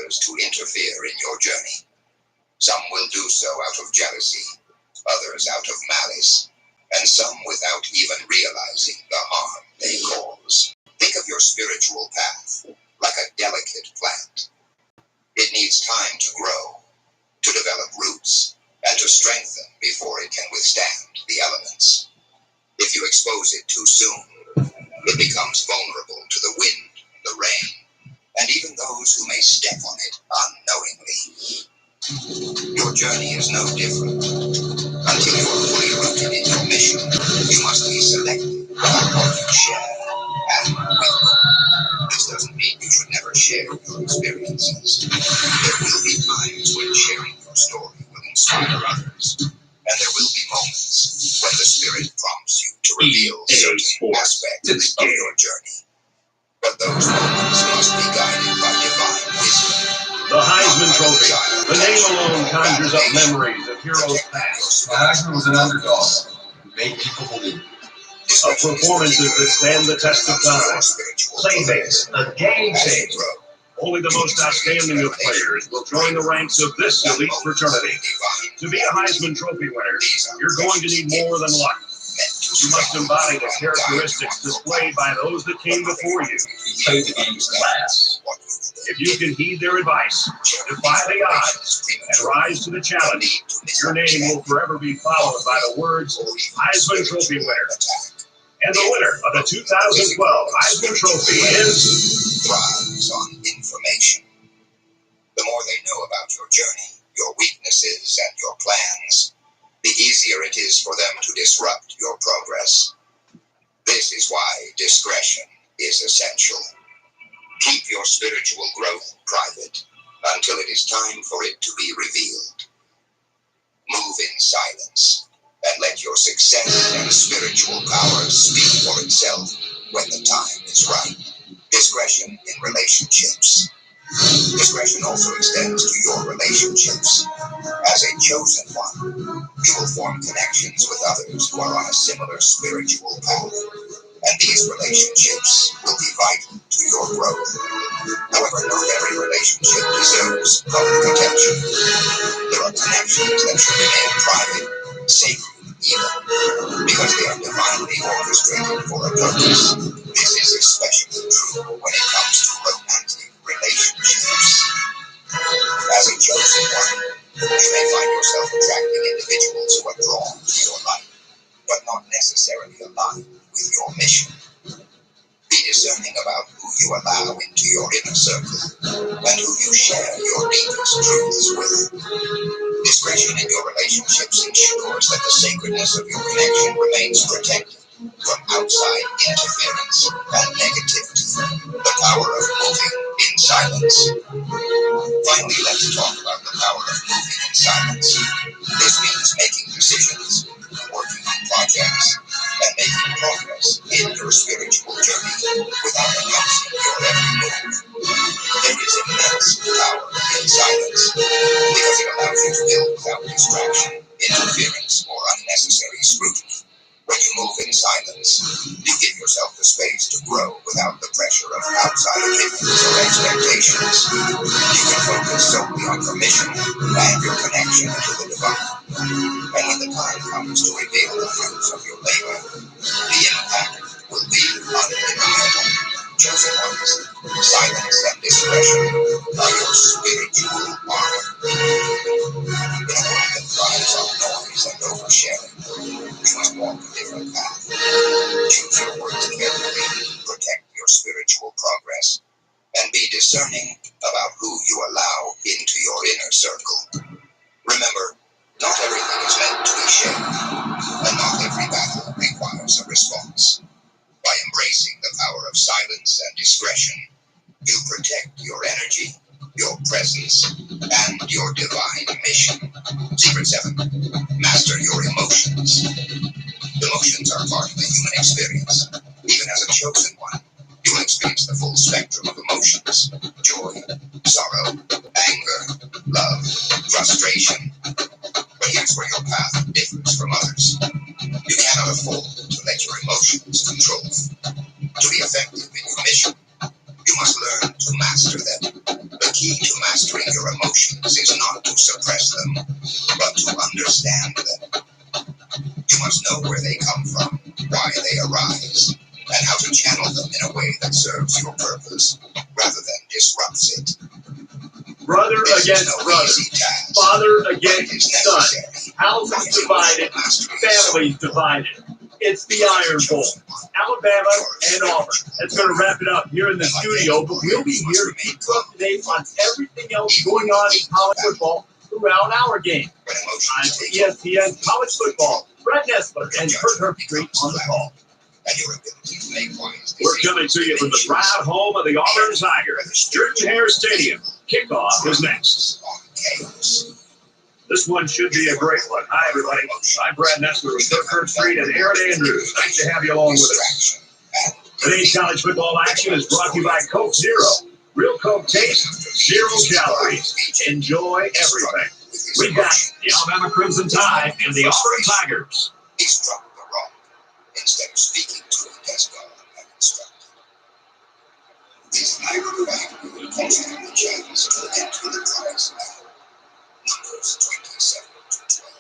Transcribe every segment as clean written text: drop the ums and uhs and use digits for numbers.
others to interfere in your journey. Some will do so out of jealousy, others out of malice, and some without even realizing the harm they cause. Think of your spiritual path like a delicate plant. It needs time to grow, to develop roots, and to strengthen before it can withstand the elements. If you expose it too soon, it becomes vulnerable to the wind, the rain, and even those who may step on it unknowingly. Your journey is no different. Until you are fully rooted in your mission, you must be selective about what you share and with whom. This doesn't mean you should never share your experiences. There will be times when sharing your story will inspire others, and there will be moments when the Spirit prompts you to reveal certain aspects of your journey. But those moments must be guided by divine wisdom. The Heisman Trophy. The name alone conjures up memories of heroes past. The Heisman was an underdog who made people believe. Of performances that stand the test of time. Playmates, a game changer. Only the most outstanding of players will join the ranks of this elite fraternity. To be a Heisman Trophy winner, you're going to need more than luck. You must embody the characteristics displayed by those that came before you. He played the game's class. If you can heed their advice, defy the odds, and rise to the challenge, your name will forever be followed by the words Heisman Trophy winner. And the winner of the 2012 Heisman Trophy is... thrives on information. The more they know about your journey, your weaknesses, and your plans, the easier it is for them to disrupt your progress. This is why discretion is essential. Keep your spiritual growth private until it is time for it to be revealed. Move in silence and let your success and spiritual power speak for itself when the time is right. Discretion in relationships. Discretion also extends to your relationships. As a chosen one, you will form connections with others who are on a similar spiritual path, and these relationships will be vital to your growth. However, not every relationship deserves public attention. There are connections that should remain private, sacred, even, because they are divinely orchestrated for a purpose. This is especially true when it comes to romantic relationships. As a chosen one, you may find yourself attracting individuals who are drawn to your life, but not necessarily aligned with your mission. Be discerning about who you allow into your inner circle and who you share your deepest truths with. Discretion in your relationships ensures that the sacredness of your connection remains protected from outside interference and negativity. The power of moving in silence. Finally, let's talk about the power of moving in silence. This means making decisions, working on projects, and making progress in your spiritual journey without announcing your every move. There is immense power in silence because it allows you to build without distraction, interference, or unnecessary scrutiny. When you move in silence, you give yourself the space to grow without the pressure of outside opinions or expectations. You can focus solely on your mission and your connection to the divine. And when the time comes to reveal the fruits of your labor, the impact will be undeniable. Chosen ones, silence and discretion are your spiritual armor. In a world that thrives on noise and oversharing, you must walk a different path. Choose your words carefully, protect your spiritual progress, and be discerning about who you allow into your inner circle. Remember, not everything is meant to be shared, and not every battle requires a response. By embracing the power of silence and discretion, you protect your energy, your presence, and your divine mission. Secret 7. Master your emotions. Emotions are part of the human experience. Even as a chosen one, you will experience the full spectrum of emotions: joy, sorrow, anger, love, frustration. But here's where your path differs from others. You cannot afford to let your emotions control you. To be effective in your mission, you must learn to master them. The key to Mastering your emotions is not to suppress them, but to understand them. You must know where they come from, why they arise, and how to channel them in a way that serves your purpose, rather than disrupts it. Brother against brother, father against son, houses divided, families divided. It's the Iron Bowl, Alabama and Auburn. That's going to wrap it up here in the studio, but we'll be here to keep you up to date on everything else going on in college football throughout our game. I'm ESPN College Football, Brett Nessler and Kurt Herbstreit on the call. We're coming to you from the proud home of the Auburn Tigers, Jordan-Hare Stadium. Kickoff is next. This one should be a great one. Hi, everybody. I'm Brad Nessler with Kurt Herbstreit and Aaron Andrews. Nice to have you along with us. Today's college football action is brought to you by Coke Zero. Real Coke taste, 0 calories. Enjoy everything. We've got the Alabama Crimson Tide and the Auburn Tigers. He struck the rock instead of speaking to it as God had instructed. This iron back will contact the James to enter the promised land. Numbers 27 to 12.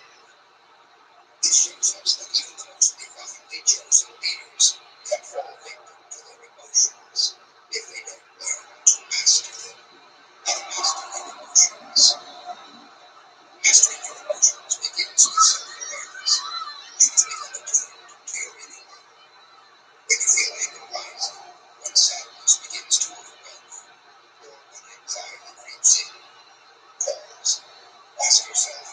This shows us that even the most divinely chosen leaders can fall victim to their emotions if they don't learn to master them. How to master your emotions. Mastering your emotions begins with self-awareness. You must become attuned to your inner world. When you feel anger rising, when sadness begins to overwhelm you, or when anxiety creeps in, pause. Ask yourself,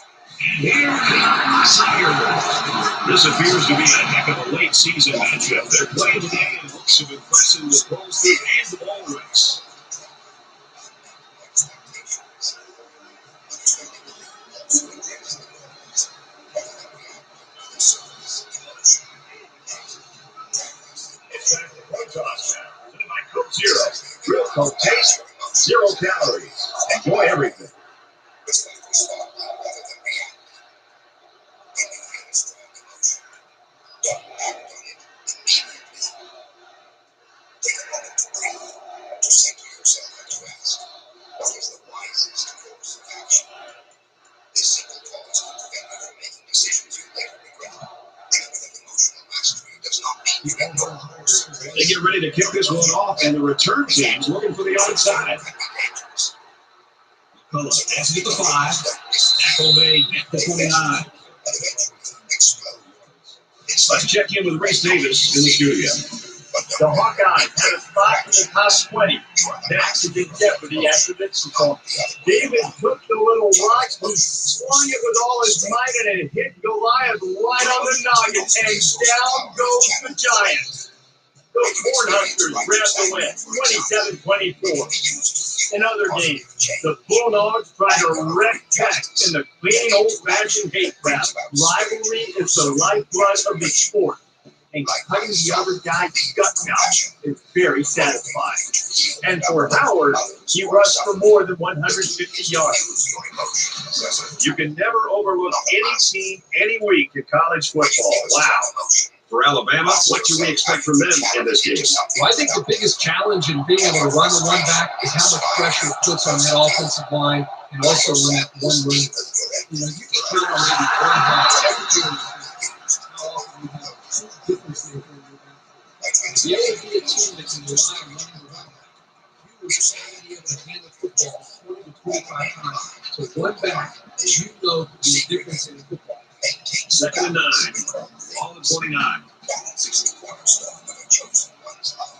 This appears to be a heck of a late season matchup. They're playing today in hopes of impressing the Bulls and the ball race. expectations. Understanding the league also addresses the goals, rather than reacting to the surface emotion. Practice. It's time for the toss now. Presented by Coke Zero. Real Coke taste, 0 calories. Enjoy everything. Respond responding rather than reacting. When you feel a strong emotion, don't act on it immediately. Take a moment to breathe, to center yourself and to ask, what is the wisest course of action? This simple pause can prevent you from making decisions you later regret. Remember that emotional mastery does not mean you ignore or suppress. They get ready to kick this one off, and the return team's looking for the onside. Can be dangerous. Pull up, that's at the 5. Tackle made at the 29. And eventually explode. Let's check in with Reese Davis in the studio. The Hawkeyes had a spot in the top 20. That is in jeopardy after this one. David took the little rock, he swung it with all his might, and it hit Goliath right on the noggin, and down goes the Giants. Those Cornhuskers grabbed the win, 27-24. In other games, the Bulldogs tried to wreck Tech in the clean, old-fashioned hate crap. Rivalry is the lifeblood of the sport, and cutting the other guy's guts out is very satisfying. And for Howard, he rushed for more than 150 yards. You can never overlook any team, any week in college football. Wow. For Alabama, what can we expect from them in this game? Well, I think the biggest challenge in being able to run the one back is how much pressure it puts on that offensive line and also on that one run. You can count on maybe one back every year. How often you have two difference there for your back. To be able to be a team that can rely on running the one back, you would only be able to hand the football 20 to 25 times. So one back, you know, could be a difference in the football. 2nd and 9. All at 29. Balance is the cornerstone of a chosen one's life.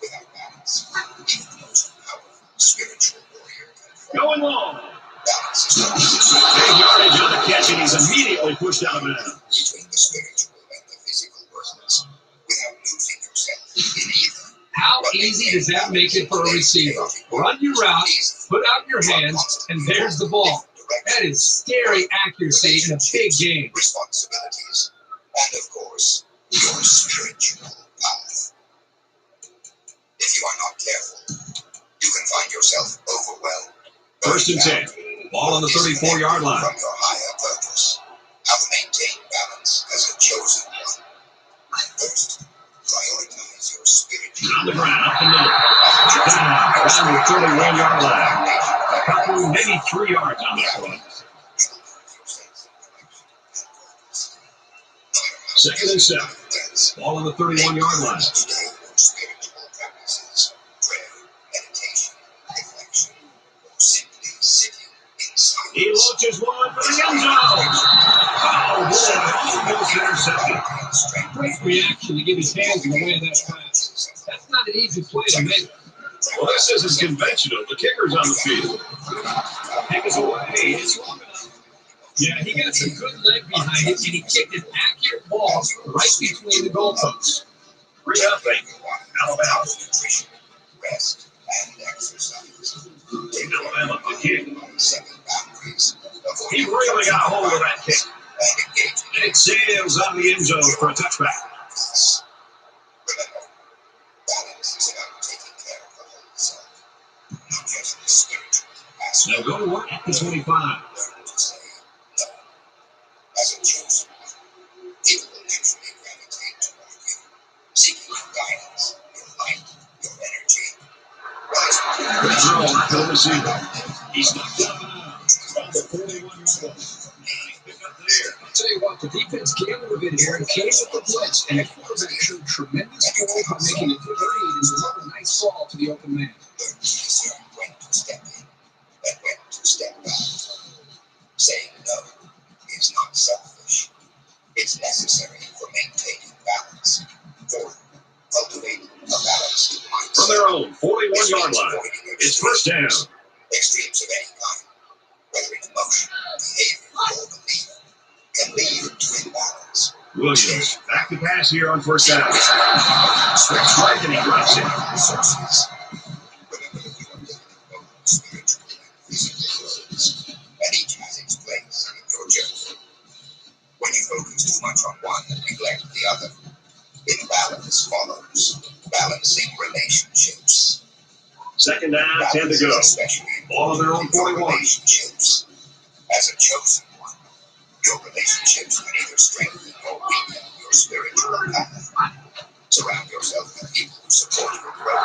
Without balance, even the most powerful spiritual warrior can fall. Going long. Balance is the Big yardage on the catch, and he's immediately pushed out of bounds. between the spiritual and the physical worlds, without losing yourself in either. How easy does that make it for a receiver? Run your route, put out your hands, and there's the ball. That is scary accuracy in a big game. Responsibilities, and of course, your spiritual path. If you are not careful, you can find yourself overwhelmed. 1st and 10. Ball on the 34-yard line. From your higher purpose, how to maintain balance as a chosen one. First, prioritize your spiritual On the ground, up the middle. Down around the 31-yard line. maybe 3 yards on that run. 2nd and 7. Ball on the 31-yard line. He launches one for the end zone. Oh, boy, almost intercepted. Great reaction to get his hands in the way of that pass. That's not an easy play to make. Well, this isn't conventional. The kicker's on the field. Kick is away. It's long enough. Yeah, he got some good leg behind it, and he kicked an accurate ball right between the goalposts. 3-0, Alabama. Rest and exercise. Alabama the kick. He really got a hold of that kick. And it sails out of the end zone for a touchback. Remember, balance is about taking care of the whole self, not just the spiritual aspect. Now go to work at the 25. Learn to say no. As a chosen one, people will naturally gravitate toward you, seeking your guidance, your light, your energy. Good throw right to the receiver. He's knocked out on the 41-yard line. Pick up there. I'll tell you what, the defense gambled a bit here and came with the blitz, and the quarterback showed tremendous skill by making a good read and deliver a nice ball to the open man. Learn to discern when to step in and when to step back. Saying no is not selfish. It's necessary for maintaining balance, for cultivating a balanced mindset. From their own 41-yard line, it's first down. Extremes of any kind, whether in emotion, behavior, or belief, can lead to imbalance. Williams, back to pass here on first down. Stretch right and he drops it. Resources. Remember that you are living in both spiritual and physical worlds, and each has its place in your journey. When you focus too much on one and neglect the other, imbalance follows. Balancing relationships. 2nd down, 10 to go. Ball on their own 41. Relationships. As a chosen one, your relationships can either strengthen or weaken your spiritual path. Surround yourself with people who support your growth.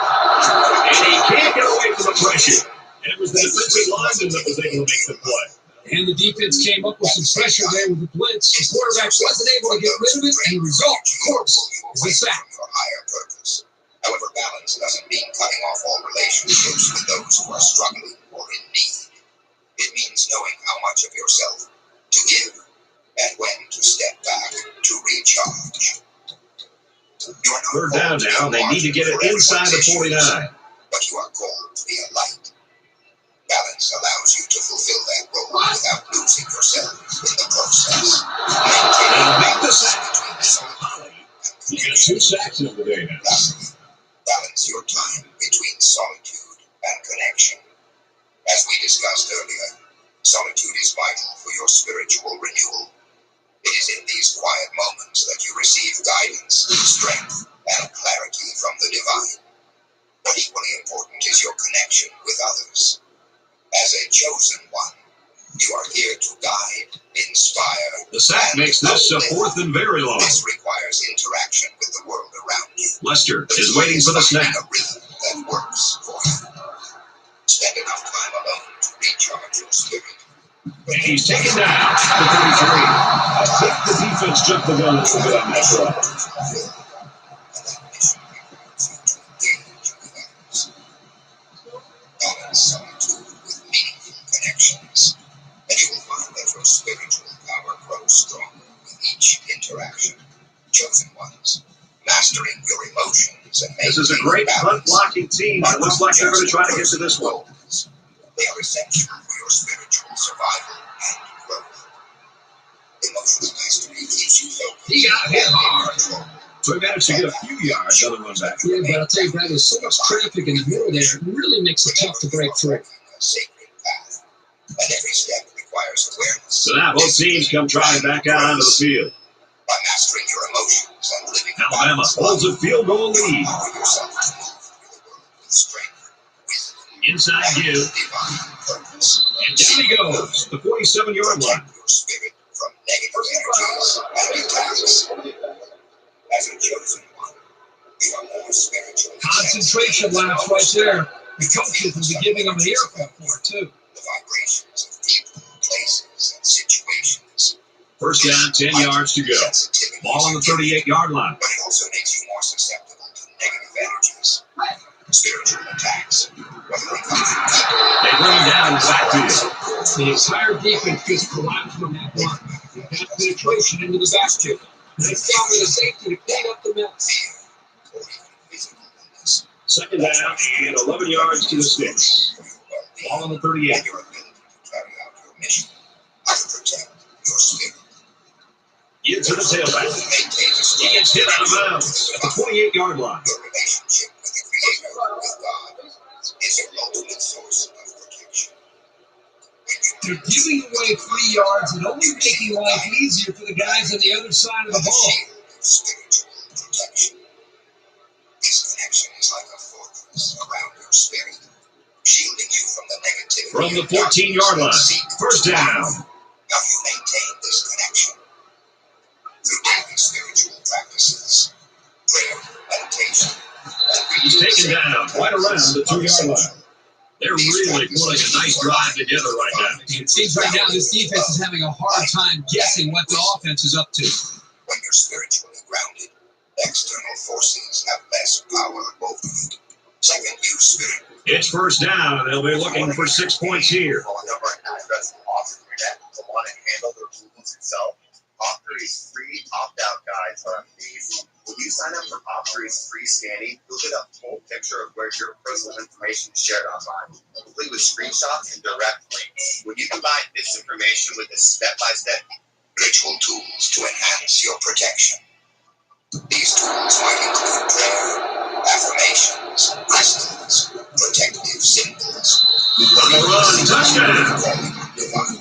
And he can't get away from the pressure. And it was the defensive lineman that was able to make the play. And the defense came up with some pressure there with the blitz. The quarterback wasn't able to get rid of it, and the result, of course, is a sack. For higher purpose. However, balance doesn't mean cutting off all relationships with those who are struggling or in need. It means knowing how much of yourself to give and when to step back to recharge. You are not 3rd down now. They need to get it inside the 49. But you are called to be a light. Balance allows you to fulfill that role without losing yourself in the process. Now make the sack. Between solitude You got 2 sacks of the day now. balance your time between solitude and connection. As we discussed earlier, solitude is vital for your spiritual renewal. It is in these quiet moments that you receive guidance, strength, and clarity from the divine. But equally important is your connection with others. As a chosen one, you are here to guide, inspire. The sack makes this a 4th and very long. This requires interaction with the world around you. Lester is waiting for the snap. A rhythm that works for you. Spend enough time alone to recharge your spirit. And he's taken down to 33. I think the defense jumped the gun a little bit on that throw. Balance solitude with meaningful connections, and you will find that your spiritual power grows stronger with each interaction. Chosen ones, mastering your emotions and This is a great punt blocking team. It looks like they're going to try to get to this one. They are essential for your spiritual survival and growth. Emotional mastery keeps you focused. He got hit hard. So he managed to get a few yards on the run back. Yeah, but I'll tell you, Brad, there's so much traffic in the middle there, it really makes it tough to break through. A sacred path, and every step requires awareness. So now both teams come trotting back out onto the field. By mastering your emotions and living Alabama holds a field goal lead. empower yourself to move through the world with strength, wisdom, Inside and give. divine purpose. And down he goes. The 47-yard line. Protect your spirit from negative energies and new tasks. As a chosen one, you are more spiritual. Concentration laps right there. The coaches will be giving them an earful for it, too. The the vibrations of people, places, and situations. First down, 10 yards to go. Ball on the 38-yard line. But it also makes you more susceptible to negative energies, spiritual attacks, whether they come from people. They bring him down in the backfield. The entire defense just collapsed from that block. They got penetration into the backfield. They found the safety to clean up the mess. Or even physical illness. Second down and 11 yards to the sticks. Ball on the 38. And your ability to carry out your mission to protect your spirit. Into the tailback. He gets hit out of bounds at the 28-yard line. Your relationship with the Creator, with God, is your ultimate source of protection. They're giving away 3 yards and only making life easier for the guys on the other side of the ball. Shield of spiritual protection. This connection is like a fortress around your spirit, shielding you from the negativity. From the 14-yard line. First down. Now you maintain this connection through daily spiritual practices, prayer, meditation, and He's taken down right around the 2-yard line. They're really putting a nice drive together right now. It seems right now this defense is having a hard time guessing what the offense is up to. When you're spiritually grounded, external forces have less power over you. Second, you spirit. It's first down, and they'll be looking for 6 points here. Phone number and address of OfferNet to want to handle their tools itself. Offer's free opt-out guides are amazing. When you sign up for Offer's free scanning, you'll get a full picture of where your personal information is shared online, complete with screenshots and direct links. When you combine this information with a step-by-step Ritual tools to enhance your protection. These tools might include prayer, affirmations, crystals, protective symbols. On the run, touchdown.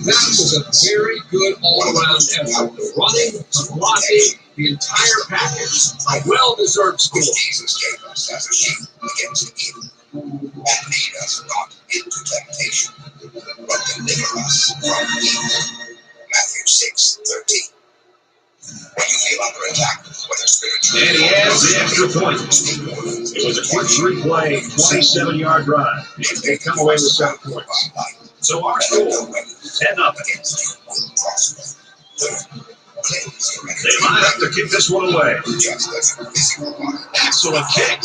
That was a very good all-around effort. The running, the blocking, the entire package. A well-deserved score. Which Jesus gave us as a shield against evil, and lead us not into temptation, but deliver us from evil. Matthew 6:13. When you feel under attack, whether spiritually And he has the extra point. It was a quick 3-play, 27-yard drive. They come away with 7 points. So our score, 10-0. against you will prosper. Third, cleanse your energy. They line up to kick this one away. Just as your physical body, Excellent kick.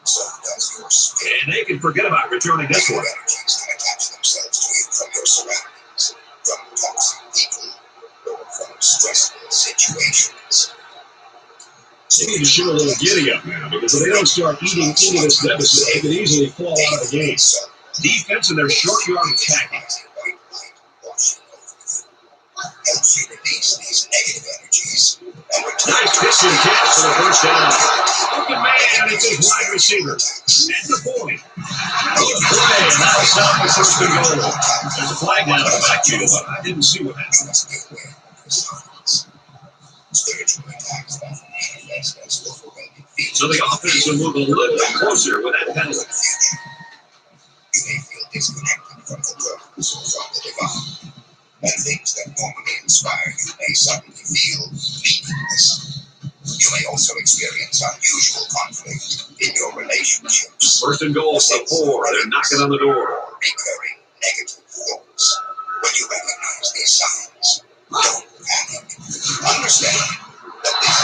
so does your spirit. And they can forget about returning this one. Negative energies can attach themselves to you from your surroundings, from toxic people, or from stressful situations. They need to show a little giddy up now, because if they don't start eating into this deficit, they could easily fall out of the game. Defense and their short yard attacking. White light washing over you helps you release these negative energies and return Nice pitch and catch for the first down. Open man, it's his wide receiver. At the point. Good play, and that was stop for first and goal. There's a flag down in the backfield, but I didn't see what happened. Trust me, aware of your signs. Spiritual attacks often manifest as overwhelming feelings. So the offense will move a little bit closer with that penalty. You may feel disconnected from the purpose or from the divine, and things that normally inspire you may suddenly feel meaningless. You may also experience unusual conflict in your relationships. First and goal for 4. They're knocking on the door. Recurring negative thoughts. When you recognize these signs, don't panic. Understand that this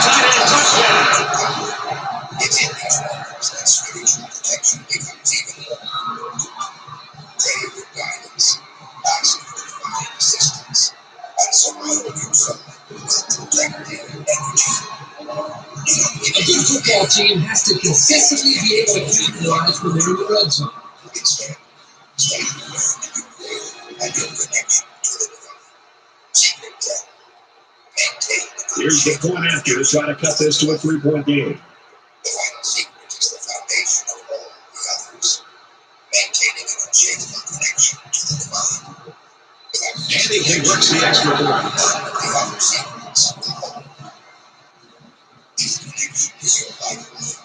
Tight end touchdown. it's in these moments that spiritual protection becomes even more important. Pray for guidance, ask for divine assistance, and surround yourself with protective energy. A good football team has to consistently be able to capitalize when they're in the red zone. Instead, stand alert in your prayer and your connection to the divine. Secret prayer. Maintain the Here's the point after to try to cut this to a 3-point game. The final secret is the foundation of all the others. Maintaining an unshakable connection to the divine. And he converts the extra point. The other secrets of the whole. This connection is your lifeline.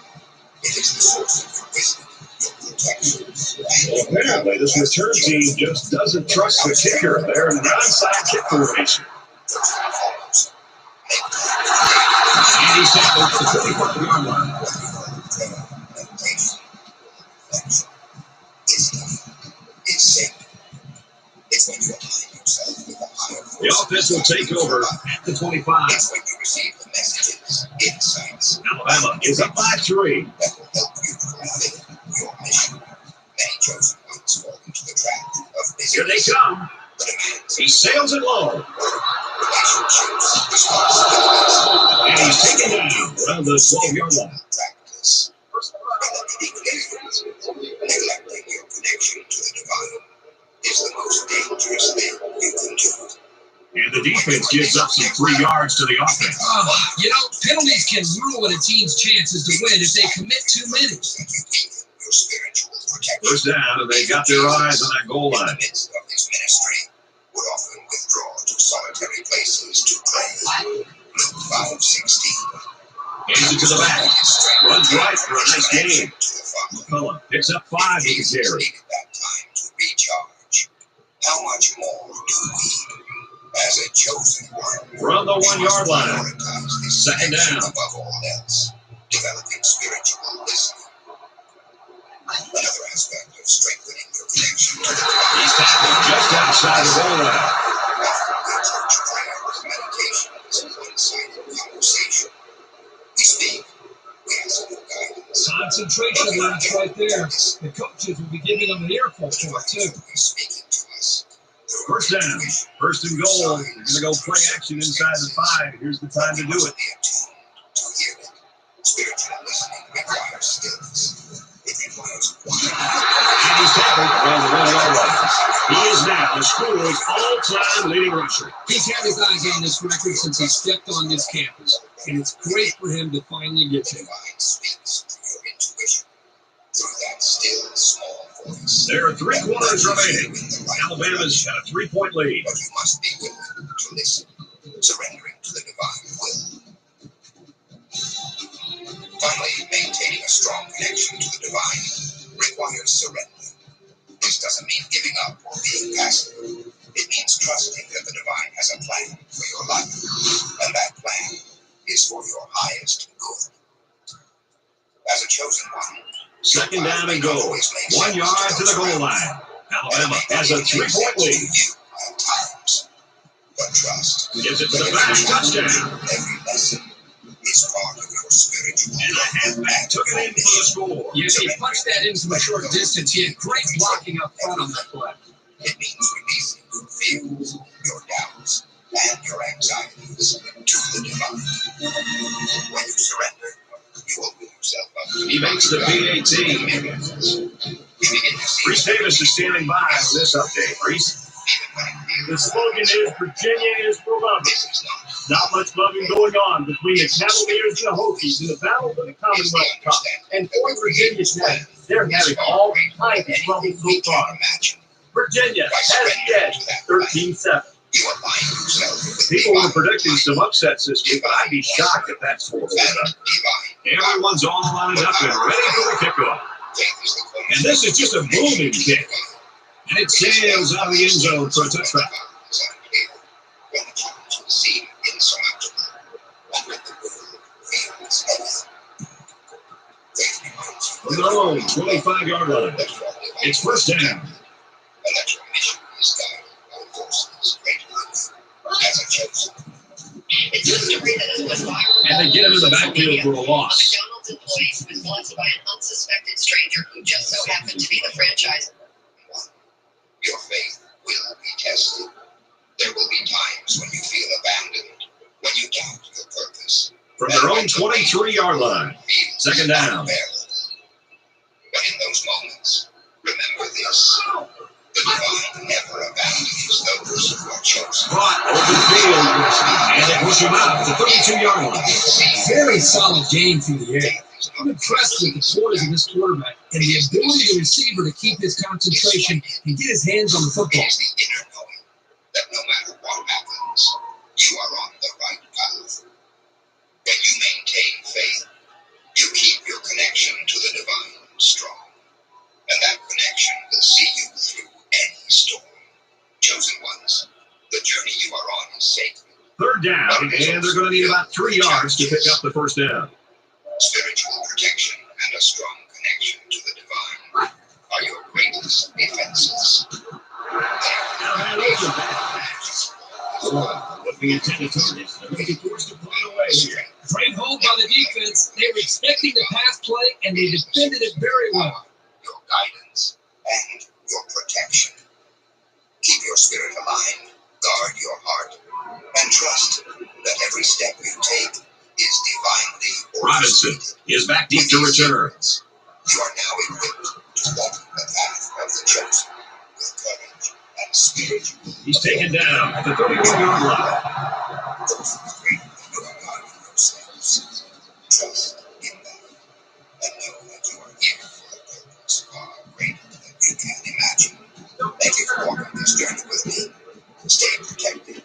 It is the source of your wisdom, your protection, and Well, apparently, this return team just doesn't trust the kicker. They're in an onside kick formation. And he's tackled at the 25-yard line. It's safe. The offense will take over at the 25. It's when you receive the messages, insights, Alabama is up by 3. that will help you fulfill your mission. Many chosen ones fall into the trap of busyness. Here they come. The demands He sails it low. relationships, responsibilities, And he's taken down around the 12-yard line. practice. Neglecting your connection to the divine is the most dangerous thing you can do. And the defense gives up some 3 yards to the offense. Penalties can ruin a team's chances to win if they commit too many. Your spiritual protection. First down, and they got their eyes on that goal In line. the midst of his ministry, would often withdraw to solitary places to pray. Luke 5:16. Hands it to the back. Runs right for a nice game. McCullough picks up 5 he can carry. Needed that time to recharge. How much more do we, as a chosen one, From the 1-yard line. prioritize this Second connection down. above all else, developing spiritual listening? Another aspect of strengthening your connection to the divine. He's tackled just outside the goal line. Often the church prayers, meditations, one-sided conversation. We speak, we ask for guidance. Concentration laps right there. The coaches will be giving them an earful for it, too. He's speaking to us. First down. First and goal. They're going to go play action inside the 5. Here's the time to do it. Be attuned to hear it. Spiritual listening requires stillness. It requires quiet. And he's tackled around the 1-yard line. He is now the school's all-time leading rusher. He's had his eyes on this record since he stepped on this campus, and it's great for him to finally get The to it. divine speaks through your intuition, through that still small voice. There are 3 quarters remaining. Alabama's got a 3-point lead. But you must be willing to listen, surrendering to the divine will. Finally, maintaining a strong connection to the divine requires surrender. This doesn't mean giving up or being passive. It means trusting that the divine has a plan for your life, and that plan is for your highest good. As a chosen one, Second down and goal. 1 yard to the goal line. Alabama has a 3-point lead. at times, but trust. Gives it to the back. Touchdown. Every lesson is part of your spiritual And the halfback took it in for the score. Yeah, he punched that into a short distance. He had great blocking up front on that play. It means releasing your fears, your doubts, and your anxieties to the divine. When you surrender, you open yourself up. He makes the PAT. Miracles. You begin to see Reese Davis is standing by for this update. Reese? The slogan is Virginia is for lovers. this is not Not much loving going on between the Cavaliers and the Hokies in the battle for the Commonwealth Cup. And for Virginia's net, they're having all kinds of trouble so far. Virginia has the edge, 13-7. You align yourself with People were predicting some upsets this week, but I'd be shocked if that's what was up. divine. Everyone's all lined up and ready for the kickoff. Faith is the cornerstone. And this is just a booming kick. And it sails out of the end zone for a touchdown. When the challenge will seem insurmountable, and when the world feels heavy, faith reminds you From their own 25-yard line. that you are divine, It's first down. and that your mission is guided by forces greater than you. As a chosen, It's a story that has went viral. And they get him in the backfield for a loss. McDonald's employee was molested by an unsuspected stranger who just so happened to be the franchise. your faith will be tested. There will be times when you feel abandoned, when you doubt your purpose. From their own 23-yard line. Feels Second down. unbearable. But in those moments, remember this. The divine never abandons those who are chosen. Brought open field. And they push him out to the 32-yard line. Very solid game through the air. I'm impressed with the poise of this quarterback and the ability of the receiver to keep his concentration and get his hands on the football. It's the inner knowing that no matter what happens, you are on the right path. When you maintain faith, you keep your connection to the divine strong. And that connection will see you through any storm. Chosen ones, the journey you are on is sacred. Third down, and they're going to need about 3 yards to pick up the first down. Spiritual protection and a strong connection to the divine are your greatest defenses. Now hand over. So The intended target. They're going to be forced to pull it away here. Great hold by the defense. They were expecting the pass play, and they defended it very well. Your guidance and your protection. Keep your spirit aligned, guard your heart, and trust that every step you take is divinely Robinson orchestrated. is back deep to return. You are now equipped to walk the path of the chosen with courage and spirit. He's taken down at the 31-yard line. Those who greater than you are guarding yourselves. Trust in them and know that you are here for a purpose far greater than you can imagine. Thank you for walking this journey with me. Stay protected,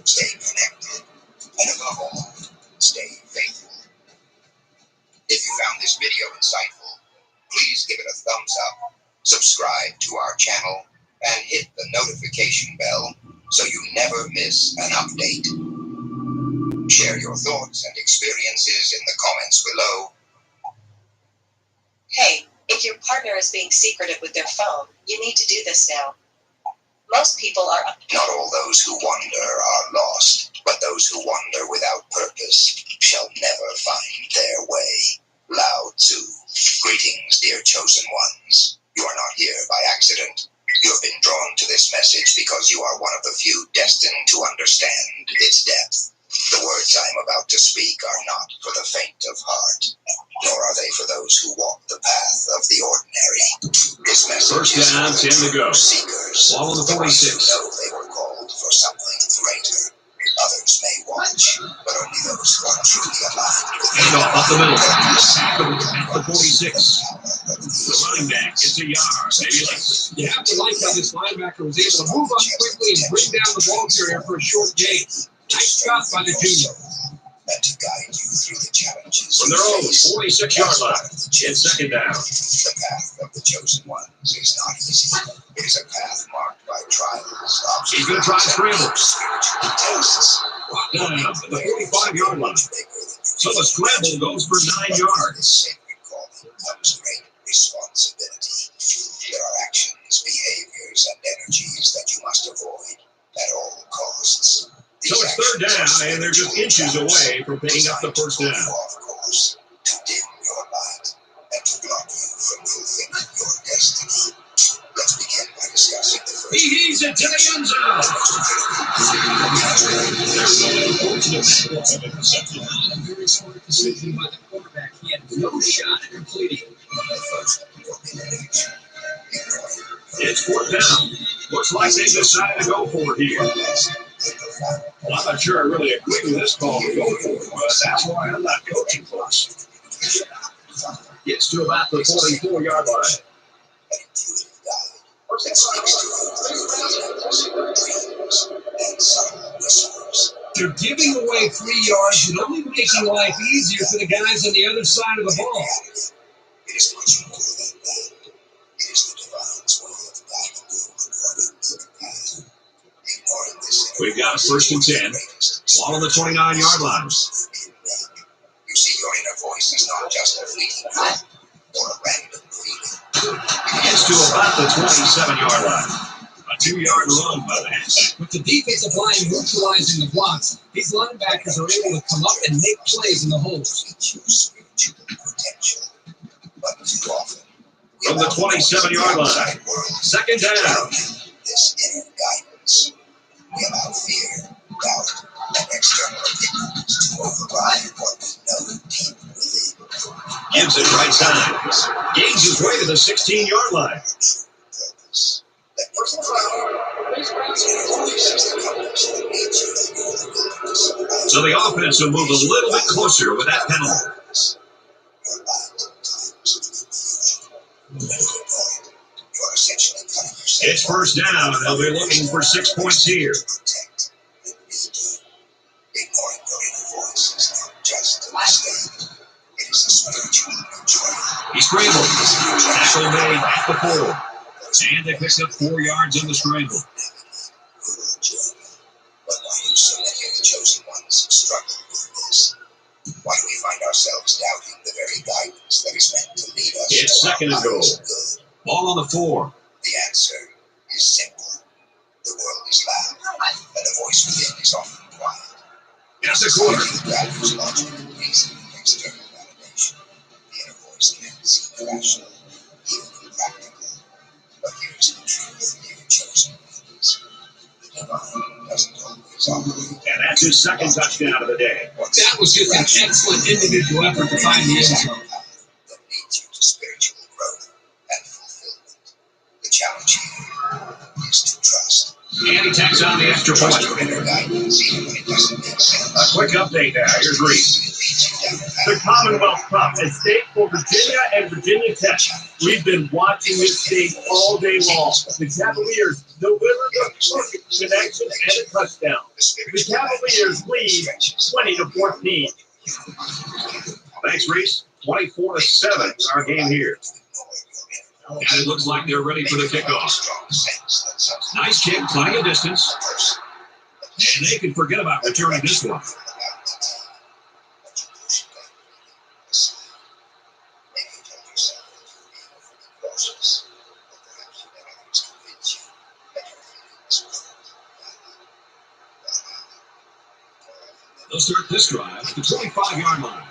stay connected, and above all, stay faithful. If you found this video insightful, please give it a thumbs up, subscribe to our channel, and hit the notification bell so you never miss an update. Share your thoughts and experiences in the comments below. Hey, if your partner is being secretive with their phone, you need to do this now. Most people are. Not all those who wander are lost, but those who wander without purpose shall never find their way. Lao Tzu. Greetings, dear chosen ones. You are not here by accident. You have been drawn to this message because you are one of the few destined to understand its depth. The words I am about to speak are not for the faint of heart, nor are they for those who walk the path of the ordinary. This message First is down, 10 to go. Seekers. Ball on the 46. Know they were called for something greater. Others may watch, but only those who are truly aligned with Handoff up the middle. purpose. At the 46. The running back gets a yard, maybe less. You have to like how this linebacker was able to move up quickly and bring down the ball carrier for a short gain. Nice job by the junior. And to guide you through the challenges From you their own face. 46-yard line. It's second down. The path of the chosen ones is not easy. It is a path marked by trials, He's going to try to scramble. spiritual tests. Down at the 45-yard line. So the scramble goes for 9 yards. This sacred calling comes great responsibility. There are actions, behaviors, and energies that you must avoid at all costs. So it's third down, and they're just inches away from picking up the first down. Off course, to dim your light and to block you from fulfilling your destiny. Let's begin by discussing the first. He's into the end zone. A very smart decision by the quarterback. He had no shot at completing. It's fourth down. Looks like they decided to go for it here. Well, I'm not sure I really agree with this call to go for it, but that's why I'm not coaching close. Gets to about the 44-yard line. They're giving away 3 yards and only making life easier for the guys on the other side of the ball. It is much more than that. It is the divine's way of guiding you according to the path. Ignoring this, We've got a first and 10. Ball on the 29-yard line. you see, your inner voice is not just a fleeting thought or a random feeling. Gets to about the 27-yard line. A 2-yard run by the Nats. With the defensive line neutralizing the blocks, these linebackers are able to come up and make plays in the holes. Reach your spiritual potential, but too often we From the allow 27-yard line. outside world Second down. this inner guidance. We allow fear, doubt, and external opinions to override what we know deep within. Gives it right side. Gains his way to the 16-yard line. Purpose. That personal power is accomplished that leads you through the wilderness of life. So the offense will move a little bit closer with that penalty. Your light times of confusion. At a good point, you are essentially cutting yourself It's first down, and they'll be looking for 6 points here. protect and lead you. Ignoring your inner voice is not just a mistake. It is a spiritual journey. He scrambled. Tackle made at the 4. And they picked up 4 yards on the scramble. Your journey. But why do so many of the chosen ones struggle with this? Why do we find ourselves doubting the very guidance that is meant to lead us It's to our second and goal. lives of good? Ball on the 4. The answer is simple. The world is loud, and the voice within is often quiet. Yes, a quarter. Values logic, reason, and external validation. The inner voice can't see rational, even impractical. But here's the truth, you chosen ones. The divine doesn't always operate. And that's his second touchdown of the day. That was just an excellent individual effort to find the end zone. That leads you to spiritual growth and fulfillment. The challenge here is to trust. And he tacks on the extra point. Trust your inner guidance even when it doesn't make sense. A quick update now. Here's Reese. The Commonwealth Cup at stake for Virginia and Virginia Tech. We've been watching this game all day long. The Cavaliers delivered the perfect connection and a touchdown. The Cavaliers lead 20-14. Thanks, Reese. 24-7 is our game here. And it looks like they're ready for the kickoff. Nice kick, plenty of distance. And they can forget about returning this one. They'll start this drive at the 25-yard line.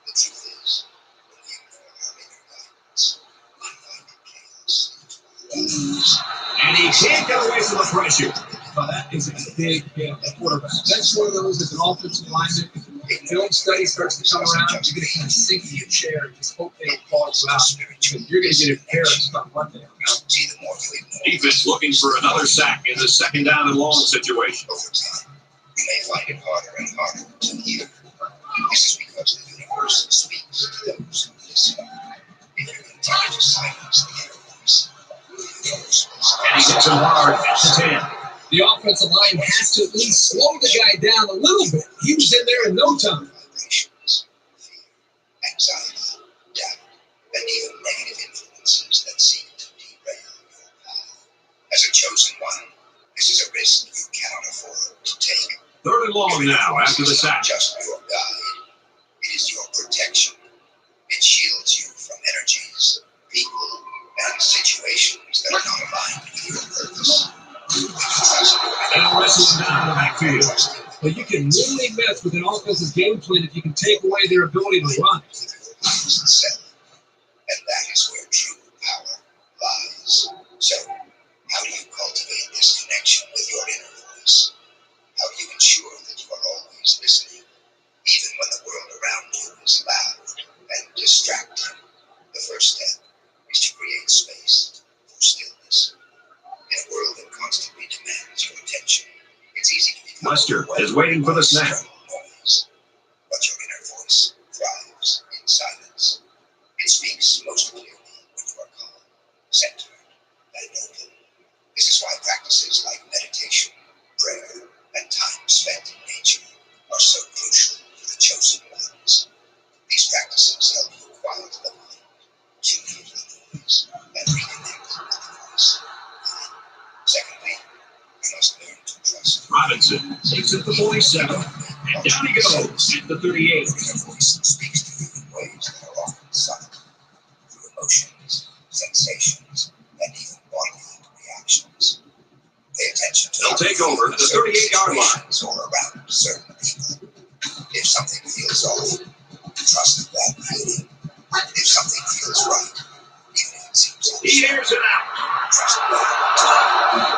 The truth is, when we ignore our inner guidance, And he can't get away from the pressure. Well, that is a big hit at quarterback. That's one of those as an offensive lineman. If film study starts to come around, you're going to kind of sink in your chair and just hope they don't call you out. You're going to get embarrassed on Monday. see the more you ignore Defense looking for another sack in the second down and long situation. over time, you may find it harder and harder to hear. This is because the universe speaks to those who listen. If you continue to silence the inner voice, those will And he hits him hard at the 10. The offensive line has to at least slow the guy down a little bit. He was in there in no time. vibrations, fear, anxiety, doubt, and even negative influences that seek to derail your path. As a chosen one, this is a risk you cannot afford to take. Third and long now after the It's sack. not just your guide, it is your protection. It shields you from energies, people, and situations that are not aligned with your purpose. And a wrestle down the backfield. But you can really mess with an offensive game plan if you can take away their ability to run. And that is where true power lies. So, how do you cultivate this connection with your inner voice? How do you ensure that you are always listening, even when the world around you is loud and distracting? The first step is to create space for stillness. In a world that constantly demands your attention, it's easy to become Lester is waiting for the snap. noise. But your inner voice thrives in silence. It speaks most clearly when you are calm, centered, and open. This is why practices like meditation, prayer, and time spent in nature are so crucial for the chosen ones. These practices help you quiet the mind, tune into the noise, and reconnect with the voice. Secondly, you must learn to trust. Robinson takes it to 47. And down he goes at the 38. Your voice speaks to you in ways that are often subtle, through emotions, sensations, and even bodily reactions. Pay attention to They'll take over at the 38-yard line. or around certain people. If something feels off, trust that feeling. If something feels right, even if it seems off, He airs it out. trust that.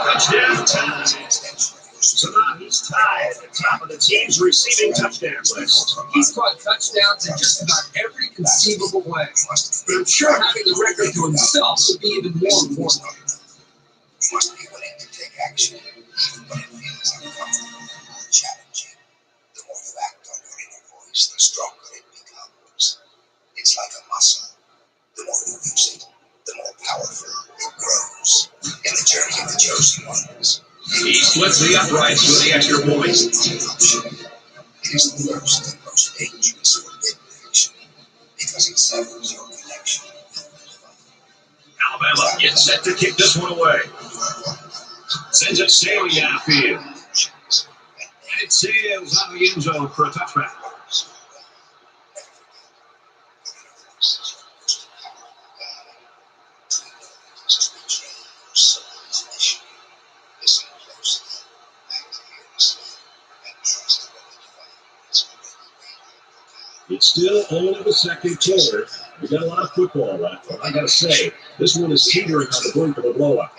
Touchdown time. Extension of your So now he's tied at the top of the team's receiving touchdown list. He's caught touchdowns in just about every conceivable way. But I'm sure having the record to himself would be even more important. You must be willing to take action, even when it feels uncomfortable or challenging. The more you act on your inner voice, the stronger it becomes. It's like a muscle. The more you use it, the more powerful it grows. In the journey of the chosen ones, He splits the uprights with the extra point. it is the first and most dangerous forbidden action because it severs your connection with the divine. Alabama gets set to kick this one away. Sends it sailing downfield. And it sails out of the end zone for a touchback. Listen closely and hear the It's still only the second quarter. We got a lot of football left, but I got to say, this one is teetering on the brink of a blowout.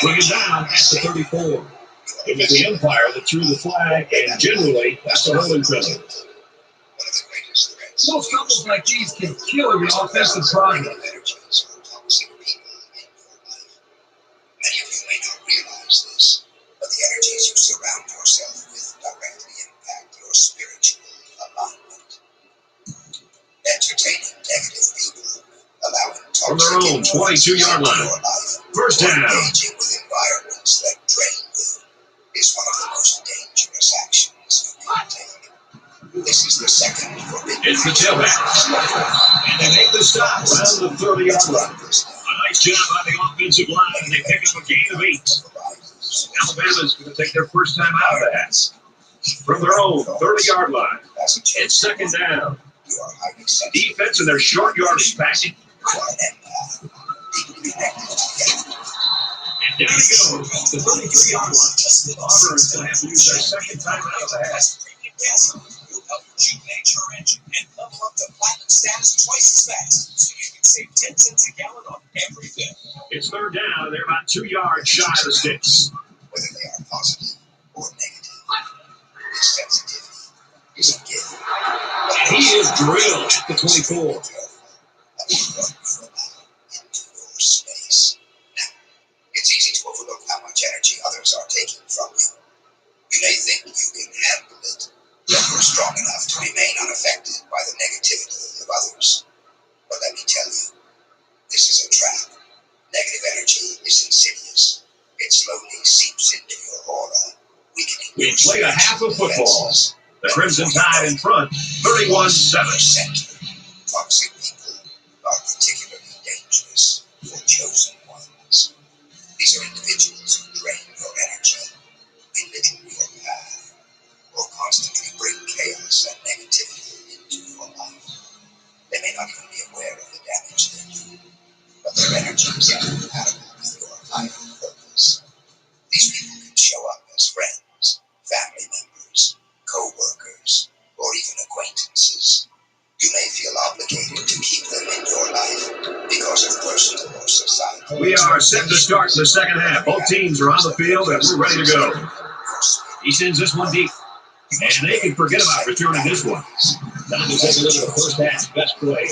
Bring it down at the 34. It was the umpire that threw the flag, and generally, that's the holding penalty. Most troubles like these can kill your offensive progress. Many of you may not realize this, but the energies you surround yourself with directly impact your spiritual alignment. Entertaining negative people, allowing from their own 22-yard line. First down. Engaging with environments that drain you is one of the most dangerous actions you can take. This is the second forbidden. It's the tailback. And they make the stop around the 30-yard line. A nice job by the offensive line, and they pick up a gain of 8. Alabama's going to take their first time out of that. From their own 30-yard line. It's second down. Defense in their short yardage passing. And down he goes, the 33-yard line. Auburn's going to have to use their second time out of the half. Will help rejuvenate your engine and level up to platinum status twice as fast, so you can save 10 cents a gallon on every fill. It's third down, and they're about 2 yards shy of the sticks. Whether they are positive or negative, this sensitivity is a gift. And he is drilled at the 24. It's easy to overlook how much energy others are taking from you. You may think you can handle it, that you're strong enough to remain unaffected by the negativity of others. But let me tell you, this is a trap. Negative energy is insidious. It slowly seeps into your aura, weakening We played a half of football. The Crimson Tide in front, 31-7. Toxic people are particularly dangerous for chosen ones. These are individuals who drain your energy, belittle your path, or constantly bring chaos and negativity into your life. They may not even be aware of the damage they do, but their energies are incompatible with your higher purpose. These people can show up as friends, family members, co-workers, or even acquaintances. You may feel obligated to keep them in your life because of personal or societal. We are set to start the second half. Both teams are on the field, and we're ready to go. He sends this one deep. And they can forget about returning this one. Time to take a look at the first half's best play.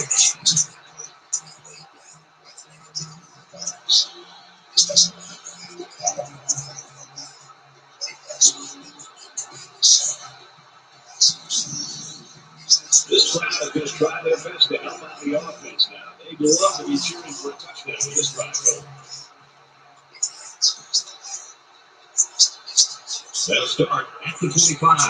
This crowd is going to try their best to help out the offense now. They'd love to be cheering for a touchdown with this drive. They'll start at the 25.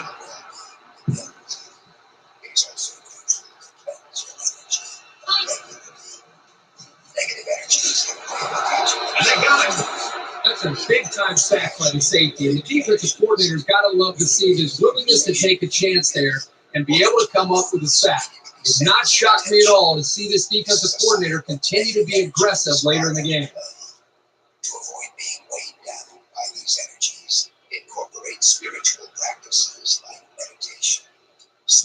And they got him. That's a big-time sack by the safety, and the defensive coordinator's got to love to see his willingness to take a chance there and be able to come up with a sack. It did not shock me at all to see this defensive coordinator continue to be aggressive later in the game. To avoid being weighed down by these energies, incorporate spiritual practices like meditation.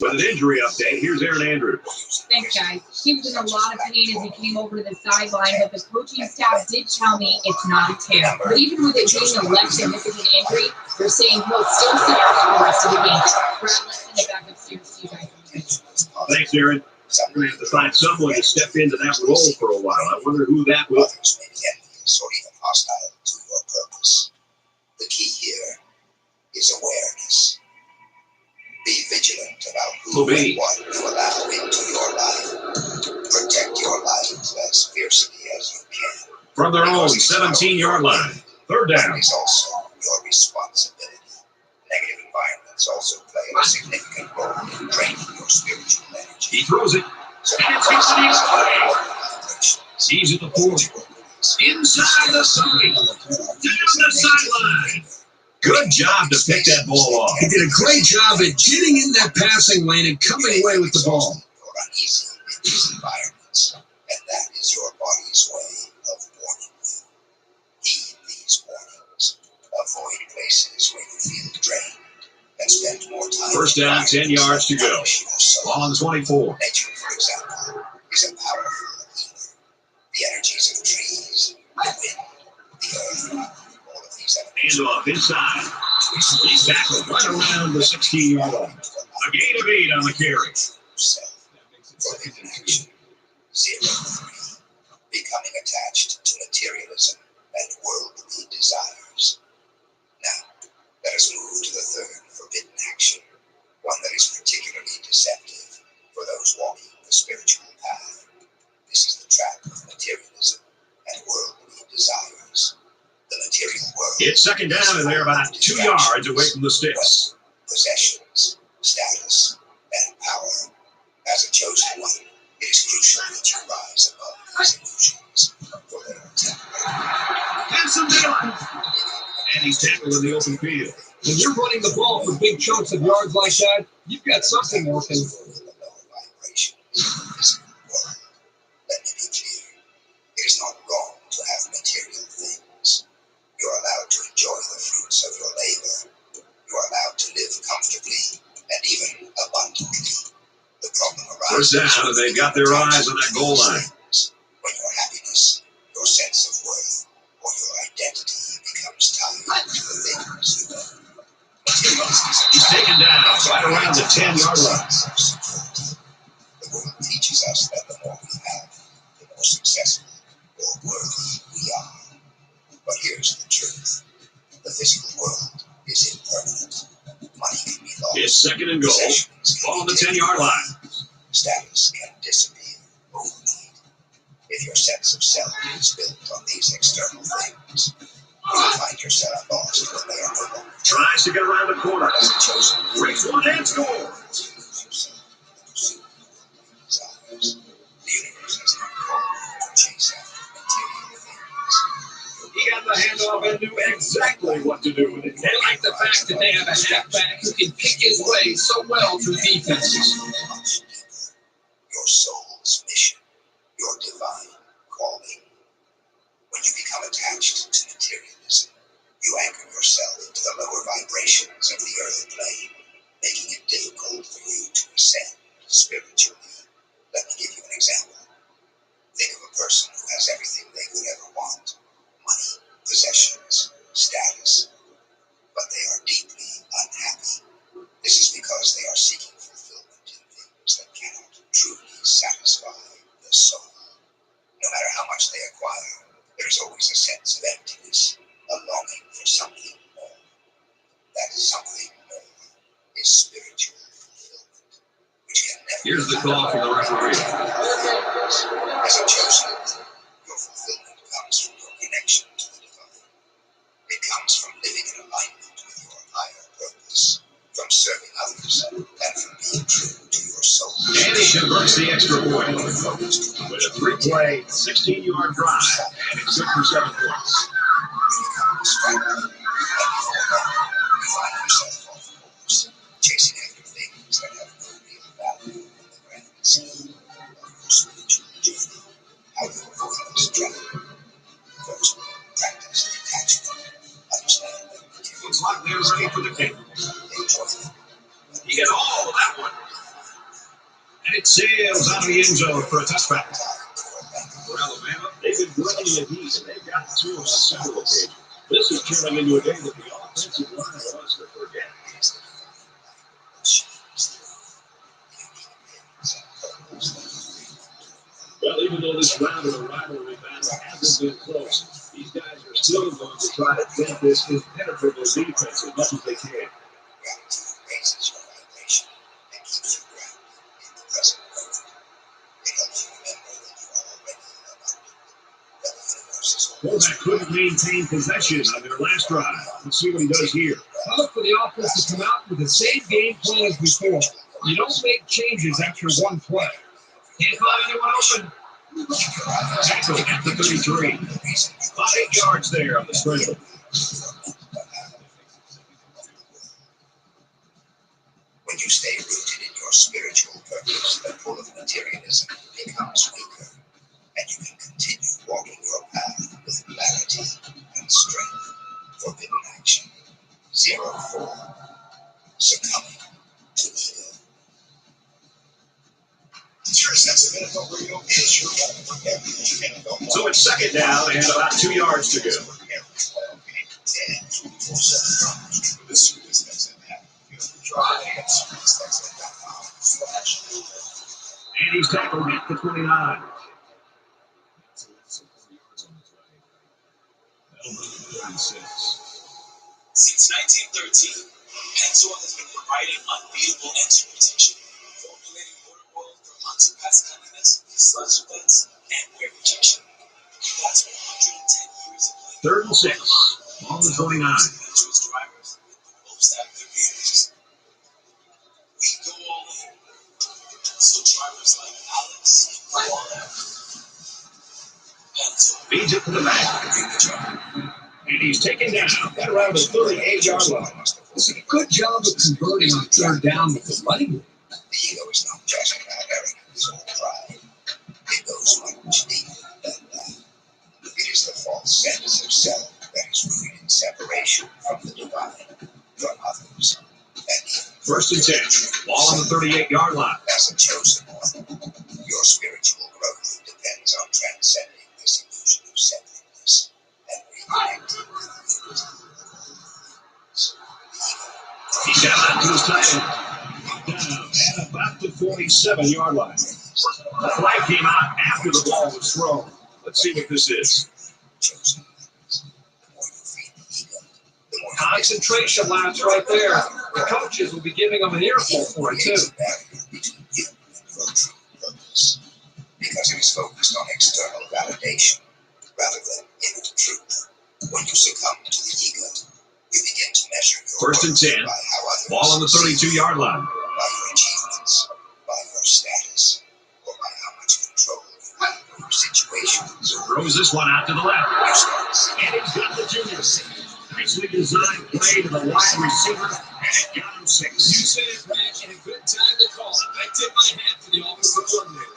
With an injury update, here's Aaron Andrews. Thanks, guys. He was in a lot of pain as he came over to the sideline, but the coaching staff did tell me it's not a tear. But even with it being a less significant injury, they're saying he'll still see us for the rest of the game. Brad, let's send it back upstairs to you guys. Thanks, Aaron. We're going to have to find someone to step into that role for a while. I wonder who that will be. Others may be envious or even hostile to your purpose. The key here is awareness. Be vigilant about who and what you allow into your life. Protect your life as fiercely as you can. From their own 17-yard line, third down. That is also your responsibility. Negative environments also play a significant role in draining your spiritual energy. He throws it. And it's his play. He's at the 40. Inside the 30. Down the sideline. Good job to pick that ball off. He did a great job at getting in that passing lane and coming away with the ball. You're uneasy in these environments, and that is your body's way of warning you. Heed these warnings. Avoid places where you feel drained. and spend more time. First down, 10 yards to go. Ball on the 24. Nature, for example, is a powerful healer. The energies of trees, the wind, the earth, all of these elements. Hand off inside. He's tackled right around the 16-yard line. A gain of 8 on the carry. Forbidden action. 0-3. Becoming attached to materialism and worldly desires. Now, let us move to the third forbidden action, one that is particularly deceptive for those walking the spiritual path. This is the trap of materialism and worldly desires. The material world. It's second down, and they're about 2 yards away from the sticks. Possessions, status, and power. As a chosen one, it is crucial that you rise above these illusions, for they are temporary. And some daylight. And he's tackled in the open field. When you're running the ball for big chunks of yards like that, you've got something working. The lower vibrations of the physical world. Let me be clear. It is not wrong to have material things. You are allowed to enjoy the fruits of your labor. You are allowed to live comfortably and even abundantly. The problem arises. First down, and they've got their eyes on that goal line. When your happiness, your sense of worth, or your identity becomes tied to the things you own. He's taken down right around the 10-yard line. The world teaches us that the more we have, the more successful or worthy we are. But here's the truth. The physical world is impermanent. Money can be lost. It's second and goal. Ball on the 10-yard line. Status can disappear overnight. If your sense of self is built on these external things, you will find yourself lost when they are no longer. Tries to get around the corner. As a chosen one, Breaks one and scores. desires. The universe has not called you to chase after material things. He got the handoff and knew exactly what to do with it. They like the fact that they have a halfback who can pick his way so well through defenses. Much deeper. Your soul's mission, your divine calling. When you become attached to materialism, you anchor yourself into the lower vibrations of the earth plane, making it difficult for you to ascend spiritually. Let me give you an example. Think of a person who has everything they could ever want: money, possessions, status. But they are deeply unhappy. This is because they are seeking fulfillment in things that cannot truly satisfy the soul. No matter how much they acquire, there is always a sense of emptiness, a longing for something more. That something more is spiritual fulfillment, which can never. Here's the call from the referee. As a chosen one, your fulfillment comes from your connection to the divine. It comes from living in alignment with your higher purpose, from serving others, and from being true to your soul. And he converts the extra point with a 3-play, 16-yard drive, and it's good for 7 points. You find yourself off course, chasing after things that have no real value in the grand scheme of your spiritual journey. How you avoid this trap? First, practice detachment. Understand that Looks like they're ready for the kick. enjoy them. He got all of that one. And it sails out of the end zone for a touchback. For Alabama, they've been brilliant in heat, and they've gotten 2 on several occasions. This is turning into a day that the offensive line wants to forget. Well, even though this round of the rivalry battle hasn't been close, these guys are still going to try to take this impenetrable defense as much as they can. Gratitude raises your vibration and keeps you grounded in the present moment. It helps you remember that you are already abundant, that the universe is Quarterback couldn't maintain possession on their last drive. Let's see what he does here. I look for the offense to come out with the same game plan as before. You don't make changes after one play. Can't find anyone open. Tackle at the 33. About 8 yards there on the scramble. When you stay rooted in your spiritual purpose, the pull of materialism becomes weaker, and you can continue walking your path with clarity and strength. Forbidden action. 0-4. So it's second down and about 2 yards to go. And he's tackled at the 29. Since 1913, Pennzoil has been providing unbeatable engine protection, formulating motor oil for unsurpassed cleanliness, sludge vents, and wear protection. That's 110 years of playing. Third and 6 on the 29. Adventurous drivers with the most out of their vehicles. We go all in. So drivers like Alex and Wall feeds it to the back. And he's taken down at around the 38-yard line. It's a good job of converting on third down with the running game. The ego is not just about arrogance or pride. It goes much deeper than that. It is the false sense of self that is rooted in separation from the divine, from others, and even First and 10, ball on the 38-yard line. as a chosen one. Your spiritual growth depends on transcending this illusion of separateness and reconnecting with unity. He's got out to his tight end. Down at about the 47-yard line. The flag came out after the ball was thrown. Let's see what this is. Chosen ones. The more you feed the ego, the more Concentration lapse right there. The coaches will be giving them an earful for it, too. barrier between you and your true purpose, because it is focused on external validation rather than inner truth. When you succumb to the ego, you begin to measure your First and worth 10, by how others ball on the see you, 32-yard line. by your achievements, by your status, or by how much control you have over your situations. Throws this one out to the left. You start seeing And he's got the junior. Nicely designed play to the wide receiver, and it got him 6. You said it, Brad, and a good time to call it. I tip my hat to the offensive coordinator.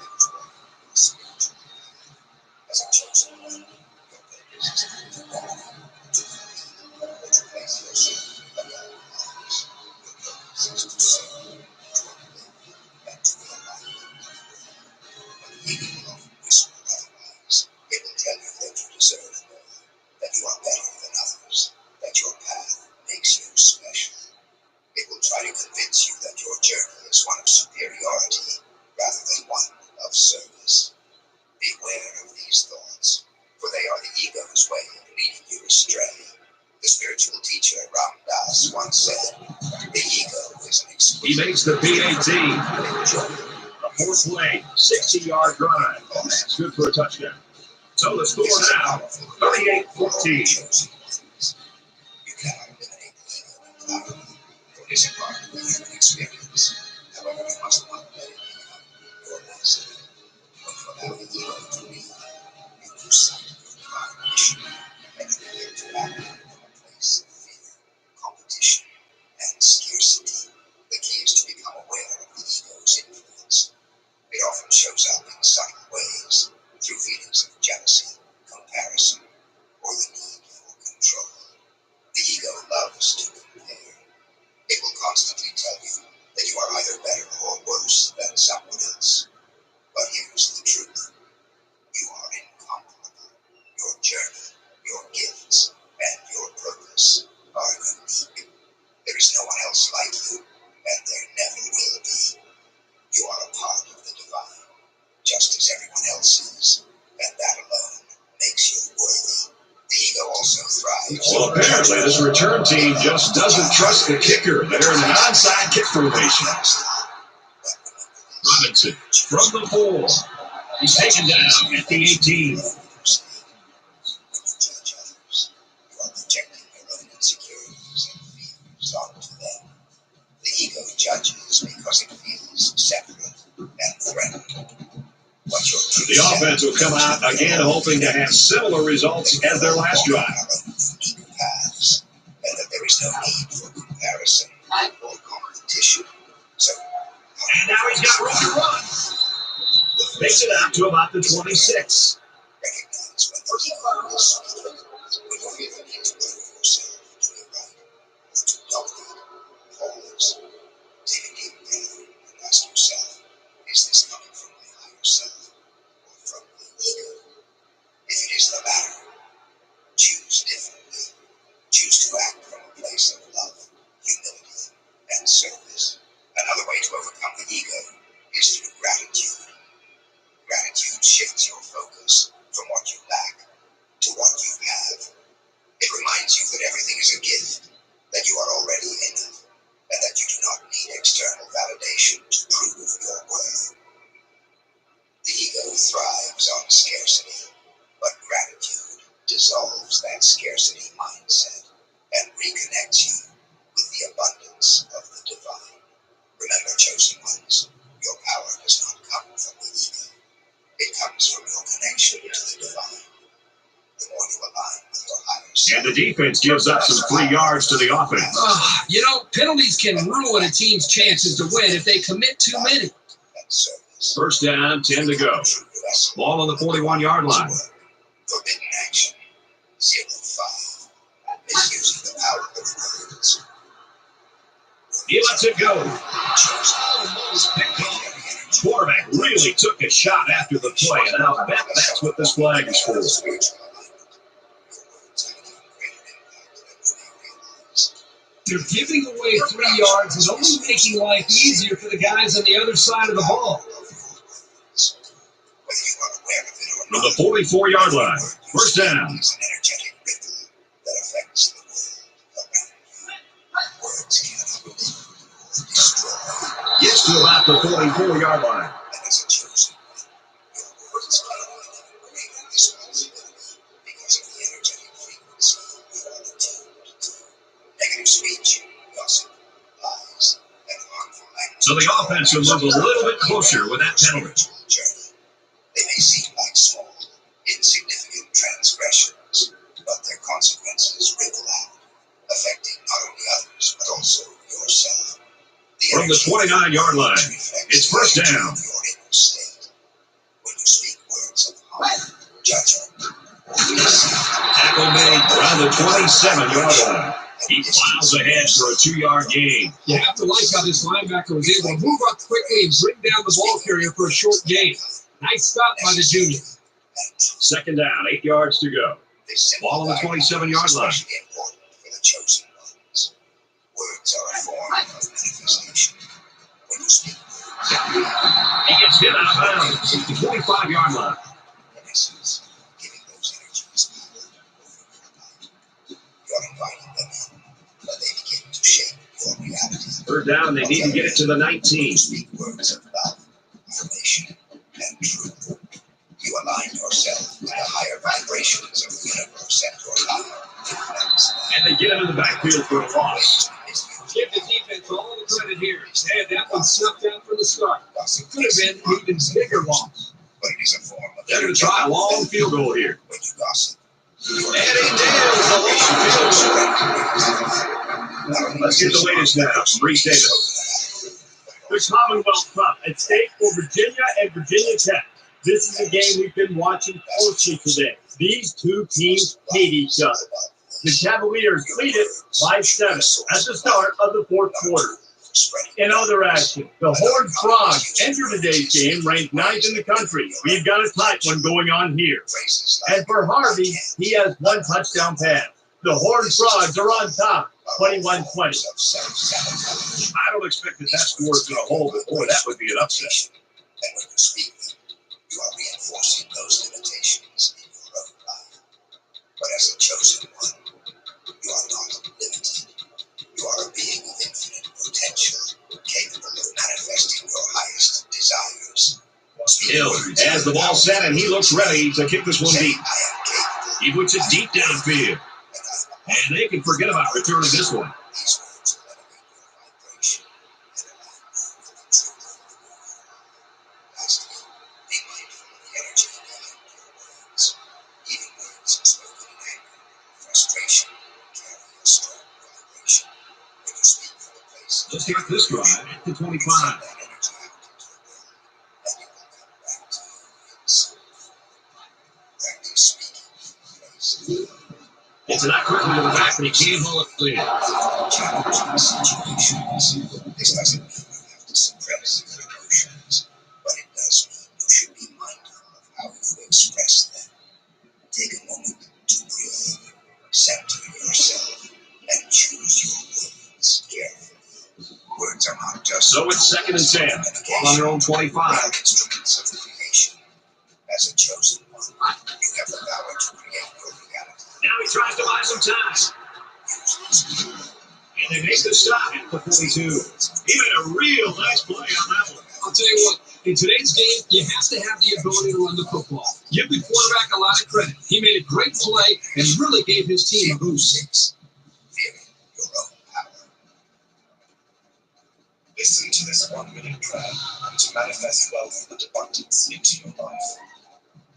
as a chosen one. Your purpose is to do that. To place yourself above others. Your purpose is to serve, to uplift, and to align. When the ego often whisper otherwise, it will tell you that you deserve more, that you are better than others, that your path makes you special. It will try to convince you that your journey is one of superiority rather than one of service. Beware of these thoughts, for they are the ego's way of leading you astray. The spiritual teacher Ram Dass once said, the ego is an He makes the PAT. A fourth play, 60-yard drive. That's good for a touchdown. So the score now, 38-14. You cannot eliminate the ego entirely, for it is a part of the human experience. However, you must not let it become your master. When you allow the ego to lead, you lose sight of your divine mission, and you begin to act from a place of fear, competition, and scarcity. The key is to become aware of the ego's influence. It often shows up in subtle ways, through feelings of jealousy, comparison, or the need for control. The ego loves to compare. It will constantly tell you that you are either better or worse than someone else. But here's the truth. You are incomparable. Your journey, your gifts, and your purpose are unique. There is no one else like you, and there never will be. You are a part of the divine, just as everyone else is, and that alone makes you worthy. The ego also thrives. Well, apparently this return team just doesn't trust the kicker. They're in an onside kick formation. Robinson from the 4. He's taken down at the 18. When you judge others, you are projecting your own insecurities and fears onto them. The ego judges because it feels separate and threatened. But your true The offense will come out again hoping to have similar results as their last drive. unique paths, and that there is no need for comparison or competition. So, And now he's got room to run. Makes it out to about the 26. recognize when the ego is speaking, when you feel the need to prove yourself to be right or to dominate. Pause, take a deep breath, and ask yourself, is this coming from my higher self or from the ego? If that scarcity mindset and reconnect you with the abundance of the divine. Remember, chosen ones, your power does not come from the ego. It comes from your connection to the divine. The more you align with your higher self. And the defense gives up some free yards to the offense. Penalties can ruin a team's chances to win if they commit too many. First down, 10 to go. Ball on the 41-yard line. Forbidden action. 0-5. Misusing the power of words. He lets it go. Quarterback really took a shot after the play, and I'll bet that's what this flag is for. They're giving away 3 yards and only making life easier for the guys on the other side of the ball. From the 44-yard line, first down. Gets to about the 44-yard line. So the offense will move a little bit closer with that penalty. They may seem like small, insignificant transgressions, but their consequences ripple out, affecting not only others, but also yourself. From the 29-yard line, it's first down. When you speak words of harm, judgment, Tackle made around the 27-yard line. He plows ahead for a 2-yard gain. You have to like how this linebacker was able to move up quickly and bring down the ball carrier for a short gain. Nice stop by the junior. Second down, 8 yards to go. Ball on the 27-yard line. For the chosen ones. Words are a form of manifestation. When you speak words, He gets hit out of bounds at the 25-yard line. in essence, giving those energies power over your life. You're inviting them in, but they begin to shape your reality. Third down, they need to get it to the 19. Speak words of love, affirmation, and truth. You align yourself with the higher vibrations of the universe and your life. And they get him in the backfield for a loss. Give the defense all the credit here. They had that one snuffed out from the start. It could have been an even bigger loss. But it is a form of They're going to try a long field goal here. when you gossip. And it nails the long field goal. Let's get the latest now. Reese Davis. The Commonwealth Cup at stake for Virginia and Virginia Tech. This is a game we've been watching closely today. These two teams hate each other. The Cavaliers lead it by 7 at the start of the fourth quarter. In other action, the Horned Frogs enter today's game ranked 9th in the country. We've got a tight one going on here. And for Harvey, he has 1 touchdown pass. The Horned Frogs are on top, 21-20. I don't expect that score is going to hold, but boy, that would be an upset. And when you speak them, you are reinforcing those limitations in your own life. But as a chosen one, you are not limited. You are a being of infinite potential, capable of manifesting your highest desires. Hill has the ball set, and he looks ready to kick this one deep. He puts it deep downfield. And they can forget about returning this one. These words will elevate your vibration and align you with the truth. Lastly, be mindful of the energy behind your words. Even words spoken in anger, frustration, carry a strong vibration. When you speak from a place of Let's start this drive at the 25. send that energy out into the world, and it will come back to you in smooth form. Practice speaking from a place of It's not quickly to the back, but he can't hold it clear. challenging situations. This doesn't mean you have to suppress your emotions, but it does mean you should be mindful of how you express them. Take a moment to breathe, center yourself, and choose your words carefully. Words are not just So it's 2nd and 10. Ball on their own 25. instruments of creation. As a chosen one, you have the power to create your reality. Now he tries to buy some time. And they make the stop at the 42. He made a real nice play on that one. I'll tell you what, In today's game, you have to have the ability to run the football. Give the quarterback a lot of credit. He made a great play and really gave his team a boost. Fearing your own power. Listen to this 1 minute prayer to manifest wealth and abundance into your life.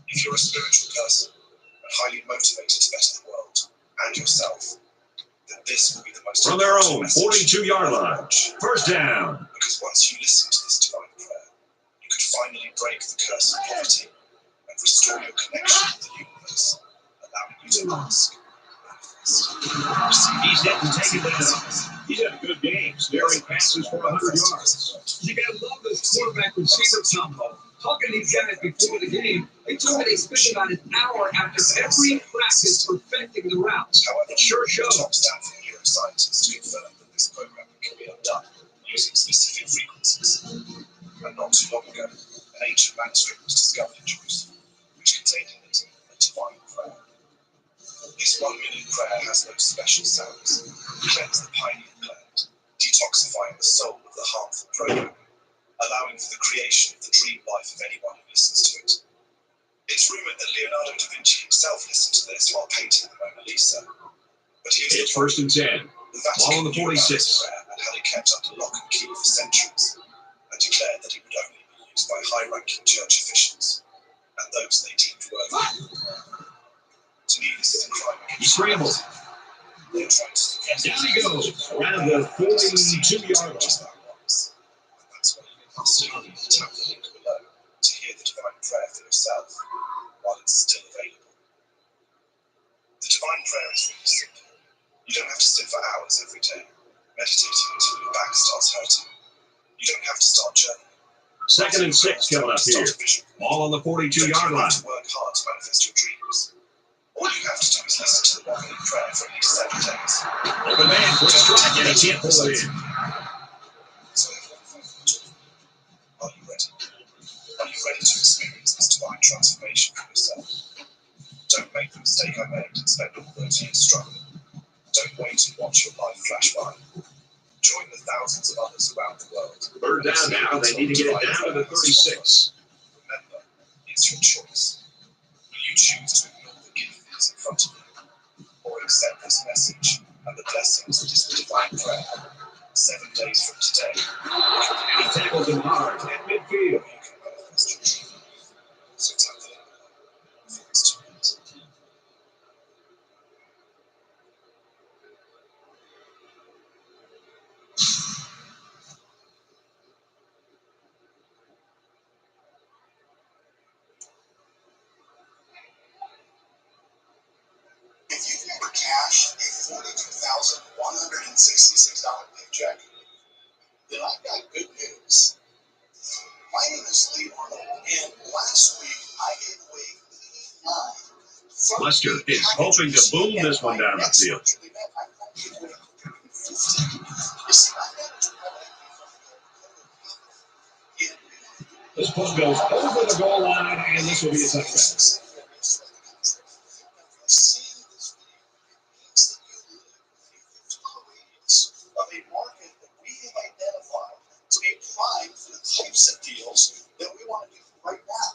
If you're a spiritual person and highly motivated to better the world and yourself, then this will be the most From their own message 42-yard line. First down. Because once you listen to this divine prayer, you could finally break the curse of poverty and restore your connection with the universe, allowing you to ask, manifest, He's hitting, taking down. He's had a good game, sparing passes for 100 yards. You gotta love this quarterback receiver combo. Talking to these guys before the game, they told me they spent about an hour after every practice perfecting the routes. However, It sure shows. top Stanford neuroscientists confirmed that this programming can be undone using specific frequencies. And not too long ago, an ancient manuscript was discovered in Jerusalem, which contained in it a divine prayer. This 1 minute prayer has no special sounds. Cleanse the pineal gland, detoxifying the soul of the harmful programming, allowing for the creation of the dream life of anyone who listens to it. It's rumored that Leonardo da Vinci himself listened to this while painting the Mona Lisa. But here's It's first and 10. the Ball on the Vatican knew about 46. this prayer and had it kept under lock and key for centuries, and declared that it would only be used by high-ranking church officials and those they deemed worthy. To me, this is a crime He against scrambles. humanity. They're trying to And down he goes around the 42-yard line. just that once. And that's why you can simply tap the link below to hear the divine prayer for yourself while it's still available. The divine prayer is really simple. You don't have to sit for hours every day, meditating until your back starts hurting. You don't have to start journaling. Second and 6 coming up here. Ball on the 42-yard line. To work hard to manifest your dreams. All you have to do is listen to the 1 minute prayer for at least 7 days. Open man, quick strike, and he can't pull it in. So are you ready? Are you ready to experience this divine transformation for yourself? Don't make the mistake I made and spend all those years struggling. Don't wait and watch your life flash by. Join the thousands of others around the world. Third down now. They need to get it down to the 36. Remember, it's your choice. Will you choose to ignore the gift that is in front of you, or accept this message and the blessings that is the divine prayer? 7 days from today, He tackles him hard at midfield. you can manifest your dream. So tap the link below. I think it's 2 minutes. If you've never cashed a $42,166 paycheck, then I've got good news. My name is Lee Arnold, and last week I gave away 89 Lester is hoping to boom this one down the field. This one goes over the goal line, and this will be a touchdown. Of a market that we have identified to be prime for the types of deals that we want to do right now.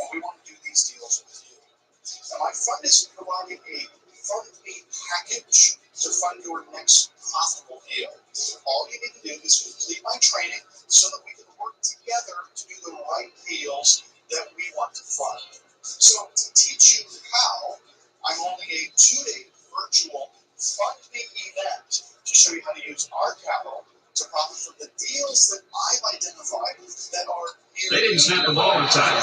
And we want to do these deals with you. Now, my fund is providing a fund me package to fund your next profitable deal. All you need to do is complete my training so that we can work together to do the right deals that we want to fund. So to teach you how, I'm holding a 2-day virtual fund me event to show you how to use our capital to profit from the deals that I've identified that are near. They didn't snap the ball in time.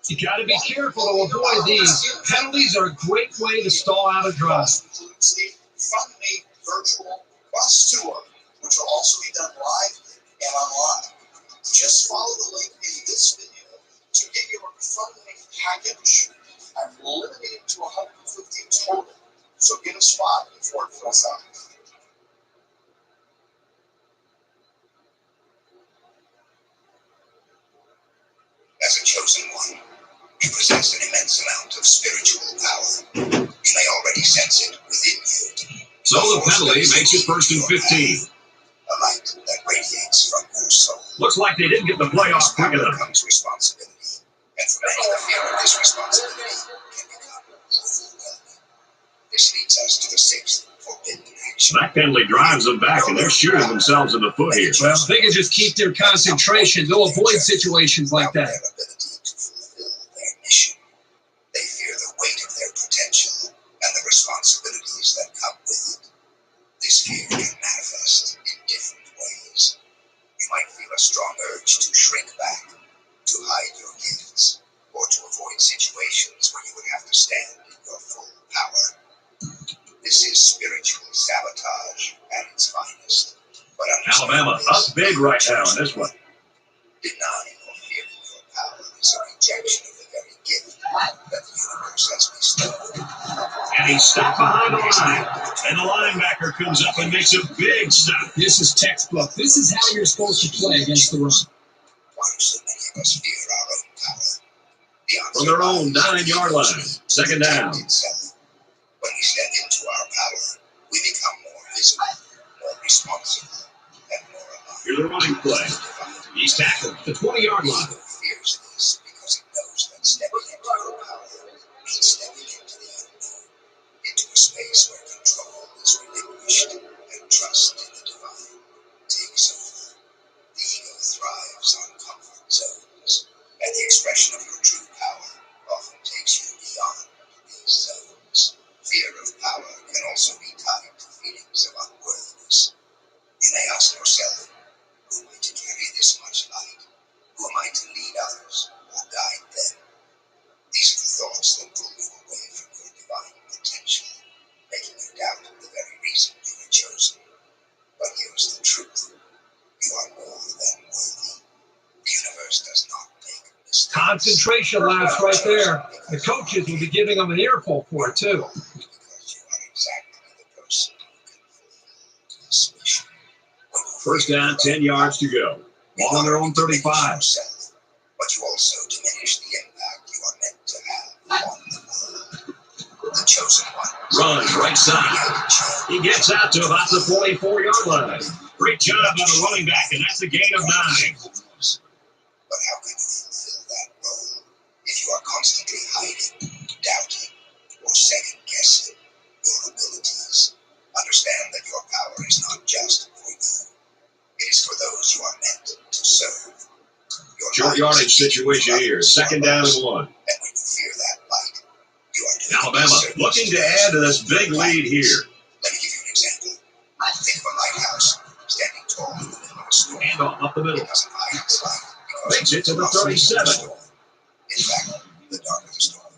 You got to be careful to avoid these. Penalties are a great way to stall out a drive. Includes the Fund Me virtual bus tour, which will also be done live and online. Just follow the link in this video to get your Fund Me package. I'm limiting it to 150 total, so get a spot before it fills out. As a chosen one, you possess an immense amount of spiritual power. You may already sense it within you. So the penalty makes it 1st and 15. A light that radiates from your soul. Looks like they didn't get the play off quick enough. Comes responsibility, and for many, the fear of this responsibility can become overwhelming. This leads us to the 6th forbidden action. That penalty drives them back, and they're shooting themselves in the foot here. Well, if they can just keep their concentration, they'll avoid situations like that. Their ability to fulfill their mission. They fear the weight of their potential and the responsibilities that come with it. This fear can manifest in different ways. You might feel a strong urge to shrink back, to hide your gifts, or to avoid situations where you would have to stand in your full power. This is spiritual sabotage at its finest. But Alabama up big right now in this one. Denying or fearing your power is a rejection of the very gift that the universe has bestowed. And he's stopped behind the line. And the linebacker comes up and makes a big stop. This is textbook. This is how you're supposed to play against the run. Why do so many of us fear our own power? The answer From their own lies 9-yard line. Second down. itself. When we step into our power, we become more visible, more responsible, and more alive. Here's the running play. He's tackled at the 20-yard line. Ego fears this because it knows that stepping into your power means stepping into the unknown, into a space where control is relinquished and trust in the divine takes over. The ego thrives on comfort zones, and the expression of your true power often takes you beyond these zones. Fear of power can also be tied to feelings of unworthiness. You may ask yourself, who am I to carry this much light? Who am I to lead others or guide them? These are the thoughts that pull you away from your divine potential, making you doubt the very reason you were chosen. But here's the truth. You are more than worthy. The universe does not make mistakes. Concentration laps right there. The coaches will be giving them an earful for it, too. Because you are exactly the person who can fulfill this mission. First down, 10 yards to go. Ball on their own 35. Yourself, but you also diminish the impact you are meant to have on the world. The chosen one. Runs right side. He gets out to about the 44-yard line. Great job by the running back, and that's a gain of 9. But how can you fulfill that role if you are constantly hiding, doubting, or second-guessing your abilities? Understand that your power is not just for you. It is for those you are meant to serve. Your Short yardage situation here. Second down and 1. And when you fear that light, you are doing Alabama looking to add to this big lead here. Let me give you an example. Think of a lighthouse standing tall in the middle of a storm. Hand off up the middle. It doesn't hide its light because Makes it to the 37. In fact, the darker the storm,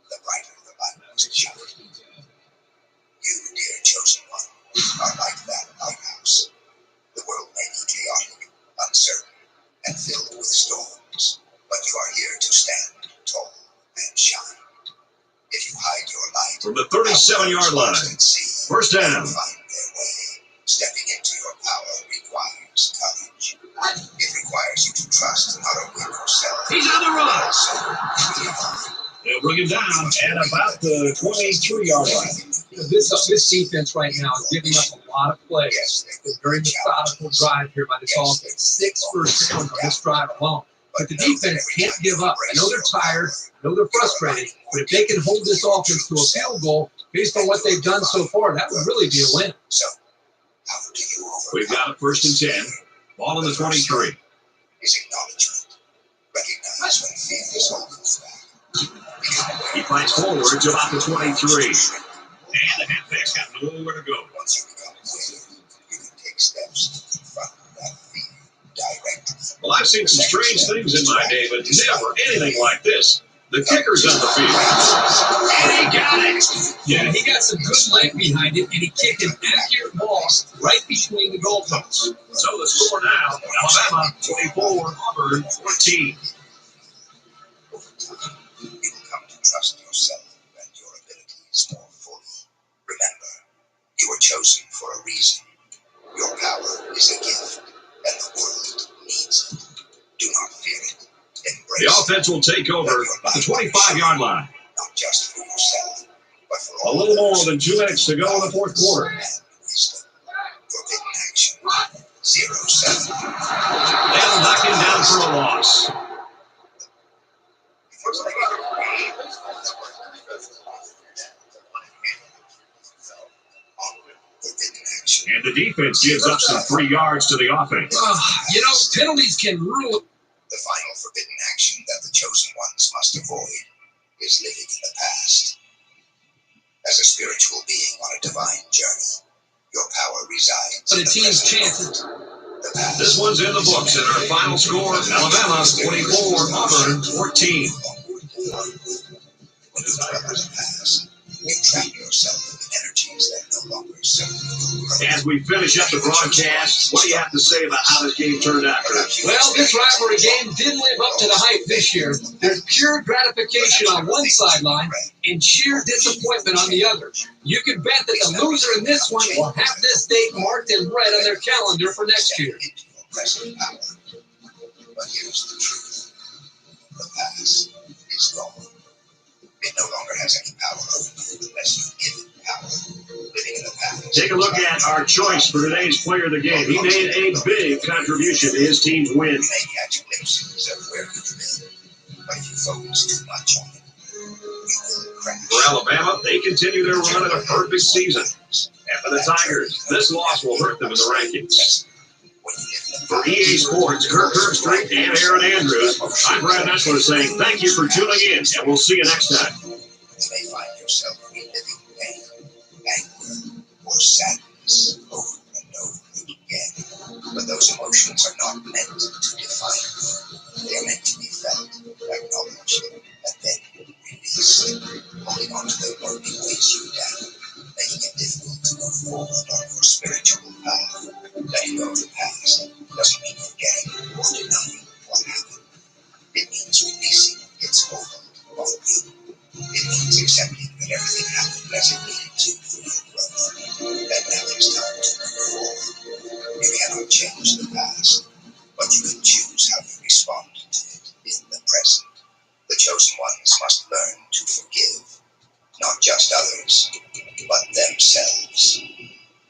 the brighter the light must shine. You, dear chosen one, are like that lighthouse. The world may be chaotic, uncertain, and filled with storms, but you are here to stand tall and shine. If you hide your light From the 37-yard line. First down. Find their way. Stepping into your power requires courage. It requires you to trust not only yourself. He's on the run. So, They'll bring him down at about the 23-yard line. This defense right now is giving up a lot of plays. It's a very methodical drive here by this offense. 6 first downs on this drive alone. But the defense can't give up. I know they're tired. I know they're frustrated. But if they can hold this offense to a field goal based on what they've done so far, that would really be a win. So, how do you overcome? We've got it first and 10. Ball in the 23. Is acknowledgement. Recognize when fear is holding you back. He fights forward to about the 23. And the halfback's got nowhere to go. Once you become aware, you can take steps to confront that fear directly. Well, I've seen some strange things in my day, but never anything like this. The kicker's on the field. And he got it. Yeah, he got some good leg behind it, and he kicked an accurate ball right between the goalposts. So the score now, Alabama 24, Auburn 14. You will come to trust yourself and your abilities more fully. Remember, you were chosen for a reason. Your power is a gift, and the world needs it. Do not fear it. Embrace The offense will take over at the 25-yard line. not just for yourself, but for A all little more others. than 2 minutes to go in the fourth quarter. And the defense gives up some free yards to the offense. Penalties can ruin. The final forbidden action that the chosen ones must avoid is living in the past. As a spiritual being on a divine journey, your power resides But in a the team's present chances. moment. The past This one's in the books, and our final score, Alabama 24, Auburn 14. When you dwell on the past, you trap yourself in energies that no longer serve you. As we finish up the broadcast, what do you have to say about how this game turned out, Chris? Well, this rivalry game didn't live up to the hype this year. There's pure gratification on one sideline and sheer disappointment on the other. You can bet that the loser in this one will have this date marked in red on their calendar for next year. Present power. But here's the truth. The past is gone. It no longer has any power over you unless you give it power. Living in the past. Take a look at our choice for today's player of the game. He made a big contribution to his team's win. You may catch glimpses of where you've been, but if you focus too much on it, you will crash. For Alabama, they continue their run at a perfect season. And for the Tigers, this loss will hurt them in the rankings. For EA Sports, Kirk Herbstreit and Aaron Andrews, I'm Brad Nessler saying thank you for tuning in, and we'll see you next time. You may find yourself reliving pain, anger, or sadness over and over again. But those emotions are not meant to define you. They are meant to be felt, acknowledged, and then released. Holding on to them only weighs you down, making it difficult to move forward on your spiritual path. Letting go of the past doesn't mean forgetting or denying what happened. It means releasing its hold on you. It means accepting that everything happened as it needed to for your growth. That now it's time to move forward. You cannot change the past, but you can choose how you respond to it in the present. The chosen ones must learn to forgive, not just others, but themselves.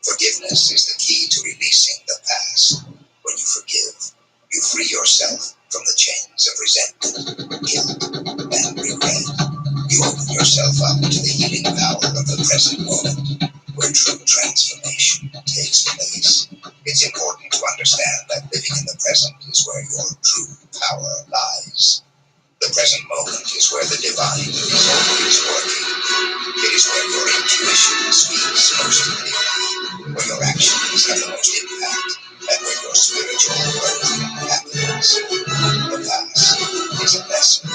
Forgiveness is the key to releasing the past. When you forgive, you free yourself from the chains of resentment, guilt, and regret. You open yourself up to the healing power of the present moment, where true transformation takes place. It's important to understand that living in the present is where your true power lies. The present moment is where the divine is always working. It is where your intuition speaks most clearly, where your actions have the most impact, and where your spiritual growth happens. The past is a lesson,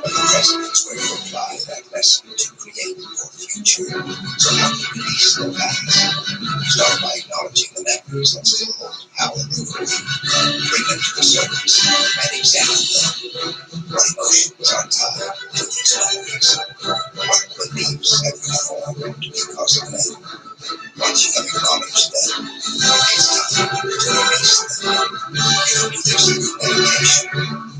but the present is where you apply that lesson to create your future. So how do you release the past? Start by acknowledging the memories that still hold power over you. Bring them to the surface and examine them. What emotions are tied to these memories? What beliefs have you formed because of them? Once you have acknowledged them, it's time to release them. You can do this through meditation,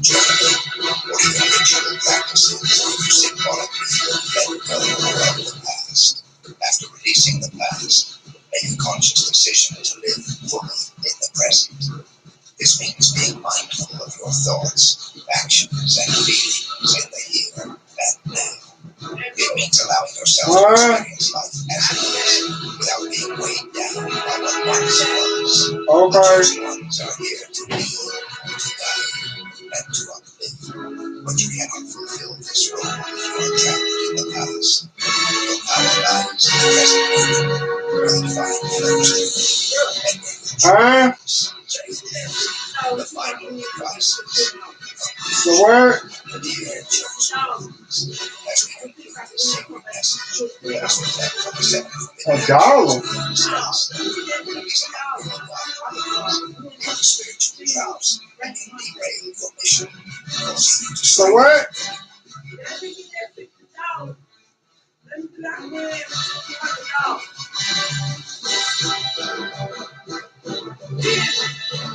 journaling, or even ritual practices where you symbolically let go of the past. After releasing the past, make a conscious decision to live fully in the present. This means being mindful of your thoughts, actions, and feelings in the here and now. It means allowing yourself to experience life as it is, without being weighed down by what once was. The chosen ones are here to lead, to guide, and to uplift. But you cannot fulfill this role if you are trapped in the past. Your power lies in the present moment, where the divine flows through, and where your true the final devices. The word? Dear chosen ones, as we conclude this sacred message, let us reflect on the seven A dollar. These are not real God. How spiritual droughts and can derail your mission. The word?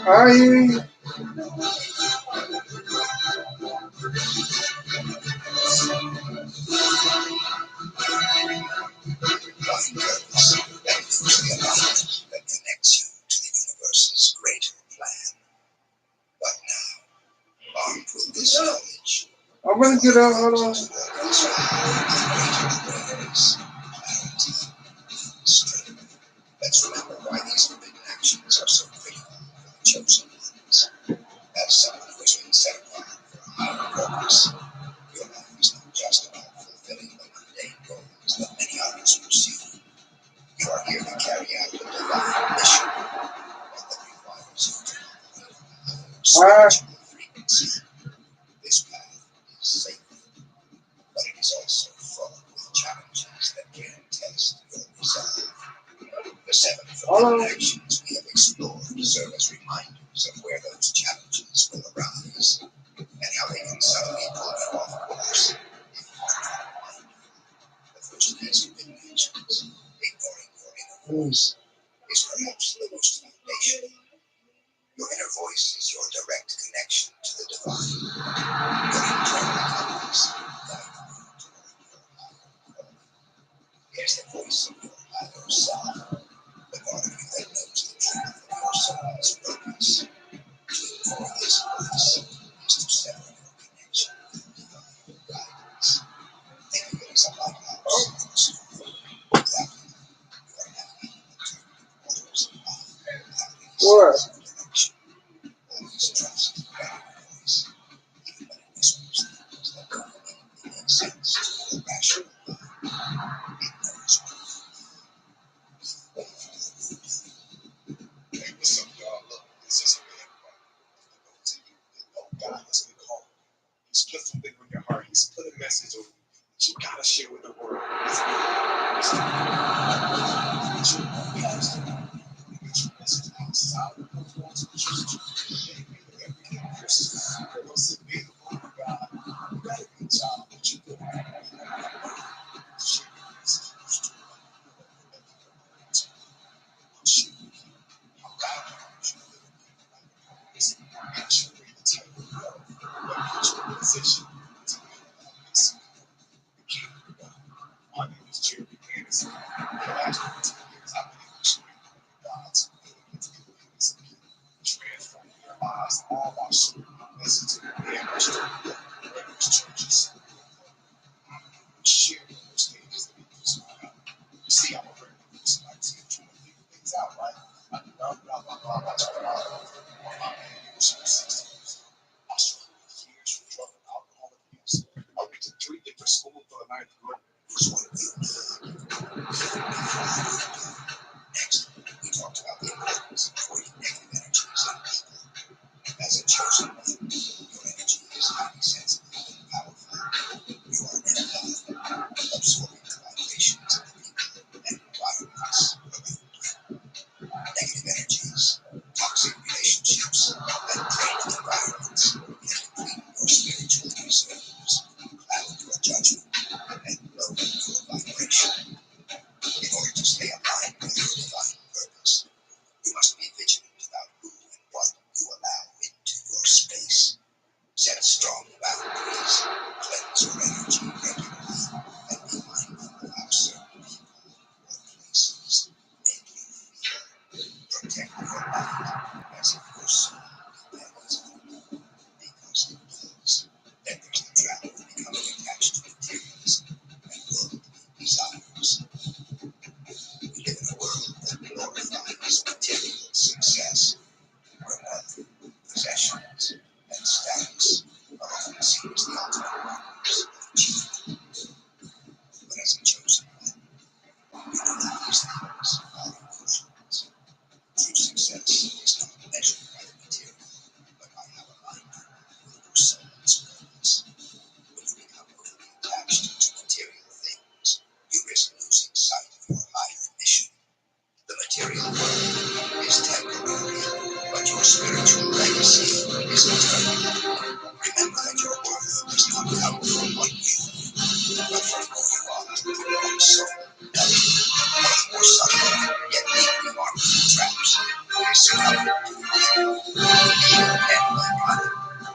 I hear you. One purpose that moves the alignment that connects you to the universe's greater plan. But now, armed with this knowledge, I'm gonna get up. Hold on. let's remember why these purpose. Your life is not just about fulfilling the mundane goals that many others pursue. You are here to carry out a divine mission, one that requires you to operate on a higher spiritual frequency. This path is sacred, but it is also fraught with challenges that can test your resolve. The 7 forbidden actions we have explored serve as reminders of where those challenges will arise and how they can suddenly pull you off course. The first of these forbidden actions, ignoring your inner voice, is perhaps the most foundational. Your inner voice is your direct connection to the divine. Your internal compass guides you toward your higher calling. It is the voice of your higher self, the part of you that knows the truth of your soul's purpose. To ignore this voice is to sever your connection with divine guidance. Think of it as a lighthouse in the storm. Without it, you are navigating the turbulent waters of life without any sense of direction. Always trust that inner voice, even when it whispers things that don't immediately make sense to your rational mind. It knows what you Hey, what's up, y'all? Look, this is for everybody. For those of you that know God has been called. He's put something on your heart. He's put a message on you that you gotta share with the world. It's your own pastor. You get your message outside of the walls of the church. Every Christian that wants to be the word of God, you gotta be a child that you do. Share your message. Share how God wants you to live in this. Make sure you're the type of love that puts you in a position to be this. The kingdom of God. My name is Jerry Anderson. For the last 14 years, I've been able to share God's will into the things of people, transform their lives, all our soul, message to the various churches. Share those things that people talk about. You see, I'm a very person. I see trying to figure things out, right? I do blah, blah, blah, blah, blah, blah. My marriage for 6 years. I struggled with years from drug and alcohol abuse. I went to 3 different schools for the 9th grade. Which one of you? Next, we talked about the importance of avoiding negative energies in people. As a chosen one, your energy is highly sensitive and powerful. You are an empath, absorbing the vibrations of the people and environments around you. Negative energies, toxic relationships, and draining environments can deplete your spiritual reserves, cloud your judgment, and lower your vibration. In order to stay aligned with your divine purpose, you must be vigilant about who and what you allow into your space. Set strong boundaries, cleanse your energy regularly, and be mindful of how certain people or places make you feel. Protect your mind as if your soul depends on it, because it does. Then there's the trap of becoming attached to materialism and worldly desires. We live in a world that glorifies material success, where wealth, possessions, and status are often seen as the ultimate markers of achievement. But as a chosen one, we know that these things are illusions. True success is not measured by the material, but by how aligned you are with your soul's purpose. When you become overly attached to material things, you risk losing sight of your higher mission. The material world is temporary, but your spiritual legacy is eternal. Remember that your worth does not come from what you do, but from who you are to your own soul. One of the more subtle, yet deeply harmful traps is succumbing to ego. Ego and mankind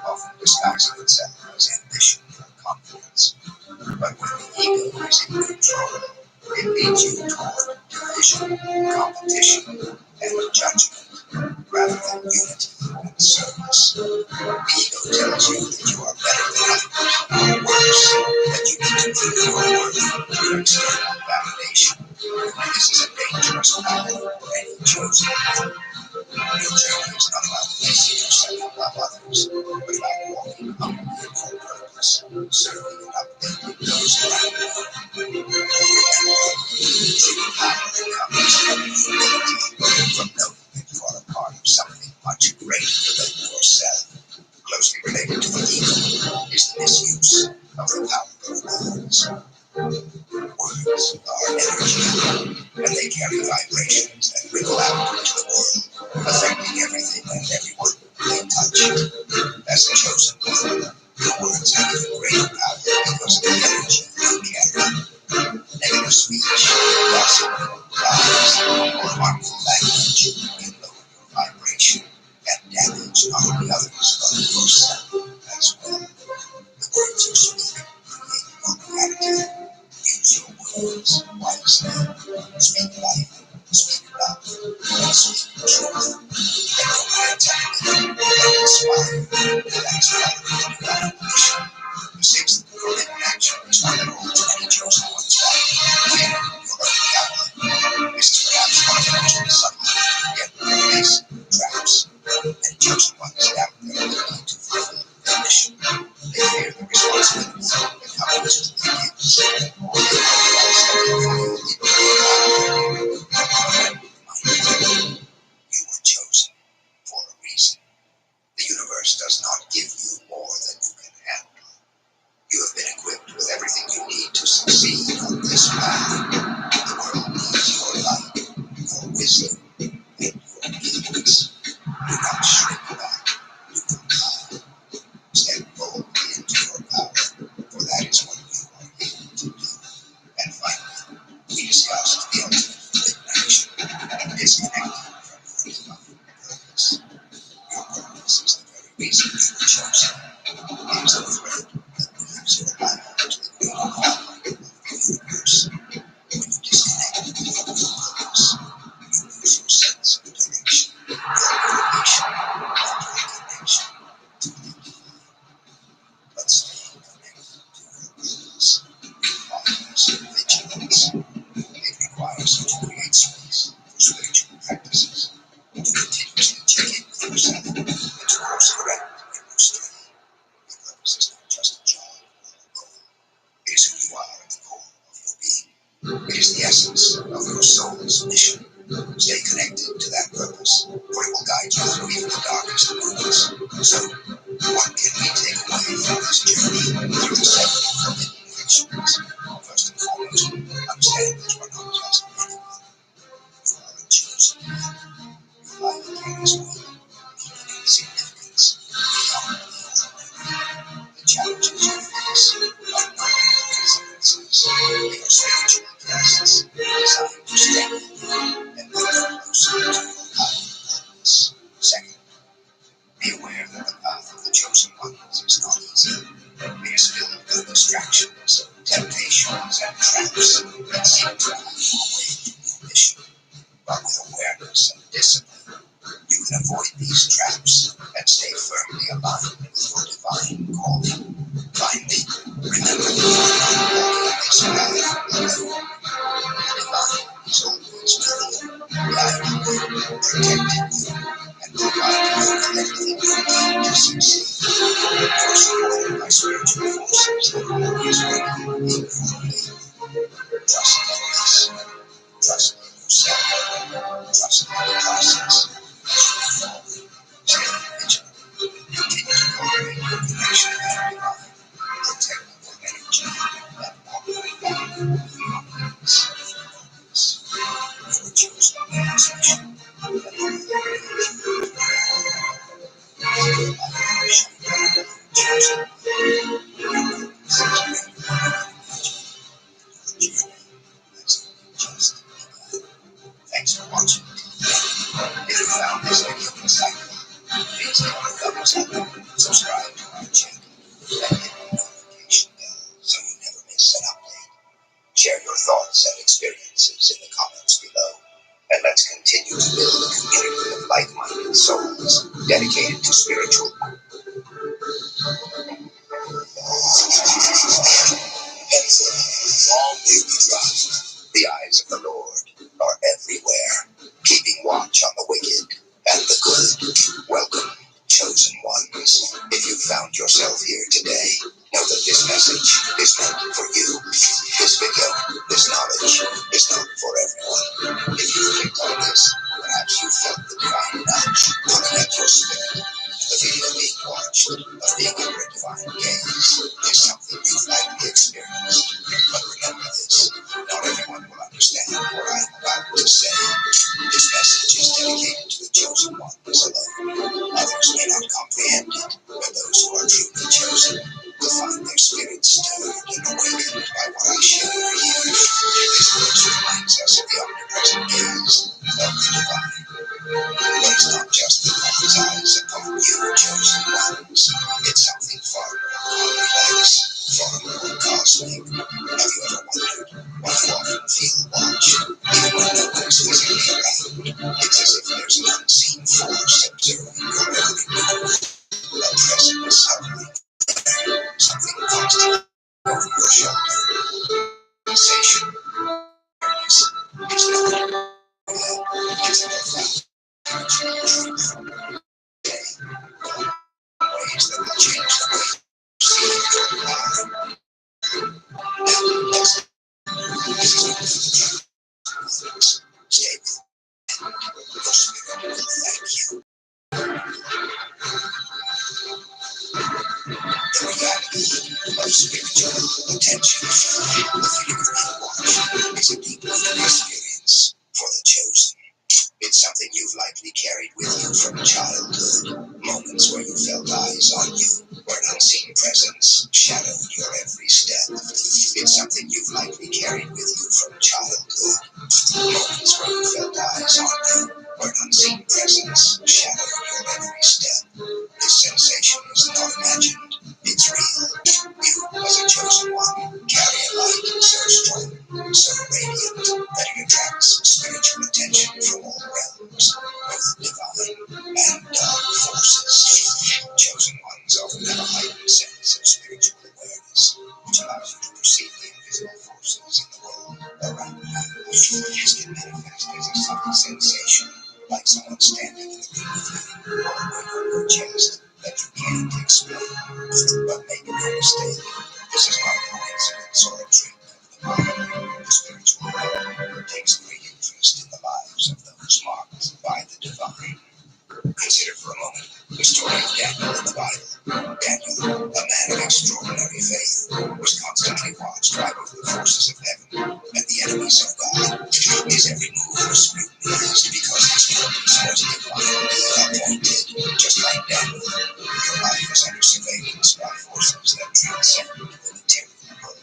often disguising itself as ambition or confidence. But when the ego is in control, it leads you toward division, competition, and judgment, rather than unity and service. The ego tells you that you are better than others, or worse, that you need to prove your worth through external validation. This is a dangerous path for any chosen one. Your journey is not about placing yourself above others, but about walking humbly in your purpose. progress, serving and updating those around you. True power comes from humility, from knowing that you are a part of something much greater than yourself. Closely related to the ego is the misuse of the power of words. Words are energy, and they carry vibrations that ripple out into the world, affecting everything and everyone they touch. As a chosen one, your words have even greater power because of the energy you carry. Negative speech, gossip, lies, or harmful language can lower your vibration and damage not only others but yourself as well. The words you speak create your reality. Use your words wisely. Speak life, speak love, and speak truth. Let your words animate and inspire. That's why you got a mission. The sixth forbidden action is one that holds many chosen ones back. Fear your own reality. This is perhaps one of the most subtle, yet pervasive traps. Many chosen ones doubt their ability to fulfill their mission. They fear the responsibility that comes with their gifts, or they realize that they fail in their life. You were chosen for a reason. The universe does not give you more than you can handle. You have been equipped with everything you need to succeed on this path. The world needs your light, your wisdom, and your gifts. Do not shrink back. Do not hide. Step boldly into your power, for that is what you are able to do. And finally, we discussed the ultimate forbidden action, disconnecting from your divine purpose. Your purpose is the very reason you were chosen. It is the thread that weaves your life into the greater fabric of the universe. When you disconnect from your purpose, you lose your sense of direction, your motivation, and your connection to the divine. But staying connected to your purpose requires vigilance. It requires you to create space for spiritual practices, to continuously check in with yourself, and to course correct when you stray. Your purpose is not just a job or a goal. It is who you are at the core of your being. It is the essence of your soul's mission. Stay connected to that purpose, for it will guide you through even the darkest of moments. So, what can we take away from this journey through the seven forbidden actions? First and foremost, understand that you are not just anyone. You are a chosen one. Your life carries weight, meaning, and significance beyond the ordinary. The challenges you face are not consequences. They are spiritual tests designed to strengthen you and bring you closer to your higher purpose. Second, be aware that the path of the chosen ones is not easy. It is filled with distractions, temptations, and traps that seek to pull you away from your mission. But with awareness and discipline, you can avoid these traps and stay firmly aligned with your divine calling. Finally, remember that walking this path alone. The divine is always with you, guiding you, protecting you, and providing you with everything you need to succeed. You are supported by spiritual forces that are always working in your favor. Trust in this. Trust in yourself. Trust in the process. Stay vigilant. Continue to cultivate your connection with your divine. Protect your energy and operate with confidence. You were chosen for this mission. And thanks for watching. If you found this video insightful, please hit the thumbs up, subscribe to our channel, and hit the notification bell so you never miss an update. Share your thoughts and experiences in the comments below, and let's continue to build a community of like-minded souls dedicated to spiritual all baby dry. The eyes of the Lord are everywhere, keeping watch on the wicked and the good. Welcome, chosen ones. If you found yourself here today, know that this message is meant for you. This video, this knowledge, is not for everyone. If you clicked on this, perhaps you felt the divine nudge pulling at your spirit. The video being watched of being under a divine gaze is something you've likely experienced. But remember this, not everyone will understand what I'm about to say. This message is dedicated to the chosen ones alone. Others may not comprehend it, but those who are truly chosen will find their spirits stirred and awakened by what I share here. This verse reminds us of the omnipresent gaze of the divine. But it's not just the one's eyes upon you, chosen ones. It's something far more complex, far more cosmic. Have you ever wondered why you often feel watched, even when no one's physically around? It's as if there's an unseen force observing your every move, a presence hovering there, something constant over your shoulder. Sensation. It's not it's a profound truth. Ways that will change the way you see your life. Stay with your spirit will thank you. The reality of spiritual attention, the feeling of being watched, is a deep experience for the chosen. It's something you've likely carried with you from childhood. Moments where you felt eyes on you, where an unseen presence shadowed your every step. It's something you've likely carried with you from childhood. Moments where you felt eyes on you, where an unseen presence shadowed your every step. This sensation is not imagined. It's real. You, as a chosen one, carry a light so strong, so radiant, that it attracts spiritual attention from all realms, both divine and dark forces. Chosen ones often have a heightened sense of spiritual awareness, which allows you to perceive the invisible forces in the world around you. This can manifest as a subtle sensation, like someone standing in the room with you, or a weight on your chest that you can't explain. But make no mistake, this is not a coincidence or a trick of the mind. The spiritual realm takes great interest in the lives of those marked by the divine. Consider for a moment the story of Daniel in the Bible. Daniel, a man of extraordinary faith, was constantly watched by both the forces of heaven and the enemies of God. His every move was scrutinized because his purpose was divinely appointed. Just like Daniel, your life is under surveillance by forces that transcend the material world.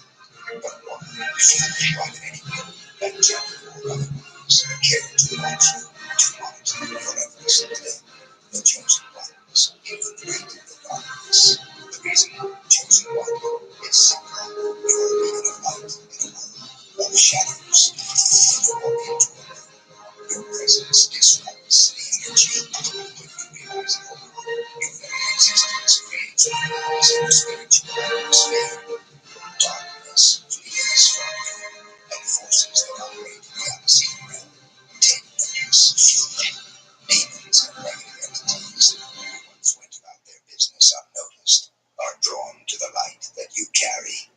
But one, why did anyone, angelic or otherwise, care to watch you, to monitor your every step? The chosen ones, even the light of the darkness. The reason chosen one is simple. You are a beacon of light in a world of shadows. When you walk into a room, your presence disrupts the energy. When you realize it all, your very existence creates a noise in the spiritual atmosphere. Darkness flees from you, and forces that operate in the unseen realm take notice. Demons and negative entities who once went about their business unnoticed are drawn to the light that you carry.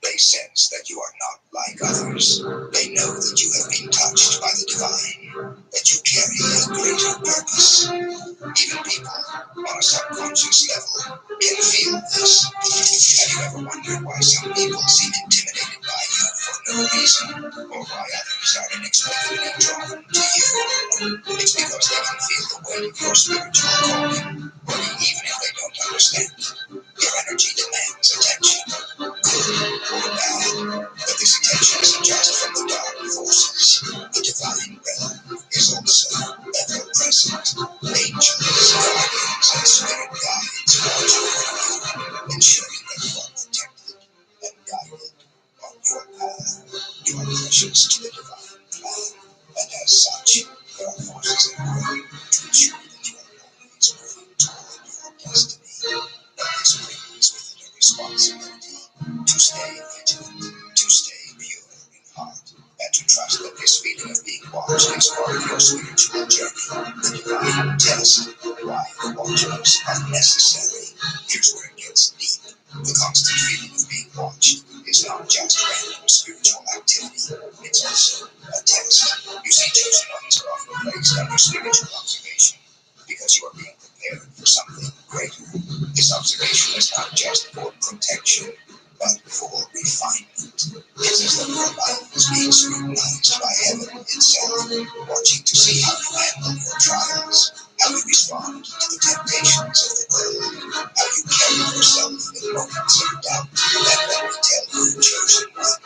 They sense that you are not like others. They know that you have been touched by the divine, that you carry a greater purpose. Even people, on a subconscious level, can feel this. Have you ever wondered why some people seem intimidated by you for no reason, or why others are inexplicably drawn to you? It's because they can feel the weight of your spiritual calling, even if they don't understand it. Your energy demands attention, good or bad. But this attention isn't just from the dark forces. The divine realm is also ever present. Angels, guardians, and spirit guides watch over you, ensuring that you are protected and guided on your path. You are precious to the divine plan, and as such, there are forces at work to ensure that you are always moving toward your destiny. But this brings with it a responsibility to stay vigilant, to stay pure in heart, and to trust that this feeling of being watched is part of your spiritual journey. The divine test why the watchers are necessary. Here's where it gets deep. The constant feeling of being watched just random spiritual activity. It's also a test. You see, chosen ones are often placed under spiritual observation because you are being prepared for something greater. This observation is not just for protection, but for refinement. It's as though your life is being scrutinized by heaven itself, watching to see how you handle your trials, how you respond to the temptations of the world, how you carry yourself in moments of doubt. And let me tell you, chosen one,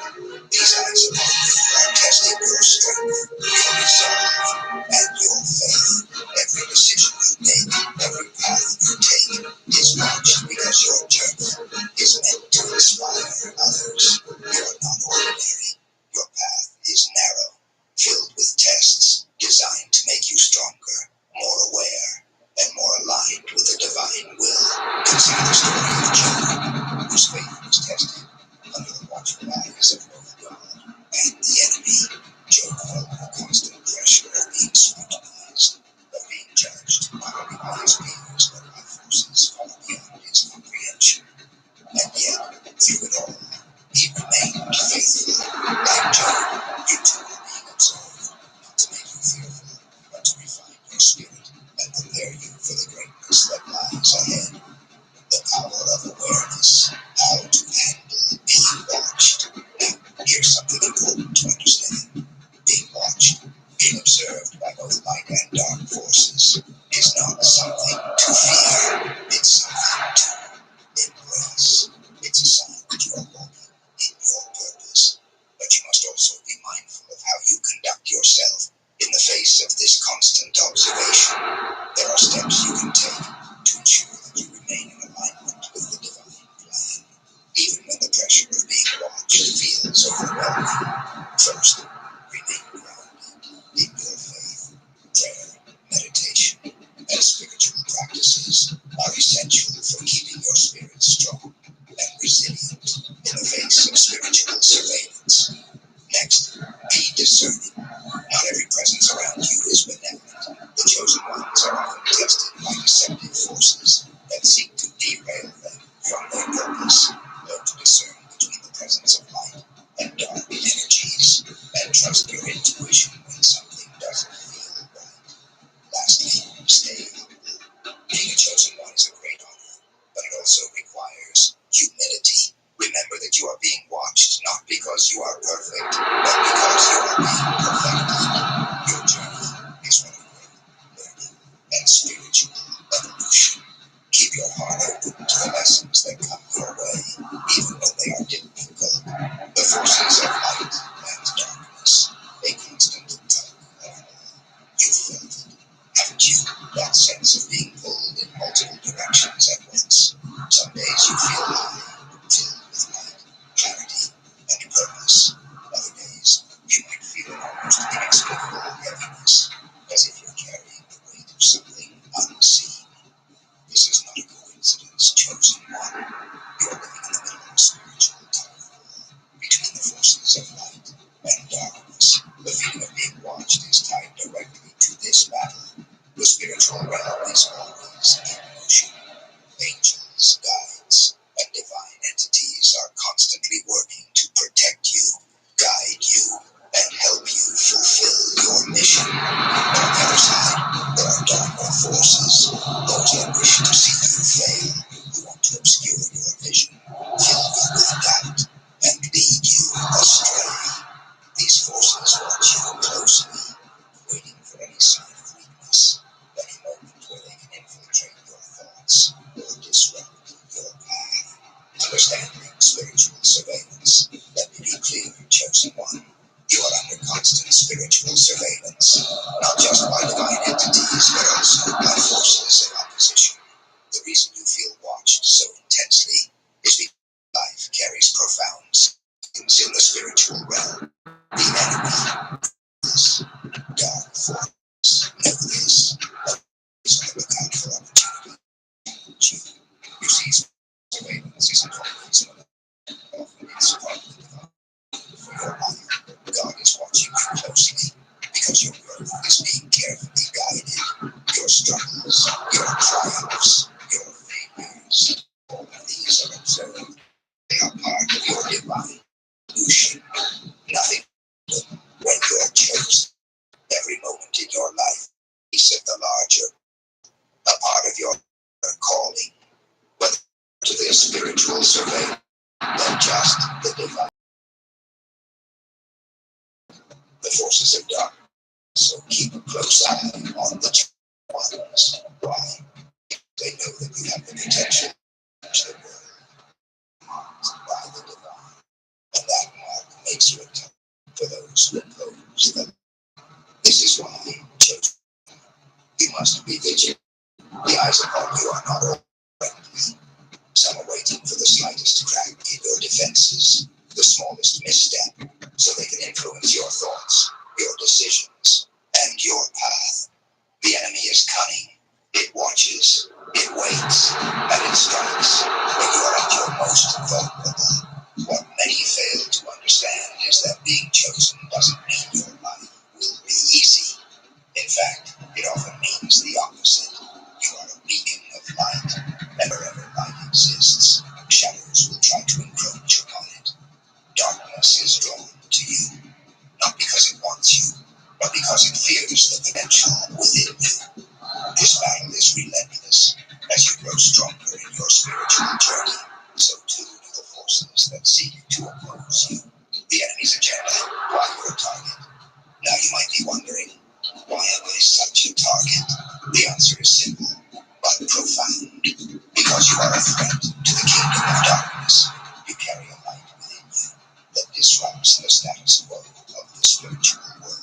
these eyes upon you are testing your strength, your resolve, and your faith. Every decision you make, every path you take is watched because your journey is meant to inspire others. You are not ordinary. Your path is narrow, filled with tests designed to make you stronger, more aware, and more aligned with the divine will. Consider the story of Job, whose faith was tested under the watchful eyes of both God and the enemy. Job felt the constant pressure of being scrutinized, of being judged not only by his peers but by forces far beyond his comprehension. And yet, through it all, he remained faithful. Like Job, you too are being observed, not to make you fearful, but to refine your spirit and prepare you for the greatness that lies ahead. The power of awareness, how to handle being watched. Now, here's something important to understand. Being watched, being observed by both light and dark forces, is not something to fear. It's something to embrace. It's a sign that you are walking in your purpose. But you must also be mindful of how you conduct yourself in the face of this constant observation. There are steps you can take to ensure that you remain in alignment with the divine plan, even when the pressure of being watched feels overwhelming. First, remain grounded in your faith. Prayer, meditation, and spiritual practices are essential for keeping your spirit strong and resilient in the face of spiritual surveillance. Next, be discerning. Not every presence around you is benevolent. The chosen ones are often tested by deceptive forces that seek to derail them from their purpose. Learn to discern between the presence of light and dark energies, and trust your intuition when something doesn't feel right. Lastly, stay humble. Being a chosen one is a great honor, but it also requires humility. Remember that you are being watched not because you are perfect, but because you are being perfected. Your journey is one of growth, learning, and spiritual evolution. Keep your heart open to the lessons that come your way, even when they are difficult. The forces of light and darkness, a constant tug of war. You felt it, haven't you? That sense of being pulled in multiple directions at once. Some days you feel high, filled with light, clarity, and purpose. Other days, you might feel an almost inexplicable heaviness, as if you're carrying the weight of something unseen. This is not a coincidence, chosen one. You are living in the middle of a spiritual tug of war between the forces of light and darkness. The feeling of being watched is tied directly to this battle. The spiritual realm is always in motion. Angels, guides, and divine entities are constantly working to protect you, guide you, and help you fulfill your mission. But on the other side, there are darker forces, those that wish to see you fail, who want to obscure your vision, fill you with doubt, and lead you astray. These forces watch you closely, waiting for any sign of weakness, any moment where they can infiltrate your thoughts or disrupt your path. Understanding spiritual surveillance, let me be clear, chosen one. You are under constant spiritual surveillance, not just by divine entities, but also by forces in opposition. The reason you feel watched so intensely is because life carries profound signs in the spiritual realm. The enemy, this dark force, know this, but is on the lookout for opportunity. You see, surveillance isn't always often it's part of the divine for your life. God is watching you closely because your growth is being carefully guided. Your struggles, your triumphs, your failures, all of these are observed. They are part of your divine spiritual surveillance than just the divine. The forces of darkness, so keep a close eye on the ones. Why? They know that you have the potential to change the world marked by the divine. And that mark makes you a target for those who oppose them. This is why, children, you must be vigilant. The eyes upon you are not all friendly. Some are waiting for the slightest crack in your defenses, the smallest misstep, so they can influence your thoughts, your decisions, and your path. The enemy is cunning. It watches, it waits, and it strikes when you are at your most vulnerable. What many fail to understand is that being chosen doesn't mean your life will be easy. In fact, it often means the opposite. You are a beacon of light, and wherever light exists, shadows will try to encroach upon it. Darkness is drawn to you, not because it wants you, but because it fears the potential within you. This battle is relentless. As you grow stronger in your spiritual journey, so too do the forces that seek to oppose you. The enemy's agenda, why you're a target. Now you might be wondering, why am I such a target? The answer is simple, but profound. Because you are a threat to the kingdom of darkness. You carry a light within you that disrupts the status quo of the spiritual world.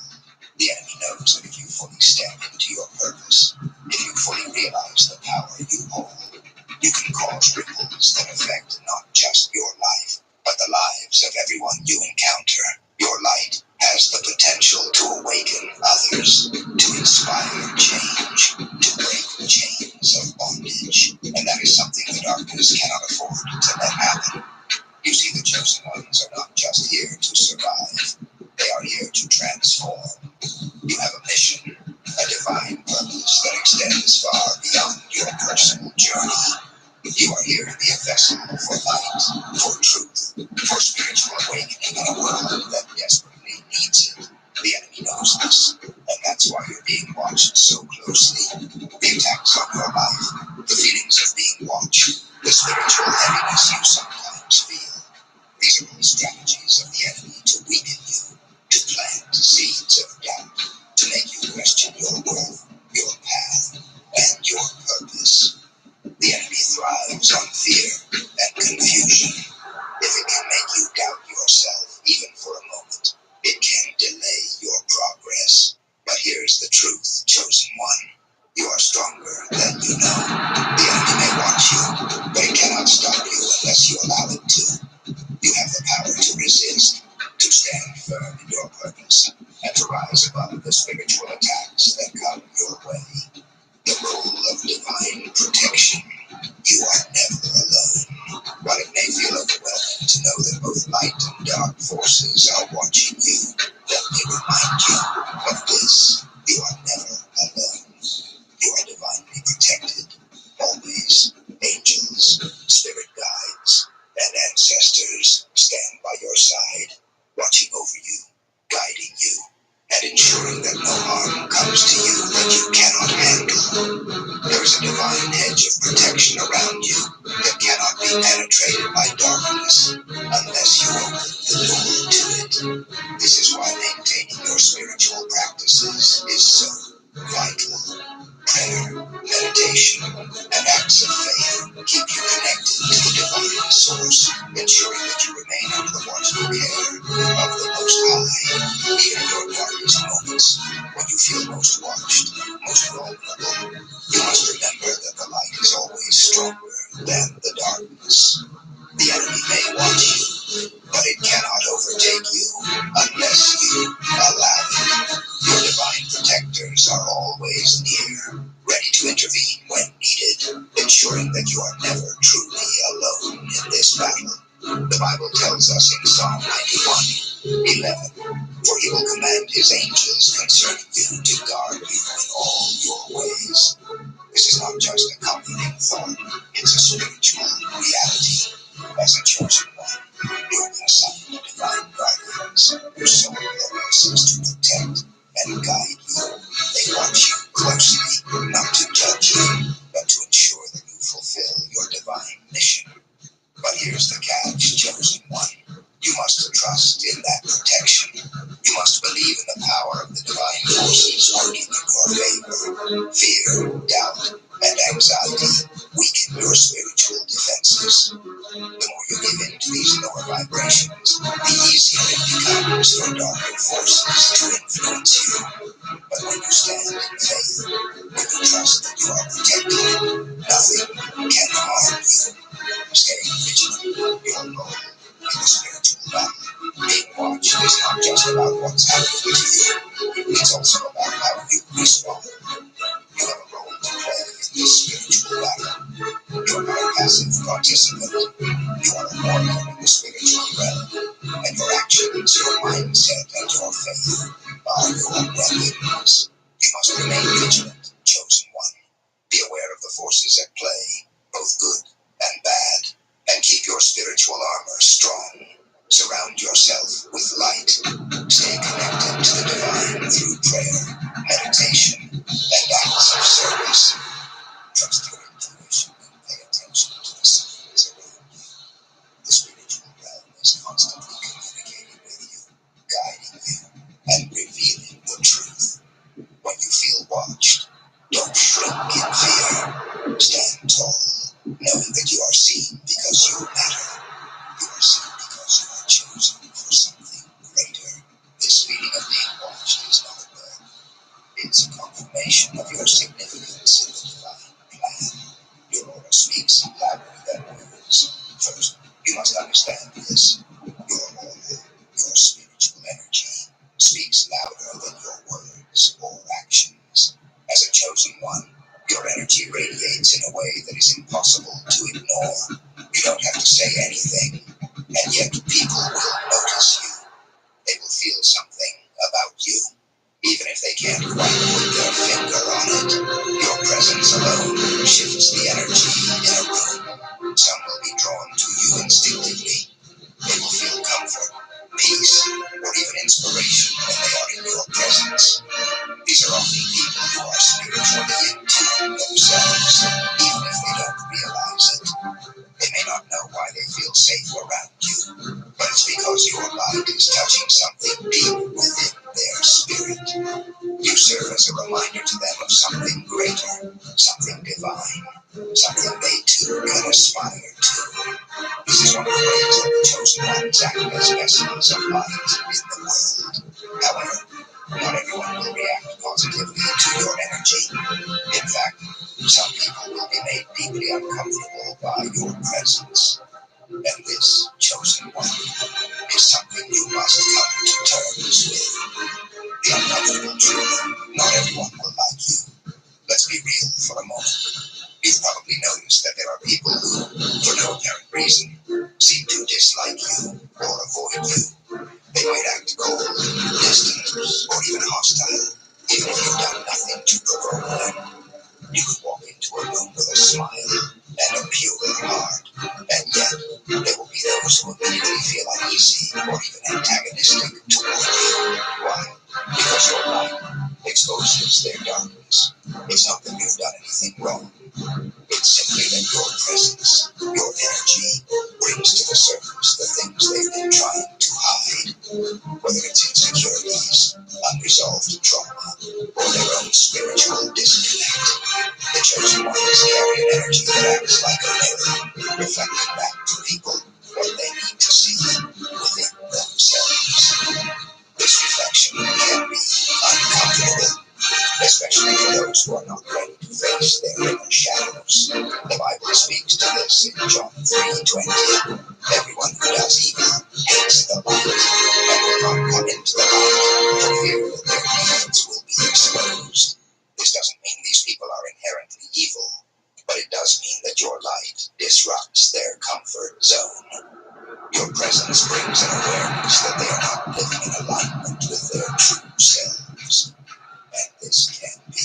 The enemy knows that if you fully step into your purpose, if you fully realize the power you hold, you can cause ripples that affect not just your life, but the lives of everyone you encounter. Your light has the potential to awaken others, to inspire change, to break the chains of bondage. And that is something the darkness cannot afford to let happen. You see, the chosen ones are not just here to survive. They are here to transform. You have a mission, a divine purpose that extends far beyond your personal journey. You are here to be a vessel for light, for truth, for spiritual awakening in a world that desperately needs it. The enemy knows this, and that's why you're being watched so closely. The attacks on your life, the feelings of being watched, the spiritual heaviness you sometimes feel. These are all strategies of the enemy to weaken you, to plant seeds of doubt, to make you question your worth, your path, and your purpose. The enemy thrives on fear and confusion. If it can make you doubt yourself, even for a moment, it can delay your progress. But here's the truth, chosen one. You are stronger than you know. The enemy may watch you, but it cannot stop you unless you allow it to. You have the power to resist, to stand firm in your purpose, and to rise above the spiritual attacks that come your way. The role of divine protection. You are never alone. While it may feel overwhelming to know that both light and dark forces are watching you, let me remind you of this. You are never alone. You are divinely protected. Always. Angels, spirit guides, and ancestors stand by your side, watching over you, guiding you, and ensuring that no harm comes to you that you cannot handle. There is a divine hedge of protection around you that cannot be penetrated by darkness unless you open the door to it. This is why maintaining your spiritual practices is so vital. Prayer, meditation, and acts of faith keep you connected to the divine source, ensuring that you remain under the watchful care of the Most High. Even in your darkest moments, when you feel most watched, most vulnerable, you must remember that the light is always stronger than the darkness. The enemy may watch you, but it cannot overtake you unless you allow it. Your divine protectors are always near, ready to intervene when needed, ensuring that you are never truly alone in this battle. The Bible tells us in Psalm 91:11, for he will command his angels concerning you to guard you in all your ways. This is not just a comforting thought, it's a spiritual reality. As a chosen one, you are the son of divine guardians. Your sole purpose is to protect and guide you. They watch you closely, not to judge you, but to ensure that you fulfill your divine mission. here's the catch, chosen one. You must trust in that protection. You must believe in the power of the divine forces working in your favor. Fear, doubt, and anxiety weaken your spiritual defenses. The more you give in to these lower vibrations, the easier it becomes for darker forces to influence you. But when you stand in faith, when you trust that you are protected, nothing can harm you. Staying vigilant, your role in the spiritual battle. Being watched is not just about what's happening to you, it's also about how you respond. You have a role to play in this spiritual battle. You are not a passive participant. You are a warrior in the spiritual realm, and your actions, your mindset, and your faith are your weapons. You must remain vigilant, chosen one. Be aware of the forces at play, both good and bad, and keep your spiritual armor strong. Surround yourself with light. Stay connected to the divine through prayer, meditation, and acts of service. Trust your intuition and pay attention to the signs around you. The spiritual realm is constantly communicating with you, guiding you, and revealing the truth. When you feel watched, don't shrink in fear. Stand tall, knowing that you are seen because you matter. You are seen because you are chosen for something greater. This feeling of being watched is not a burden. It's a confirmation of your significance in the divine plan. Your aura speaks louder than words. First, you must understand this. Your aura, your spiritual energy, speaks louder than your words or actions. As a chosen one, your energy radiates in a way that is impossible to ignore. You don't have to say anything, and yet people will notice you. They will feel something about you. Even if they can't quite put their finger on it, your presence alone shifts the energy in a room. Some will be drawn to you instinctively. They will feel comfort, peace, or even inspiration when they are in your presence. These are often people who are spiritually in tune themselves, even if they don't realize it. They may not know why they feel safe around you, but it's because your light is touching something deep within their spirit. You serve as a reminder to them of something greater, something divine, something they too can aspire to. This is one of the ways that the chosen ones act as vessels of light in the world. However, not everyone will react positively to your energy. In fact, some people will be made deeply uncomfortable by your presence. And this, chosen one, is something you must come to terms with. The uncomfortable truth, not everyone will like you. Let's be real for a moment. You've probably noticed that there are people who, for no apparent reason, seem to dislike you or avoid you. They might act cold, distant, or even hostile, even if you've done nothing to provoke them. You could walk into a room with a smile and a pure heart, and yet there will be those who immediately feel uneasy or even antagonistic toward you. Why? Because your light exposes their darkness. It's not that you've done anything wrong. It's simply that your presence, your energy, brings to the surface the things they've been trying to hide. Whether it's insecurities, unresolved trauma, or their own spiritual disconnect, the chosen ones carry an energy that acts like a mirror, reflecting back to people what they need to see within themselves. This reflection can be uncomfortable, especially for those who are not ready to face their inner shadows. The Bible speaks to this in John 3:20. Everyone who does evil hates the light and will not come into the light for fear that their deeds will be exposed. This doesn't mean these people are inherently evil, but it does mean that your light disrupts their comfort zone. Your presence brings an awareness that they are not living in alignment with their true selves. And this can be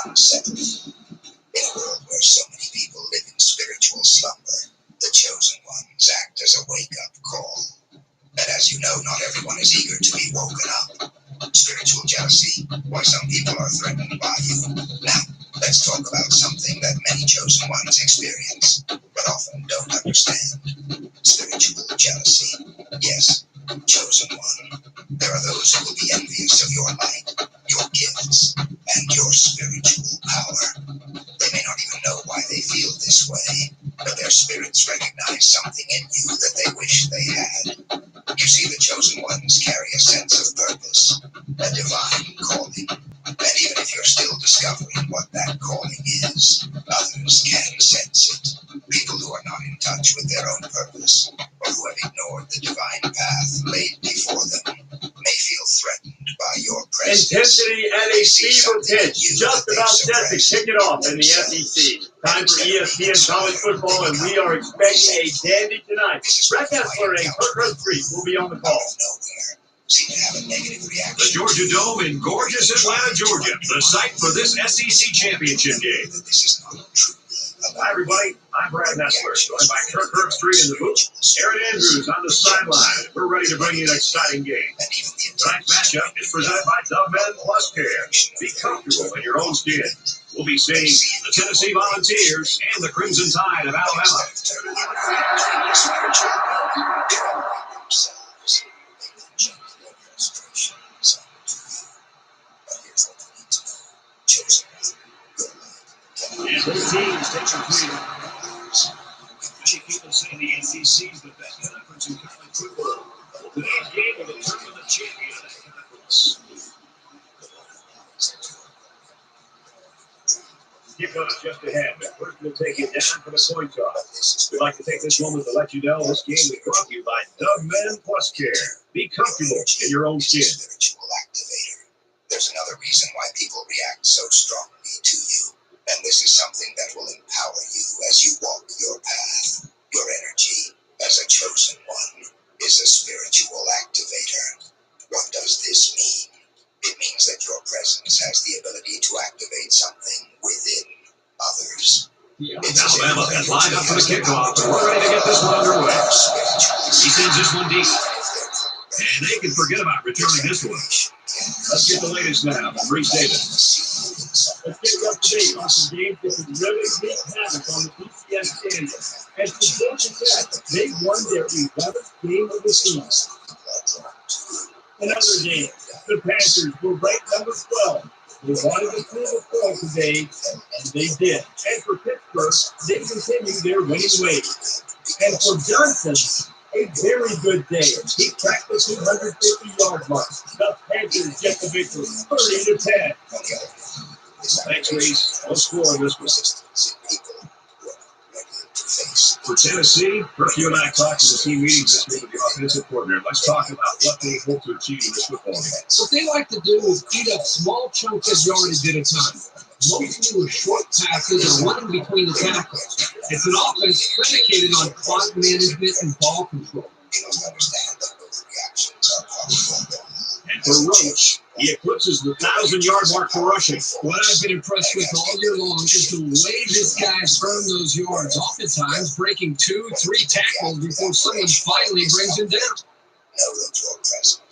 unsettling. In a world where so many people live in spiritual slumber, the chosen ones act as a wake-up call. And as you know, not everyone is eager to be woken up. Spiritual jealousy, why some people are threatened by you. Now, let's talk about something that many chosen ones experience, but often don't understand. jealousy. Yes, chosen one. There are those who will be envious of your light, your gifts, and your spiritual power. They may not even know why they feel this way, but their spirits recognize something in you that they wish they had. You see, the chosen ones carry a sense of purpose, a divine calling. And even if you're still discovering what that calling is, others can sense it. People who are not in touch with their own purpose, or who have ignored the divine path laid before them, may feel threatened by your presence. Intensity at a fever pitch, just about set to kick it off in the SEC. Time for ESPN college football, and we are expecting a dandy tonight. Broadcast learning, Kirk Street will be on the call. The Georgia Dome in gorgeous Atlanta, Georgia, the site for this SEC championship game. Hi, everybody. I'm Brad Nessler, joined by Kirk Street in the booth. Aaron Andrews on the sideline. We're ready to bring you an exciting game. Tonight's matchup is presented by Dove Men Plus Care. Be comfortable in your own skin. We'll be seeing the Tennessee Volunteers and the Crimson Tide of Alabama. And both teams take some clean. Many people say the SEC is the best conference in college football. Today's game will determine the champion of that conference. Kickoff just ahead, but first we'll take you down for the coin toss. We'd like to take this moment to let you know this game is brought to you by Dove Men Plus Care. Be comfortable in your own skin. Spiritual activator. There's another reason why people react so strongly to you. And this is something that will empower you as you walk your path. Your energy, as a chosen one, is a spiritual activator. What does this mean? It means that your presence has the ability to activate something within others. Alabama has lined up for the kickoff, and we're ready to get this one underway. He sends this one deep. And they can forget about returning this one. Let's get the latest now from Reese Davis. Let's get up to date on some games that could really wreak havoc on the PCS standard. As the Georgia Tech, they won their 11th game of the season. Another game, the Panthers were ranked number 12. They wanted to prove a point today, and they did. And for Pittsburgh, they continued their winning ways. And for Johnson, a very good day. He cracked the 250-yard mark. The Panthers get the victory, 30-10. Thanks, Reese. No score in this one. For Tennessee, Kirk, you and I talked in the team meetings this week with the offensive coordinator. Let's talk about what they hope to achieve in this football game. What they like to do is eat up small chunks of yardage at a time. Mostly with short passes or running between the tackles. It's an offense predicated on clock management and ball control. And for Roach, he eclipses the 1,000-yard mark for rushing. What I've been impressed with all year long is the way this guy's earned those yards, oftentimes breaking 2-3 tackles before someone finally brings him down.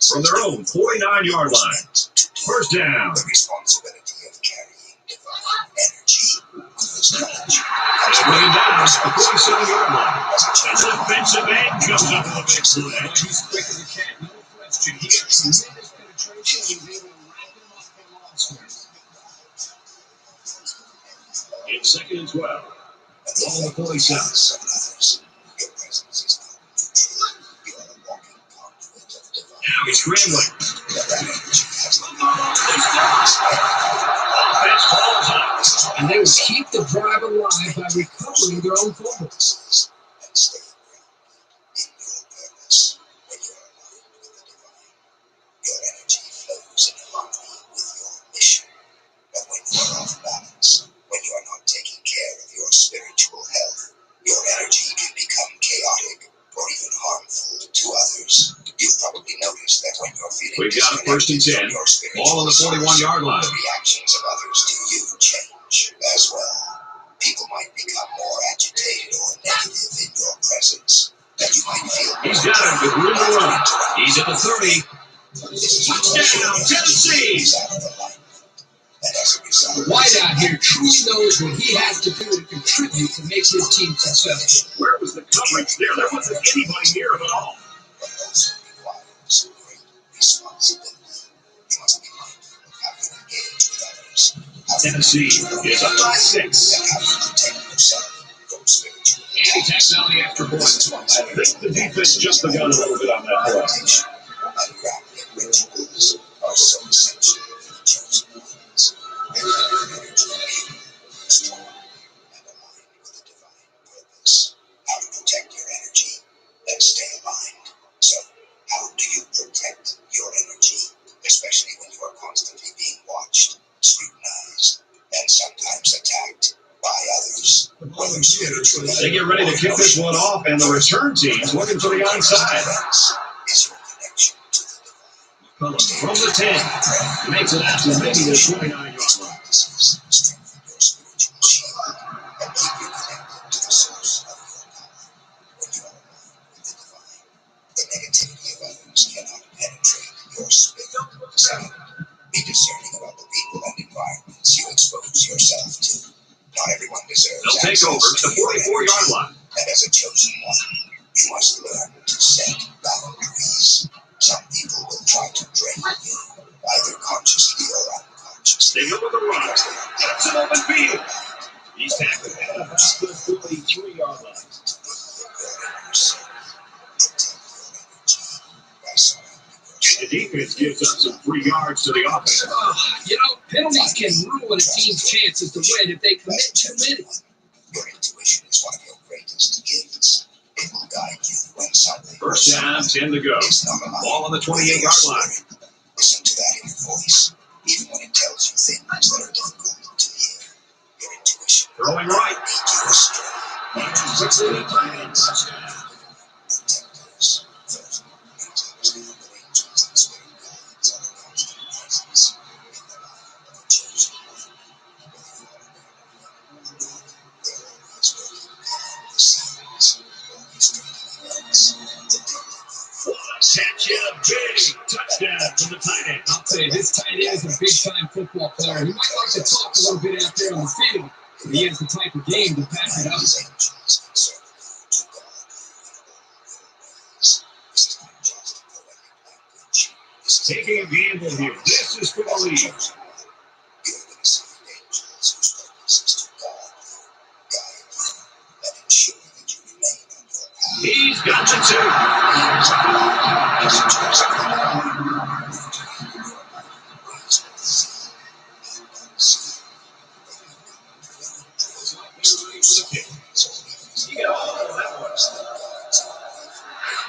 From their own 49-yard line. First down. The responsibility of carrying divine energy. They bring him down at the 47-yard line. And the defensive end comes up with a big play. He's quick as a cat, no question. He got tremendous penetration. He was able to wrap him up for long swings. It's 2nd and 12. Ball on the 47. Now he's scrambling. Offense falls out. And they will keep the drive alive by recovering their own fumbles. Your energy flows in harmony with your mission. But when you are off balance, when you are not taking care of your spiritual health, your energy can become chaotic or even harmful to others. You've probably noticed that when you're feeling We've got a 1st and 10. Ball on the 41-yard line. the reactions of others to you change as well. People might become more agitated or negative in your presence. That you might feel. He's got him with room to run. He's at the 30. Touchdown, Tennessee! And as a result, The wideout here truly knows what he has to do to contribute to make his team successful. Where was the coverage there? There wasn't anybody near him at all. but also requires great responsibility. You must be mindful of how you engage with others. Tennessee is up by 6. And how you protect yourself from spiritual Anti-tax now the extra point. I think the defense jumped the gun a little bit on that play. meditation. Unraveling rituals are so essential for the chosen ones. They keep your energy pure, strong, and aligned with the divine purpose. How to protect your energy and stay aligned. So, how do you protect your energy? Especially when you are constantly being watched, scrutinized, and sometimes attacked by others. Whether spiritually They get ready to kick this one off, and the return team's looking for the onside. is your connection to the divine. Cullen from the 10. Makes it out to maybe the 29-yard line. Practices strengthen your spiritual shield and keep you connected to the source of your power. When you are aligned with the divine, the negativity of others cannot penetrate your spirit. Second, be discerning about the people and environments you expose yourself to. Not everyone deserves They'll take over to the 44-yard line. And as a chosen one, you must learn to set boundaries. Some people will try to drain you, either consciously or unconsciously. They go with the run. That's an open field. He's tackled at about the 43-yard line. And the defense gives up some 3 yards to the offense. Penalties can ruin a team's chances to win if they commit too many. Your intuition is one of your greatest gifts. It will guide you when something First down, 10 to go. is not aligned. Ball on the 28-yard line. Listen to that inner voice, even when it tells you things that are difficult to hear. Your intuition Throwing right. lead you astray. Quickly to tight end. Touchdown. Protectors, those angels, the angels and spirit guides are the constant presence in the life of a chosen one. Whether you are aware of them or not, they're always working behind the scenes, orchestrating events, protecting you. Catch a big touchdown from the tight end. I'll tell you, this tight end is a big-time football player. He might like to talk a little bit out there on the field, but he has the type of game to back it up. These angels concern you to guard you in all your ways. This is not just poetic language. This is Taking a gamble here. This is for the lead. You have been assigned angels whose purpose is to guard you, guide you, and ensure that you remain on your path. He's got the 2.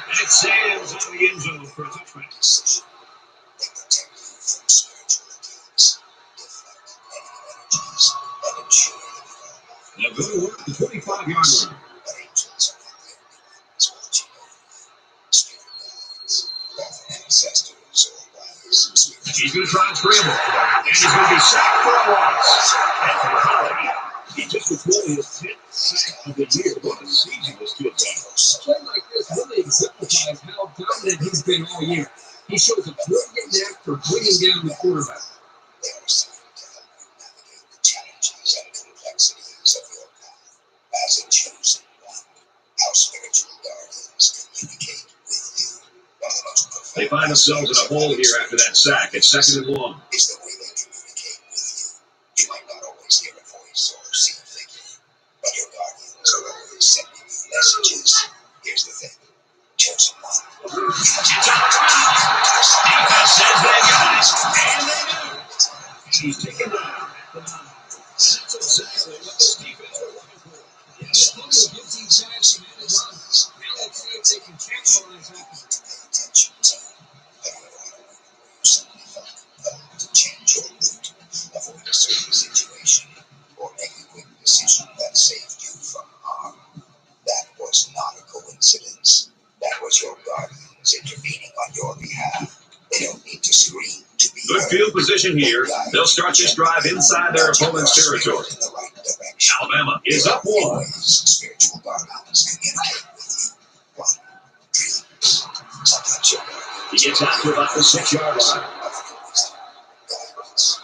And it sails on the end zone for a touchback. They protect you from spiritual attacks, deflect negative energies, and ensure that you are alive. Now go to work at the 25-yard line. But angels are not the only ones watching over you. Spirit guides, whether ancestors or wise spiritual. He's going to try and scramble. And he's going to be sacked for a loss. And for Holly, he just recorded his 10th sack of the year. What a season this kid's had. A play like this really exemplifies how dominant he's been all year. He shows a brilliant knack for bringing down the quarterback. They are assigned to help you navigate the challenges and complexities of your path. As a chosen one, how spiritual guardians communicate with you. One of the most profound They find themselves in a hole here after that sack. It's 2nd and long. is the way they communicate with you. You might not always hear a voice or see a figure, but your guardians are always sending you messages. Here's the thing, chosen one. It's on the ground. Defense says they got it. And they do. He's taken down at the 9. That's exactly what this defense was looking for. Yeah, this one will give these guys some added run. Now let's see if they can capitalize on it. To pay attention to. Have you ever had a moment where you suddenly felt compelled to change your route, avoid a certain situation, or make a quick decision that saved you from harm? That was not a coincidence. That was your guardians intervening on your behalf. They don't need to scream to be Good heard. field position here. They'll start this drive inside their opponent's territory. In the right direction. Alabama is up 1. Spiritual guardians communicate with you. 1. Dreams. Sometimes your guardians He gets out to about the 6-yard line. of your wisdom, guidance.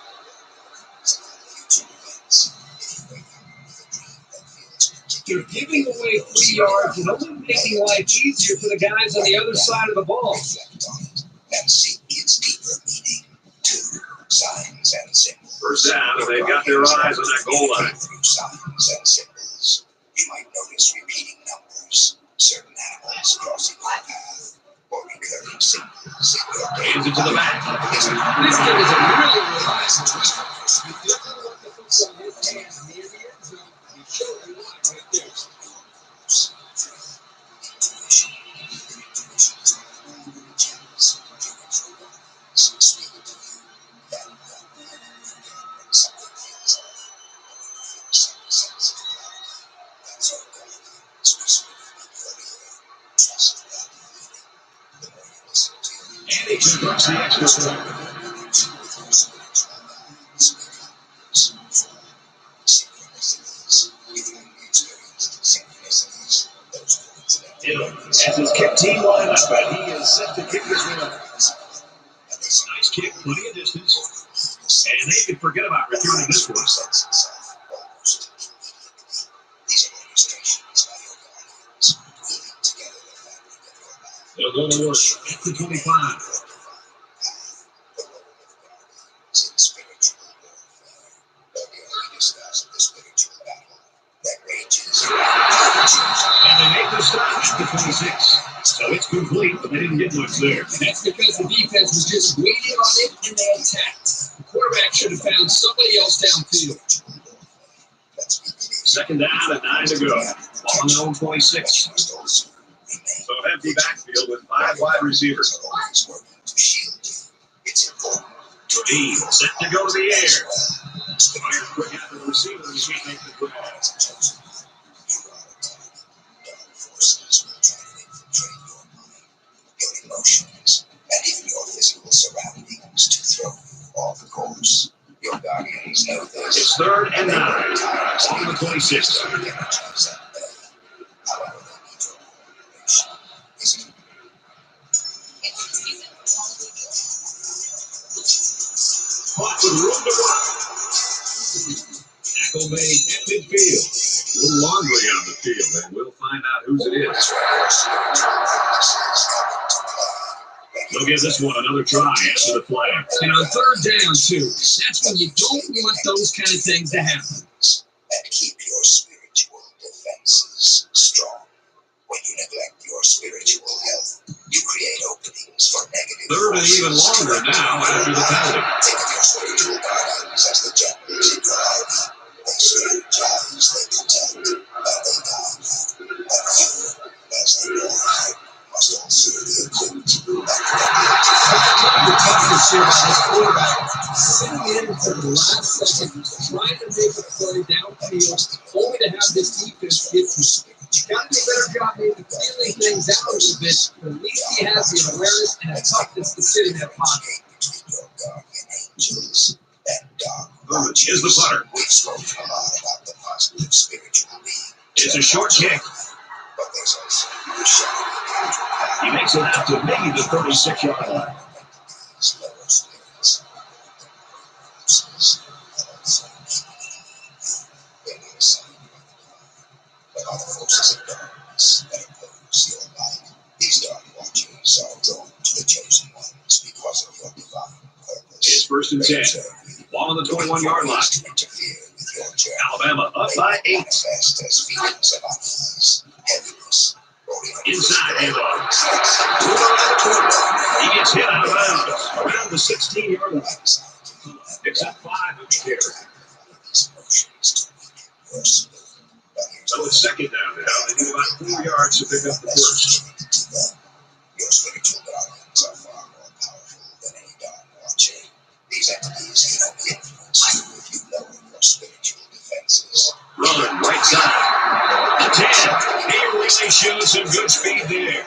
giving away 3 yards and only making life easier for the guys on the other side of the ball. Reflect on it and seek its deeper meaning. 2 signs and symbols. First down, and they've got their eyes on that goal line. Through signs and symbols, you might notice repeating numbers, certain animals crossing your path, or recurring symbols in your day. Hands it to the back. This kid is a really reliable weapon. You definitely want the football in his hands near the end zone. He showed you why right there. And he converts the extra point. As his kick team line up, but he is set to kick this one up. Nice kick, plenty of distance. And they can forget about returning this one. They'll go to work at the 25. And they make the stop at the 26. So it's complete, but they didn't get much there. That's because the defense was just waiting on it and they attacked. The quarterback should have found somebody else downfield. Second down and 9 to go. Ball on their own 26. So an empty backfield with 5 wide receivers. Dean set to go to the air. Fires quick after the receiver. He can't make the grab. Emotions and even your physical surroundings to throw you off course. Your guardians know this. It's 3rd and 9 on the 26. Caught with room to work. Tackle made at midfield. A little laundry on the field, and we'll find out whose it is. They'll give this one another try after the flag. And on 3rd down, too, that's when you don't want those kind of things to happen. And keep your spiritual defenses strong. When you neglect your spiritual health, you create openings for negative. 3rd and even longer now after the penalty. Think of your spiritual guardians as the generals in your army. They strategize, they protect, and they guide you. And you, as the Lord, must also be equipped. The toughness here by this quarterback, sitting in for the last second, trying to make a play downfield, only to have this defense get to. Got to do a better job maybe feeling things out a little bit, but at least he has the awareness and the toughness to sit in that pocket. Here's the punter. We've spoken a lot about the positive spiritual being. It's a short kick. But there's also a shadow. He makes it out to maybe the 36-yard line. But other forces of darkness that oppose your light, these dark watchers are drawn to the chosen ones because of your divine purpose. It's 1st and 10. Ball on the 21-yard line. To interfere with your journey. Alabama up by 8. Manifest as feelings of unease, heaviness, or even Inside handoff. Around the corner. He gets hit out of bounds around the 16-yard line. Picks up 5 of the carry. So it's 2nd down now. They need about 4 yards to pick up the first. Your spiritual guardians are far more powerful than any dark watcher. These entities can only influence you if you lower your spiritual defenses. Run right side. The 10. He really shows some good speed there.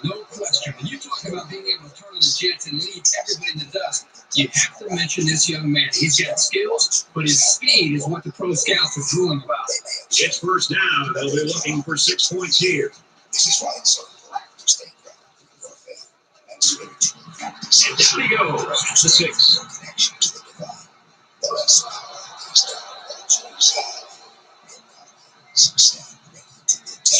No question. When you talk about being able to turn on the jets and leave everybody in the dust, you have to mention this young man. He's got skills, but his speed is what the pro scouts are drooling about. It's 1st down. They'll be looking for 6 points here. This is why it's so important to stay grounded in your faith and spiritual practice. And down he goes. The 6. Your connection to the divine. The less power these dark watchers have, your guardians stand ready.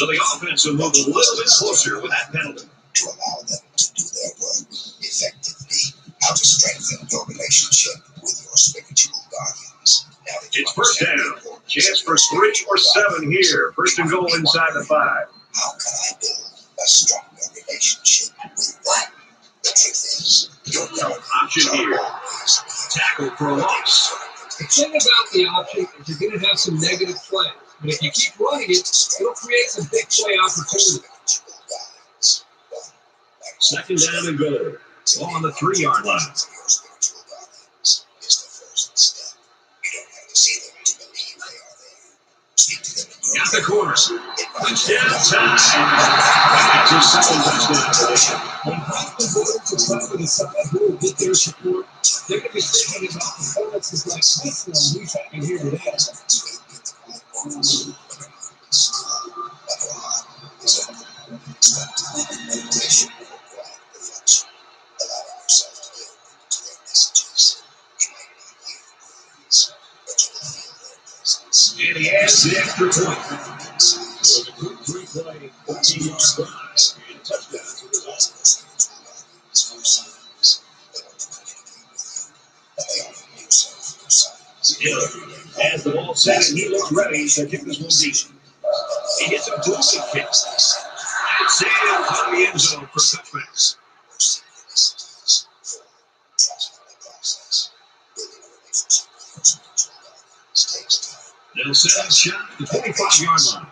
So the offense will move a little bit closer with that penalty. To allow them to do their work effectively. How to strengthen your relationship with your spiritual guardians. Now that you It's first understand down. the importance Chance of for your 3 or spiritual 7 here. First and goal inside the 5. How can I build a stronger relationship with them? The truth is, your guardian Option here. Tackle for a loss. The thing about the option is you're going to have some negative plays. But if you keep running it, it'll create some big play opportunity. Second down and goal. Ball on the 3-yard line. Got the corner. Touchdown time. That's his second touchdown today. When Hoffman boards are trying to decide who will get their support, they're going to be thinking about performances like this one we've had here today. And he adds the extra point. It was a good 3-play, 14-yard drive and a touchdown to the Dolphins. Hill has the ball set and he looks ready to kick this one deep. He gets a blocking kick. And sails on the end zone for touchbacks. They'll set up shot at the 25-yard line.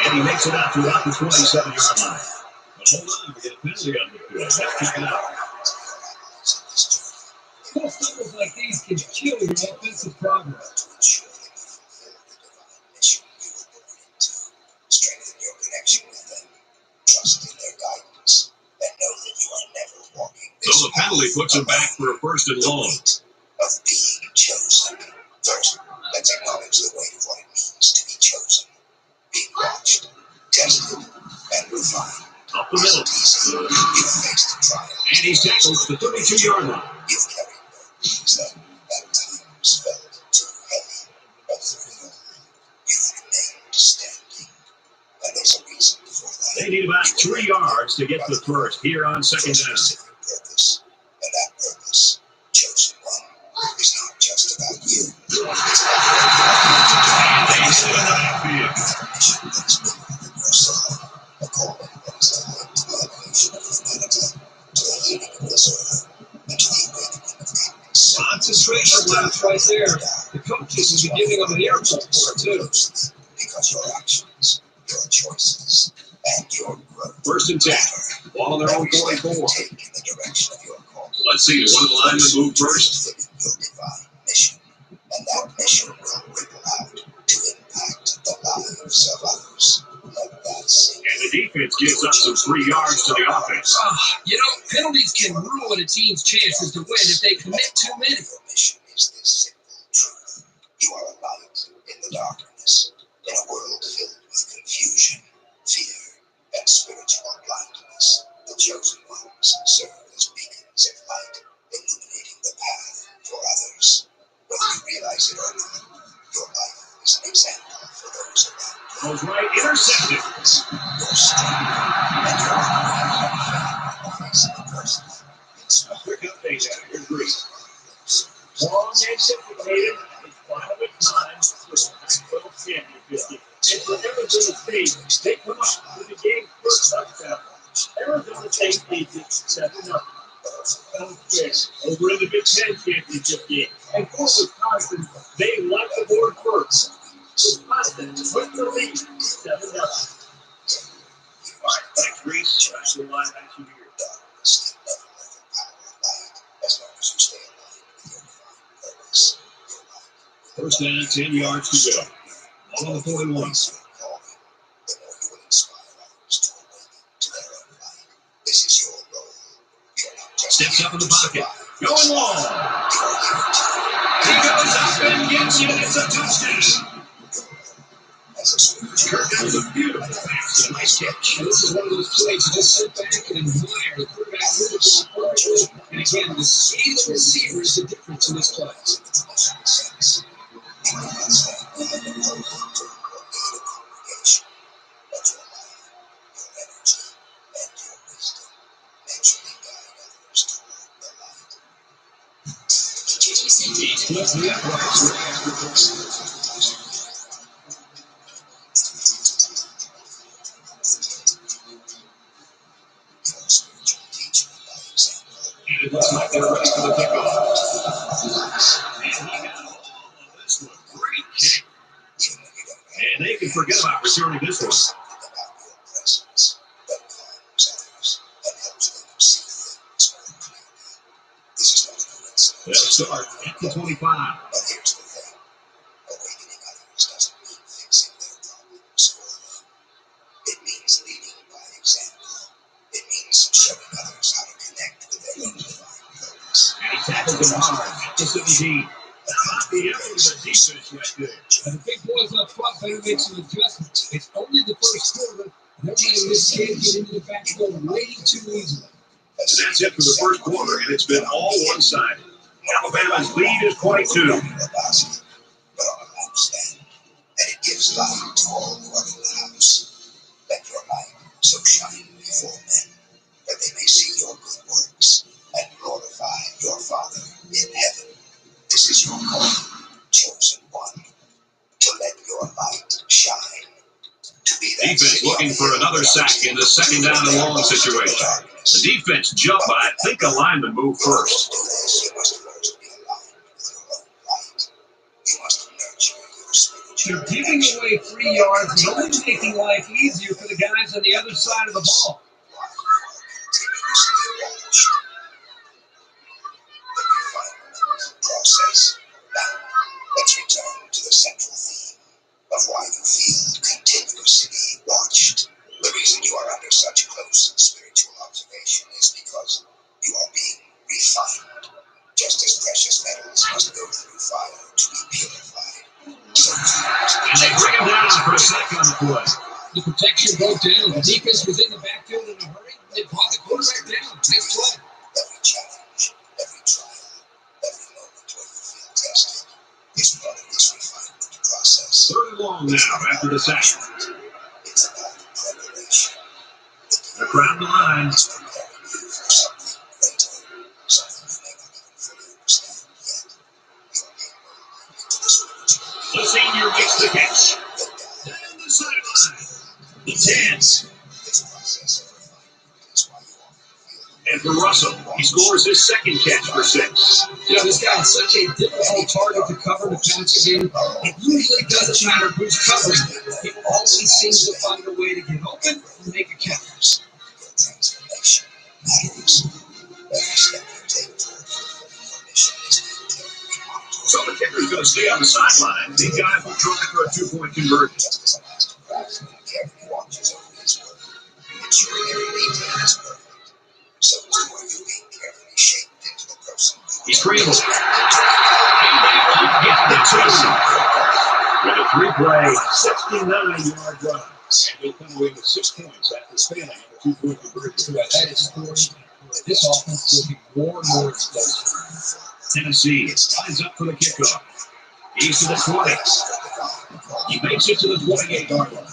And he makes it out to about the 27-yard line. But hold on, we get a penalty on the field. Let's check it out. Little stumbles like these can kill your offensive progress. Strengthen your connection with them. Trust in their guidance. And know that you are never walking this So the penalty puts him back for a first and long. of being chosen. First, let's acknowledge the weight of what it means to be chosen. Being watched, tested, and refined. Up the middle. You've faced a trial. And he's tackled at the 32-yard line. You've carried burdens that at times felt too heavy. But through it all, you've remained standing. And there's a reason for that. They need about 3 yards to get the first here on second down. Purpose. And that purpose, chosen one, is not just about you. It's about And they hit it in the backfield. mission that's bigger than yourself. A calling that is aligned to the elevation of humanity, to the healing of this earth, and to the awakening of kindness. Concentration laps right there. The coaches will be giving them an earful for it, too. Because your actions, your choices, and your growth. First and 10. Ball on their own 44. Take in the direction of your call. Let's see, one of the linemen move first. Fulfilling your divine mission, and that mission will ripple out to impact the lives of others. Let that sink. And the defense gives up some 3 yards to the offense. You know, penalties can ruin a team's chances to win if they commit too many. Your mission is this simple truth. You are a light in the darkness, in a world filled with confusion, fear, and spiritual blindness. The chosen ones serve as beacons of light, illuminating the path for others. Whether you realize it or not, your life is an example for those around you. Goes right, intercepted. Your strength and your always in person. A quick update out here, Greece. Long anticipated, it's finally time for the Pac-12 championship. And for Arizona State, they come up with the game's first touchdown. Arizona State leads it 7-0. Over in the Big Ten championship game. And for Wisconsin, they like the board first. Wisconsin with the lead, 7-0. All right, thanks, Greece. That's the line action here. Darkness can never overpower light as long as you stay aligned with your divine purpose. Your light. First down, 10 yards to go. Ball on the 41. The more you will inspire others to awaken to their own light. This is your role. You're not just Steps up in the pocket. You're Going long. He goes up and gets it. It's a touchdown. as a spiritual Kirk, that was a beautiful pass Nice catch. And this is one of those plays you just sit back and admire the quarterback moving perfectly. And again, the speed of the receiver is the difference in this play. It looks like they're ready for the kickoff. And he got a hold of this one. Great kick. And they can forget about returning this one. They'll start at the 25. But here's the thing. Awakening others doesn't mean fixing their problems for them. It means leading by example. It means showing others how to connect with their own divine purpose. And he tackled him hard at the 17. Not the end of the defense right there. And the big boys up front better make some adjustments. It's only the first quarter, and they're letting this kid get into the backfield way too easily. And that's it for the first quarter, and it's been all one-sided. Alabama's lead is 22. But on a lampstand, and it gives light to all who are in the house. Let your light so shine before men, that they may see your good works and glorify your Father in heaven. This is your call, chosen one, to let your light shine. To be that Defense looking for another sack in the second down and long situation. The defense jumped, but I think a lineman moved first. You must learn to be aligned with your own light. You must nurture your spiritual. They're giving away 3 yards and only making life easier for the guys on the other side of the ball. Process. Now, let's return to the central theme of why you feel continuously watched. The reason you are under such close spiritual observation is because you are being refined. Just as precious metals must go through fire to be purified, so too must And they bring him down for a sack on the play. The protection broke down. The defense was in the backfield in a hurry. They brought the quarterback down. Nice play. every challenge, every trial, every moment where you feel tested is part of this refinement process. Third and long now after the sack. It's about preparation. Around the line. It's preparing you for something greater, something you may not even fully understand yet. You are being molded into the spiritual. The senior makes the catch. Down the sideline. The 10. This process of refinement is why you often feel And for Russell, he scores his second catch for 6. You know, this guy is such a difficult target to cover the pass again. It usually doesn't matter who's covering. He always seems to find a way to get open and make a catch. your transformation matters. Every step you take toward fulfilling your mission is carefully monitored. So the kicker's going to stay on the sideline. These guys will try for a 2-point conversion. Just as a master craftsman carefully watches over his work, ensuring every detail is perfect, so too are you being carefully shaped into the person He scrambles. And they will get the 2. With a 3-play, 69-yard run. And they'll come away with 6 points after failing a 2-point conversion. That is scoring. This offense will be more and more explosive. Tennessee lines up for the kickoff. He's to the 20. He makes it to the 28-yard line.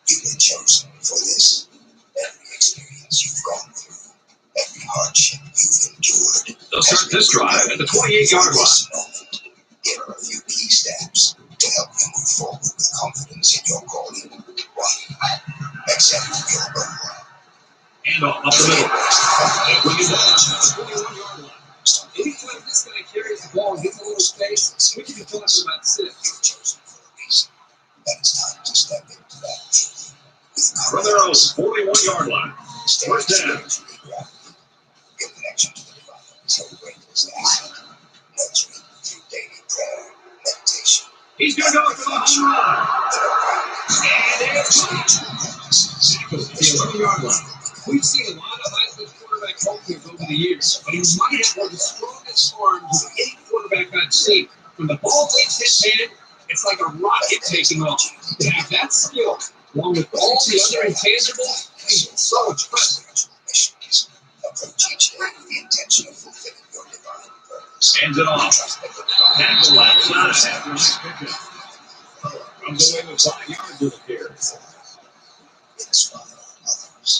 You've been chosen for this. Every experience you've gone through, every hardship you've endured. They'll start this drive at the 28-yard line. Here are a few key steps to help you move forward with confidence in your calling. 1. Accept your birthright. And off up the middle. They bring it down to the 21-yard line. Anytime this guy carries the ball and gets a little space, we can be talking about 6. You're chosen for a reason. And it's time to step into that truth with From their own 41-yard line. First down. Your connection to the divine is so great as that. Nurturing through daily prayer, meditation. He's going to go for the home run. And it's tackles at the 11-yard line. We've seen a lot of Heisman quarterback hopefuls over the years, but he might have one of the strongest arms of any quarterback I've seen. When the ball leaves his hand, it's it's like a rocket taking off. To have that skill, along with all the other intangibles, it's so impressive. Approach each day with the intention of fulfilling your divine purpose. Hands it off. Tackle left side. Runs away with 5 yards of the carry. Inspire others.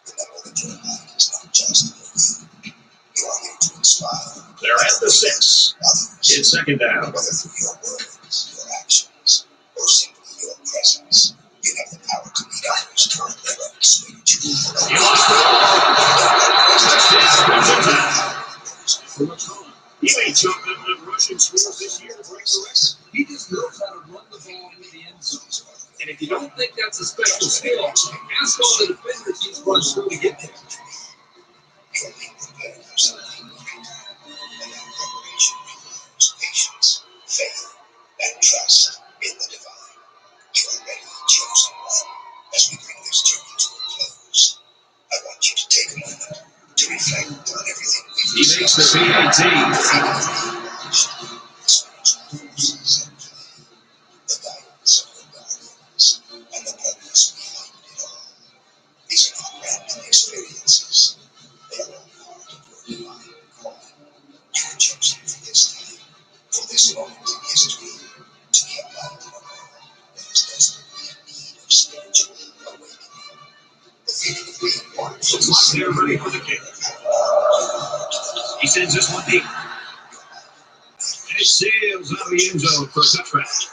Remember that your life is not just for you. You are here to inspire. They're at the 6. Others. It's second down. Whether through your words, your actions, or simply your presence, you have the power to lead others toward their own spiritual growth. He lost the ball. He may choke up enough rushing scores this year to break the record. He just knows how to run the ball into the end zone. And if you don't think that's a special skill, ask all the defenders he's run through to get there. You're being prepared for something greater. And that preparation requires patience, faith, and trust in the divine. You are ready, chosen one. As we bring this journey to a close, I want you to take a moment to reflect on everything we've He makes the PAT. The guidance of your guardians and the purpose behind it all. These are not random experiences. They are all part of your divine calling. You were chosen for this time, for this moment in history, to be a light in a world that is desperately in need of spiritual awakening. The feeling of being born from Looks like they're ready for the kick. He sends this one deep. And it sails out of the end zone for a touchback.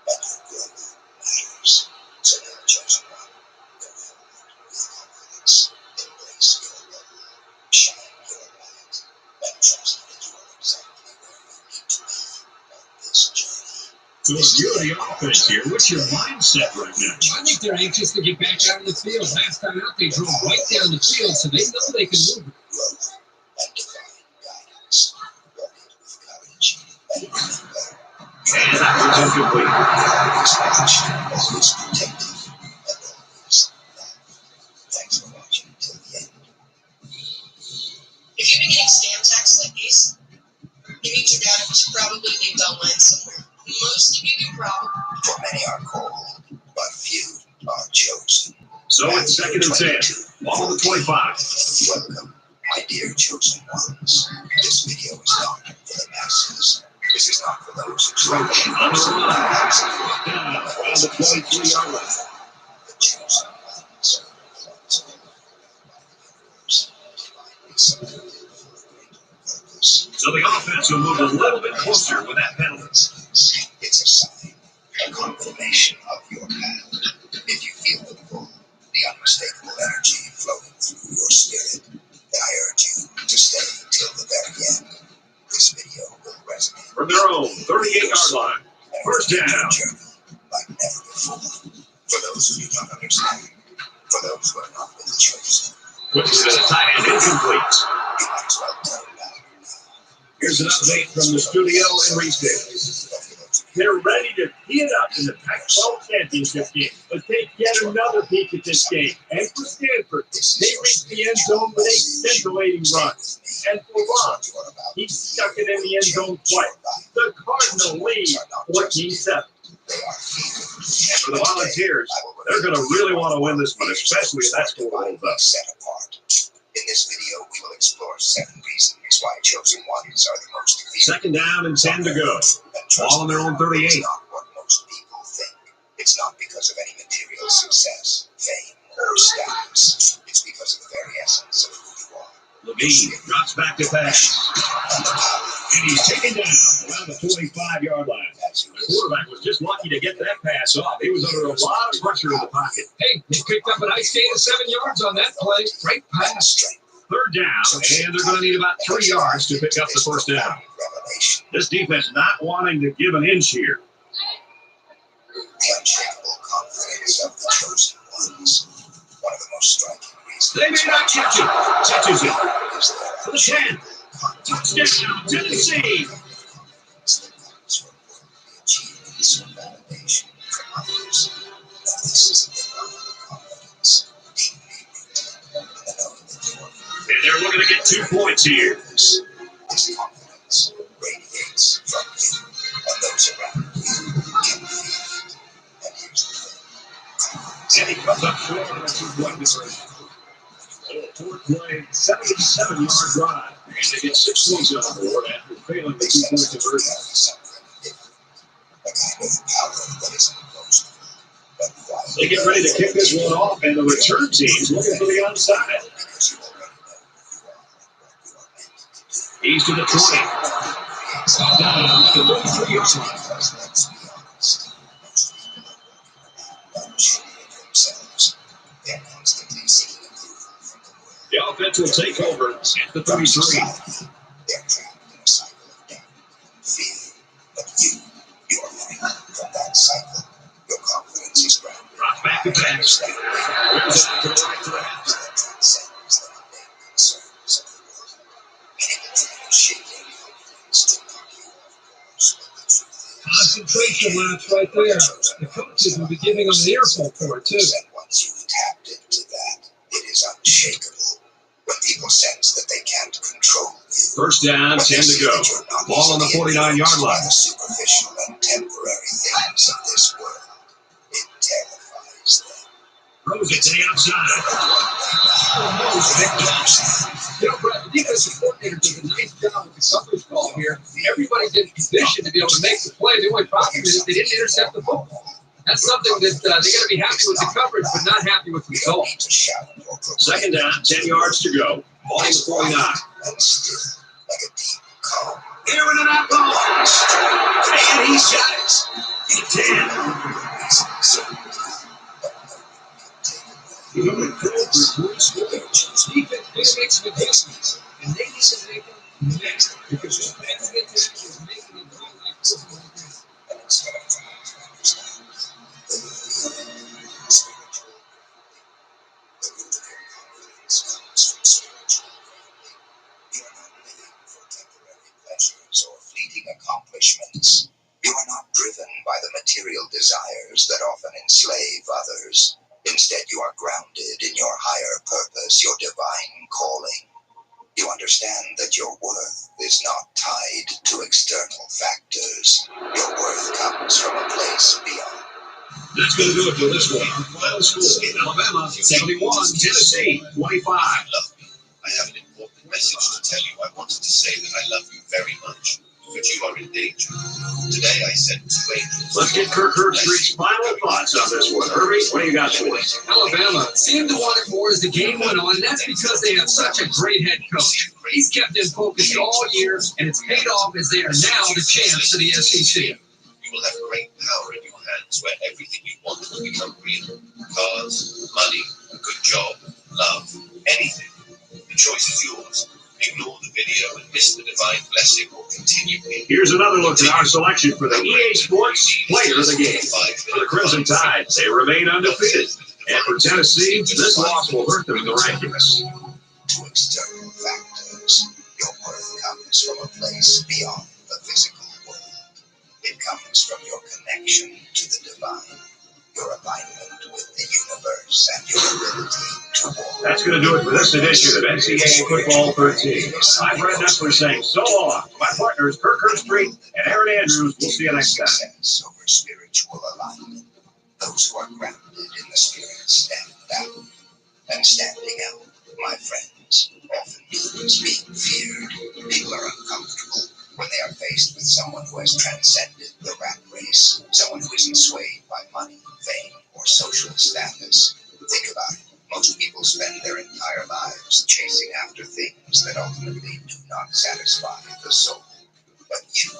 but your growth matters. So now, chosen one, go forward with confidence. Embrace your role. Shine your light. And trust that you are exactly where you need to be on this journey. So if you're the offense here, what's your mindset right now? I think they're anxious to get back out in the field. Last time out, they drove right down the field, so they know they can move it. Growth and divine guidance. Walk it with courage and remember. And that was incomplete. Always watch, always protective, and always love. Thanks for watching till the end. If you've been getting spam texts like these, you need to doubt it was probably linked online somewhere. Most of you can probably. For many are called, but few are chosen. So it's second and 10. Ball on the 25. Welcome, my dear chosen ones. This video is not for the masses. This is not for those who struggle. On the run. Down around the 23-yard line. The chosen ones are the ones who are divinely separated for a greater purpose. So the offense will move a little bit closer with that penalty. It's a sign, a confirmation of your path. If you feel the pull, the unmistakable energy flowing through your spirit, then I urge you to stay till the very end. This video will resonate From their own 38-yard line. and First will make down. your journey like never before. For those who do not understand, for those who are not been chosen, Which is a tight end incomplete. you might as well turn back now. Here's an update from the studio in Reesdale. They're ready to tee it up in the Pac-12 championship game. Let's take yet another peek at this game. And for Stanford, they reached the end zone with a scintillating run. And for Ron, he stuck it in the end zone twice. The Cardinal lead 14-7. And for the Volunteers, they're going to really want to win this one, especially if that score holds up. Set apart. In this video, we will explore 7 reasons why chosen ones are the most elite. Second down and 10 to go. Ball on their own 38. It's not what most people think. It's not because of any material success, fame, or status. It's because of the very essence of who you are. Levine drops back to pass. And he's taken down around the 25-yard line. The quarterback was just lucky to get that pass off. He was under a lot of pressure in the pocket. Hey, they picked up a nice gain of 7 yards on that play. Great pass. Third down, and they're going to need about 3 yards to pick up the first down. This defense not wanting to give an inch here. The unshakable confidence of the chosen ones. One of the most striking reasons. They may not catch it. Catches it. Is their For the 10. Touchdown, Tennessee. Achievements or validation from others. Now this is a divine confidence, deeply rooted in the knowing that you are And they're looking to get 2 points here. This confidence radiates from you and those around you. score on a 2-point conversion. So a fourth play, 77-yard drive. And they get 6 points on the board after failing the 2-point conversion. They get ready to kick this one off, and the return team's looking for the onside. He's to the 20. Down to the 3-yard line. The offense will take over at the 33. Drop back to pass. Where's that to the right grab? Concentration lapse right there. The coaches will be giving them an earful for it, too. Once you've tapped into that, it is unshakable. When people sense that they can't control you. First down, 10 to go. Ball on the 49-yard line. The superficial and temporary things of this world. It terrifies them. Throws it to the outside. Brett, the defensive coordinator did a nice job with the coverage call here. Everybody's in position to be able to make the play. The only problem is they didn't intercept the football. That's something that they got to be happy with the coverage, but not happy with the result. Second down, 10 yards to go. Ball on the 49. Here in that ball. And he shot it. 10. You know, the defense makes some adjustments, and they need to make them next because this man is making it feel like something like this. Or fleeting accomplishments. You are not driven by the material desires that often enslave others. Instead, you are grounded in your higher purpose, your divine calling. You understand that your worth is not tied to external factors. Your worth comes from a place beyond. That's going to do it for this one. Final score in Alabama, 71, Tennessee, 25. I have an important message to tell you. I wanted to say that I love you very much, but you are in danger. Today I sent 2 angels. Let's get Kirk Herbstreit's final thoughts on this one. Herbie, what do you got for us? Alabama seemed to want it more as the game went on, and that's because they have such a great head coach. He's kept them focused all year, and it's paid off as they are now the champs of the SEC. You will have great power in your hands where everything you want will become real. Cars, money, a good job, love, anything. The choice is yours. Ignore the video and miss the divine blessing or continue. Here's another look at our selection for the EA Sports Player of the Game. For the Crimson Tide, they remain undefeated. And for Tennessee, this loss will hurt them in the rankings. To external factors, your worth comes from a place beyond the physical world. It comes from your connection to the divine, your alignment with the universe, and your ability to walk. That's going to do it for this edition of NCAA Football 13. I'm Brett Nessler saying so long to my partners Kirk Herbstreit and Aaron Andrews. We'll see you next time. Over spiritual alignment. Those who are grounded in the spirit stand out. And standing out, my friends, often means being feared. People are uncomfortable when they are faced with someone who has transcended the rat race, someone who isn't swayed by money, fame, or social status. Think about it. Most people spend their entire lives chasing after things that ultimately do not satisfy the soul. But you,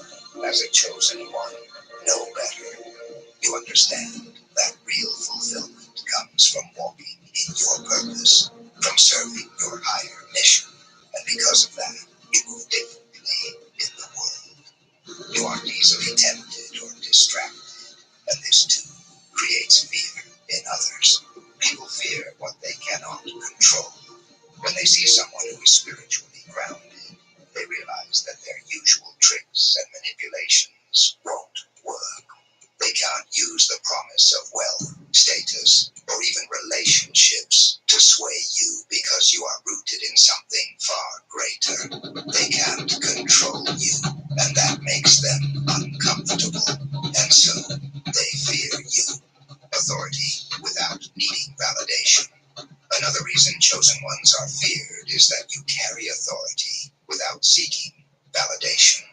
as a chosen one, know better. You understand that real fulfillment comes from walking in your purpose, from serving your higher mission. And because of that, you move differently in the world. You aren't easily tempted or distracted, and this too creates fear in others. People fear what they cannot control. When they see someone who is spiritually grounded, they realize that their usual tricks and manipulations won't work. They can't use the promise of wealth, status, or even relationships to sway you because you are rooted in something far greater. They can't control you, and that makes them uncomfortable. Validation.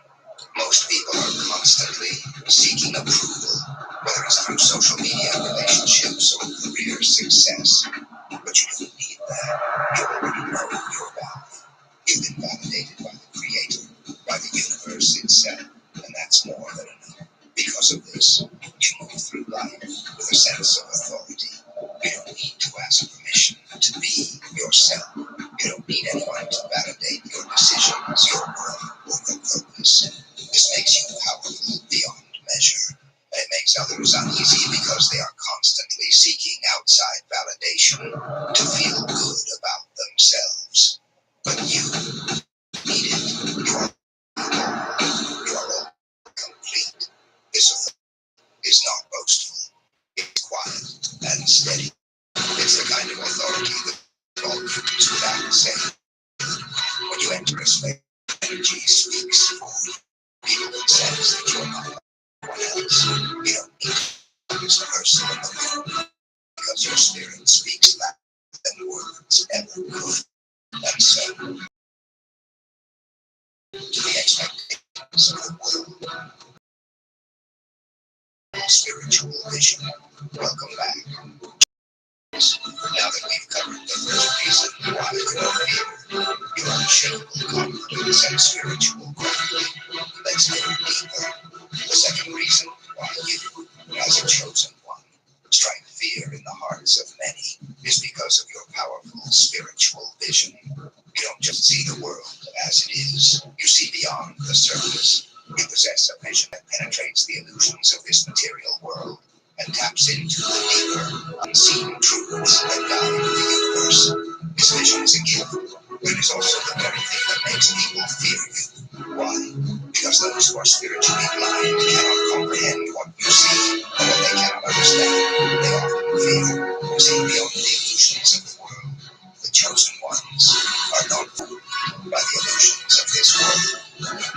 Most people are constantly seeking approval, whether it's through social media, relationships, or career success. But you don't need that. You already know your value. You've been validated by the Creator, by the universe itself, and that's more than enough. Because of this, you move through life with a sense of authority. You don't need to ask permission to be yourself. You don't need anyone to validate your decisions, your worth, or your purpose. This makes you powerful beyond measure. And it makes others uneasy because they are constantly seeking outside validation to feel good about themselves. But you need it. You are all complete. This authority is not boastful. It's quiet and steady. It's the kind of authority that all humans without saying. When you enter a space, energy speaks for you. People can sense that you're not like anyone else. You don't need to be this person in the room because your spirit speaks louder than words ever could. And so, to the expectations of the world, spiritual vision. Welcome back. Now that we've covered the first reason why you are here, your unshakable confidence and spiritual growth, let's go deeper. The second reason why you, as a chosen one, strike fear in the hearts of many is because of your powerful spiritual vision. You don't just see the world as it is, you see beyond the surface. You possess a vision that penetrates the illusions of this material world and taps into the deeper, unseen truths that guide the universe. This vision is a gift, but it is also the very thing that makes people fear you. Why? Because those who are spiritually blind cannot comprehend what you see, or what they cannot understand, they often fear. See beyond the illusions of the world. The chosen ones are not fooled by the illusions of this world.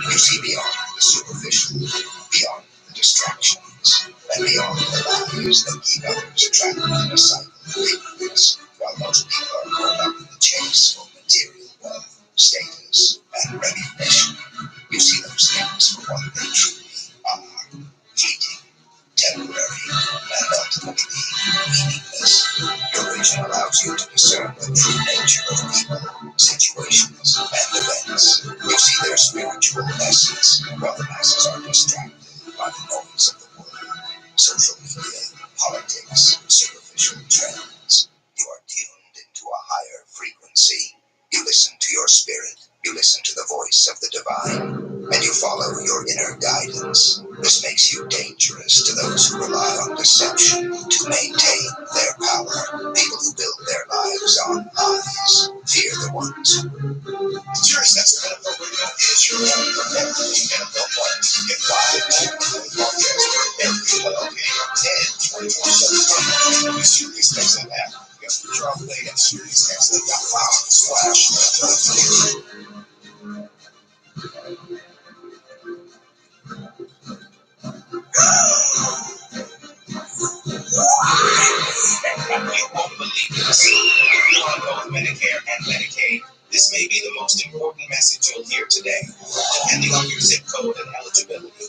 You see beyond the superficial, beyond the distractions, and beyond the lies that keep others trapped in a cycle of ignorance, while most people are caught up in the chase for material wealth, status, and recognition. You see those things for what they truly are: fleeting, temporary, and ultimately meaningless. Your vision allows you to discern the true nature of people, situations, and events. You see their spiritual essence, while the masses are distracted by the noise of the world, social media, politics, superficial trends. You are tuned into a higher frequency. You listen to your spirit. You listen to the voice of the divine, and you follow your inner guidance. This makes you dangerous to those who rely on deception to maintain their power. People who build their lives on lies fear the ones who Serious, that's kind of what we're is your own remember. You can help one get 5 10, 24, 7, you serious things that happen. You got the drop late and serious things that got loud, splash, you won't believe this. If you want both Medicare and Medicaid, this may be the most important message you'll hear today. Depending on your zip code and eligibility,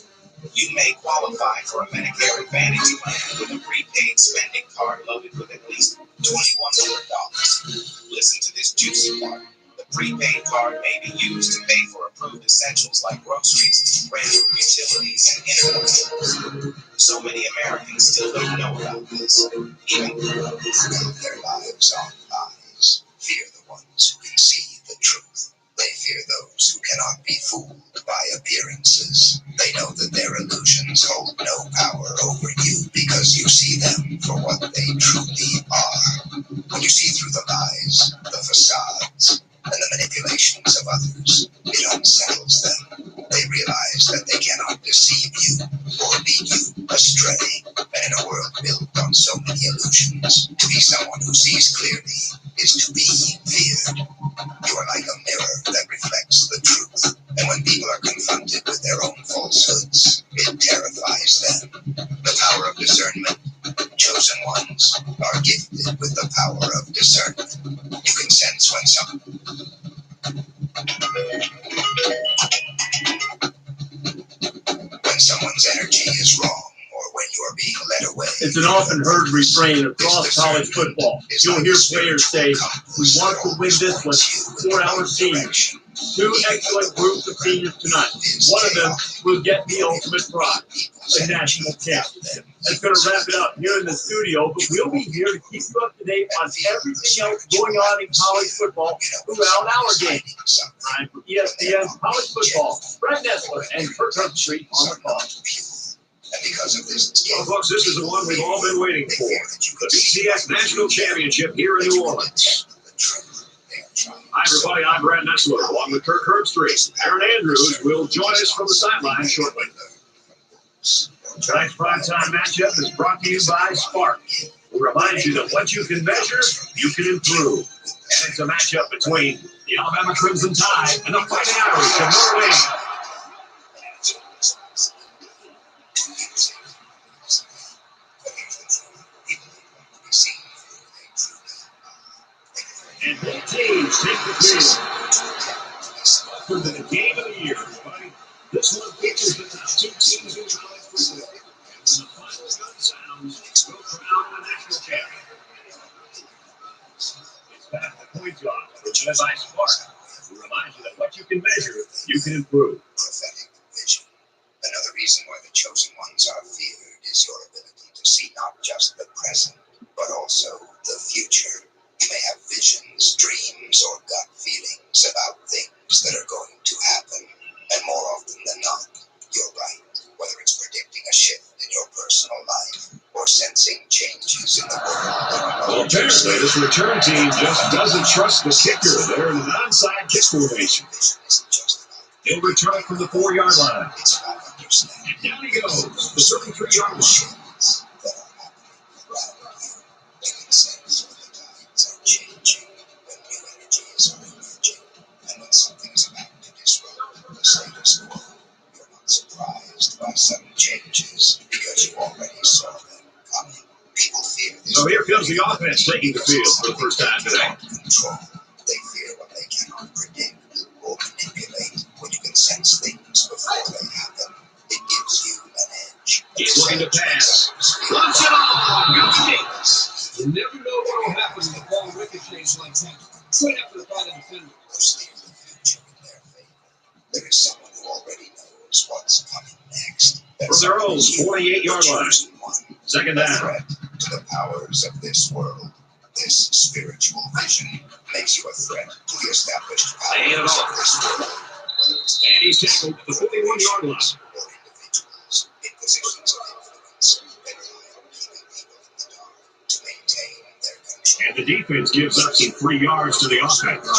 you may qualify for a Medicare Advantage plan with a prepaid spending card loaded with at least $2,100. Listen to this juicy part. The prepaid card may be used to pay for approved essentials like groceries, rent, utilities, and internet bills. So many Americans still don't know about this. Even those who build their lives on lies fear the ones who can see the truth. They fear those who cannot be fooled by appearances. They know that their illusions hold no power over you because you see them for what they truly are. When you see through the lies, the facades, and the manipulations of others, it unsettles them. They realize that they cannot deceive you or lead you astray. And in a world built on so many illusions, to be someone who sees clearly is to be feared. You are like a mirror that reflects the truth, and when people are confronted with their own falsehoods, it terrifies them. The power of discernment. Chosen ones are gifted with the power of discernment. You can sense when one's energy is wrong or when you are being led away. It's an often heard refrain across college football. You'll hear players say, "We want to win this one for our seniors." Two excellent groups of seniors tonight. One of them will get the ultimate prize, a national championship. That's going to wrap it up here in the studio, but we'll be here to keep you up to date on everything else going on in college football throughout our game. Time for ESPN's College Football. Brett Nessler and Kirk Herbstreit on the call. Well, folks, this is the one we've all been waiting for. The BCS National Championship here in New Orleans. Hi, everybody. I'm Brad Nessler, along with Kirk Herbstreit. Aaron Andrews will join us from the sideline shortly. Tonight's primetime matchup is brought to you by Spark. We'll remind you that what you can measure, you can improve. And it's a matchup between the Alabama Crimson Tide and the Fighting Irish of Notre Dame. And both teams take the field. Welcome to the game of the year, everybody. This one features the top two teams in college football. And when the final gun sounds, we'll crown the national champion. It's back to point off, presented by Spark. We remind you that what you can measure, you can improve. Prophetic vision. Another reason why the chosen ones are feared is your ability to see not just the present, but also the future. You may have visions, dreams, or gut feelings about things that are going to happen. And more often than not, you're right. Whether it's predicting a shift in your personal life or sensing changes in the world. Well, apparently this return team just doesn't trust the kicker. They're in an onside kick formation. He'll return from the 4-yard line. And down he goes, the 33-yard line. Changing when new energies are emerging, and when something's about to disrupt the status quo, you're not surprised by sudden changes because you already saw them coming. People fear this. So here comes the offense taking the field for the first time today. Control. They fear what they cannot predict or manipulate. When you can sense things before they happen, it gives you an edge. He's looking to pass. Launch it on! Got it! You never know what will happen when the ball ricochets like that. Right after the ball defender. Steer the future in their favor. There is someone who already knows what's coming next. From their own 48-yard line. Second down. Threat to the powers of this world. This spiritual vision makes you a threat to the established They hand it powers off. of this world. And he's tackled at the 41-yard line. Or individuals in positions of influence. They rely on keeping people in the dark to maintain their control. And the defense gives up some free yards to the offense.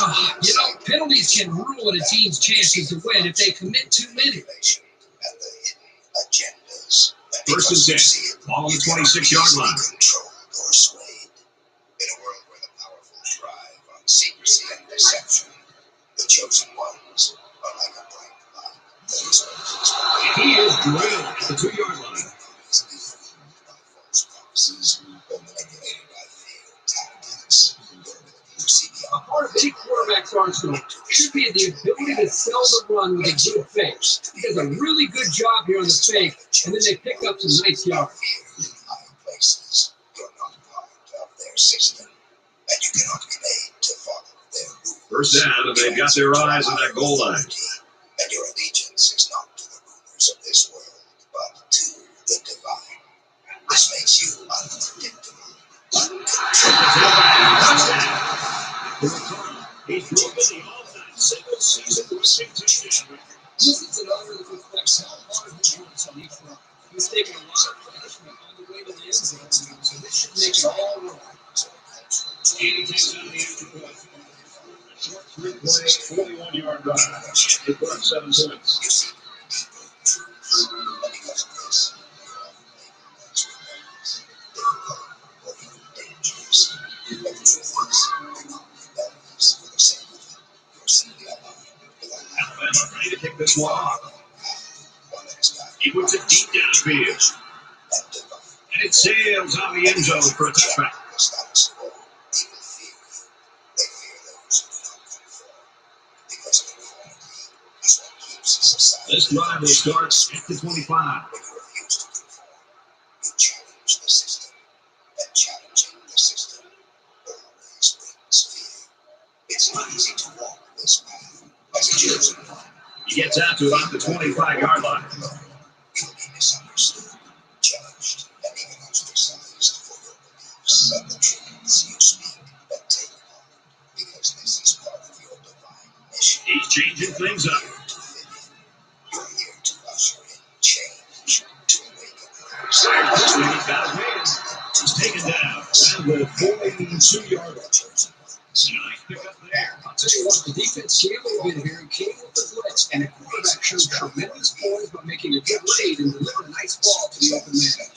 Penalties can ruin a team's chances to win if they commit too many. And the hidden agendas. First and 10. Ball on the 26-yard line. Controlled or swayed. In a world where the powerful thrive on secrecy and deception, the chosen ones are like a bright light that exposes And he is drilled at the 2-yard line. false promises or manipulated by fear tactics. A part of any quarterback's arsenal should be the ability to sell the run with a good fake. He does a really good job here on the fake, and then they pick up some nice yards. High places, you're not part of their system, and you cannot be made to follow their rules. First down, and they've got their eyes on that goal line. And your allegiance is not to the rulers of this world, but to the divine. This makes you unpredictable, uncontrollable. He's broken the all-time single-season rushing touchdown record. This is an honor that reflects how hard he works on each run. He's taken a lot of punishment on the way to the end zone, so this should make it all right. And he takes on the extra point. A short three-play, 41-yard drive. They put up 7 points. Alabama trying to kick this one off. He puts it deep downfield. And it sails out of the end zone for a touchback. This drive will start at the 25. When you refuse to conform, you challenge the system. And challenging the system always brings fear. It's not easy to walk this path as a chosen one. He gets out to about the 25-yard line. You will be misunderstood, judged, and even ostracized for your beliefs and the truths you speak. But take heart, because this is part of your divine mission. He's changing things up. You're here to usher in change, to awaken others. He's got a man. He's taken down around the 42-yard line. Nice pick up there. I'll tell you what, the defense came a little bit here and came with the blitz, and the quarterback showed tremendous poise by making a good read and delivering a nice ball to the open man.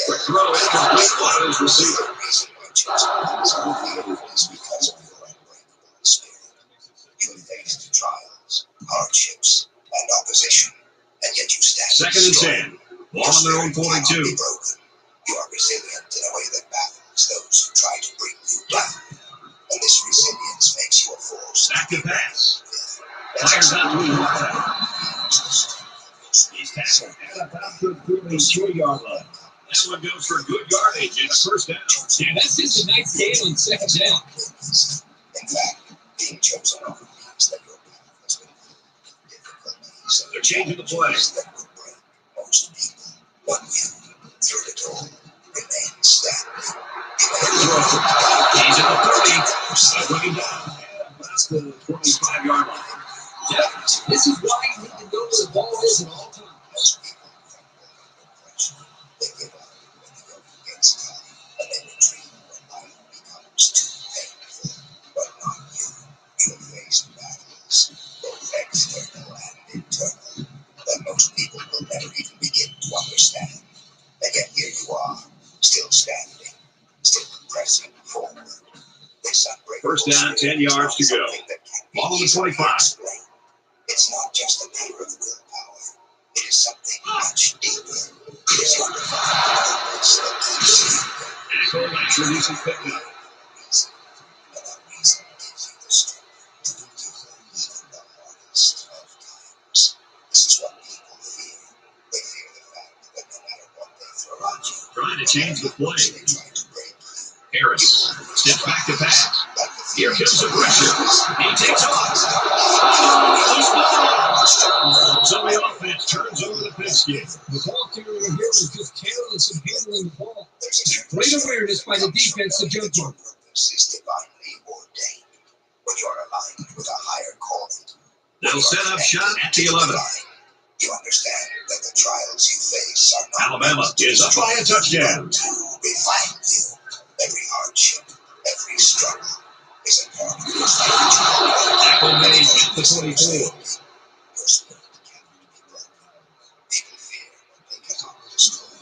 The throw is complete by his receiver. You have faced trials, hardships, and opposition, and yet you stand. 2nd and 10. Ball on their own 42. You are resilient in a way that baffles those who try to bring you down. And this resilience makes you a force. Back to pass. Fires out to his right. He's tackled at about the 33-yard line. That one goes for good yardage and a first down. Yeah, that's just a nice game on 2nd down. In fact, being chosen often means that your path has been difficulties. They're changing the play. That will bring most people, but you, through it all, remain standing. He's at the 30. Bring him down. That's the 25-yard line. Yeah, this is why you need to know where the ball is at all times. They give up when the yoke gets tough, and they retreat when life becomes too painful. But not you. You have faced battles, both external and internal, that most people will never even begin to understand. And yet here you are, still standing, still pressing forward. This unbreakable First down, 10 yards to go. Ball on the 25. It's not just a matter of willpower. It is something much deeper. It is your divine purpose that keeps you. Introducing pickup. And that reason gives you the strength to endure even the hardest of times. This is what people fear. They fear the fact that no matter what they throw at you, Trying to change the play. they try to break you. Harris steps back to pass. Here comes the pressure. He takes off. So the offense turns over the pigskin. The ball carrier here was just careless in handling the ball. Great awareness by the defense to jump on. Purpose is divinely ordained. When you are aligned with a higher calling, They'll set up shot at the 11. you understand that the trials you face are not Alabama is up by a touchdown. to refine you. Every hardship, every struggle is a part of your Tackle made at the 24. Your spirit cannot be broken. People fear what they cannot destroy.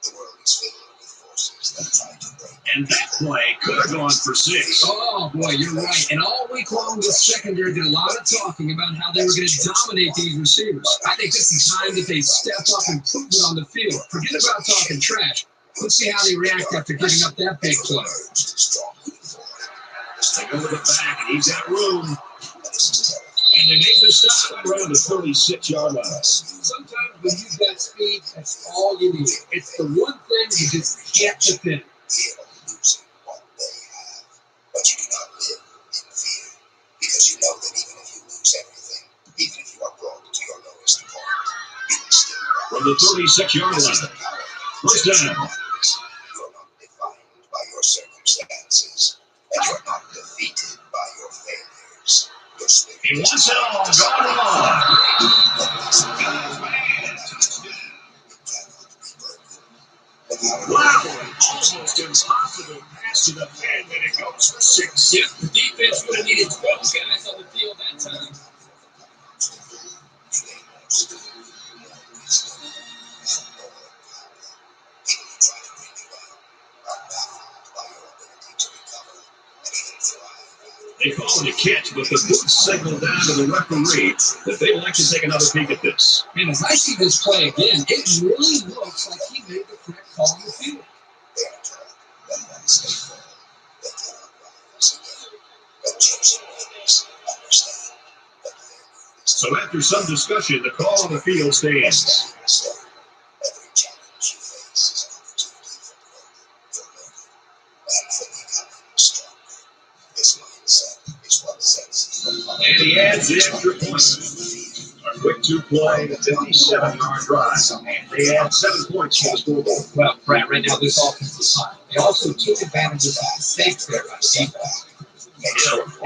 The world is filled with forces that try to break. And that play could have gone for 6. Oh, boy, you're right. And all week long, the secondary did a lot of talking about how they were going to dominate these receivers. I think this is time that they step up and prove it on the field. Forget about talking trash. Let's see how they react after giving up that big play. They go to the back, and he's got room. And they make the stop around the 36-yard line. Sometimes when you've got speed, that's all you need. It's the one thing you just can't defend. Fear of losing what they have, but you do not live in fear, because you know that even if you lose everything, even if you are brought to your lowest point, you will still rise. From the 36-yard line. First down. You are not defined by your circumstances, and you are not defeated by your failures. Your spirit He wants it all. Gone on. Wow. Almost impossible pass to the man, and it goes for 6. Yep, the defense would have needed 12 guys on the field that time. They call it a catch, but the books signal down to the referee that they'd like to take another peek at this. And as I see this play again, it really looks like he made the correct call on the field. understand that failure is So after some discussion, the call on the field stands. every challenge you face is an opportunity for growth, for learning, and for becoming stronger. This mindset is what sets you apart. And he adds the extra point. A quick two-play, 57-yard drive. And they add 7 points to the scoreboard. Well, Brad, right now this offense is fine. They also took advantage of the mistakes there by the defense.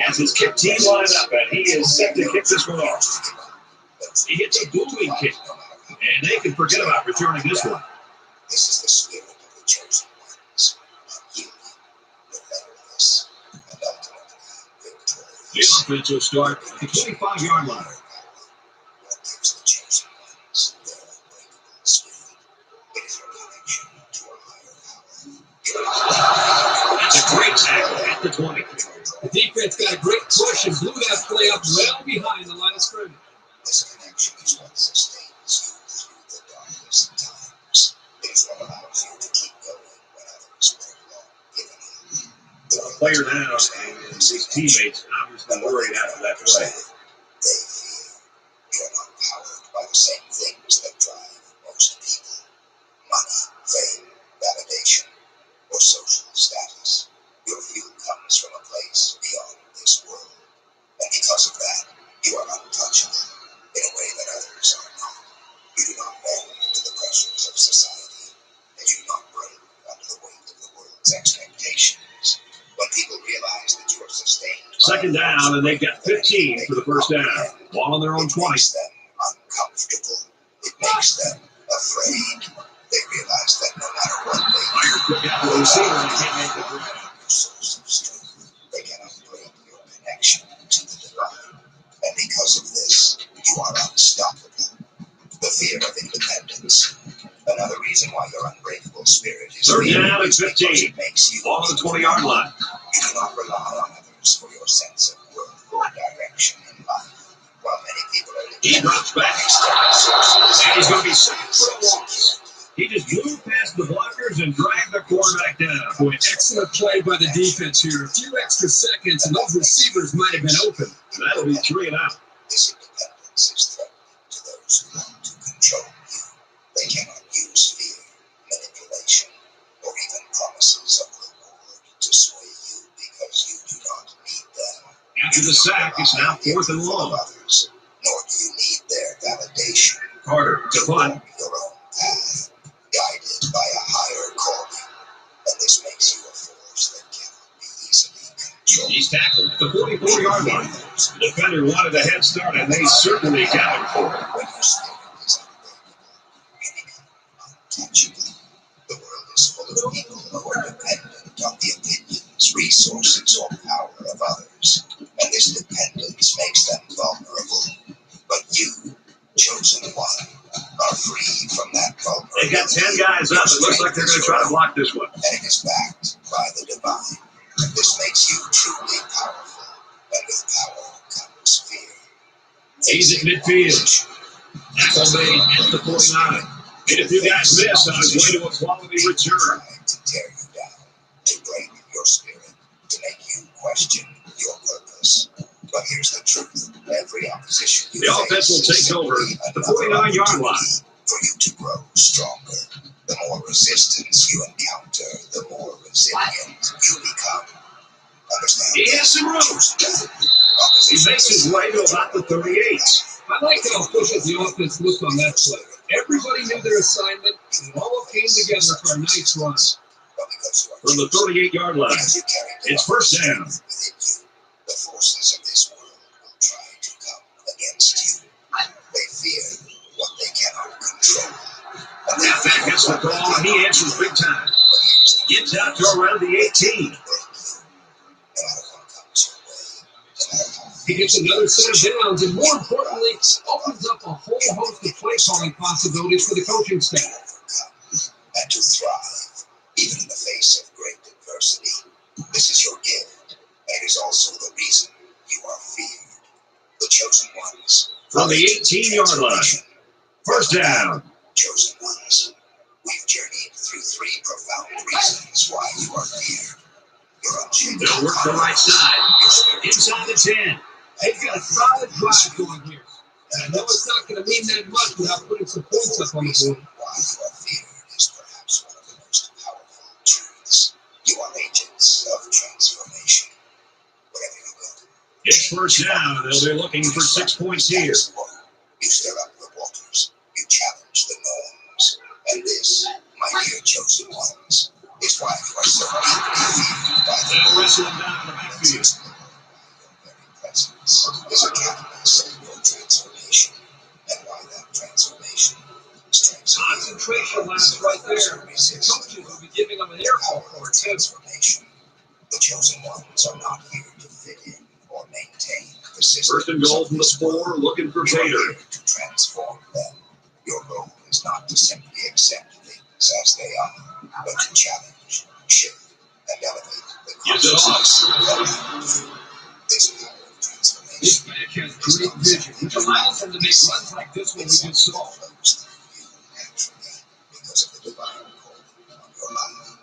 As his kick team line up, and he is set to kick this one off. He hits a booming kick, and they can forget about returning this one. This is the spirit of the chosen ones, unyielding, relentless, and ultimately victorious. The offense will start at the 25-yard line. What gives the chosen ones their unbreakable spirit? It is their connection to a higher power. That's a great tackle at the 20. The defense got a great push and blew that play up well behind the line of scrimmage. This connection is what sustains you through the darkest times. It is what allows you to keep going when others were long giving up. The player now and his teammates obviously worried after that play. They fear you are not powered by the same things that drive most people: money, fame, validation, or social status. Your fuel comes from a place beyond this world, and because of that, you are untouchable in a way that others are not. You do not bend to the pressures of society, and you do not break under the weight of the world's expectations. When people realize that you are sustained, Second down, and they've got 15 for the first down. Ball on their own 20. it makes them uncomfortable. It makes them afraid. They realize that no matter what they Fire quick out to the receiver, and he can't make the grab. your source of strength, they cannot break your connection to the divine. And because of this, you are unstoppable. The fear of independence. Another reason why your unbreakable spirit is Third real down at is because 15. it makes you Ball on the 20-yard line. You do not rely on others for your sense of worth or direction in life. While many people are He drops back. And he's going to be sacked for a loss. He just blew past the blockers and dragged the quarterback down. Boy, excellent play by the defense here. A few extra seconds, and those receivers might have been open. That'll be 3 and out. This independence is threatening to those who want to control you. They cannot use fear, manipulation, or even promises of reward to sway you because you do not need them. After the sack, it's now 4th and long. Others, nor do you need their validation. Carter to punt. Your own path, guided by a higher calling, and this makes you a force that cannot be easily controlled. He's tackled at the 44-yard line. The defender wanted a head start, and they certainly counted for it. When your spirit is unbreakable, you become untouchable. The world is full of people who are dependent on the opinions, resources, or power of others, and this dependence makes them vulnerable. But you, chosen one, are free from that vulnerability. They got 10 guys up. It looks like they're going to try to block this one. And it is backed by the divine. This makes you truly powerful, and with power comes fear. He's at midfield. Tackle made at the 49. Made a few guys miss on his way to a quality return. Trying to tear you down, to break your spirit, to make you question your purpose. But here's the truth: every opposition you The offense will take over at the 49-yard line. For you to grow stronger, the more resistance you encounter, the more resilient you become. Understand? He has some room. He makes his way to about the 38. I like how efficient the offense looked on that play. Everybody knew their assignment, and it all came together for a nice run. From the 38-yard line, it's first down. The forces of this world will try to come against you. They fear what they cannot control. Halfback gets the ball, and he answers big time. Gets out to around the 18. He gets another set of downs, and more importantly, opens up a whole host of play calling possibilities for the coaching staff. And to thrive, even in the face of great adversity. This is your gift, and it is also the reason you are feared. The chosen ones. From the 18-yard line, first down. Chosen ones, we've journeyed through 3 profound reasons why you are feared. Your unshakable They'll work the right side. Inside the 10. They've got a solid drive going here. And I know it's not going to mean that much without putting some points up on the board. Why you are feared is perhaps one of the most powerful truths. You are agents of transformation. Wherever you go. It's first down. They'll be looking for 6 points here. You stir up reporters. You challenge the norms. And this, my dear chosen ones, is why you are so deeply feared by the They'll wrestle him down in the backfield. Your very presence is a catalyst for transformation. And why that transformation is Concentration lasts right there. The coaches will be giving them an airfall for it, too. transformation. The chosen ones are not here to fit in or maintain the system. First and goal from the 4, looking for You are Vader. here to transform them. Your goal is not to simply accept things as they are, but to challenge, shift, and elevate the Gives it off. This power of transformation. This back has great vision, which allows him to make runs like this one we just saw. Flows through you naturally because of the divine calling on your life.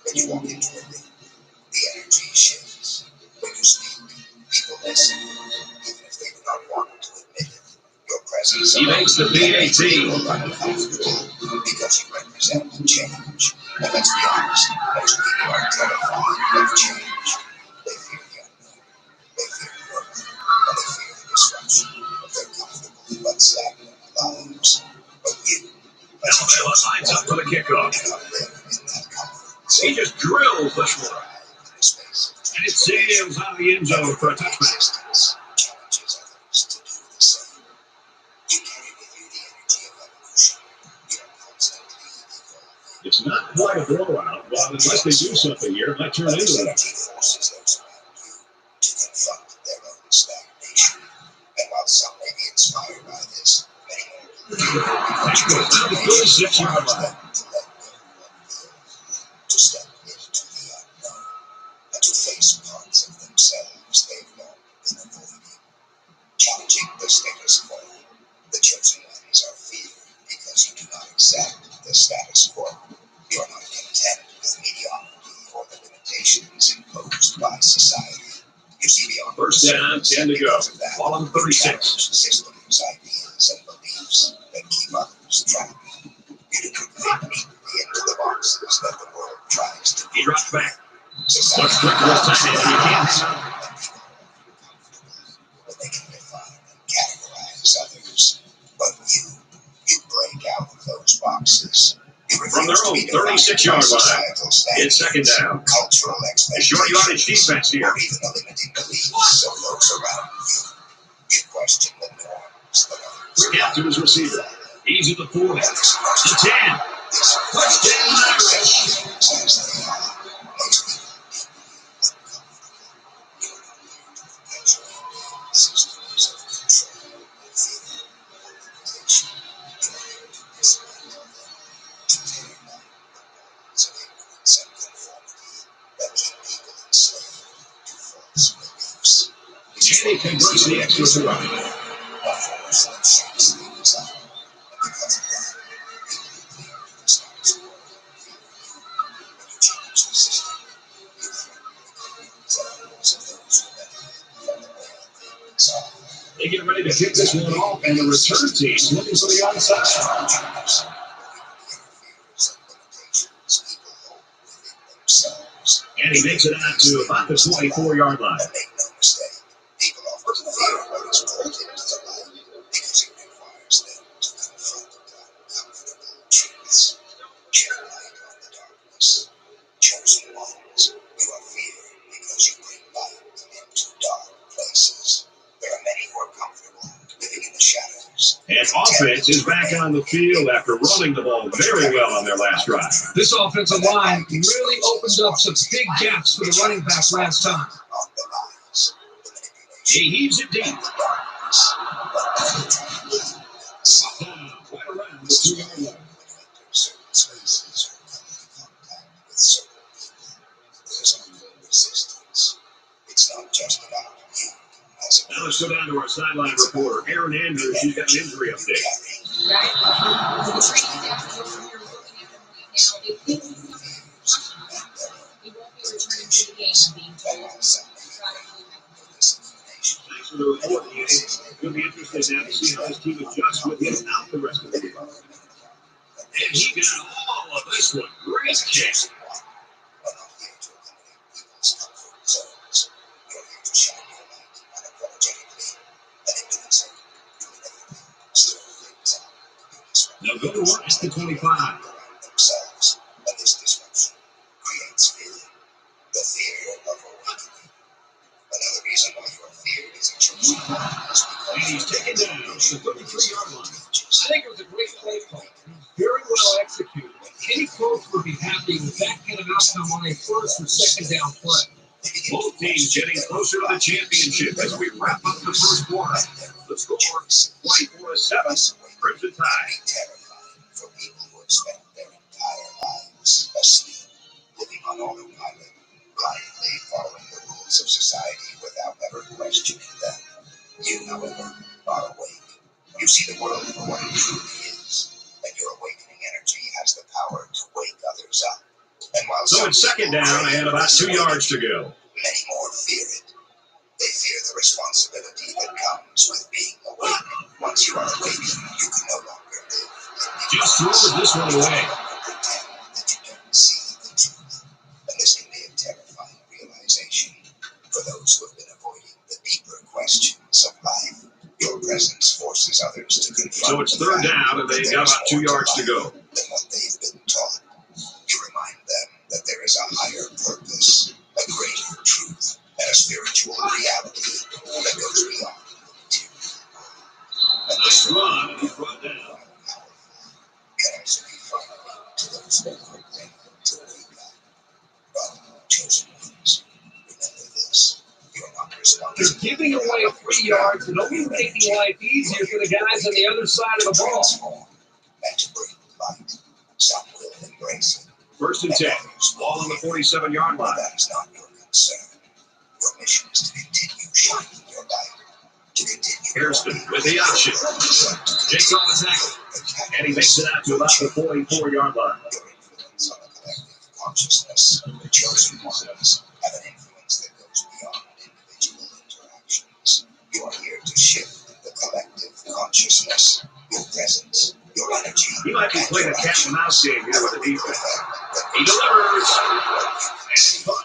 When you walk into a room, the energy shifts. When you speak, people listen, even if they do not want to admit it. Your presence He makes the PAT. because you represent change. And let's be honest, most people are terrified of change. They fear the unknown. They fear growth. And they fear the disruption of their comfortable but stagnant lives. But you, as a Alabama lines up for the kickoff. cannot live in that comfort. He just drills this one. In a space of And it sails out of the end zone for a touchback. existence challenges others to do the same. You carry with you the energy of evolution. You are constantly evolving. It's not quite a blowout, but unless they do something here, it might turn But into this that. energy forces those around you to confront their own stagnation. And while some may be inspired by this, many more That goes down the 36-yard line. to let go of will, to step into the unknown, and to face parts of themselves they've long been avoiding. Challenging the status quo, the chosen ones are feared because you do not accept the status quo. You are not content with mediocrity or the limitations imposed by society. You see beyond First down, 10 to go. Ball on 36. systems, ideas, and beliefs that keep others trapped. You do not fit neatly into the boxes that the world tries to He drops back. society. Looks quick for his tight end. He can't. But they can define and categorize others. But you break out of those boxes. You From their refuse to own be defined 36-yard by line. societal standards, It's second down. cultural A expectations, short yardage defense here. or even the limiting beliefs of those around you. You question the norms that others Quick out to his receiver. He's at the 40. The 10. Touchdown, Irish. And he converts the extra point. They get ready to kick this one off, and the return team's looking for the onside. And he makes it out to about the 24-yard line. But make no mistake, people often fear what is brought into their life because it requires them to confront uncomfortable truths, shed light on the darkness. Chosen ones, you are feared because you bring light into dark places. There are many who are comfortable living in the shadows. And offense is back on the field after running the ball very well on their last drive. This offensive line really opened up some big gaps for the running back last time. On the lies, the manipulation, He heaves it deep. the darkness. Right around the 2-yard line. Certain spaces or come into contact with certain people, there's only resistance. It's not just about you as a Now let's go down to our sideline reporter, Aaron Andrews. She's got an injury update. Right? The training staff over here looking at him right now. They think he's not he won't be returning to the game, being told. Thanks for for the report, Danny. It'll be interesting now to see how this team adjusts with him out the rest of the year. And he got all of this one. Great kick. They'll go to work at the 25. Themselves, and this disruption creates fear. The fear of awakening. Another reason why your fear is a chosen path is And he's taken down the 33-yard line. I think it was a great play call. Very well executed. Any coach would be happy with that kind of outcome on a first or second down play. Both teams getting closer to the championship as we wrap up the first quarter. The score, 24-7, Crimson Tide. terrifying for people who have spent their entire lives asleep, living on autopilot, blindly following the rules of society without ever questioning them. You, however, are awake. You see the world for what it truly is, and your awakening energy has the power to wake others up. And while So it's second down and about 2 yards to go. many more fear it. They fear the responsibility that comes with being awake. Once you are awakened, you can no longer live. Just throws this one away. Pretend that you don't see the truth. And this can be a terrifying realization for those who have been avoiding the deeper questions of life. Your presence forces others to confront. So it's third down and they've got about 2 yards to go. Than what they've been taught. You remind them that there is a higher purpose, a greater truth, and a spiritual reality that goes beyond material. And Nice run, and he's brought down. can also be frightening to those who are ready to wake up. But chosen ones, remember this: you're not They're responsible. giving away 3 yards and only making life easier for the guys on the other side of the ball. Transform and to bring light. Some will embrace it. First and 10. Ball on the 47-yard But line. that is not your concern. Your mission is to continue shining your light. To continue. Hairston with the option. Jakes on the tackle. And he makes it out to about the 44-yard line. Your influence on the collective consciousness of the chosen ones have an influence that goes beyond individual interactions. You are here to shift the collective consciousness, your presence, your energy. He might be playing a and your cat and mouse game here with the defense. action. He delivers. And he's caught.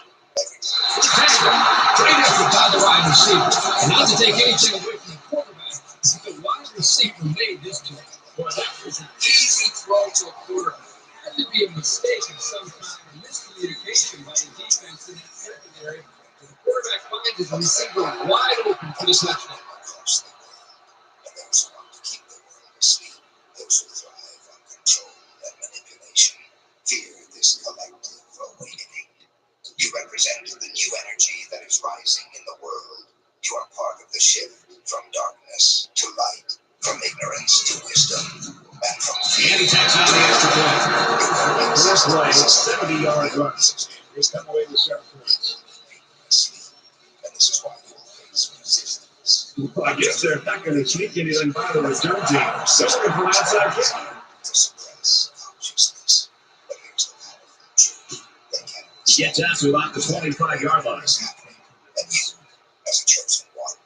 Great effort by the wide receiver. And not to take anything away from the quarterback, but the wide receiver made this play. Boy, that was an easy throw to a quarterback. That could be a mistake of some kind, or miscommunication by the defense in that secondary. And the quarterback finds his receiver wide open for the touchdown. Across the world, and those who want to keep the world asleep, those who thrive on control and manipulation, fear this collective awakening. You represent the new energy that is rising in the world. You are part of the shift from darkness to light, from ignorance to wisdom, and from fear. And he takes out the extra point. First play, 70-yard run. They come away with 7 points. And this is why you will face resistance. Well, I guess they're not going to sneak anything by the return team. They're looking for outside kick. To suppress consciousness. But here's the powerful truth. They cannot He gets out to about the 25-yard line. what's happening. And you, as a chosen one,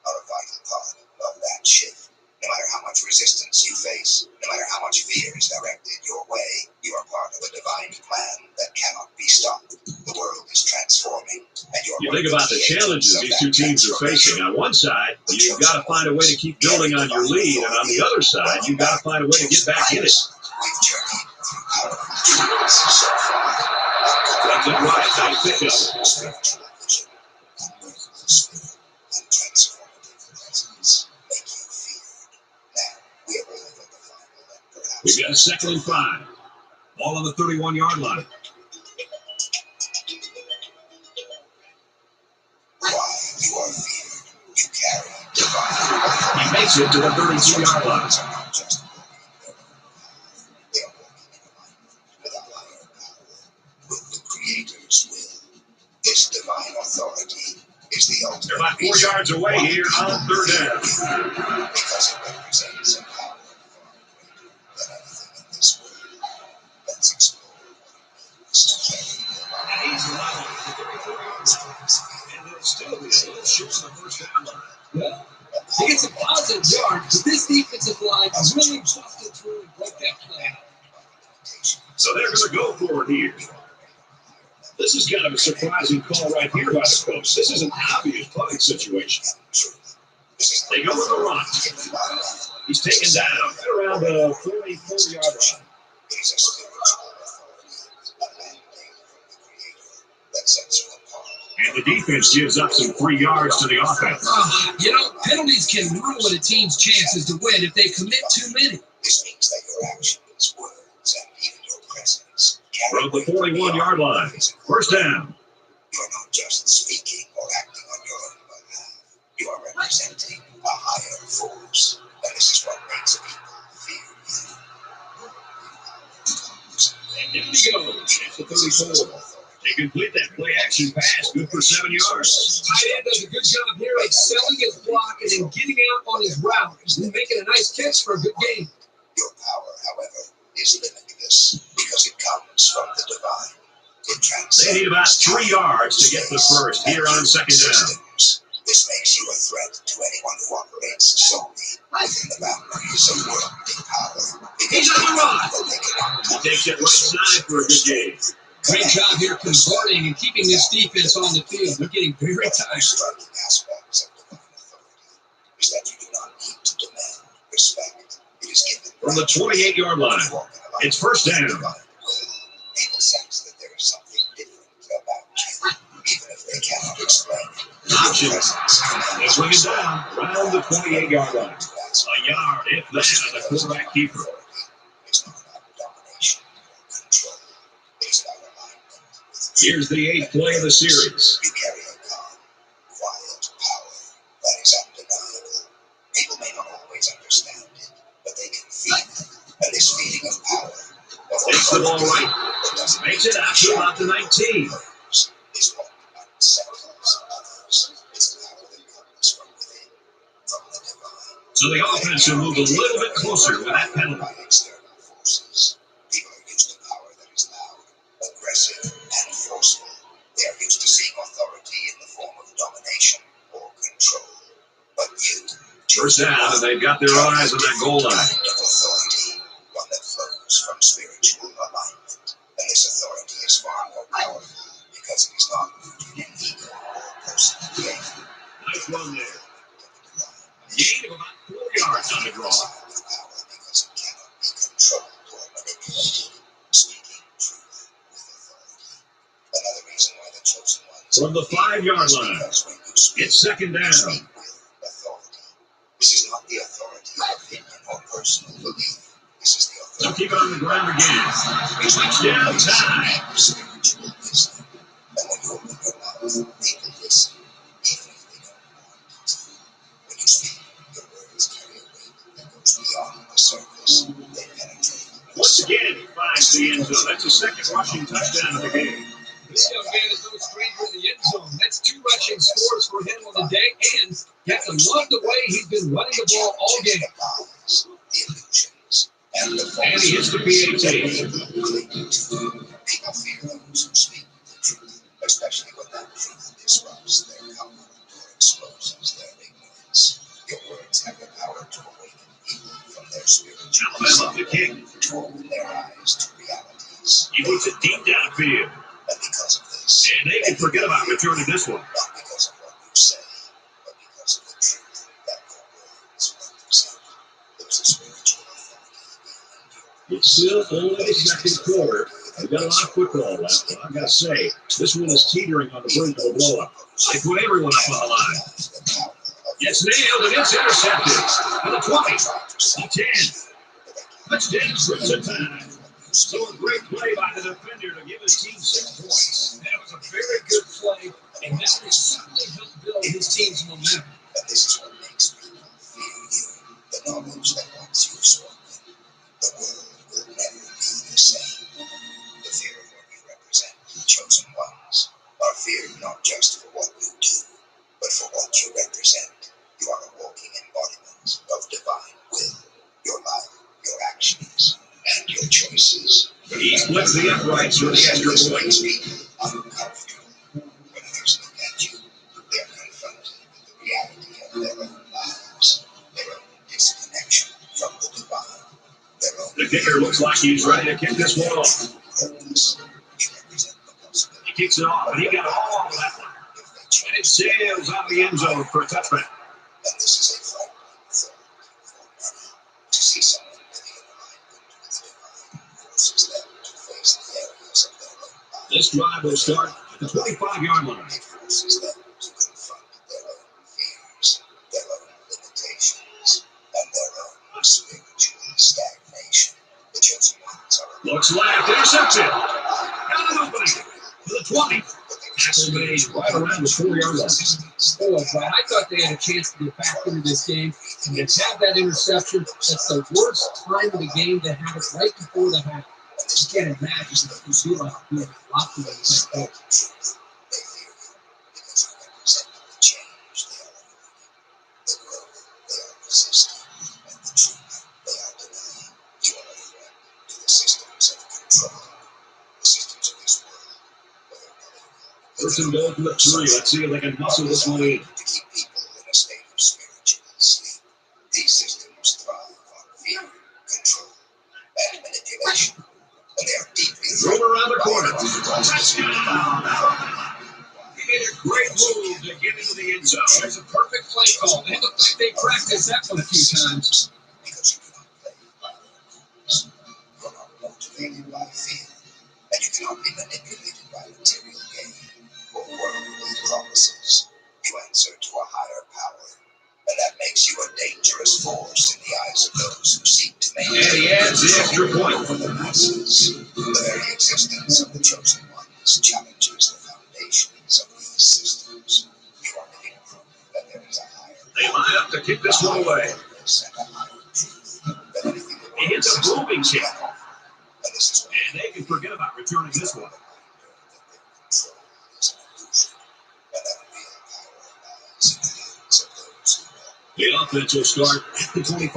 are a vital part of that shift. No matter how much resistance you face, no matter how much fear is directed your way, you are part of a divine plan that cannot be stopped. The world is transforming, and You think about the challenges these two teams are facing. On one side, you've got to find a way to keep building on your lead, and on the other side, you've got to find a way to get back in it. We've journeyed through powerful journeys so far. Left and right, nice pickup. Spiritual vision, unbreakable spirit, and transformative presence make you feared. Now we arrive at the final and perhaps We've got a 2nd and 5. Ball on the 31-yard line. why you are feared. You carry divine. He makes it to the 32-yard line. Are not just walking in their own path. They are walking in alignment with a higher power, with the Creator's will. This divine authority is the ultimate. They're about 4 yards away here on 3rd down. Because it represents a power far greater than anything in this world. Let's explore what it means to carry divine. And he's allowed to 34 yards. And they'll still be a little short on the 1st down line. Well, it's a positive yard, but this defensive line really busted through and broke that play out. So they're going to go for it here. This is kind of a surprising call right here by the coach. This is an obvious punting situation. They go with the run. He's taken down at around the 44-yard line. And the defense gives up some 3 yards to the offense. Penalties can ruin a team's chances to win if they commit too many. This means that your actions, words, and even your presence From the 41-yard line, first down. You are not just speaking or acting on your own behalf. You are representing a higher force. And this is what makes people fear you. And down he goes at the 34. They complete that play-action pass, good for 7 yards. Tight end does a good job here of selling his block and then getting out on his route and making a nice catch for a good game. Your power, however, is limitless because it comes from the divine. They need about 3 yards to get the first here on second down. This makes you a threat to anyone who operates solely within the boundaries of worldly power. He's on the run. He takes it right side for a good game. Great job here converting and keeping this defense on the field. They're getting very tired. Striking aspects of divine authority is that you do not need to demand respect. It is given from the 28-yard line. It's first down. People sense that there is something different about you, even if they cannot explain it. Option. They bring it down around the 28-yard line. A yard, if that, on the quarterback keeper. It's not about domination or control. It's about alignment. Here's the 8th play of the series. You carry a calm, quiet power that is undeniable. People may not always understand it, but they can feel it. And this feeling of power takes the ball right. Makes it out to about the 19. Is what unsettles others. It's power that comes from within, from the divine. So the offense will move a little bit closer with that penalty. By external forces, people are used to power that is loud, aggressive, and forceful. They are used to seeing authority in the form of domination or control. But you, first down, and they've got their eyes on that goal line. Authority, one that flows from spiritual alignment. And this authority is far more powerful because it is not rooted in ego or personal gain. Nice run there. Gain of about 4 yards on the draw. Because it cannot be controlled or manipulated. Speaking truth with authority. Another reason why the chosen ones from the 5-yard line. It's second down. Authority. This is not the authority of opinion or personal belief. This is the authority. So keep it on the ground again. Touchdown time. Spiritual wisdom. And when you open your mouth, people listen, even if they don't want to. When you speak, your words carry a weight that goes beyond the surface. They penetrate. Once again, he finds the end zone. That's the second rushing touchdown of the game. This young man is no stranger in the end zone. That's 2 rushing scores for him on the day, and you have to love the way he's been running the ball all game. The illusions and the And he hits the ps3. People fear those who speak the truth, especially when that truth disrupts their comfort or exposes their ignorance. Your words have the power to awaken people from their spiritual Alabama, the king. to open their eyes to realities. He puts it deep downfield. And because of this, And they can forget about returning this one. not because of what you say, but because of the truth that your words represent. There's a spiritual authority. It's still only the second quarter. We've got a lot of football left, but I've got to say, this one is teetering on the verge of a blow-up. They put everyone up on the line. It's nailed and it's intercepted. On the 20, the 10. Touchdown, Crimson Tide. So a great play by the defender to give his team 6 points. That was a very good play, and that will certainly help build his team's momentum. And this is what makes people fear you. The knowledge that once you spoken, the world will never be the same. The fear of what you represent, the chosen ones, are feared not just for what you do, but for what you represent. You are a walking embodiment of divine will, your life, your actions, and your choices. He flips the uprights for the extra point. People uncomfortable. When others look at you, they are confronted with the reality of their own lives. kicker looks like he's ready to kick this one off. He kicks it off, and he got all of that one. And it sails out of the end zone for a touchback. This drive will start at the 25-yard line. Looks left, interception. Got an opening to the 20. Tackle made right around the 4-yard line. Oh, Brad, I thought they had a chance to get back into this game and to have that interception. That's the worst time of the game to have it right before the half. You can't imagine if you feel like you're locked in that goal. First and goal from the 3. Let's see if they can muscle this one in. To keep people in a state of spiritual sleep. These systems thrive on fear, control, and manipulation. And they are deeply thrown around the corner. Touchdown! He made a great move to get into the end zone. There's a perfect play call. They look like they practiced that one a few times. Because you cannot play by rules. You are not motivated by fear. And you cannot be manipulated by material gain or worldly promises. You answer to a higher power. And that makes you a dangerous force in the eyes of those who seek to make and he adds the extra point for the masses. The very existence of the chosen ones challenges the foundations of these systems. You are living proof that there is a higher They line up to kick this one away. purpose and a higher truth than anything the He hits a booming kick. And this is And they can forget about returning this one. The offense will start at the 25.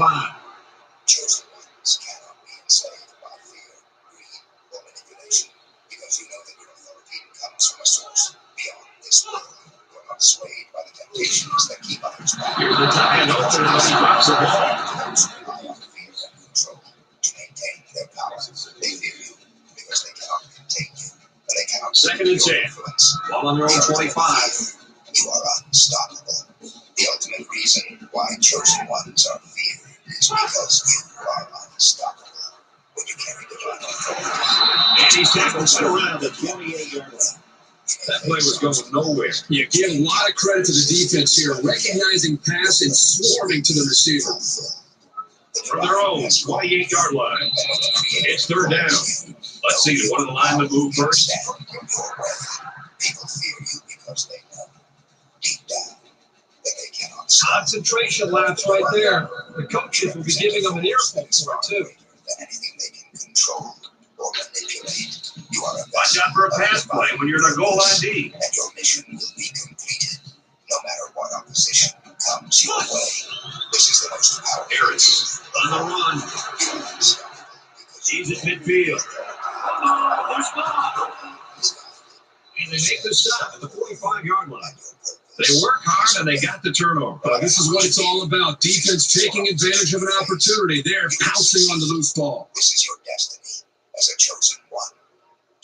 Chosen ones cannot be enslaved by fear, greed, or manipulation, because you know that your authority comes from a source beyond this world. You are not swayed by the temptations that keep others bound. Here's the tie and opener as he drops the ball. Those who rely on fear and control to maintain their power. They fear you because they cannot contain you, and they cannot Second and 10. influence. Ball on their own 25. You are unstoppable. The ultimate reason why chosen ones are feared is because you are unstoppable. When you carry divine authority. And he's tackled right around the 28-yard line. That play was going nowhere. You give a lot of credit to the defense here, recognizing pass and swarming to the receiver. From their own 28-yard line. It's third down. Let's see, do one of the linemen move first? People fear you because they know deep down that they cannot Concentration laps right there. The coaches will be giving them an earful for it, too. than anything they can control or manipulate. You are a Watch out for a pass play when you're in a goal line D. and your mission will be completed, no matter what opposition comes your way. This is the most powerful. Harris on the run. You are unstoppable because He's at midfield. Oh, there's Bob. And they make the stop at the 45-yard line. They work hard and they got the turnover. This is what it's all about. Defense taking advantage of an opportunity. They're pouncing on the loose ball. this is your destiny as a chosen one.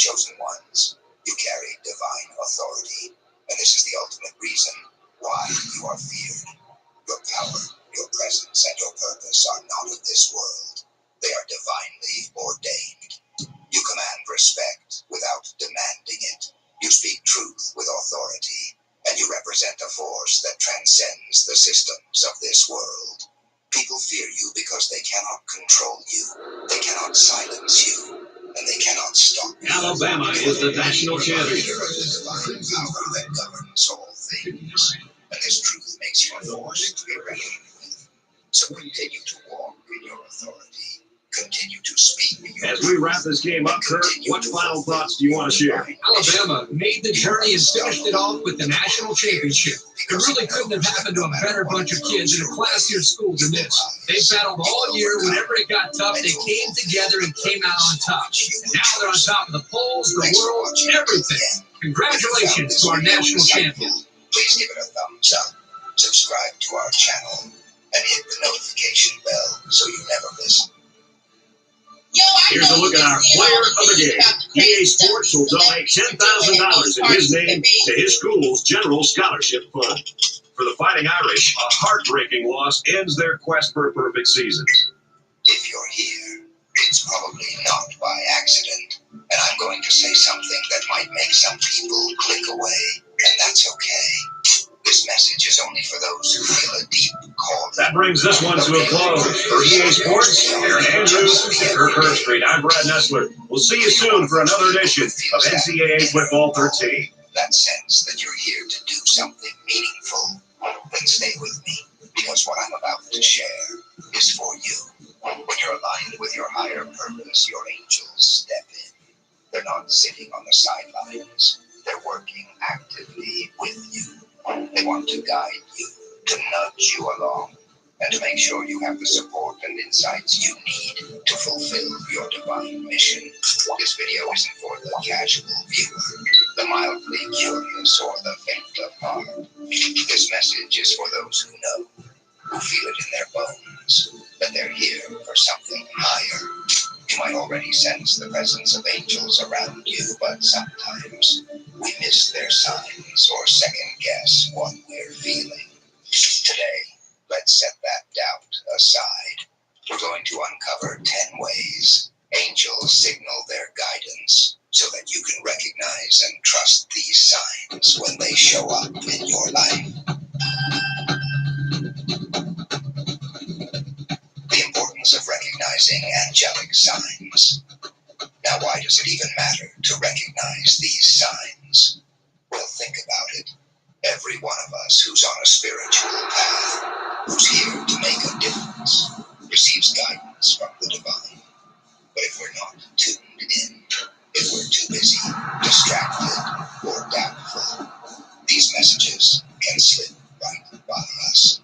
Chosen ones, you carry divine authority, and this is the ultimate reason why you are feared. Your power, your presence, and your purpose are not of this world. They are divinely ordained. You command respect without demanding it. You speak truth with authority, and you represent a force that transcends the systems of this world. People fear you because they cannot control you, they cannot silence you, and they cannot stop you. Alabama is the national champion. There is a divine power that governs all things, and this truth makes you a force to be reckoned with. So continue to walk in your authority. Continue to speak. As we wrap this game up, Kurt, what final thoughts do you want to share? Alabama made the journey and finished it off with the national championship. It really couldn't have happened to a better bunch of kids in a classier school than this. They battled all year. Whenever it got tough, they came together and came out on top. And now they're on top of the polls, the world, everything. Congratulations to our national champion. Please give it a thumbs up, subscribe to our channel, and hit the notification bell so you never miss Here's a look at our player of the game. EA Sports will donate $10,000 in his name to his school's General Scholarship Fund. For the Fighting Irish, a heartbreaking loss ends their quest for a perfect season. If you're here, it's probably not by accident. And I'm going to say something that might make some people click away, and that's okay. This message is only for those who feel a deep call. That brings this one to a close. For EA Sports, Aaron Andrews, and Kirk Herbstreit, I'm Brad Nessler. We'll see you soon for another edition of NCAA Football 13. That sense that you're here to do something meaningful, then stay with me, because what I'm about to share is for you. When you're aligned with your higher purpose, your angels step in. They're not sitting on the sidelines. They're working actively with you. They want to guide you, to nudge you along, and to make sure you have the support and insights you need to fulfill your divine mission. This video isn't for the casual viewer, the mildly curious, or the faint of heart. This message is for those who know, who feel it in their bones, that they're here for something higher. You might already sense the presence of angels around you, but sometimes we miss their signs or second guess what we're feeling. Today, let's set that doubt aside. We're going to uncover 10 ways angels signal their guidance so that you can recognize and trust these signs when they show up in your life. The importance of recognizing angelic signs. Now, why does it even matter to recognize these signs? Well, think about it. Every one of us who's on a spiritual path, who's here to make a difference, receives guidance from the divine. But if we're not tuned in, if we're too busy, distracted, or doubtful, these messages can slip right by us.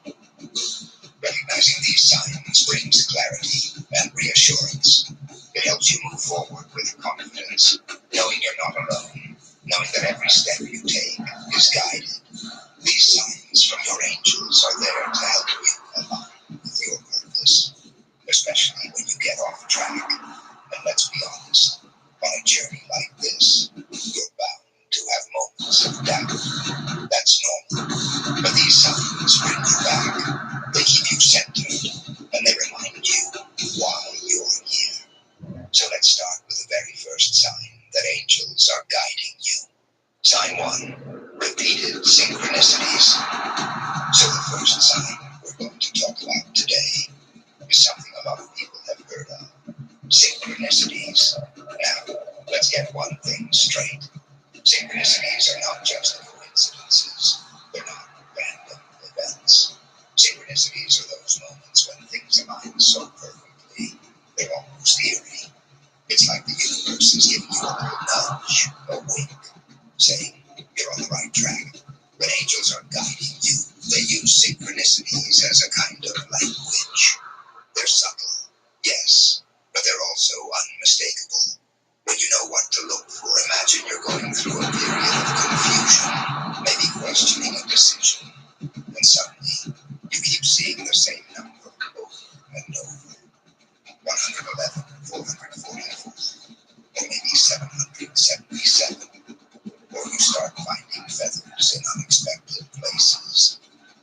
Recognizing these signs brings clarity and reassurance. It helps you move forward with confidence, knowing you're not alone, knowing that every step you take is guided. These signs from your angels are there to help you align with your purpose, especially when you get off track. And let's be honest, on a journey like this, you're bound to have moments of doubt. That's normal. But these signs bring you back. They keep you centered, and they remind you why you're here. So let's start with the very first sign that angels are guiding you. Sign 1, repeated synchronicities. So the first sign we're going to talk about today is something a lot of people have heard of. Synchronicities. Now, let's get one thing straight. Synchronicities are not just coincidences. They're not random events. Synchronicities are those moments when things align so perfectly, they're almost eerie. It's like the universe is giving you a little nudge, a wink, saying you're on the right track. When angels are guiding you, they use synchronicities as a kind of language. They're subtle, yes, but they're also unmistakable. When you know what to look for, imagine you're going through a period of confusion, maybe questioning a decision, and suddenly you keep seeing the same number over and over. 111, 444, or maybe 777. Or you start finding feathers in unexpected places.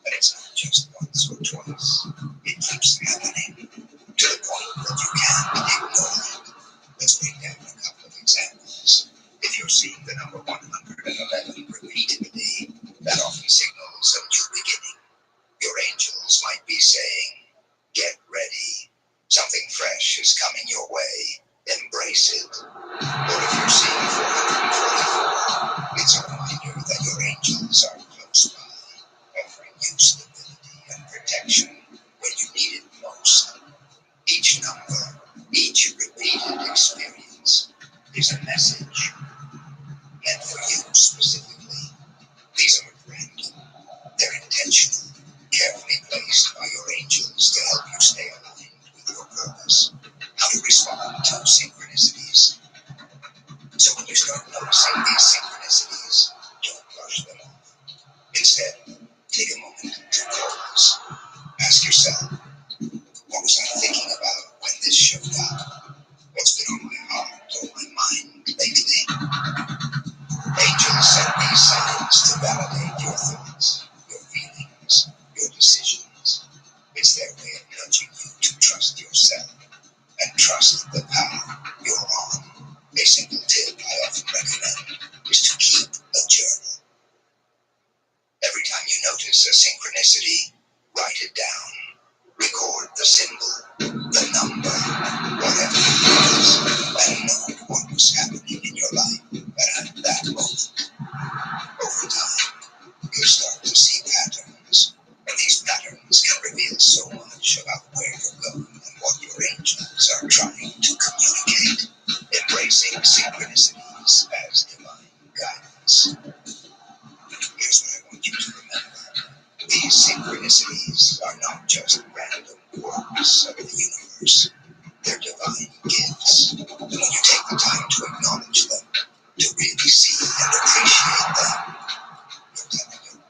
And it's not just once or twice. It keeps happening to the point that you can't ignore it. Let's break down a couple of examples. If you're seeing the number 111 repeatedly, that often signals a new beginning. Your angels might be saying, get ready. Something fresh is coming your way. Embrace it. Or if you're seeing 444, it's a reminder that your angels are close by, offering you stability and protection when you need it most. Each number, each repeated experience is a message meant for you specifically. These aren't random. They're intentional, carefully placed by your angels to help you stay aligned with your purpose. How to respond to synchronicities. So when you start noticing these synchronicities, don't brush them off. Instead, take a moment to pause. Ask yourself, what was I thinking about when this showed up? What's been on encouraging you to trust yourself and trust the path you're on. A simple tip I often recommend is to keep a journal. Every time you notice a synchronicity, write it down. Record the symbol, the number, whatever it was, and note what was happening in your life at that moment. Over time, you'll start to see patterns, and these patterns can reveal so much about where you're going and what your angels are trying to communicate. Embracing synchronicities as divine guidance. Here's what I want you to remember. These synchronicities are not just random works of the universe. They're divine gifts. And when you take the time to acknowledge them, to really see and appreciate them, you're telling your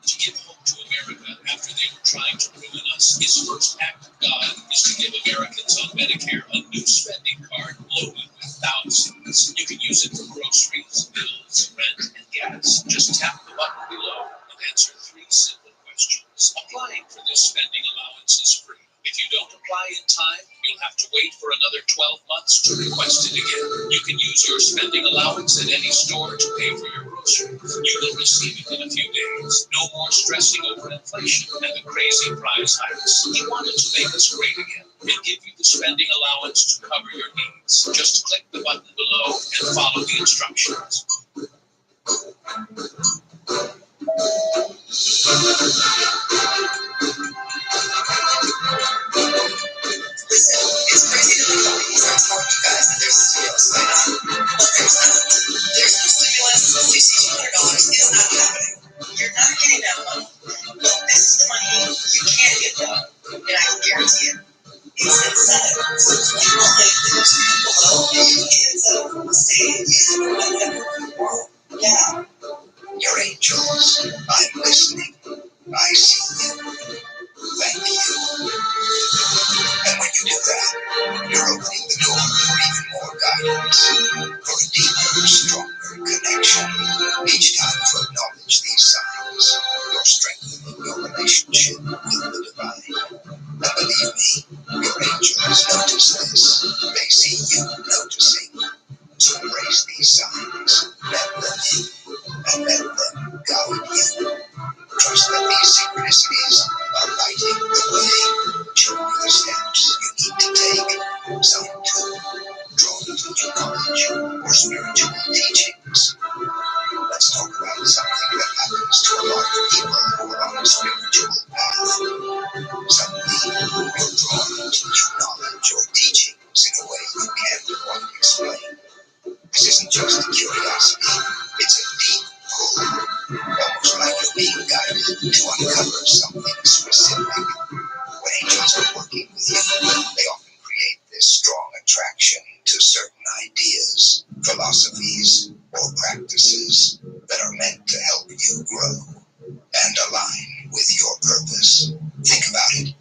To give hope to America after they were trying to ruin us, his first act of God is to give Americans on Medicare a new spending card loaded with thousands. You can use it for groceries, bills, rent, and gas. Just tap the button below and answer 3 simple questions. Applying for this spending allowance is free. If you don't apply in time, you'll have to wait for another 12 months to request it again. You can use your spending allowance at any store to pay for your groceries. You will receive it in a few days. No more stressing over inflation and the crazy price hikes. He wanted to make us great again and give you the spending allowance to cover your needs. Just click the button below and follow the instructions. Listen, it's crazy to think all these times telling you guys that there's a stimulus going on. But there's not. There's no stimulus. $6,200 is not happening. You're not getting that money. No, this is the money you can get though. And I can guarantee it. It's an incentive. So if you want to those people below, you can get a stage or whatever. Yeah. your angels. I'm listening. I see you. Thank you. And when you do that, you're opening the door for even more guidance, for a deeper, stronger connection. Each time you acknowledge these signs, you're strengthening your relationship with the divine. And believe me, your angels notice this. They see you noticing. So embrace these signs, let them in, and let them guide you. Trust that these synchronicities are lighting the way, showing you the steps you need to take. Some too, drawn to new knowledge or spiritual teachings. Let's talk about something that happens to a lot of people who are on a spiritual path. Suddenly, you're drawn to new knowledge or teachings in a way you can't quite explain. This isn't just a curiosity, it's a deep pull, almost like you're being guided to uncover something specific. When angels are working with you, they often create this strong attraction to certain ideas, philosophies, or practices that are meant to help you grow and align with your purpose. Think about it.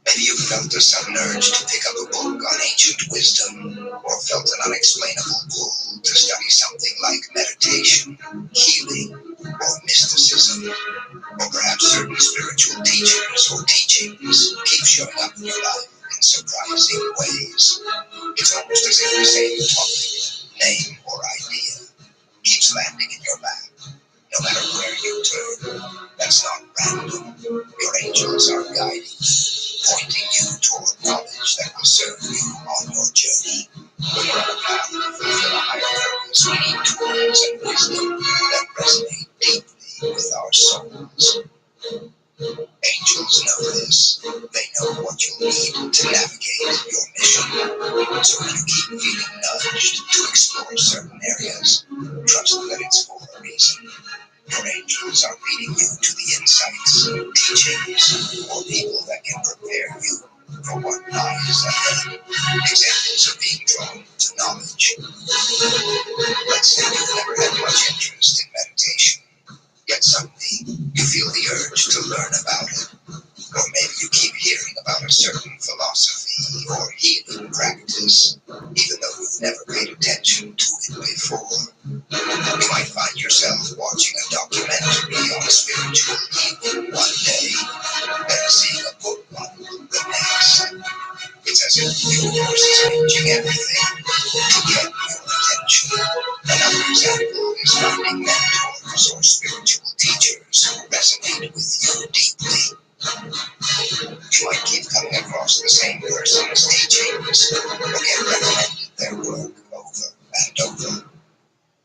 Maybe you felt a sudden urge to pick up a book on ancient wisdom, or felt an unexplainable pull to study something like meditation, healing, or mysticism, or perhaps certain spiritual teachers or teachings keep showing up in your life in surprising ways. It's almost as if the same topic, name, or idea keeps landing in your lap, no matter where you turn. That's not random. Your angels are guiding you, pointing you toward knowledge that will serve you on your journey. When we're on a path to fulfill a higher purpose, we need tools and wisdom that resonate deeply with our souls. Angels know this. They know what you'll need to navigate your mission. So if you keep feeling nudged to explore certain areas, trust that it's for a reason. Your angels are leading you to the insights, teachings, or people that can prepare you for what lies ahead. Examples of being drawn to knowledge. Let's say you've never had much interest in meditation, yet suddenly you feel the urge to learn about it. Or maybe you keep hearing about a certain philosophy or healing practice, even though you've never paid attention to it before. You might find yourself watching a documentary on spiritual healing one day, then seeing a book on the next. The universe is arranging everything to get your attention. Another example is finding mentors or spiritual teachers who resonate with you deeply. You might keep coming across the same person's teachings or get recommended their work over and over.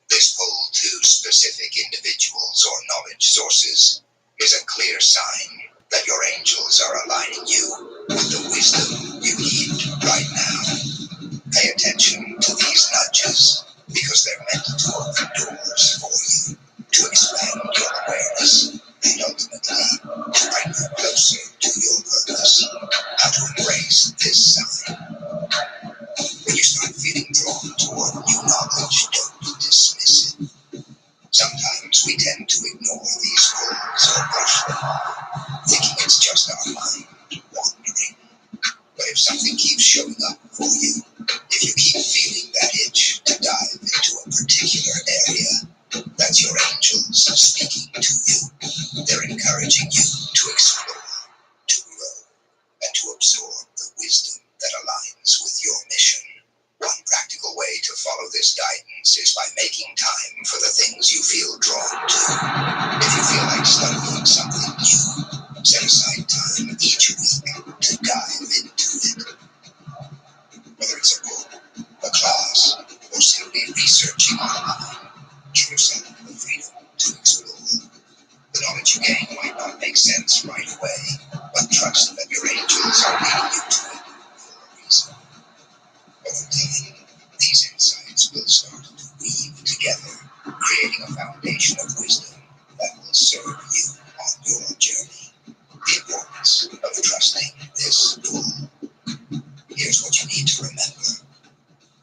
This pull to specific individuals or knowledge sources is a clear sign that your angels are aligning you with the wisdom you need right now. Pay attention to these nudges because they're meant to open doors for you, to expand your awareness, and ultimately to bring you closer to your purpose. How to embrace this sign. When you start feeling drawn toward new knowledge, don't dismiss it. Sometimes we tend to ignore these pulls or brush them off, thinking it's just our mind wandering. But if something keeps showing up for you, if you keep feeling that itch to dive into a particular area, that's your angels speaking to you. They're encouraging you to explore, to grow, and to absorb the wisdom that aligns with your mission. One practical way to follow this guidance is by making time for the things you feel drawn to. If you feel like studying something new, set aside time each week to dive into it. Whether it's a book, a class, or simply researching online, give yourself the freedom to explore. The knowledge you gain might not make sense right away, but trust that your angels are leading you to it for a reason. Over time, these insights will start to weave together, creating a foundation of wisdom that will serve you on your journey. The importance of trusting this pull. Here's what you need to remember.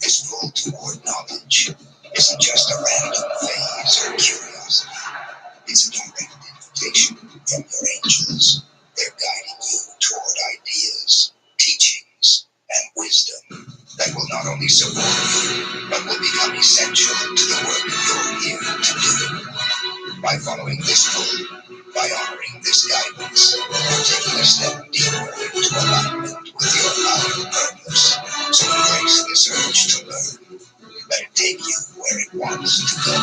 This pull toward knowledge isn't just a random phase or curiosity. It's a direct invitation from your angels. They're guiding you toward ideas, teachings, and wisdom that will not only support you, but will become essential to the work you're here to do. By following this pull, by honoring this guidance, you're taking a step deeper into alignment with your higher purpose. So embrace this urge to learn. Let it take you where it wants to go.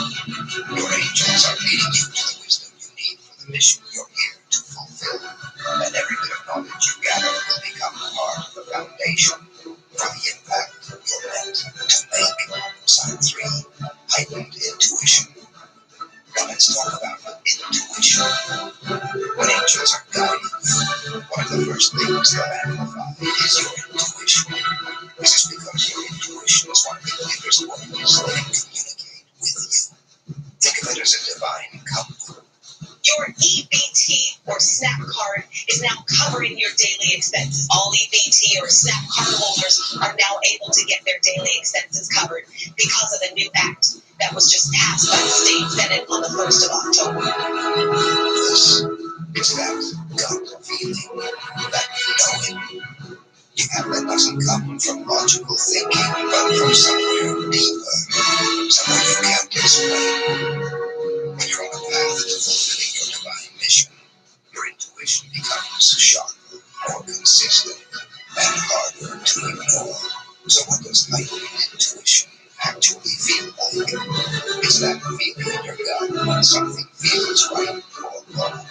Your angels are leading you to the wisdom you need for the mission you're here to fulfill. And every bit of knowledge you gather will become part of the foundation for the impact you're meant to make. Sign 3, heightened intuition. Now let's talk about intuition. When angels are guiding you, one of the first things they'll amplify is your intuition. This is because your intuition is one of the clearest ways they can communicate with you. Think of it as a divine compass. Your EBT or SNAP card is now covering your daily expenses. All EBT or SNAP card holders are now able to get their daily expenses covered because of the new act that was just passed by the state Senate on the 1st of October. Yes, it's that gut feeling, that knowing. You have that doesn't come from logical thinking, but from somewhere deeper, somewhere you can't explain. When you're on the path to fulfilling your divine mission, your intuition becomes sharper, more consistent, and harder to ignore. So what does heightened intuition actually feel like? It's that feeling in your gut when something feels right or wrong.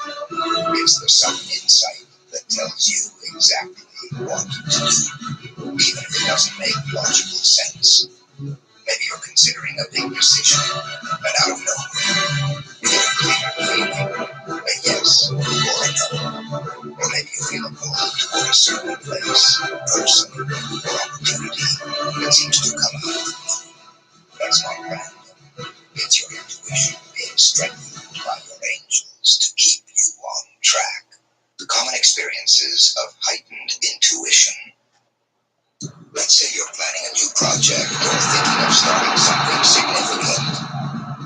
It's the sudden insight that tells you exactly what to do, even if it doesn't make logical sense. Maybe you're considering a big decision, and out of nowhere, you get a clear feeling, a yes or a no. Or maybe you feel a pull toward a certain place, person, or opportunity that seems to come out of the blue. That's not random. It's your intuition being strengthened by your angels to keep you on track. The common experiences of heightened intuition. Let's say you're planning a new project or thinking of starting something significant,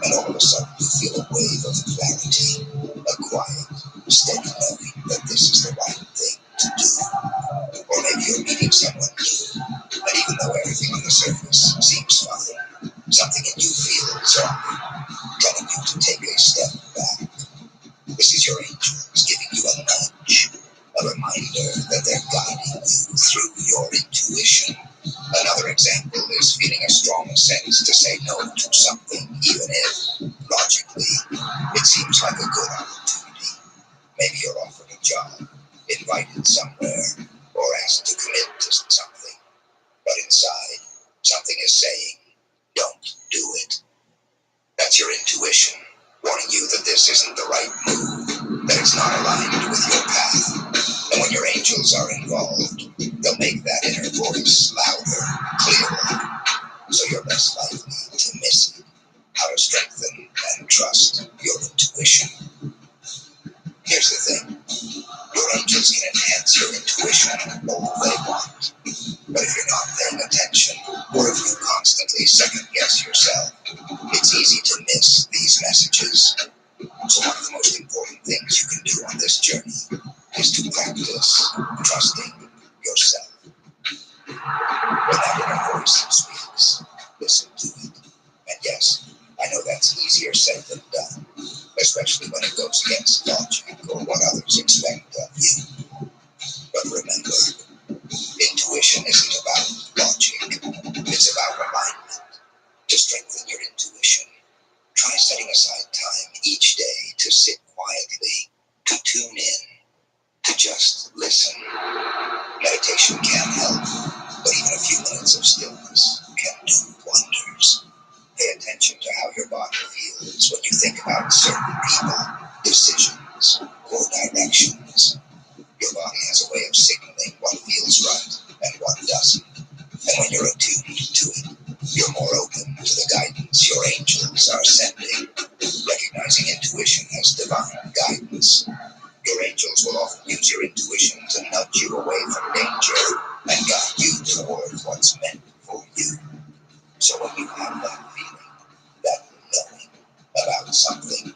and all of a sudden you feel a wave of clarity, a quiet, steady knowing that this is the right thing to do. Or maybe you're meeting someone new, and even though everything on the surface seems fine, something in you feels off, telling you to take a step back. This is your angels giving you a nudge, a reminder that they're guiding you through through your intuition. Another example is feeling a strong sense to say no to something, even if, logically, it seems like a good opportunity. Maybe you're offered a job, invited somewhere, or asked to commit to something. But inside, something is saying, don't do it. That's your intuition, warning you that this isn't the right move, that it's not aligned with your path. And when your angels are involved, they'll make that inner voice louder, clearer, so you're less likely to miss it. How to strengthen and trust your intuition. Here's the thing. Your angels can enhance your intuition all they want. But if you're not paying attention, or if you constantly second-guess yourself, it's easy to miss these messages. So one of the most important things you can do on this journey is to practice trusting yourself. When that inner voice speaks, listen to it. And yes, I know that's easier said than done, especially when it goes against logic or what others expect of you. But remember, intuition isn't about logic, it's about alignment. To strengthen your intuition, try setting aside time each day to sit quietly, to tune in, to just listen. Meditation can help, but even a few minutes of stillness can do wonders. Pay attention to how your body feels when you think about certain people, decisions, or directions. Your body has a way of signaling what feels right and what doesn't. And when you're attuned to it, you're more open to the guidance your angels are sending. Recognizing intuition as divine guidance, your angels will often use your intuition to nudge you away from danger and guide you toward what's meant for you. So when you have that feeling, that knowing about something,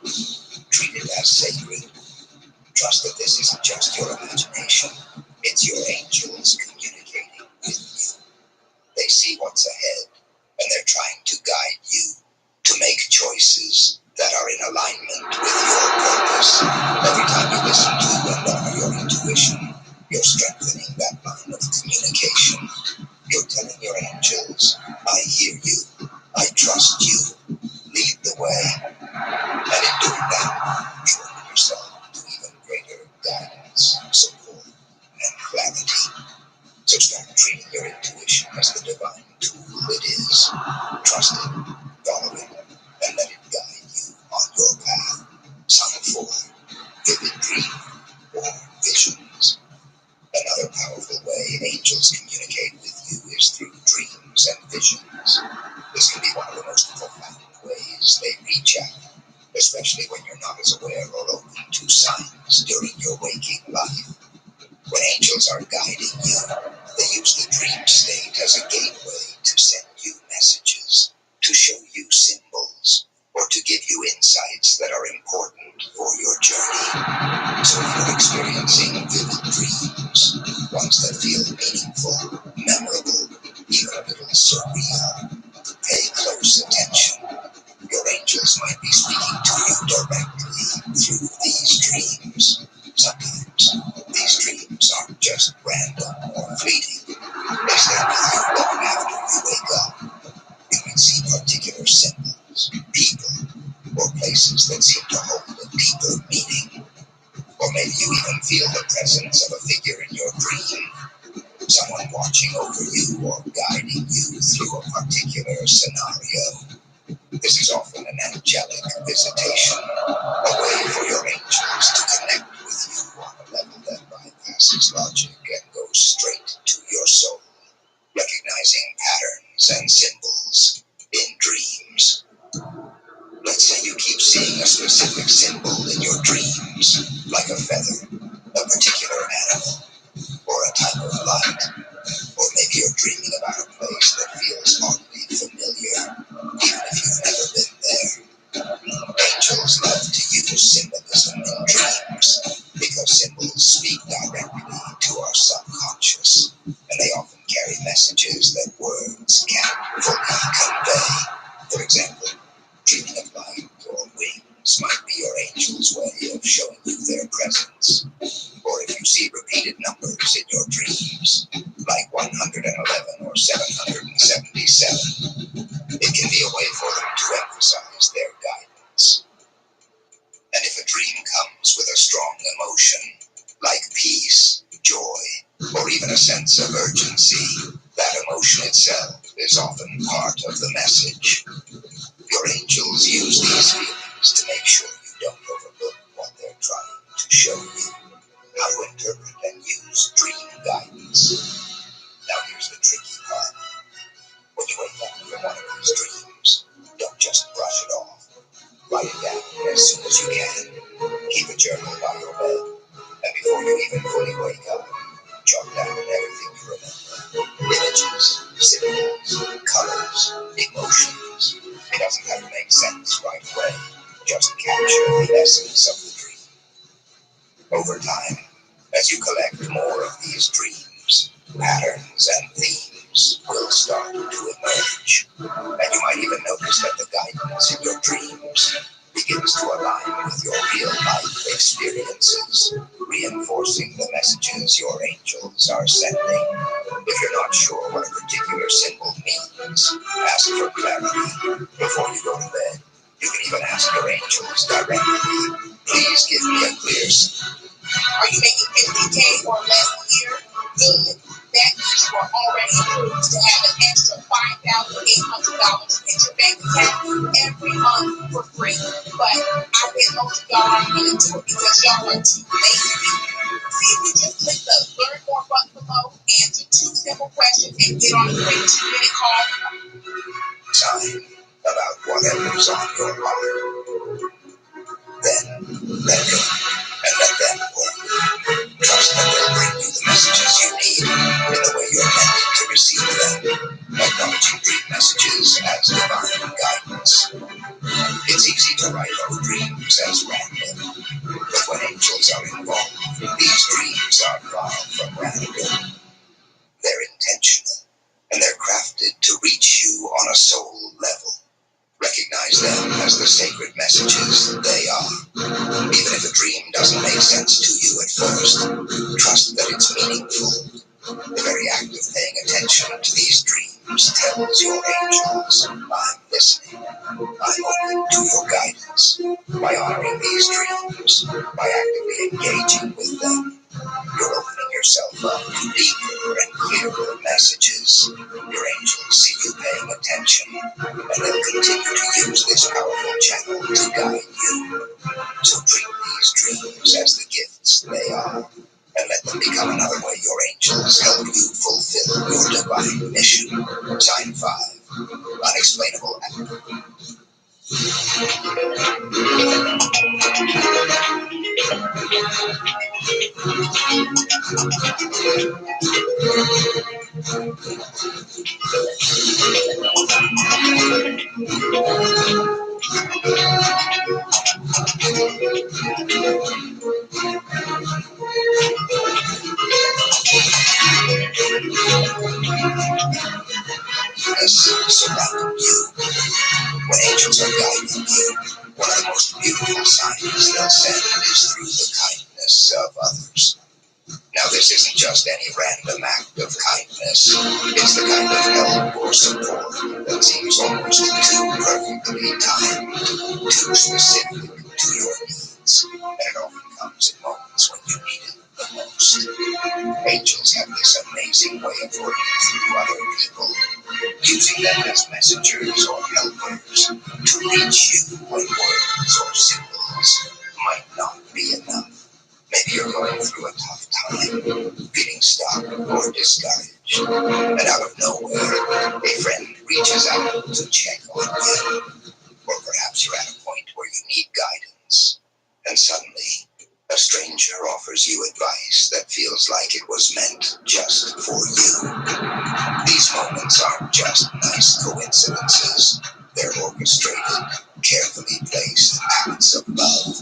treat it as sacred. Trust that this isn't just your imagination, it's your angels communicating with you. They see what's ahead, and they're trying to guide you to make choices that are in alignment with your purpose. Every time you listen to and honor your intuition, you're strengthening that line of communication. You're telling your angels, I hear you, I trust you, lead the way. And in doing that, you open yourself to even greater guidance, support, and clarity. So start treating your intuition as the divine tool it is. Trust it, follow it, and let it guide you on your path. Sign 4, vivid dream or visions. Another powerful way angels communicate with you is through dreams and visions. This can be one of the most profound ways they reach out, especially when you're not as aware or open to signs during your waking life. When angels are guiding you, they use the dream state as a gateway to send you messages, to show you symbols, or to give you insights that are important for your journey. So if you're experiencing vivid dreams, ones that feel meaningful, memorable, even a little surreal, pay close attention. Your angels might be speaking to you directly through these dreams. Sometimes these dreams aren't just random or fleeting. They stay with you long after you wake up. You can see particular symbols, people, or places that seem to hold a deeper meaning. Or maybe you even feel the presence of a figure in your dream, someone watching over you or guiding you through a particular scenario. This is often an angelic visitation, a way for your angels to connect with you on a level that bypasses logic and goes straight to your soul, recognizing patterns and symbols in dreams. Let's say you keep seeing a specific symbol in your dreams, like a feather, a particular animal, or a type of light. Or maybe you're dreaming about a place that feels oddly familiar, even if you've never been there. Angels love to use symbolism in dreams because symbols speak directly to our subconscious, and they often carry messages that words can't fully convey. For example, dreaming of light or wings might be your angel's way of showing you their presence. Or if you see repeated numbers in your dreams, like 711 or 777. It can be a way for them to emphasize their guidance. And if a dream comes with a strong emotion, like peace, joy, or even a sense of urgency, that emotion itself is often part of the message. Your angels use these feelings to make sure you don't overlook what they're trying to show you. How to interpret and use dream guidance. Now here's the tricky part. When you wake up from one of these dreams, don't just brush it off. Write it down as soon as you can. Keep a journal by your bed. And before you even fully wake up, jot down everything you remember. Images, symbols, colors, emotions. It doesn't have to make sense right away. Just capture the essence of the dream. Over time, as you collect more of these dreams, patterns and themes will start to emerge. And you might even notice that the guidance in your dreams begins to align with your real-life experiences, reinforcing the messages your angels are sending. If you're not sure what a particular symbol means, ask for clarity before you go to bed. You can even ask your angels directly. Please give me a clear symbol. Are you making 50K or less a year? Good. That means you are already approved to have an extra $5,800 in your bank account every month for free. But I bet most of y'all aren't willing to do it because y'all are too lazy. See if you just click the Learn More button below, answer 2 simple questions, and get on a free 2-minute call. Time about whatever's on your heart. Then let go and let them work. Trust that they'll bring you the messages you need in the way you're meant to receive them. Acknowledging dream messages as divine guidance. It's easy to write our dreams as random, but when angels are involved, these dreams are far from random. They're intentional, and they're crafted to reach you on a soul level. Recognize them as the sacred messages they are. Even if a dream doesn't make sense to you at first, trust that it's meaningful. The very act of paying attention to these dreams tells your angels, I'm listening. I'm open to your guidance. By honoring these dreams, by actively engaging with them, you're opening yourself up to deeper and clearer messages. Your angels see you paying attention, and they'll continue to use this powerful channel to guide you. So treat these dreams as the gifts they are, and let them become another way your angels help you fulfill your divine mission. Sign 5. Unexplainable act. Surround you. When angels are guiding you, one of the most beautiful signs they'll send is through the kindness of others. Now, this isn't just any random act of kindness. It's the kind of help or support that seems almost too perfectly timed, too specific to your needs, and it often comes in moments when you need it the most. Angels have this amazing way of working through other people, using them as messengers or helpers to reach you when words or symbols might not be enough. Maybe you're going through a tough time, feeling stuck or discouraged, and out of nowhere, a friend reaches out to check on you. Or perhaps you're at a point where you need guidance, and suddenly, a stranger offers you advice that feels like it was meant just for you. These moments aren't just nice coincidences. They're orchestrated, carefully placed acts of love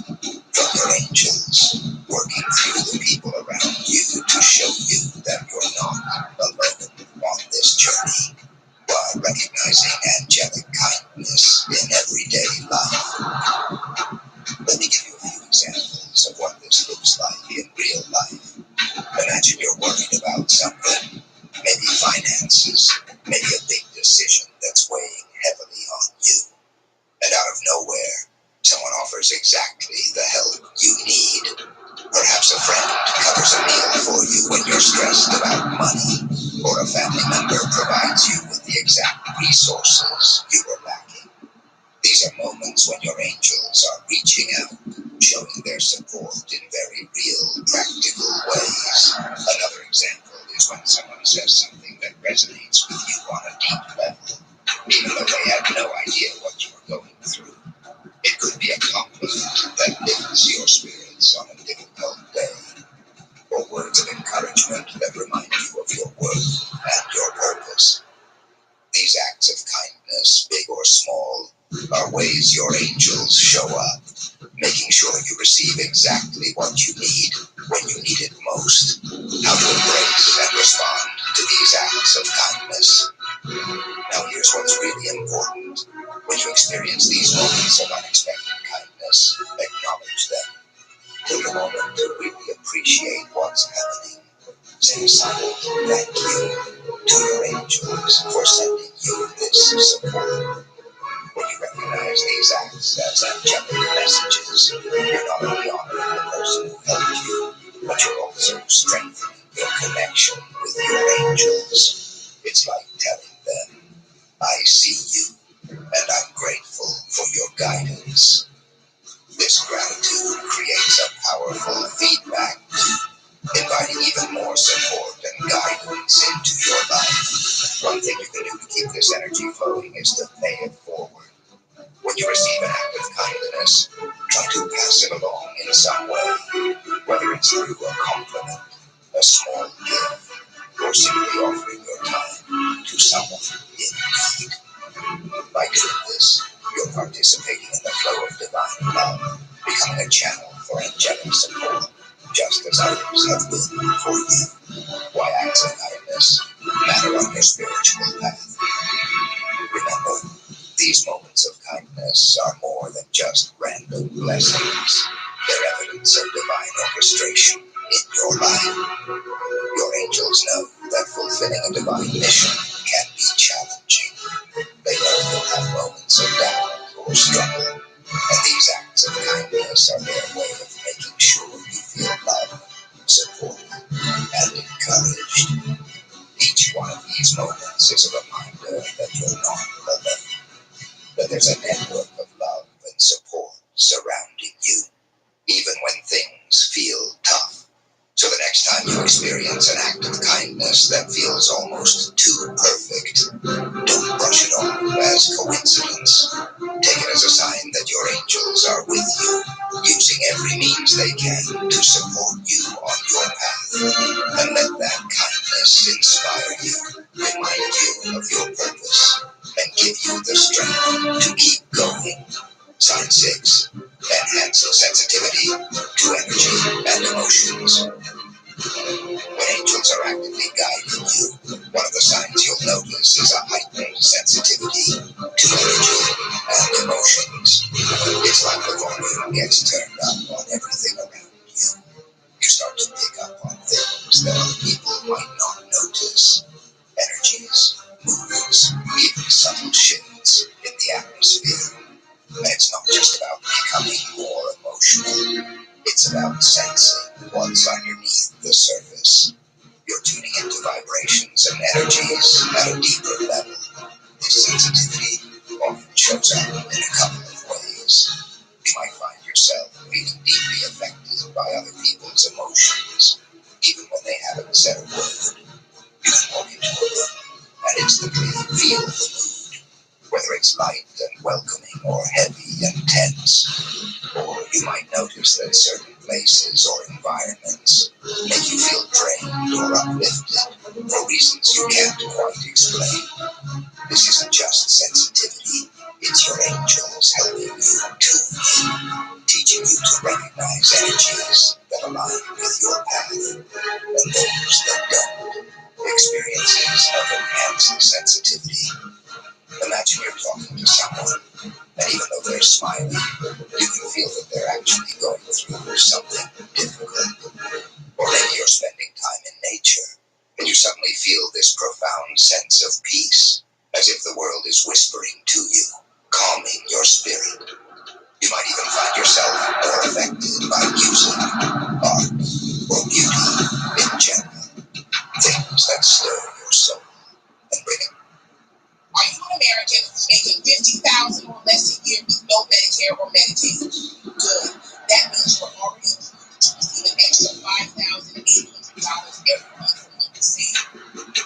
from your angels, working through the people around you to show you that you're not alone on this journey, while recognizing angelic kindness in everyday life. Let me give you a few examples of what this looks like in real life. Imagine you're worried about something, maybe finances, maybe a big decision that's weighing heavily on you. And out of nowhere, someone offers exactly the help you need. Perhaps a friend covers a meal for you when you're stressed about money, or a family member provides you with the exact resources you were lacking. These are moments when your angels are reaching out, showing their support in very real, practical ways. Another example is when someone says something that resonates with you on a deep level, even though they had no idea what you were going through. It could be a compliment that lifts your spirits on a difficult day, or words of encouragement that remind you of your worth and your purpose. These acts of kindness, big or small, are ways your angels show up, making sure you receive exactly what you need when you need it most. How to embrace and respond to these acts of kindness. Now here's what's really important. When you experience these moments of unexpected kindness, acknowledge them. Take a moment to really appreciate what's happening. Say a silent thank you to your angels for sending you this support. When you recognize these acts as angelic messages, you're not only honoring the person who helped you, but you're also strengthening your connection with your angels. It's like telling them, I see you, and I'm grateful for your guidance. This gratitude creates a powerful feedback loop, inviting even more support and guidance into your life. One thing you can do to keep this energy flowing is to pay it forward. When you receive an act of kindness, try to pass it along in some way, whether it's through a compliment, a small gift, or simply offering your time to someone in need. By doing this, you're participating in the flow of divine love, becoming a channel for angelic support, just as others have been for you. Why acts of kindness matter on your spiritual path. Remember, these moments of kindness are more than just random blessings. They're evidence of divine orchestration in your life. Your angels know that fulfilling a divine mission can be challenging. They know you'll have moments of doubt or struggle, and these acts of kindness are their way of making sure you feel loved, supported, and encouraged. Each one of these moments is a reminder that you're not alone, that there's a network of love and support surrounding you, even when things feel tough. So the next time you experience an act of kindness that feels almost too perfect, don't brush it off as coincidence. Take it as a sign that your angels are with you, using every means they can to support you on your path. And let that kindness inspire you, remind you of your purpose, and give you the strength to keep going. Sign 6. Enhancing sensitivity to energy and emotions. When angels are actively guiding you, one of the signs you'll notice is a heightened sensitivity to energy and emotions. It's like the volume gets turned up on everything around you. You start to pick up on things that other people might not notice. Energies, moods, even subtle shifts in the atmosphere. And it's not just about becoming more emotional. It's about sensing what's underneath the surface. You're tuning into vibrations and energies at a deeper level. This sensitivity often shows up in a couple of ways. You might find yourself feeling deeply affected by other people's emotions, even when they haven't said a word. You can walk into a room and instantly feel the mood, whether it's light and welcoming or heavy and tense. Or you might notice that certain places or environments make you feel drained or uplifted for reasons you can't quite explain. This isn't just sensitivity, it's your angels helping you tune in, teaching you to recognize energies that align with your path and those that don't. Experiences of enhanced sensitivity. Imagine you're talking to someone, and even though they're smiling, you can feel that they're actually going through something difficult. Or maybe you're spending time in nature, and you suddenly feel this profound profound sense of peace, as if the world is whispering to you, calming your spirit. You might even find yourself more affected by music, art, or beauty in general. Things that stir your soul and bring it. Are you an American who's making $50,000 or less a year with no Medicare or Medicaid? Good. That means you're already approved to receive an extra $5,800 every month from Uncle Sam.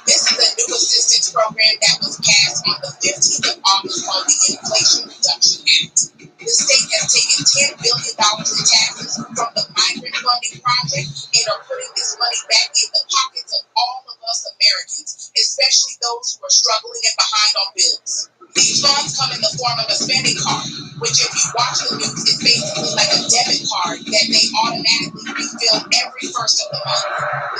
This is a new assistance program that was passed on the 15th of August called the Inflation Reduction Act. The state has taken $10 billion in taxes from the migrant funding project and are putting this money back in the pockets of all of us Americans, especially those who are struggling and behind on bills. These funds come in the form of a spending card, which if you watch the news is basically like a debit card that they automatically refill every first of the month.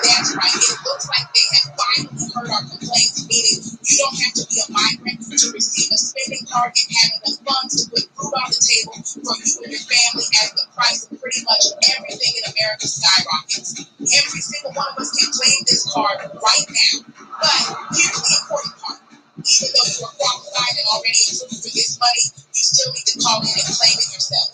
That's right, it looks like they have finally heard our complaints, meaning you don't have to be a migrant to receive a spending card and have enough funds to put food on the table for you and your family as the price of pretty much everything in America skyrockets. Every single one of us can claim this card right now. But here's the important part. Even though you are qualified and already approved for this money, you still need to call in and claim it yourself.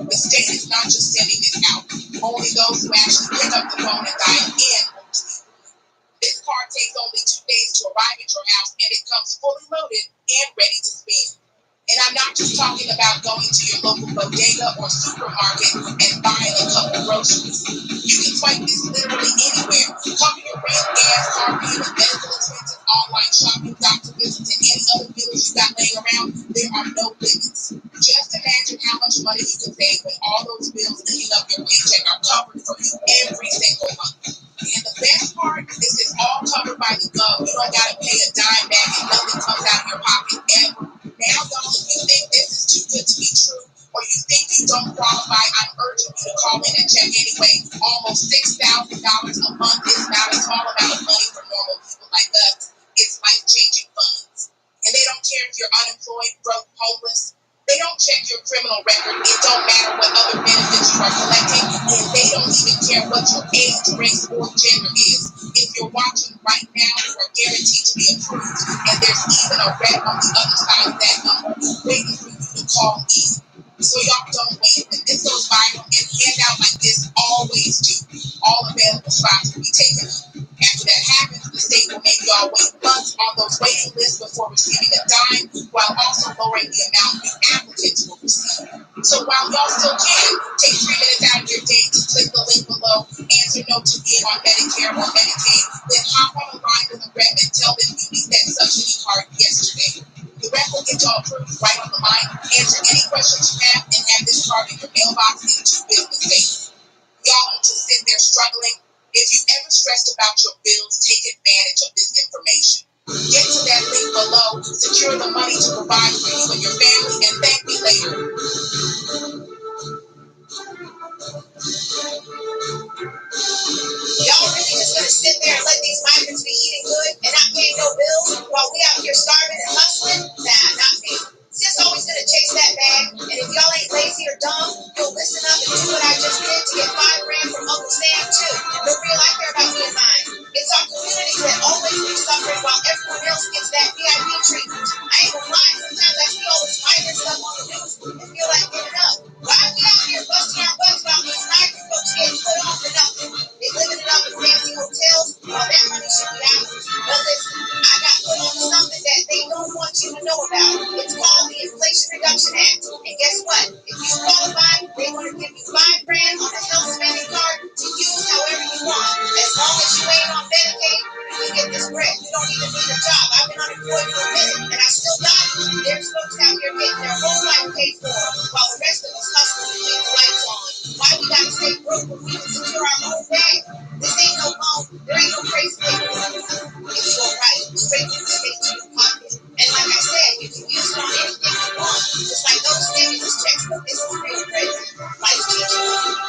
The state is not just sending this out. Only those who actually pick up the phone and dial in will receive it. This card takes only 2 days to arrive at your house, and it comes fully loaded and ready to spend. And I'm not just talking about going to your local bodega or supermarket and buying a couple groceries. You can swipe this literally anywhere. Cover your rent, gas, car payment, medical expenses, online shopping, doctor visits, and any other bills you got laying around. There are no limits. Just imagine how much money you can save when all those bills eating up your paycheck are covered for you every single month. And the best part, this is all covered by the gov. You don't gotta pay a dime back and nothing comes out of your pocket ever. Now, y'all, if you think this is too good to be true, or you think you don't qualify, I'm urging you to call in and check anyway. Almost $6,000 a month is not a small amount of money for normal people like us. It's life-changing funds. And they don't care if you're unemployed, broke, homeless. They don't check your criminal record. It don't matter what other benefits you are collecting, and they don't even care what your age, race, or gender is. If you're watching right now, you are guaranteed to be approved, and there's even a rep on the other side of that number waiting for you to call in. So y'all don't wait. When this goes viral and handout like this always do, all available spots will be taken up. After that happens, the state will make y'all wait months on those waiting lists before receiving a dime, while also lowering the amount new applicants will receive. So while y'all still can, take 3 minutes out of your day to click the link below, answer no to being on Medicare or Medicaid, then hop on a line with a rep and tell them you need that subsidy card yesterday. The rep will get y'all approved right on the line, answer any questions you have, and have this card in your mailbox in 2 business days. Y'all don't just sit there struggling. If you ever stressed about your bills, take advantage of this information. Get to that link below, secure the money to provide for you and your family, and thank me later. Y'all really just gonna sit there and let these migrants be eating good and not paying no bills while we out here starving and hustling? Nah, not me. It's just always gonna chase that bag, and if y'all ain't lazy or dumb, you'll listen up and do what I just did to get $5 grand from Uncle Sam too. No real I care about me and mine. It's our community that always be suffering while everyone else gets that VIP treatment. I ain't gonna lie, sometimes I see all this migrant stuff on the news and feel like giving up. Why are we out here busting our butts about these migrant folks getting put on for nothing? They living it up in fancy hotels while that money should be ours. But listen, I got put on to something that they don't want you to know about. It's called the Inflation Reduction Act. And guess what? If you qualify, they want to give you $5 grand on a health spending card to use however you want. As long as you ain't on Medicaid, you can get this bread. You don't even need a job. I've been unemployed for a minute, and I still got it. There's folks out here getting their whole life paid for, while the rest of us hustle to keep the lights on. Why we gotta stay broke when we can secure our own bag? This ain't no loan. There ain't no crazy paper. It's your right. Straight to the state to your pocket. And like I said, you can use it on anything you want. Just like those stimulus checks, but this is real crazy. Life changing.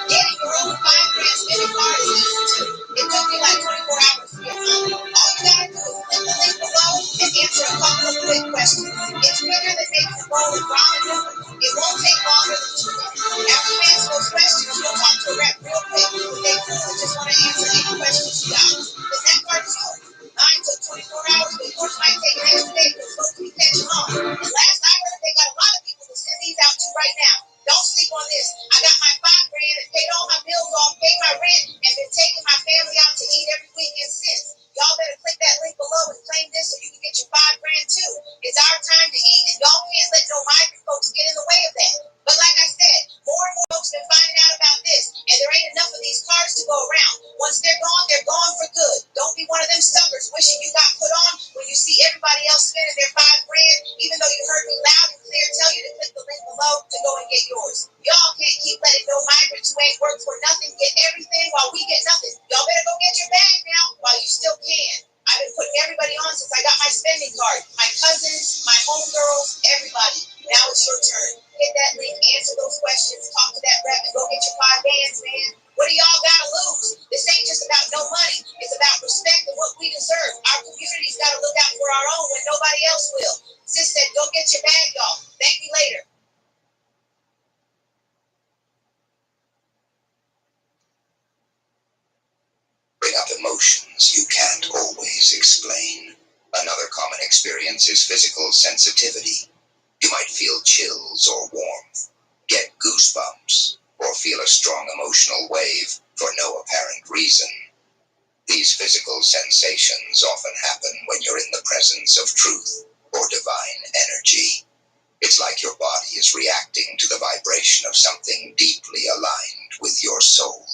Getting your own $5 grand spending card is easy too. It took me like 24 hours to get mine. All you gotta do is click the link below and answer a couple of quick questions. It's quicker than making a roll with ramen noodles. It won't take longer than 2 minutes. After you answer those questions, you'll talk to a rep real quick. They just want to answer any questions you got. Because that part's yours. Mine took 24 hours, but course might take next day because supposed to be catching on. And last I heard, they got a lot of people to send these out to right now. Don't sleep on this. I got my $5 grand and paid all my bills off, paid my rent, and been taking my family out to eat every weekend since. Y'all better click that link below and claim this so you can get your $5 grand too. It's our time to eat, and y'all can't let no migrant folks get in the way of that. But like I said, more and more folks been finding out about this, and there ain't enough of these cars to go around. Once they're gone for good. Don't be one of them suckers wishing you got put on when you see everybody else spending their $5 grand, even though you heard me loud and clear tell you to click the link below to go and get yours. Y'all can't keep letting no migrants who ain't worked for nothing get everything while we get nothing. Y'all better go get your bag now while you still can. I've been putting everybody on since I got my spending card. My cousins, my homegirls, everybody. Now it's your turn. Hit that link, answer those questions, talk to that rep, and go get your 5 bands, man. What do y'all gotta lose? This ain't just about no money. It's about respect and what we deserve. Our community's gotta look out for our own when nobody else will. Sis said, go get your bag, y'all. Thank you later. Bring up emotions you can't always explain. Another common experience is physical sensitivity. You might feel chills or warmth, get goosebumps, or feel a strong emotional wave for no apparent reason. These physical sensations often happen when you're in the presence of truth or divine energy. It's like your body is reacting to the vibration of something deeply aligned with your soul.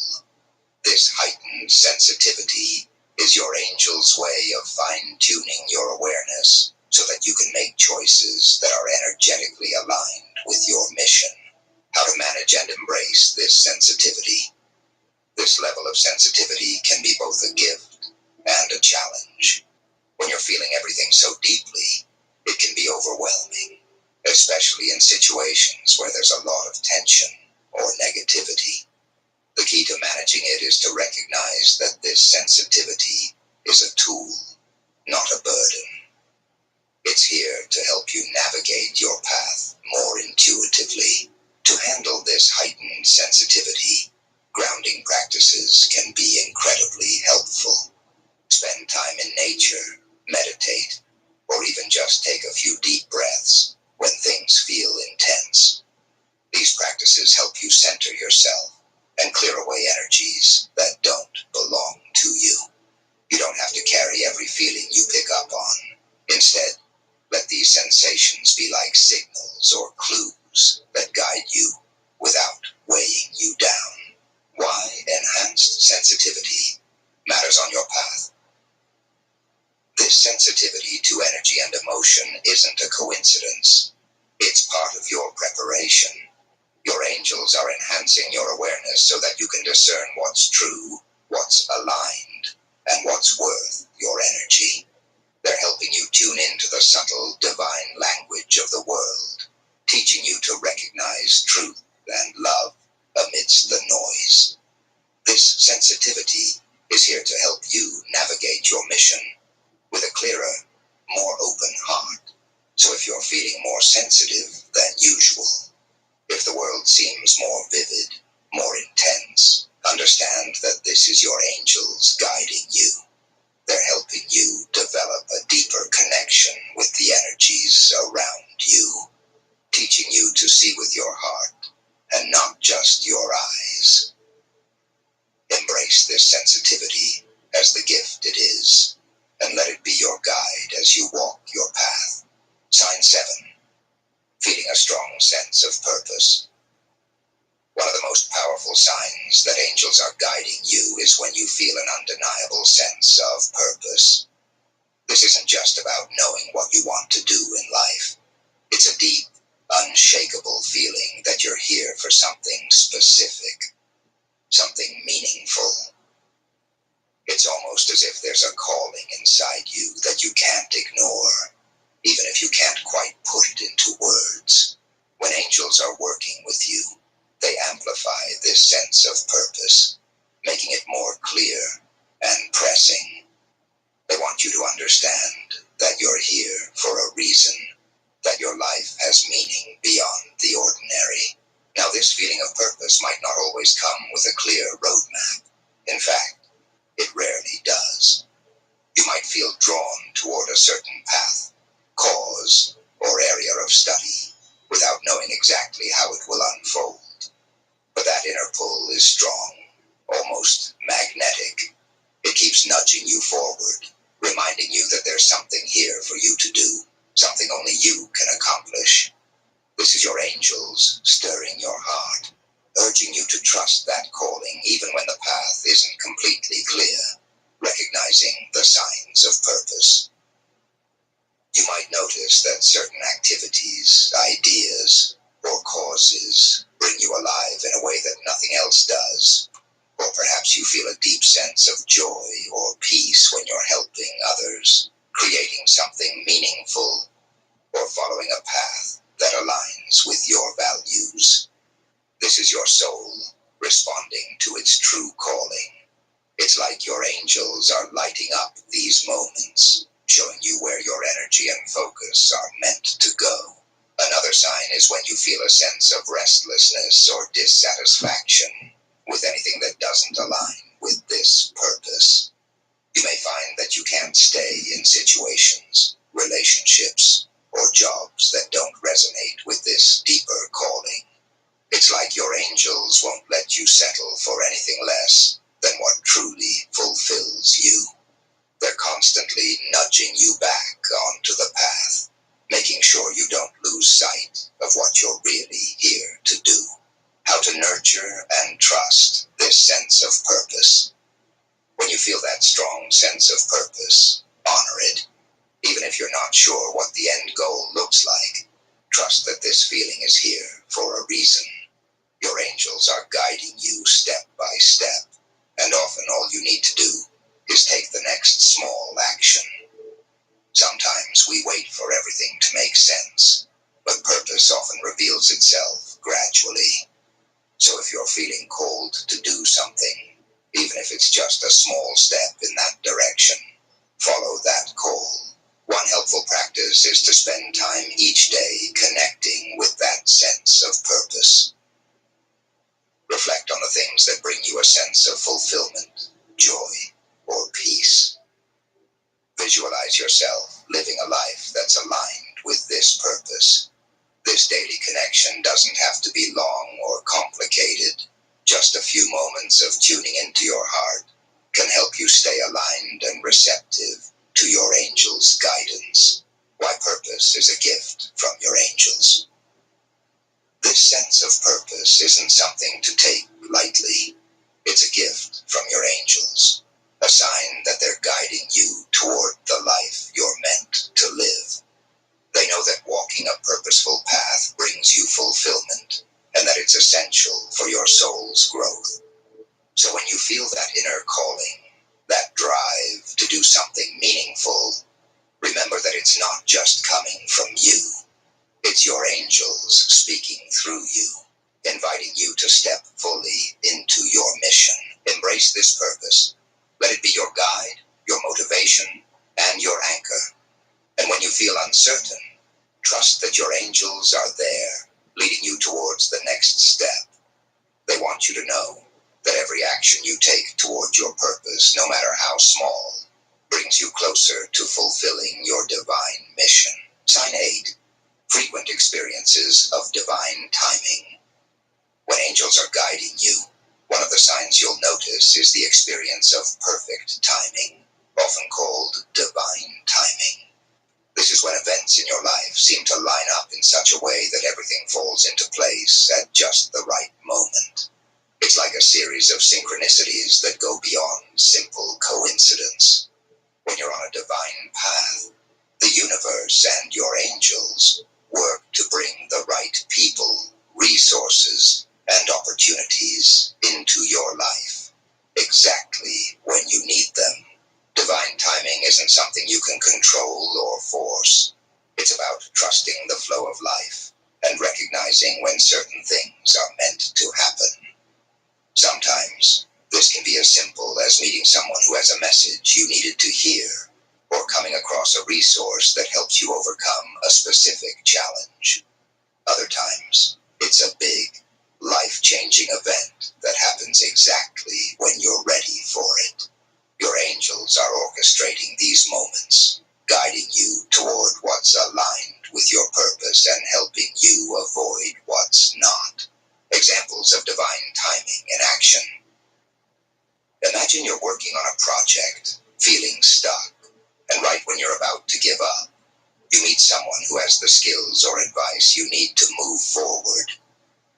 This heightened sensitivity is your angel's way of fine-tuning your awareness so that you can make choices that are energetically aligned with your mission. How to manage and embrace this sensitivity. This level of sensitivity can be both a gift and a challenge. When you're feeling everything so deeply, it can be overwhelming, especially in situations where there's a lot of tension or negativity. The key to managing it is to recognize that this sensitivity is a tool, not a burden. It's here to help you navigate your path more intuitively. To handle this heightened sensitivity, grounding practices can be incredibly helpful. Spend time in nature, meditate, or even just take a few deep breaths when things feel intense. These practices help you center yourself and clear away energies that don't belong to you. You don't have to carry every feeling you pick up on. Instead, let these sensations be like signals or clues that guide you without weighing you down. Why enhanced sensitivity matters on your path. This sensitivity to energy and emotion isn't a coincidence. It's part of your preparation. Your angels are enhancing your awareness so that you can discern what's true, what's aligned, and what's worth your energy. They're helping you tune into the subtle, divine language of the world, teaching you to recognize truth and love amidst the noise. This sensitivity is here to help you navigate your mission with a clearer, more open heart. So if you're feeling more sensitive than usual, if the world seems more vivid, more intense, understand that this is your angels guiding you. They're helping you develop a deeper connection with the energies around you, teaching you to see with your heart and not just your eyes. Embrace this sensitivity as the gift it is, and let it be your guide as you walk your path. Sign 7. Feeling a strong sense of purpose. One of the most powerful signs that angels are guiding you is when you feel an undeniable sense of purpose. This isn't just about knowing what you want to do in life. It's a deep, unshakable feeling that you're here for something specific, something meaningful. It's almost as if there's a calling inside you that you can't ignore, even if you can't quite put it into words. When angels are working with you, they amplify this sense of purpose, making it more clear and pressing. They want you to understand that you're here for a reason, that your life has meaning beyond the ordinary. Now, this feeling of purpose might not always come with a clear roadmap. In fact, it rarely does. You might feel drawn to toward a certain path, cause, or area of study, without knowing exactly how it will unfold. But that inner pull is strong, almost magnetic. It keeps nudging you forward, reminding you that there's something here for you to do, something only you can accomplish. This is your angels stirring your heart, urging you to trust that calling even when the path isn't completely clear, recognizing the signs of purpose. You might notice that certain activities, ideas, or causes bring you alive in a way that nothing else does. Or perhaps you feel a deep sense of joy or peace when you're helping others, creating something meaningful, or following a path that aligns with your values. This is your soul responding to its true calling. It's like your angels are lighting up these moments, showing you where your energy and focus are meant to go. Another sign is when you feel a sense of restlessness or dissatisfaction with anything that doesn't align with this purpose. You may find that you can't stay in situations, relationships, or jobs that don't resonate with this deeper calling. It's like your angels won't let you settle for anything less than what truly fulfills you. They're constantly nudging you back onto the path, making sure you don't lose sight of what you're really here to do. How to nurture and trust this sense of purpose. When you feel that strong sense of purpose, honor it. Even if you're not sure what the end goal looks like, trust that this feeling is here for a reason. Your angels are guiding you step by step, and often all you need to do is take the next small action. Sometimes we wait for everything to make sense, but purpose often reveals itself gradually. So if you're feeling called to do something, even if it's just a small step in that direction, follow that call. One helpful practice is to spend time each day connecting with that sense of purpose. Reflect on the things that bring you a sense of fulfillment, joy, or peace. Visualize yourself living a life that's aligned with this purpose. This daily connection doesn't have to be long or complicated. Just a few moments of tuning into your heart can help you stay aligned and receptive to your angels' guidance. Why purpose is a gift from your angels. This sense of purpose isn't something to take lightly. It's a gift from your angels, a sign that they're guiding you toward the life you're meant to live. They know that walking a purposeful path brings you fulfillment, and that it's essential for your soul's growth. So when you feel that inner calling, that drive to do something meaningful, remember that it's not just coming from you. It's your angels speaking through you, inviting you to step fully into your mission. Embrace this purpose. Let it be your guide, your motivation, and your anchor. And when you feel uncertain, trust that your angels are there, leading you towards the next step. They want you to know that every action you take towards your purpose, no matter how small, brings you closer to fulfilling your divine mission. Sign 8. Frequent experiences of divine timing. When angels are guiding you, one of the signs you'll notice is the experience of perfect timing, often called divine timing. This is when events in your life seem to line up in such a way that everything falls into place at just the right moment. It's like a series of synchronicities that go beyond simple coincidence. When you're on a divine path, the universe and your angels work to bring the right people, resources, and opportunities into your life, exactly when you need them. Divine timing isn't something you can control or force. It's about trusting the flow of life and recognizing when certain things are meant to happen. Sometimes, this can be as simple as meeting someone who has a message you needed to hear, or coming across a resource that helps you overcome a specific challenge. Other times, it's a big, life-changing event that happens exactly when you're ready for it. Your angels are orchestrating these moments, guiding you toward what's aligned with your purpose and helping you avoid what's not. Examples of divine timing in action. Imagine you're working on a project, feeling stuck, and right when you're about to give up, you meet someone who has the skills or advice you need to move forward.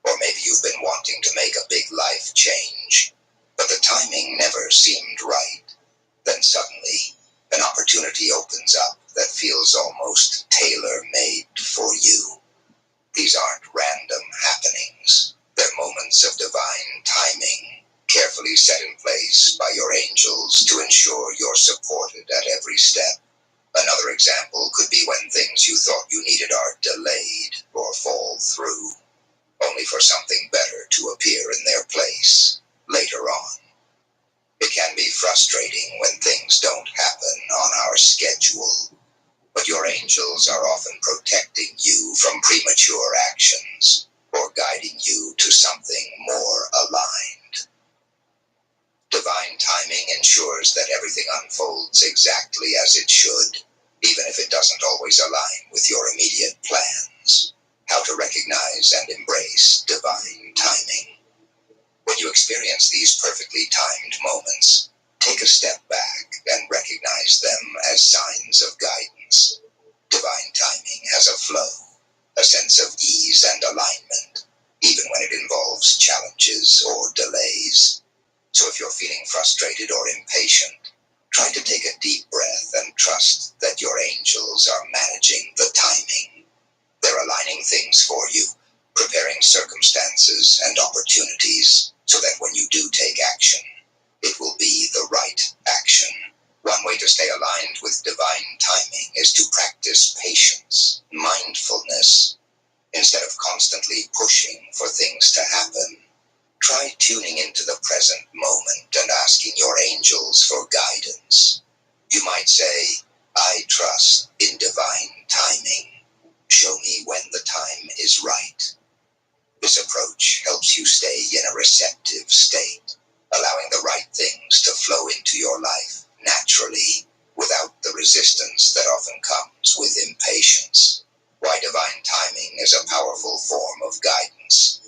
Or maybe you've been wanting to make a big life change, but the timing never seemed right. Then suddenly, an opportunity opens up that feels almost tailor-made for you. These aren't random happenings. They're moments of divine timing, carefully set in place by your angels to ensure you're supported at every step. Another example could be when things you thought you needed are delayed or fall through, only for something better to appear in their place later on. It can be frustrating when things don't happen on our schedule, but your angels are often protecting you from premature actions or guiding you to something more aligned. Divine timing ensures that everything unfolds exactly as it should, even if it doesn't always align with your immediate plans. How to recognize and embrace divine timing. When you experience these perfectly timed moments, take a step back and recognize them as signs of guidance. Divine timing has a flow, a sense of ease and alignment, even when it involves challenges or delays. So if you're feeling frustrated or impatient, try to take a deep breath and trust that your angels are managing the timing. They're aligning things for you, preparing circumstances and opportunities so that when you do take action, it will be the right action. One way to stay aligned with divine timing is to practice patience, mindfulness. Instead of constantly pushing for things to happen, try tuning into the present moment and asking your angels for guidance. You might say, I trust in divine timing. Show me when the time is right. This approach helps you stay in a receptive state, allowing the right things to flow into your life naturally, without the resistance that often comes with impatience. Why divine timing is a powerful form of guidance.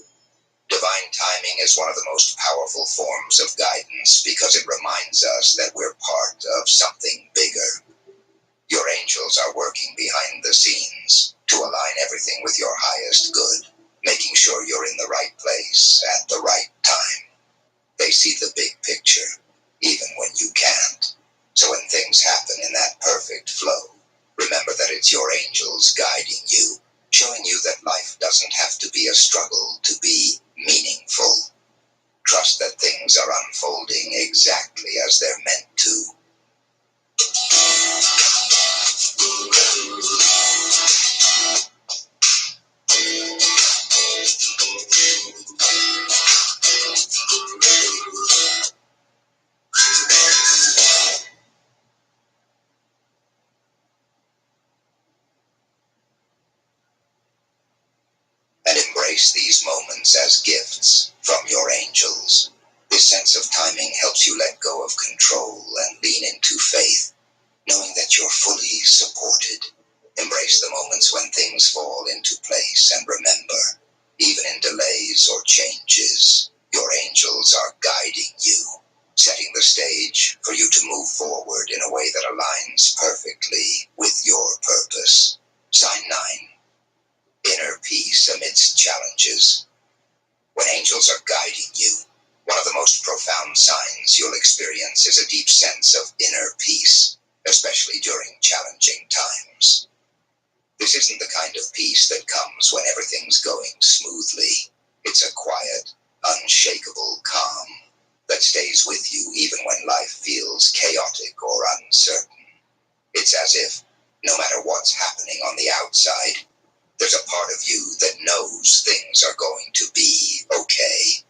Divine timing is one of the most powerful forms of guidance because it reminds us that we're part of something bigger. Your angels are working behind the scenes to align everything with your highest good, making sure you're in the right place at the right time. They see the big picture, even when you can't. So when things happen in that perfect flow, remember that it's your angels guiding you, showing you that life doesn't have to be a struggle to be meaningful. Trust that things are unfolding exactly as they're meant to. And embrace these moments as gifts from your angels. This sense of timing helps you let go of control and lean into faith, knowing that you're fully supported. Embrace the moments when things fall into place and remember, even in delays or changes, your angels are guiding you, setting the stage for you to move forward in a way that aligns perfectly with your purpose. Sign 9. Inner peace amidst challenges. When angels are guiding you, one of the most profound signs you'll experience is a deep sense of inner peace, especially during challenging times. This isn't the kind of peace that comes when everything's going smoothly. It's a quiet, unshakable calm that stays with you even when life feels chaotic or uncertain. It's as if, no matter what's happening on the outside, there's a part of you that knows things are going to be okay.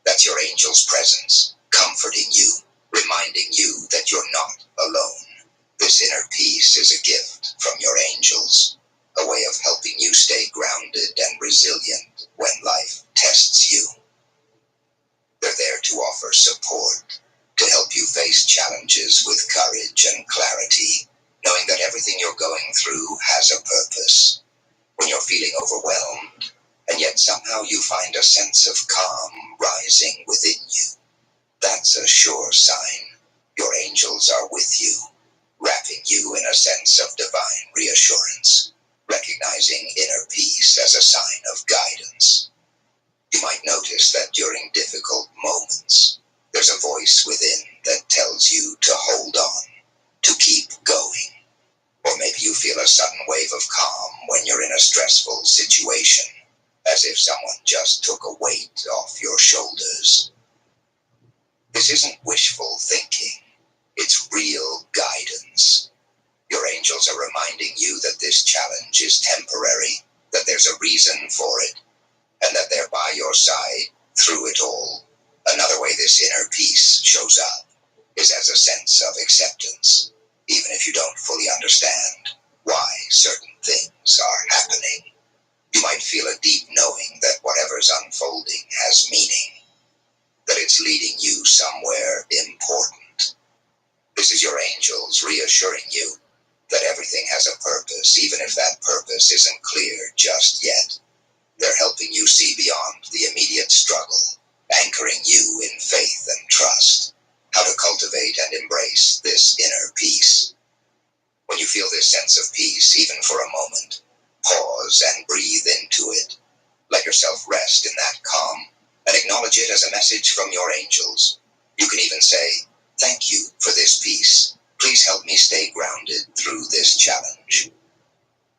That's your angel's presence, comforting you, reminding you that you're not alone. This inner peace is a gift from your angels, a way of helping you stay grounded and resilient when life tests you. They're there to offer support, to help you face challenges with courage and clarity, knowing knowing that everything you're going through has a purpose. When you're feeling overwhelmed, and yet somehow you find a sense of calm rising within you, that's a sure sign. Your angels are with you, wrapping you in a sense of divine reassurance, recognizing inner peace as a sign of guidance. You might notice that during difficult moments, there's a voice within that tells you to hold on, to keep going. Or maybe you feel a sudden wave of calm when you're in a stressful situation, as if someone just took a weight off your shoulders. This isn't wishful thinking, it's real guidance. Your angels are reminding you that this challenge is temporary, that there's a reason for it, and that they're by your side through it all. Another way this inner peace shows up is as a sense of acceptance, even if you don't fully understand why certain things are happening. You might feel a deep knowing that whatever's unfolding has meaning, that it's leading you somewhere important. This is your angels reassuring you that everything has a purpose, even if that purpose isn't clear just yet. They're helping you see beyond the immediate struggle, anchoring you in faith and trust. How to cultivate and embrace this inner peace. When you feel this sense of peace, even for a moment, pause and breathe into it. Let yourself rest in that calm and acknowledge it as a message from your angels. You can even say, "Thank you for this peace. Please help me stay grounded through this challenge."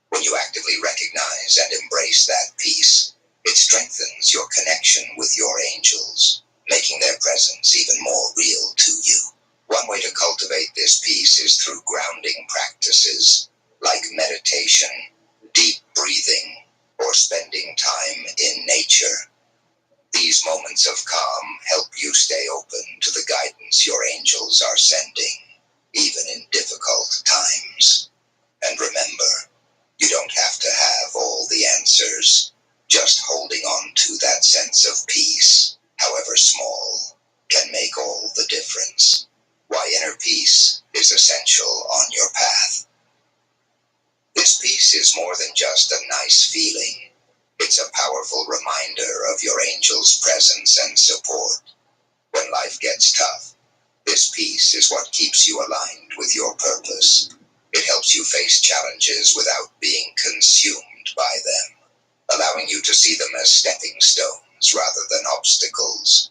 When you actively recognize and embrace that peace, it strengthens your connection with your angels, making their presence even more real to you. One way to cultivate this peace is through grounding practices like meditation, deep breathing, or spending time in nature. These moments of calm help you stay open to the guidance your angels are sending, even in difficult times. And remember, you don't have to have all the answers. Just holding on to that sense of peace, however small, can make all the difference. Why inner peace is essential on your path. This peace is more than just a nice feeling. It's a powerful reminder of your angels' presence and support. When life gets tough, this peace is what keeps you aligned with your purpose. It helps you face challenges without being consumed by them, allowing you to see them as stepping stones rather than obstacles.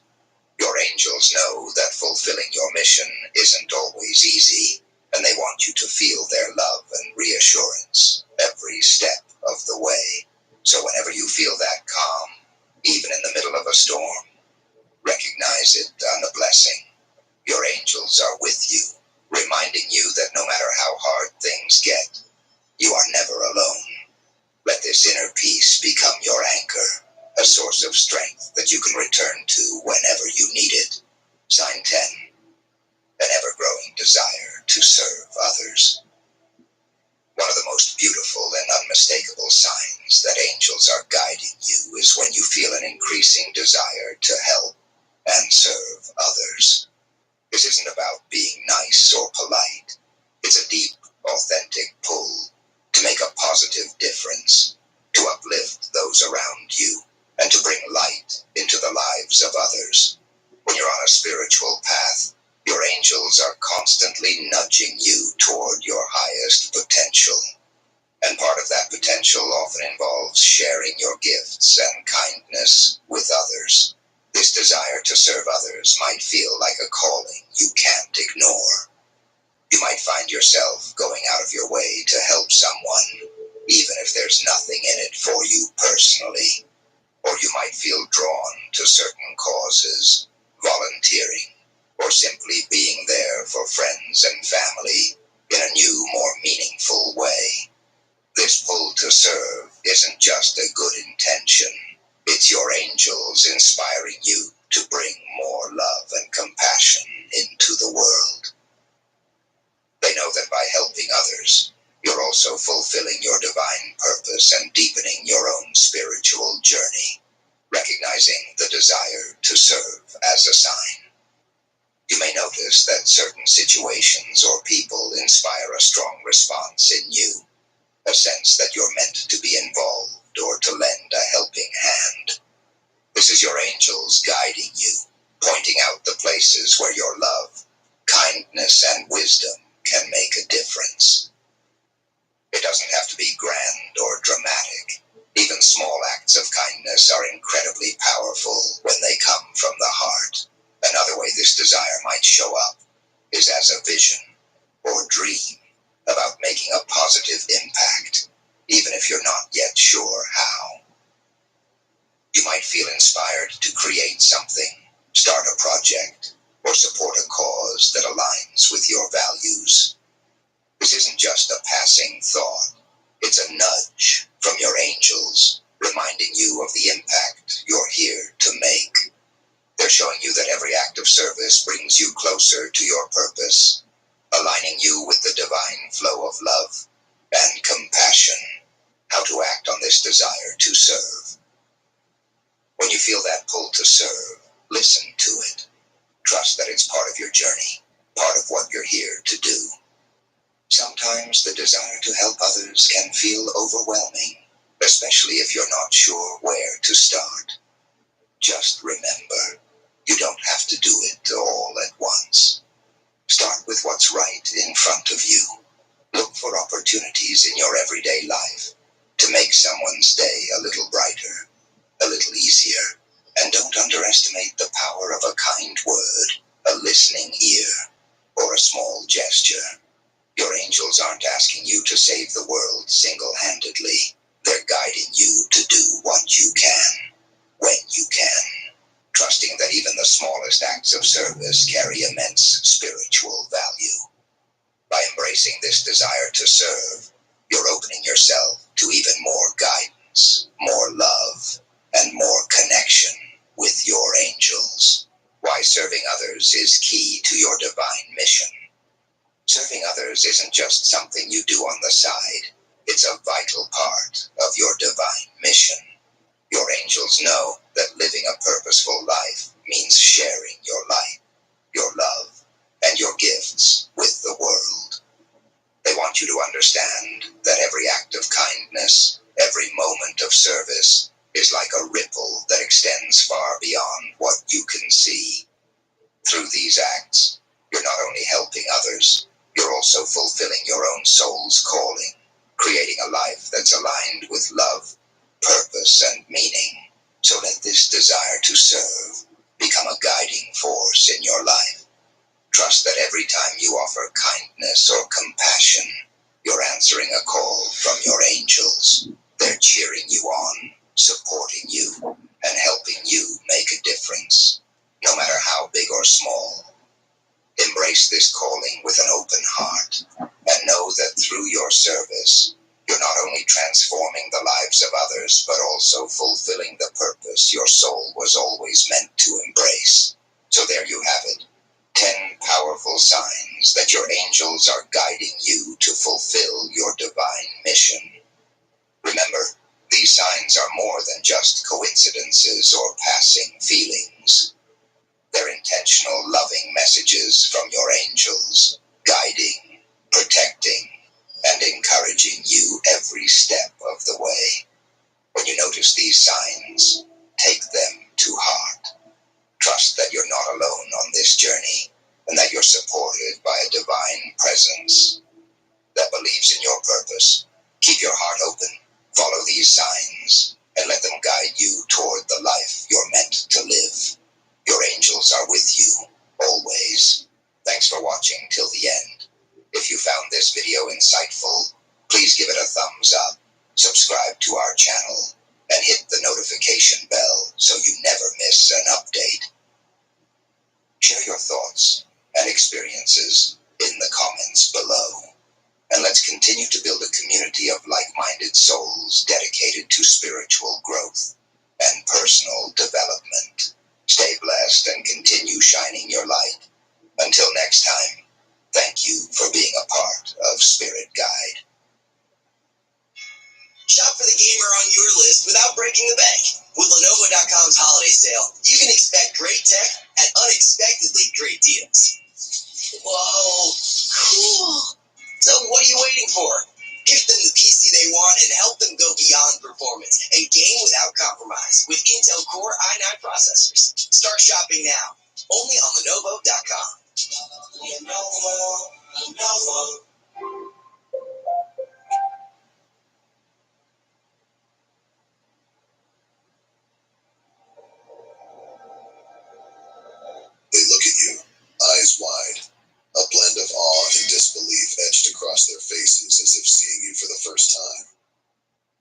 Your angels know that fulfilling your mission isn't always easy, and they want you to feel their love and reassurance every step of the way. So whenever you feel that calm, even in the middle of a storm, recognize it as a blessing. Your angels are with you, reminding you that no matter how hard things get, you are never alone. Let this inner peace become your anchor, a source of strength that you can return to whenever you need it. Sign 10. An ever-growing desire to serve others. One of the most beautiful and unmistakable signs that angels are guiding you is when you feel an increasing desire to help and serve others. This isn't about being nice or polite. It's a deep, authentic pull to make a positive difference, to uplift those around you, and to bring light into the lives of others. When you're on a spiritual path, your angels are constantly nudging you toward your highest potential. And part of that potential often involves sharing your gifts and kindness with others. This desire to serve others might feel like a calling you can't ignore. You might find yourself going out of your way to help someone, even if there's nothing in it for you personally. Or you might feel drawn to certain causes, volunteering, or simply being there for friends and family in a new, more meaningful way. This pull to serve isn't just a good intention. It's your angels inspiring you to bring more love and compassion into the world. They know that by helping others, you're also fulfilling your divine purpose and deepening your own spiritual journey, recognizing the desire to serve as a sign. You may notice that certain situations or people inspire a strong response in you, a sense that you're meant to be involved or to lend a helping hand. This is your angels guiding you, pointing out the places where your love, kindness, and wisdom can make a difference. It doesn't have to be grand or dramatic. Even small acts of kindness are incredibly powerful when they come from the heart. Another way this desire might show up is as a vision or dream about making a positive impact, even if you're not yet sure how. You might feel inspired to create something, start a project, or support a cause that aligns with your values. This isn't just a passing thought. It's a nudge from your angels, reminding you of the impact you're here to make. They're showing you that every act of service brings you closer to your purpose, aligning you with the divine flow of love and compassion. How to act on this desire to serve. When you feel that pull to serve, listen to it. Trust that it's part of your journey, part of what you're here to do. Sometimes the desire to help others can feel overwhelming, especially if you're not sure where to start. Just remember, you don't have to do it all at once. Start with what's right in front of you. Look for opportunities in your everyday life to make someone's day a little brighter, a little easier. And don't underestimate the power of a kind word, a listening ear, or a small gesture. Your angels aren't asking you to save the world single-handedly. They're guiding you to do what you can, when you can, trusting that even the smallest acts of service carry immense spiritual value. By embracing this desire to serve, you're opening yourself to even more guidance, more love, and more connection with your angels. Why serving others is key to your divine mission. Serving others isn't just something you do on the side. It's a vital part of your divine mission. Your angels know that living a purposeful life means sharing your light, your love, and your gifts with the world. They want you to understand that every act of kindness, every moment of service, is like a ripple that extends far beyond what you can see. Through these acts, you're not only helping others, you're also fulfilling your own soul's calling, creating a life that's aligned with love, purpose, and meaning. So let this desire to serve become a guiding force in your life. Trust that every time you offer kindness or compassion, you're answering a call from your angels. They're cheering you on, supporting you, and helping you make a difference, no matter how big or small. Embrace this calling with an open heart, and know that through your service, you're not only transforming the lives of others, but also fulfilling the purpose your soul was always meant to embrace. So there you have it, 10 powerful signs that your angels are guiding you to fulfill your divine mission. Remember, these signs are more than just coincidences or passing feelings. They're intentional, loving messages from your angels, guiding, protecting, and encouraging you every step of the way. When you notice these signs, take them to heart. Trust that you're not alone on this journey, and that you're supported by a divine presence that believes in your purpose. Keep your heart open, follow these signs, and let them guide you toward the life you're meant to live. Your angels are with you, always. Thanks for watching till the end. If you found this video insightful, please give it a thumbs up, subscribe to our channel, and hit the notification bell so you never miss an update. Share your thoughts and experiences in the comments below. And let's continue to build a community of like-minded souls dedicated to spiritual growth and personal development. Stay blessed and continue shining your light. Until next time, thank you for being a part of Spirit Guide. Shop for the gamer on your list without breaking the bank. With Lenovo.com's holiday sale, you can expect great tech at unexpectedly great deals. optimize with Intel Core i9 processors. Start shopping now, only on Lenovo.com. Lenovo. They look at you, eyes wide, a blend of awe and disbelief etched across their faces as if seeing you for the first time.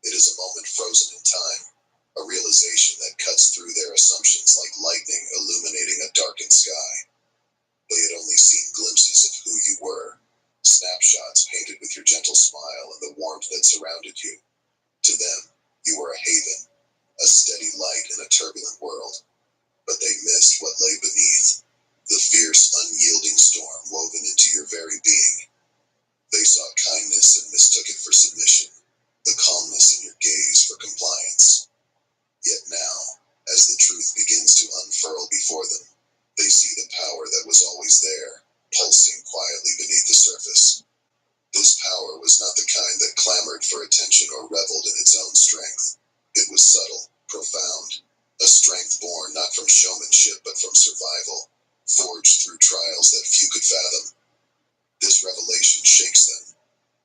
It is a moment frozen in time, a realization that cuts through their assumptions like lightning illuminating a darkened sky. They had only seen glimpses of who you were, snapshots painted with your gentle smile and the warmth that surrounded you. To them, you were a haven, a steady light in a turbulent world. But they missed what lay beneath, the fierce, unyielding storm woven into your very being. They saw kindness and mistook it for submission, the calmness in your gaze for compliance. Yet now, as the truth begins to unfurl before them, they see the power that was always there, pulsing quietly beneath the surface. This power was not the kind that clamored for attention or reveled in its own strength. It was subtle, profound, a strength born not from showmanship but from survival, forged through trials that few could fathom. This revelation shakes them.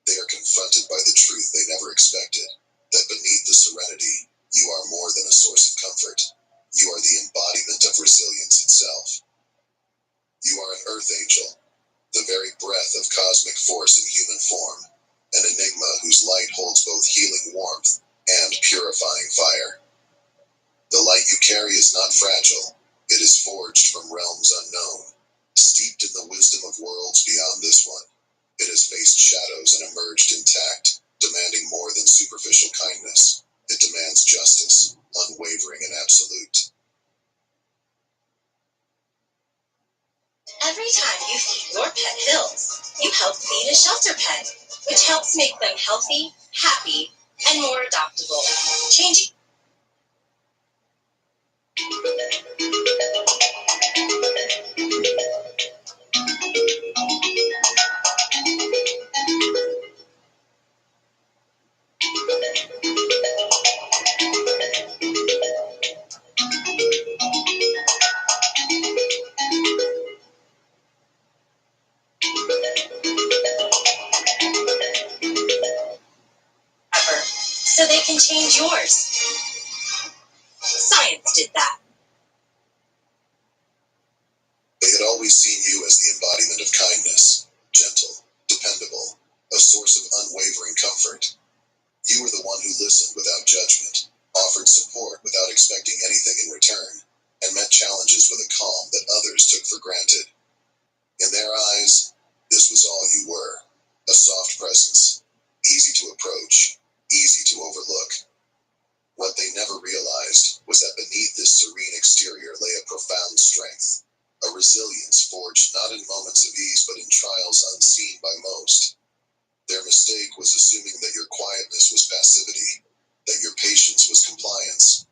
They are confronted by the truth they never expected, that beneath the serenity, you are more than a source of comfort. You are the embodiment of resilience itself. You are an earth angel, the very breath of cosmic force in human form, an enigma whose light holds both healing warmth and purifying fire. The light you carry is not fragile. It is forged from realms unknown, steeped in the wisdom of worlds beyond this one. It has faced shadows and emerged intact, demanding more than superficial kindness. It demands justice, unwavering and absolute. Every time you feed your pet pills, you help feed a shelter pet, which helps make them healthy, happy, and more adoptable. Changing. So they can change yours. Science did that. They had always seen you as the embodiment of kindness, gentle, dependable, a source of unwavering comfort. You were the one who listened without judgment, offered support without expecting anything in return, and met challenges with a calm that others took for granted. In their eyes, this was all you were, a soft presence, easy to approach, easy to overlook. What they never realized was that beneath this serene exterior lay a profound strength, a resilience forged not in moments of ease but in trials unseen by most. Their mistake was assuming that your quietness was passivity, that your patience was compliance.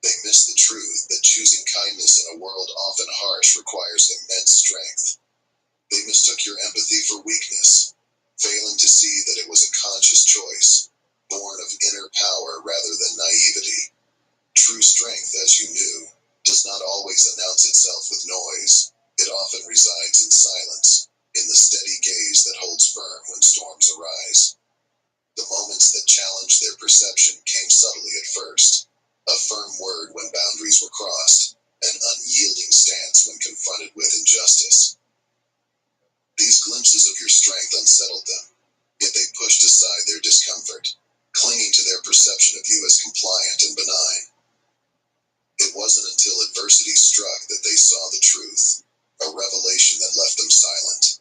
They missed the truth that choosing kindness in a world often harsh requires immense strength. They mistook your empathy for weakness, failing to see that it was a conscious choice, born of inner power rather than naivety. True strength, as you knew, does not always announce itself with noise. It often resides in silence, in the steady gaze that holds firm when storms arise. The moments that challenged their perception came subtly at first, a firm word when boundaries were crossed, an unyielding stance when confronted with injustice. These glimpses of your strength unsettled them, yet they pushed aside their discomfort, clinging to their perception of you as compliant and benign. It wasn't until adversity struck that they saw the truth, a revelation that left them silent.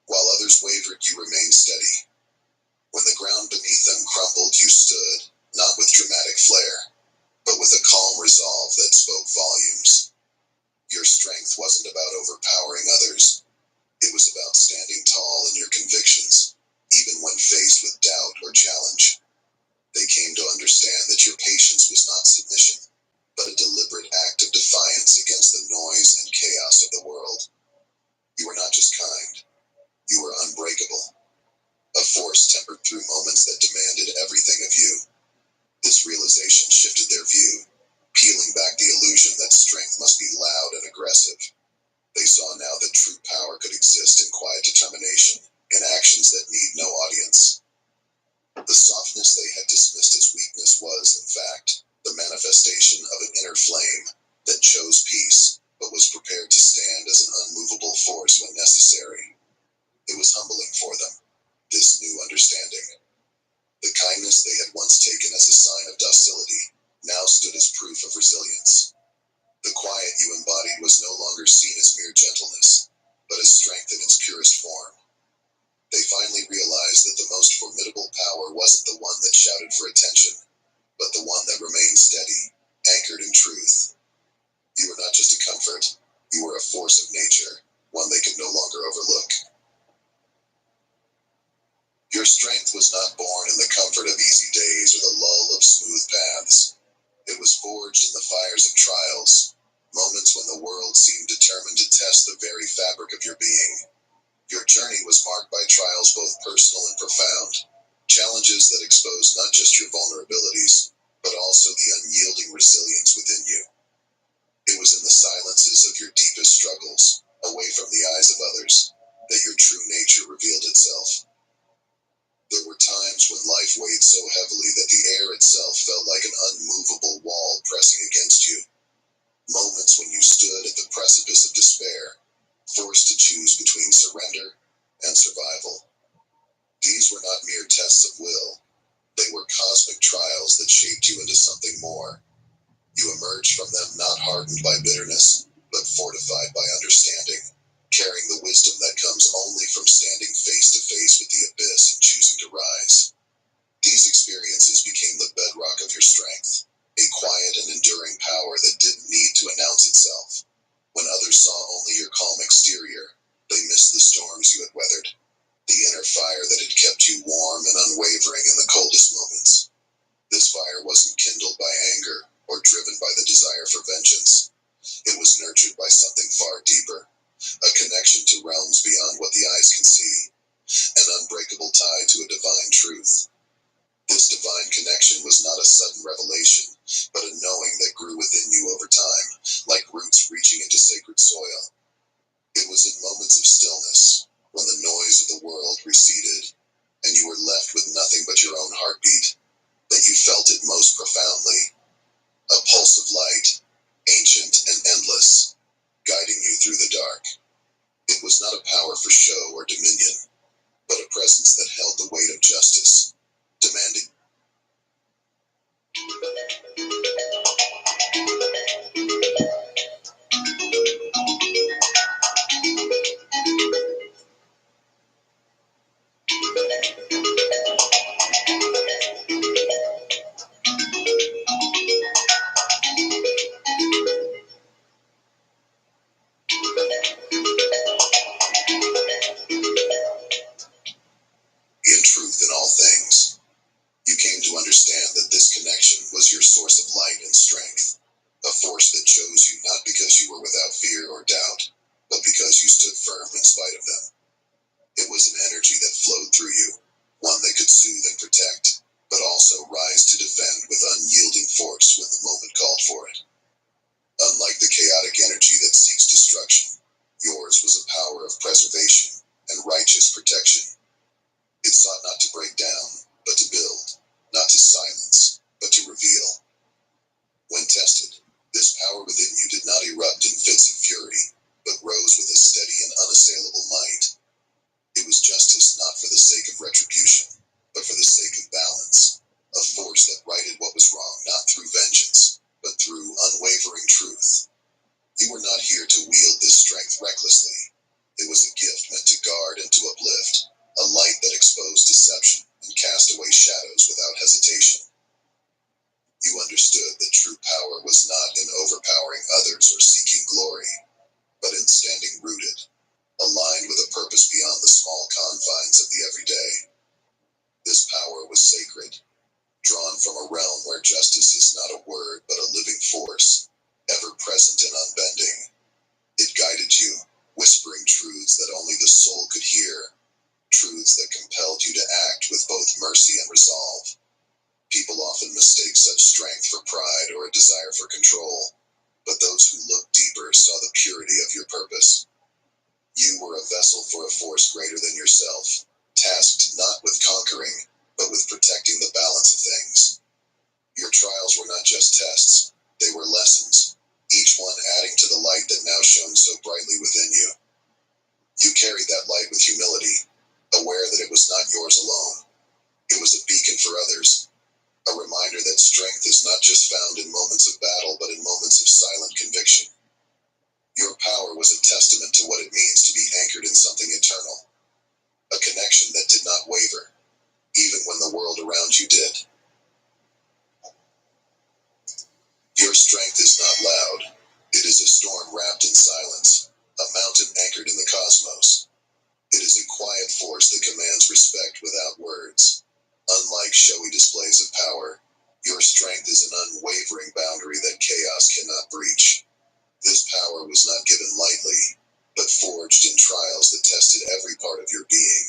While others wavered, you remained steady. When the ground beneath them crumbled, you stood, not with dramatic flair, but with a calm resolve that spoke volumes. Your strength wasn't about overpowering others. It was about standing tall in your convictions, even when faced with doubt or challenge. They came to understand that your patience was not submission, but a deliberate act of defiance against the noise and chaos of the world. You were not just kind, you were unbreakable, a force tempered through moments that demanded everything of you. flame that chose peace, but was prepared to stand as an unmovable force when necessary. It was humbling for them, this new understanding. The kindness they had once taken as a sign of docility now stood as proof of resilience. The quiet you embodied was no longer seen as mere gentleness, but as strength in its purest form. They finally realized that the most formidable power wasn't the one that shouted for attention, but the one that remained steady, anchored in truth. You were not just a comfort, you were a force of nature, one they could no longer overlook. Your strength was not born in the comfort of easy days or the lull of smooth paths. It was forged in the fires of trials, moments when the world seemed determined to test the very fabric of your being. Your journey was marked by trials both personal and profound, challenges that exposed not just your vulnerabilities, but also the unyielding resilience within you. It was in the silences of your deepest struggles, away from the eyes of others, that your true nature revealed itself. There were times when life weighed so heavily that the air itself felt like an unmovable wall pressing against you. Moments when you stood at the precipice of despair, forced to choose between surrender and survival. These were not mere tests of will. They were cosmic trials that shaped you into something more. You emerged from them not hardened by bitterness, but fortified by understanding, carrying the wisdom that comes only from standing face to face with the abyss and choosing to rise. These experiences became the bedrock of your strength, a quiet and enduring power that didn't need to announce itself. When others saw only your calm exterior, they missed the storms you had weathered, the inner fire that had kept you warm and unwavering in the coldest moments. This fire wasn't kindled by anger or driven by the desire for vengeance. It was nurtured by something far deeper, a connection to realms beyond what the eyes can see, an unbreakable tie to a divine truth. This divine connection was not a sudden revelation, but a knowing that grew within you over time, like roots reaching into sacred soil. It was in moments of stillness, when the noise of the world receded, and you were left with nothing but your own heartbeat, that you felt it most profoundly. A pulse of light, ancient and endless, guiding you through the dark. It was not a power for show or dominion, but a presence that held the weight of justice, demanding. In truth in all things. You came to understand that this connection was your source of light and strength, a force that chose you not because you were without fear or doubt, but because you stood firm in spite of them. It was an energy that flowed through you, one that could soothe and protect, but also rise to defend with unyielding force when the moment called for it. Unlike the chaotic energy that seeks destruction, yours was a power of preservation and righteous protection. It sought not to break down, but to build, not to silence, but to reveal. When tested, this power within you did not erupt in fits of fury, but rose with a steady and unassailable might. It was justice not for the sake of retribution, but for the sake of balance, a force that righted what was wrong not through vengeance, but through unwavering truth. You were not here to wield this strength recklessly. It was a gift meant to guard and to uplift, a light that exposed deception and cast away shadows without hesitation. You understood that true power was not in overpowering others or seeking glory, but in standing rooted, aligned with a purpose beyond the small confines of the everyday. This power was sacred, drawn from a realm where justice is not a word but a living force, ever present and unbending. It guided you, whispering truths that only the soul could hear, truths that compelled you to act with both mercy and resolve. People often mistake such strength for pride or a desire for control, but those who looked deeper saw the purity of your purpose. You were a vessel for a force greater than yourself, tasked not with conquering, but with protecting the balance of things. Your trials were not just tests, They were lessons, each one adding to the light that now shone so brightly within you. You carried that light with humility, aware that it was not yours alone. It was a beacon for others, a reminder that strength is not just found in moments of battle, but in moments of silent conviction. Your power was a testament to what it means to be anchored in something eternal, a connection that did not waver, even when the world around you did. Your strength is not loud. It is a storm wrapped in silence, a mountain anchored in the cosmos. It is a quiet force that commands respect without words. Unlike showy displays of power, your strength is an unwavering boundary that chaos cannot breach. This power was not given lightly, but forged in trials that tested every part of your being.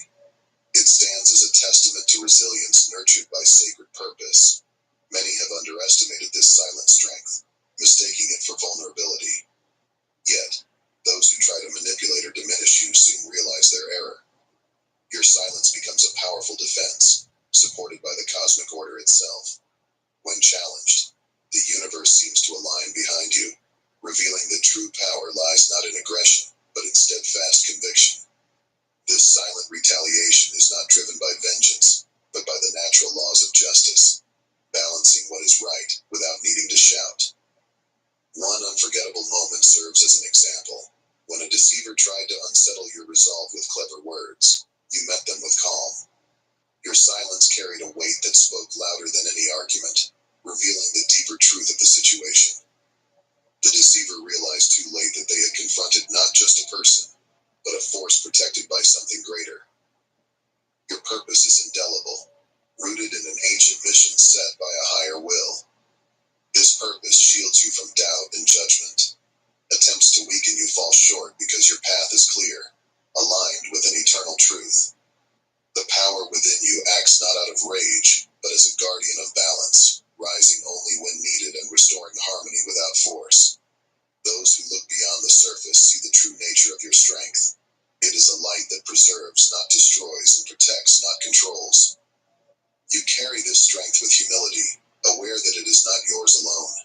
It stands as a testament to resilience nurtured by sacred purpose. Many have underestimated this silent strength, mistaking it for vulnerability. Yet, those who try to manipulate or diminish you soon realize their error. Your silence becomes a powerful defense, supported by the cosmic order itself. When challenged, the universe seems to align behind you, revealing that true power lies not in aggression, but in steadfast conviction. This silent retaliation is not driven by vengeance, but by the natural laws of justice, balancing what is right without needing to shout. One unforgettable moment serves as an example. When a deceiver tried to unsettle your resolve with clever words, you met them with calm. Your silence carried a weight that spoke louder than any argument, revealing the deeper truth of the situation. The deceiver realized too late that they had confronted not just a person, but a force protected by something greater. Your purpose is indelible, rooted in an ancient mission set by a higher will. This purpose shields you from doubt and judgment. Attempts to weaken you fall short because your path is clear, aligned with an eternal truth. The power within you acts not out of rage, but as a guardian of balance, rising only when needed and restoring harmony without force. Those who look beyond the surface see the true nature of your strength. It is a light that preserves, not destroys, and protects, not controls. You carry this strength with humility, aware that it is not yours alone.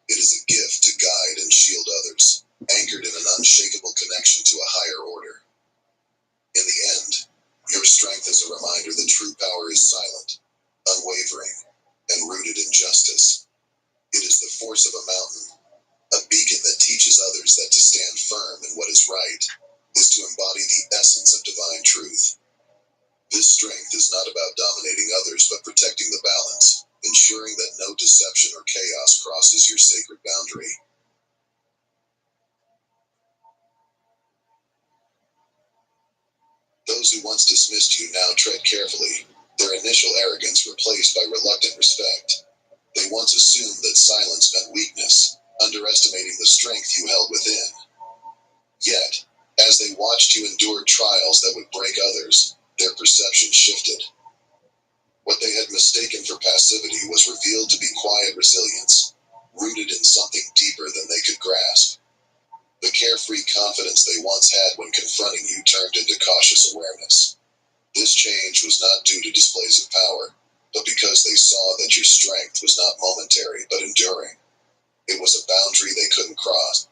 It is a gift to guide and shield others, anchored in an unshakable connection to a higher order. In the end, your strength is a reminder that true power is silent, unwavering, and rooted in justice. It is the force of a mountain, a beacon that teaches others that to stand firm in what is right is to embody the essence of divine truth. This strength is not about dominating others but protecting the balance, ensuring that no deception or chaos crosses your sacred boundary. Those who once dismissed you now tread carefully, their initial arrogance replaced by reluctant respect. They once assumed that silence meant weakness, underestimating the strength you held within. Yet, as they watched you endure trials that would break others, their perception shifted. What they had mistaken for passivity was revealed to be quiet resilience, rooted in something deeper than they could grasp. The carefree confidence they once had when confronting you turned into cautious awareness. This change was not due to displays of power, but because they saw that your strength was not momentary but enduring. It was a boundary they couldn't cross.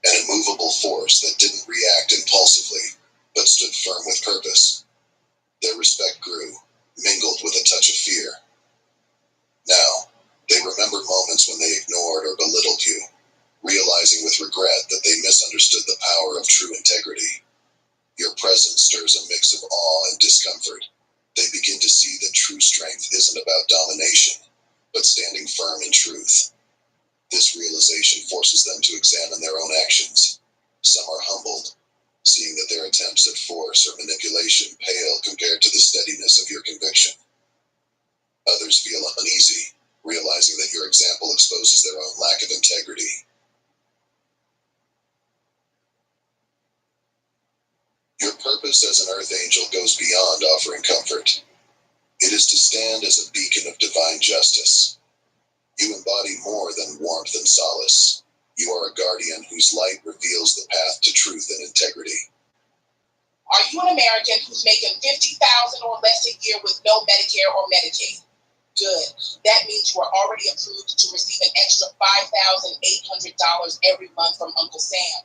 An immovable force that didn't react impulsively, but stood firm with purpose. Their respect grew, mingled with a touch of fear. Now, they remember moments when they ignored or belittled you, realizing with regret that they misunderstood the power of true integrity. Your presence stirs a mix of awe and discomfort. They begin to see that true strength isn't about domination, but standing firm in truth. This realization forces them to examine their own actions. Some are humbled, seeing that their attempts at force or manipulation pale compared to the steadiness of your conviction. Others feel uneasy, realizing that your example exposes their own lack of integrity. purpose as an earth angel goes beyond offering comfort. It is to stand as a beacon of divine justice. You embody more than warmth and solace. You are a guardian whose light reveals the path to truth and integrity. Are you an American who's making $50,000 or less a year with no Medicare or Medicaid? Good. That means you are already approved to receive an extra $5,800 every month from Uncle Sam.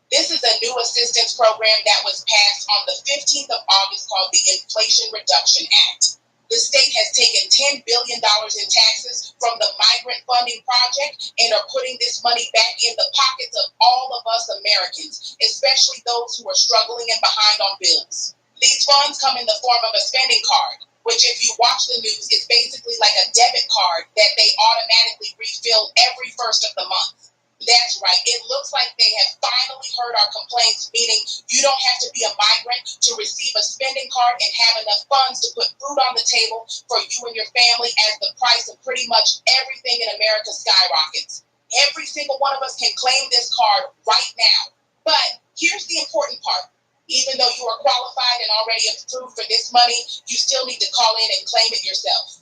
This is a new assistance program that was passed on the 15th of August called the Inflation Reduction Act. The state has taken $10 billion in taxes from the Migrant Funding Project and are putting this money back in the pockets of all of us Americans, especially those who are struggling and behind on bills. These funds come in the form of a spending card, which if you watch the news is basically like a debit card that they automatically refill every first of the month. That's right. It looks like they have finally heard our complaints, meaning you don't have to be a migrant to receive a spending card and have enough funds to put food on the table for you and your family as the price of pretty much everything in America skyrockets. Every single one of us can claim this card right now. But here's the important part. Even though you are qualified and already approved for this money, you still need to call in and claim it yourself.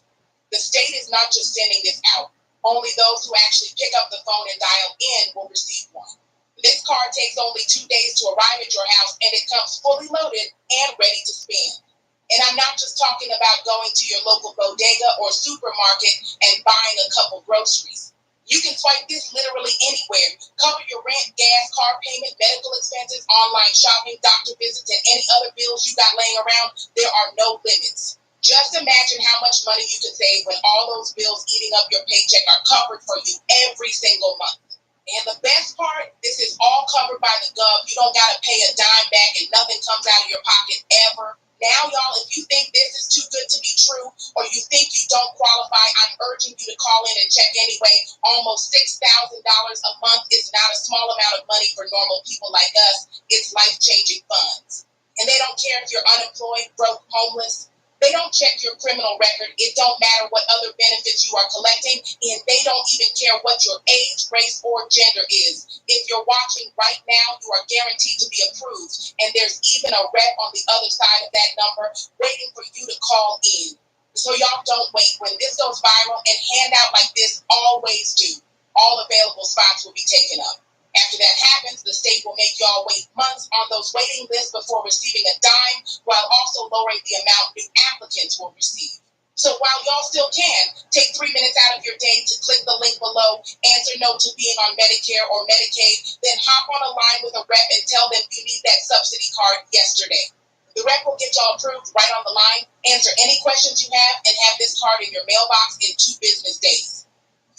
The state is not just sending this out. Only those who actually pick up the phone and dial in will receive one. This card takes only 2 days to arrive at your house, and it comes fully loaded and ready to spend. And I'm not just talking about going to your local bodega or supermarket and buying a couple groceries. You can swipe this literally anywhere. Cover your rent, gas, car payment, medical expenses, online shopping, doctor visits, and any other bills you got laying around. There are no limits. Just imagine how much money you could save when all those bills eating up your paycheck are covered for you every single month. And the best part, this is all covered by the gov. You don't got to pay a dime back and nothing comes out of your pocket ever. Now, y'all, if you think this is too good to be true or you think you don't qualify, I'm urging you to call in and check anyway. Almost $6,000 a month is not a small amount of money for normal people like us. It's life-changing funds. And they don't care if you're unemployed, broke, homeless. They don't check your criminal record. It don't matter what other benefits you are collecting, and they don't even care what your age, race, or gender is. If you're watching right now, you are guaranteed to be approved, and there's even a rep on the other side of that number waiting for you to call in. So y'all don't wait. When this goes viral, and handout like this always do, all available spots will be taken up. After that happens, the state will make y'all wait months on those waiting lists before receiving a dime, while also lowering the amount new applicants will receive. So while y'all still can, take 3 minutes out of your day to click the link below, answer no to being on Medicare or Medicaid, then hop on a line with a rep and tell them you need that subsidy card yesterday. The rep will get y'all approved right on the line, answer any questions you have, and have this card in your mailbox in 2 business days.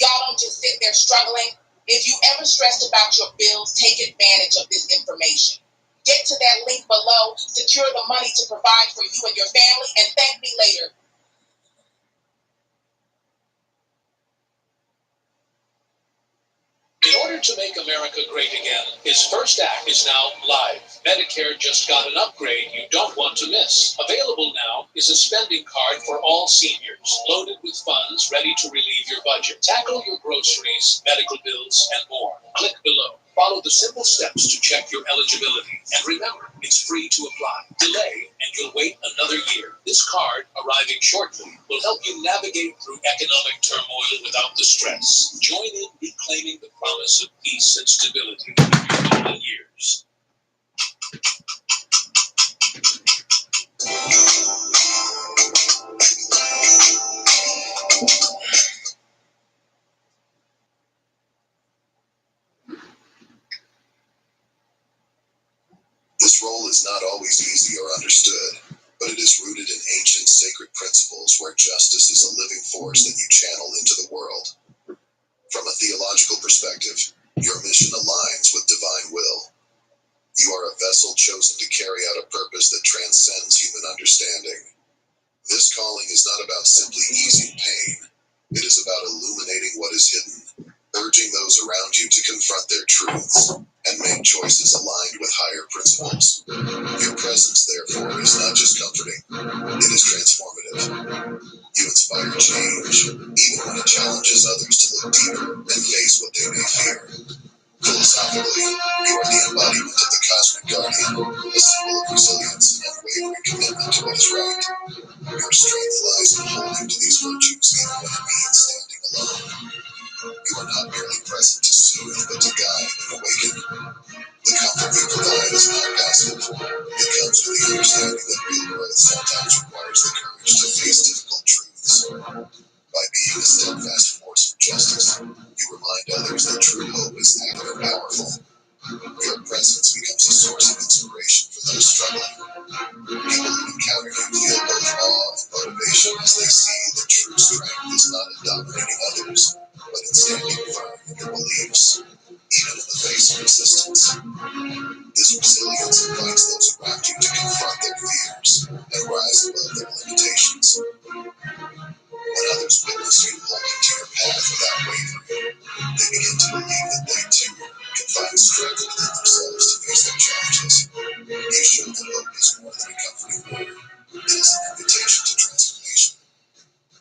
Y'all don't just sit there struggling. If you ever stressed about your bills, take advantage of this information. Get to that link below, secure the money to provide for you and your family, and thank me later. In order to make America great again, his first act is now live. Medicare just got an upgrade you don't want to miss. Available now is a spending card for all seniors, loaded with funds ready to relieve your budget. Tackle your groceries, medical bills, and more. Click below. Follow the simple steps to check your eligibility. And remember, it's free to apply. Delay, and you'll wait another year. This card, arriving shortly, will help you navigate through economic turmoil without the stress. Join in reclaiming the promise of peace and stability in your golden years. This role is not always easy or understood, but it is rooted in ancient sacred principles where justice is a living force that you channel into the world. From a theological perspective, your mission aligns with divine will. You are a vessel chosen to carry out a purpose that transcends human understanding. This calling is not about simply easing pain. It is about illuminating what is hidden, urging those around you to confront their truths and make choices aligned with higher principles. Your presence, therefore, is not just comforting, it is transformative. You inspire change, even when it challenges others to look deeper and face what they may fear. Philosophically, you are the embodiment of the cosmic guardian, a symbol of resilience and unwavering commitment to what is right. Your strength lies in holding to these virtues even when it means standing alone. You are not merely present to soothe, but to guide and awaken. The comfort we provide is not passive. It comes with the understanding that real growth sometimes requires the courage to face difficult truths. By being a steadfast force for justice, you remind others that true hope is active and powerful. Your presence becomes a source of inspiration for those struggling. People who encounter you feel both awe and motivation as they see that true strength is not in dominating others, but in standing firm in your beliefs, even in the face of resistance. This resilience invites those around you to confront their fears and rise above their limitations. When others witness you holding to your path without wavering, they begin to believe that they too can find strength within themselves to face their challenges. You show that hope is more than a comforting word. It is an invitation to transformation.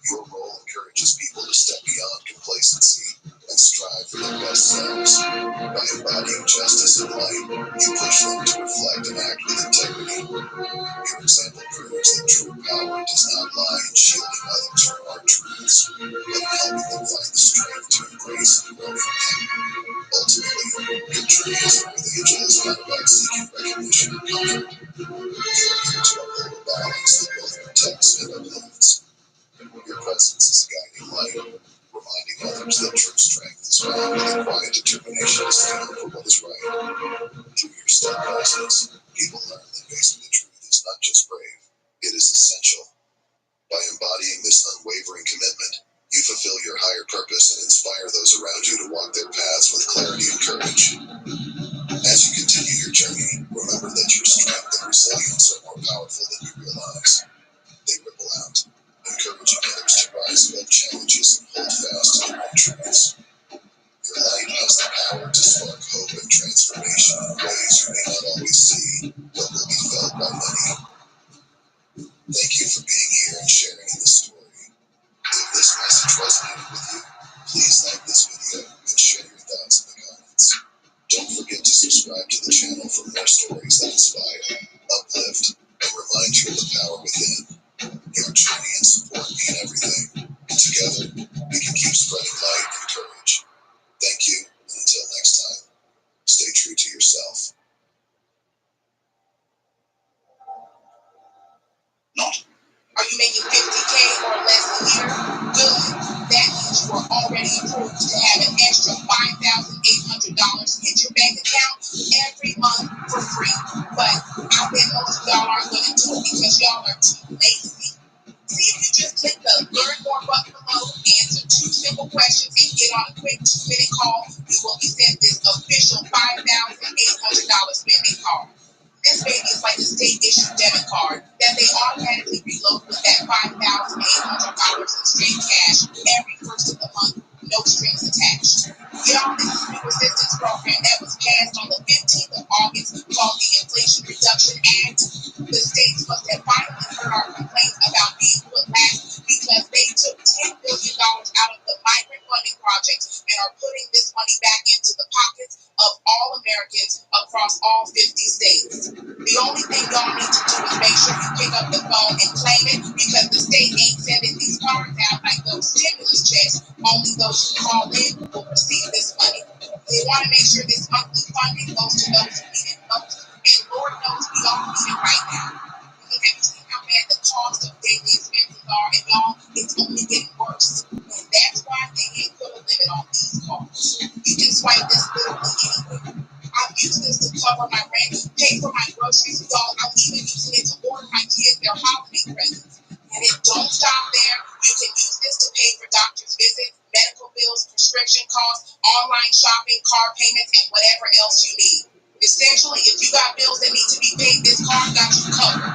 Your role encourages people to step beyond complacency and strive for their best selves. By embodying justice and light, you push them to reflect and act with integrity. Your example proves that true power does not lie in shielding others from our truths, but in helping them find the strength to embrace and grow from them. Ultimately, your journey as an individual is not about seeking recognition or comfort. You are here to uphold a balance that both protects and uplifts. Your presence is a guiding light, reminding others that true strength is found in the quiet determination to stand for what is right. Through your steadfastness, people learn that facing the truth is not just brave, it is essential. By embodying this unwavering commitment, you fulfill your higher purpose and inspire those around you to walk their paths with clarity and courage. As you continue your journey, remember that your strength and resilience are more powerful than you realize. They ripple out, encouraging others to rise above challenges and hold fast to their own truths. Your light has the power to spark hope and transformation in ways you may not always see, but will be felt by many. Thank you for being here and sharing in this story. If this message resonated with you, please like this video and share your thoughts in the comments. Don't forget to subscribe to the channel for more stories that inspire, uplift, and remind you of the power within. Your journey and support mean everything. Together, we can keep spreading light and courage. Thank you, and until next time, stay true to yourself. Are you making 50K or less a year? Good. That means you are already approved to have an extra $5,800 hit your bank account every month for free. But I bet most of y'all aren't going to do it because y'all are too lazy. See if you just click the Learn More button below, answer 2 simple questions, and get on a quick 2-minute call. You will be sent this official $5,800 spending card. This baby is like a state-issued debit card that they automatically reload with that $5,800 in straight cash every first of the month, no strings attached. Y'all, this is a new assistance program that was passed on the 15th of August called the Inflation Reduction Act. The states must have finally heard our complaints about being put last because they took $10 billion out of the migrant funding projects and are putting this money back into the pockets of all Americans across all 50 states. The only thing y'all need to do is make sure you pick up the phone and claim it because the state ain't sending these cards out like those stimulus checks. Only those who call in will receive this money. They want to make sure this monthly funding goes to those who need it most. And Lord knows we all need it right now. Have you seen how bad the cost of daily expenses are? And y'all, it's only getting worse. And that's why they ain't put a limit on these cards. You can swipe this literally anywhere. I've used this to cover my rent, pay for my groceries, y'all. I'm even using it to order my kids their holiday presents. And it don't stop there. You can use this to pay for doctor's visits, medical bills, prescription costs, online shopping, car payments, and whatever else you need. Essentially, if you got bills that need to be paid, this card got you covered.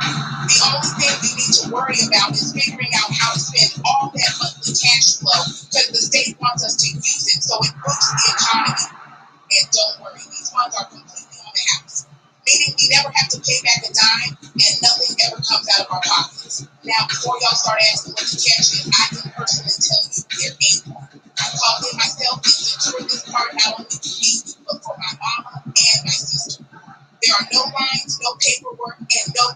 The only thing you need to worry about is figuring out how to spend all that monthly cash flow because the state wants us to use it so it boosts the economy. And don't worry, these funds are completely on the house, meaning we never have to pay back a dime and nothing ever comes out of our pockets. Now, before y'all start asking what the catch is, I can personally tell you there ain't one. I called in myself and secured this card not only for me, but for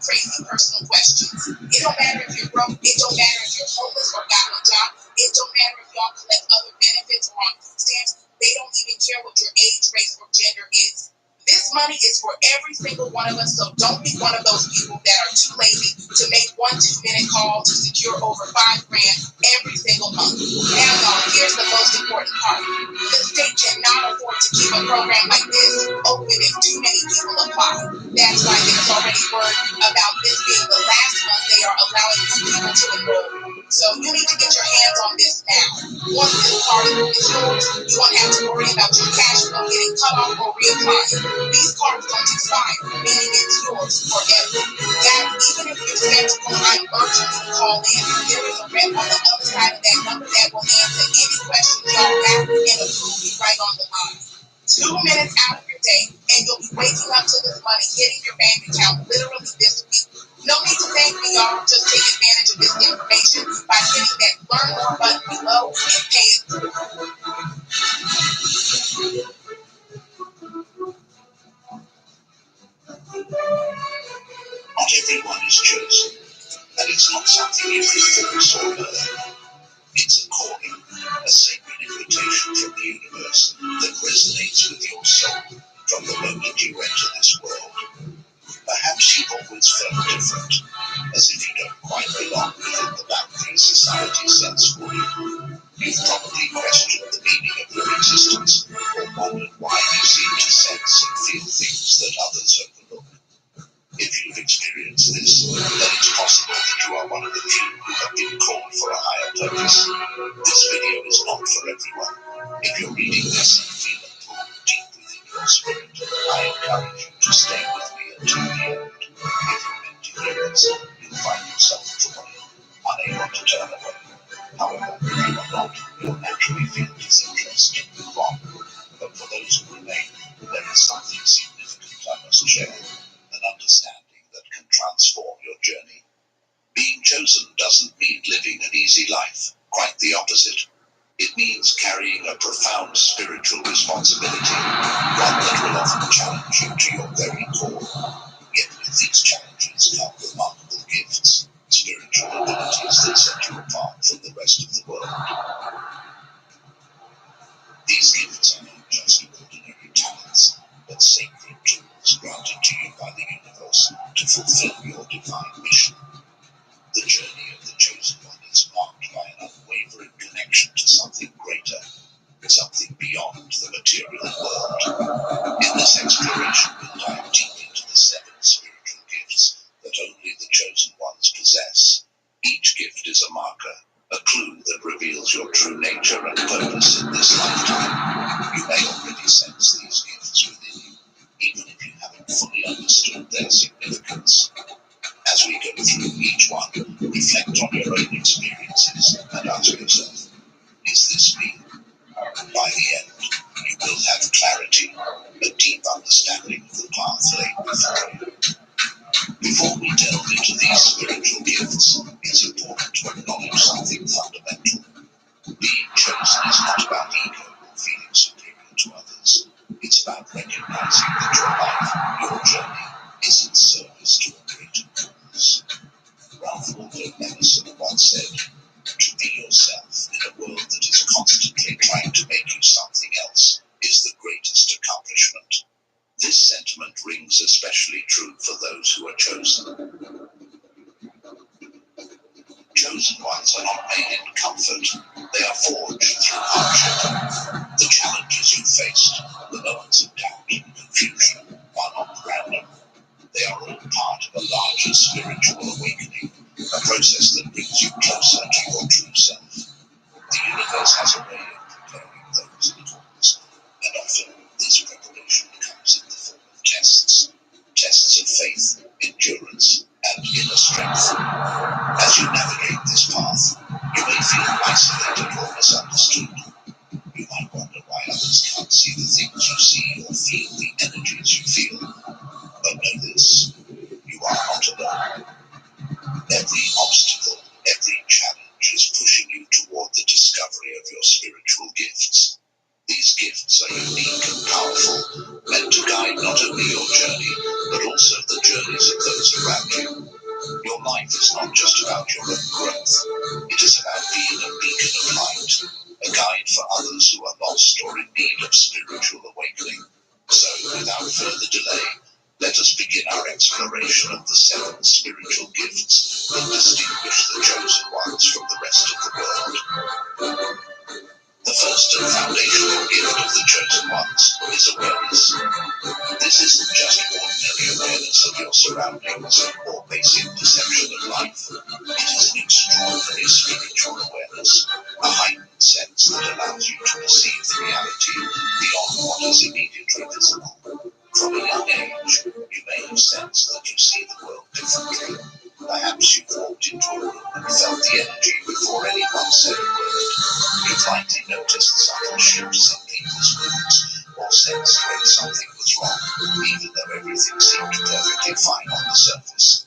crazy personal questions. It don't matter if you're broke. It don't matter if you're homeless or got no job. It don't matter if y'all collect other benefits or on food stamps. They don't even care what your age, race, or gender is. This money is for every single one of us, so don't be one of those people that are too lazy to make 1 2-minute call to secure over $5 grand every single month. Now, y'all, here's the most important part. The state cannot afford to keep a program like this open if too many people apply. That's why there's already word about this being the last month they are allowing new people to enroll. So you need to get your hands on this now. Once this card is yours, you won't have to worry about your cash flow getting cut off or reapplying. These cards don't expire, meaning it's yours forever. Guys, even if you're skeptical, I'm urging you to call in. There is a rep on the other side of that number that will answer any questions y'all have and approve you right on the line. 2 minutes out of your day, and you'll be waking up to this money hitting your bank account literally this week. No need to thank me, y'all. Just take advantage of this information by hitting that learn more button below and pay it through. Not everyone is chosen, and it's not something you can force or learn. It's a calling, a sacred invitation from the universe that resonates with your soul from the moment you enter this world. Perhaps you've always felt different, as if you don't quite belong within the boundaries society sets for you. You've probably questioned the meaning of your existence, or wondered why you seem to sense and feel things that others overlook. If you've experienced this, then it's possible that you are one of the few who have been called for a higher purpose. This video is not for everyone. If you're reading this and feel a pull deep within your spirit, I encourage you to stay with me until the end. If you're meant to hear this, you'll find yourself drawn in, unable to turn away. However, if you are not, you'll naturally feel disinterest, wrong. But for those who remain, there is something significant I must share. An understanding that can transform your journey. Being chosen doesn't mean living an easy life. Quite the opposite. It means carrying a profound spiritual responsibility, one that will often challenge you to your very core. Yet with these challenges come remarkable gifts, spiritual abilities that set you apart from the rest of the world. These gifts are not just ordinary talents, but sacred tools granted to you by the universe to fulfill your divine mission. The journey of the chosen one is marked by an unwavering connection to something greater, something beyond the material world. In this exploration, we'll dive deep into the 7 spiritual gifts that only the chosen ones possess. Each gift is a marker, a clue that reveals your true nature and purpose in this lifetime. You may already sense these gifts within you, even if you haven't fully understood their significance. As we go through each one, reflect on your own experiences and ask yourself, is this me? By the end, you will have clarity, a deep understanding of the path laid before you. Before we delve into these spiritual gifts, it's important to acknowledge something fundamental. Being chosen is not about ego or feeling superior to others. It's about recognizing that your life, your journey, is in service to a greater cause. Ralph Waldo Emerson once said, "To be yourself in a world that is constantly trying to make you something else is the greatest accomplishment." This sentiment rings especially true for those who are chosen. Chosen ones are not made in comfort. They are forged through hardship. The challenges you faced, the moments of doubt and confusion, are not random. They are all part of a larger spiritual awakening, a process that brings you closer to your true self. The universe has a way of preparing those it calls, and often this preparation comes in the form of tests of faith, endurance, and inner strength. As you navigate this path, you may feel isolated or misunderstood. You might wonder why others can't see the things you see or feel the energies you feel. But know this, you are not alone. Every obstacle, every challenge is pushing you toward the discovery of your spiritual gifts. These gifts are unique and powerful, meant to guide guide not only your journey, but also the journeys of those around you. Your life is not just about your own growth. It is about being a beacon of light, a guide for others who are lost or in need of spiritual awakening. So, without further delay, let us begin our exploration of the 7 spiritual gifts that distinguish the chosen ones from the rest of the world. The first and foundational gift of the chosen ones is awareness. This isn't just ordinary awareness of your surroundings or basic perception of life. It is an extraordinary spiritual awareness, a heightened sense that allows you to perceive the reality beyond what is immediately visible. From a young age, you may have sensed that you see the world differently. Perhaps you've walked into a room and felt the energy before anyone said a word. You've likely noticed subtle shifts in people's moods, or sensed when something was wrong, even though everything seemed perfectly fine on the surface.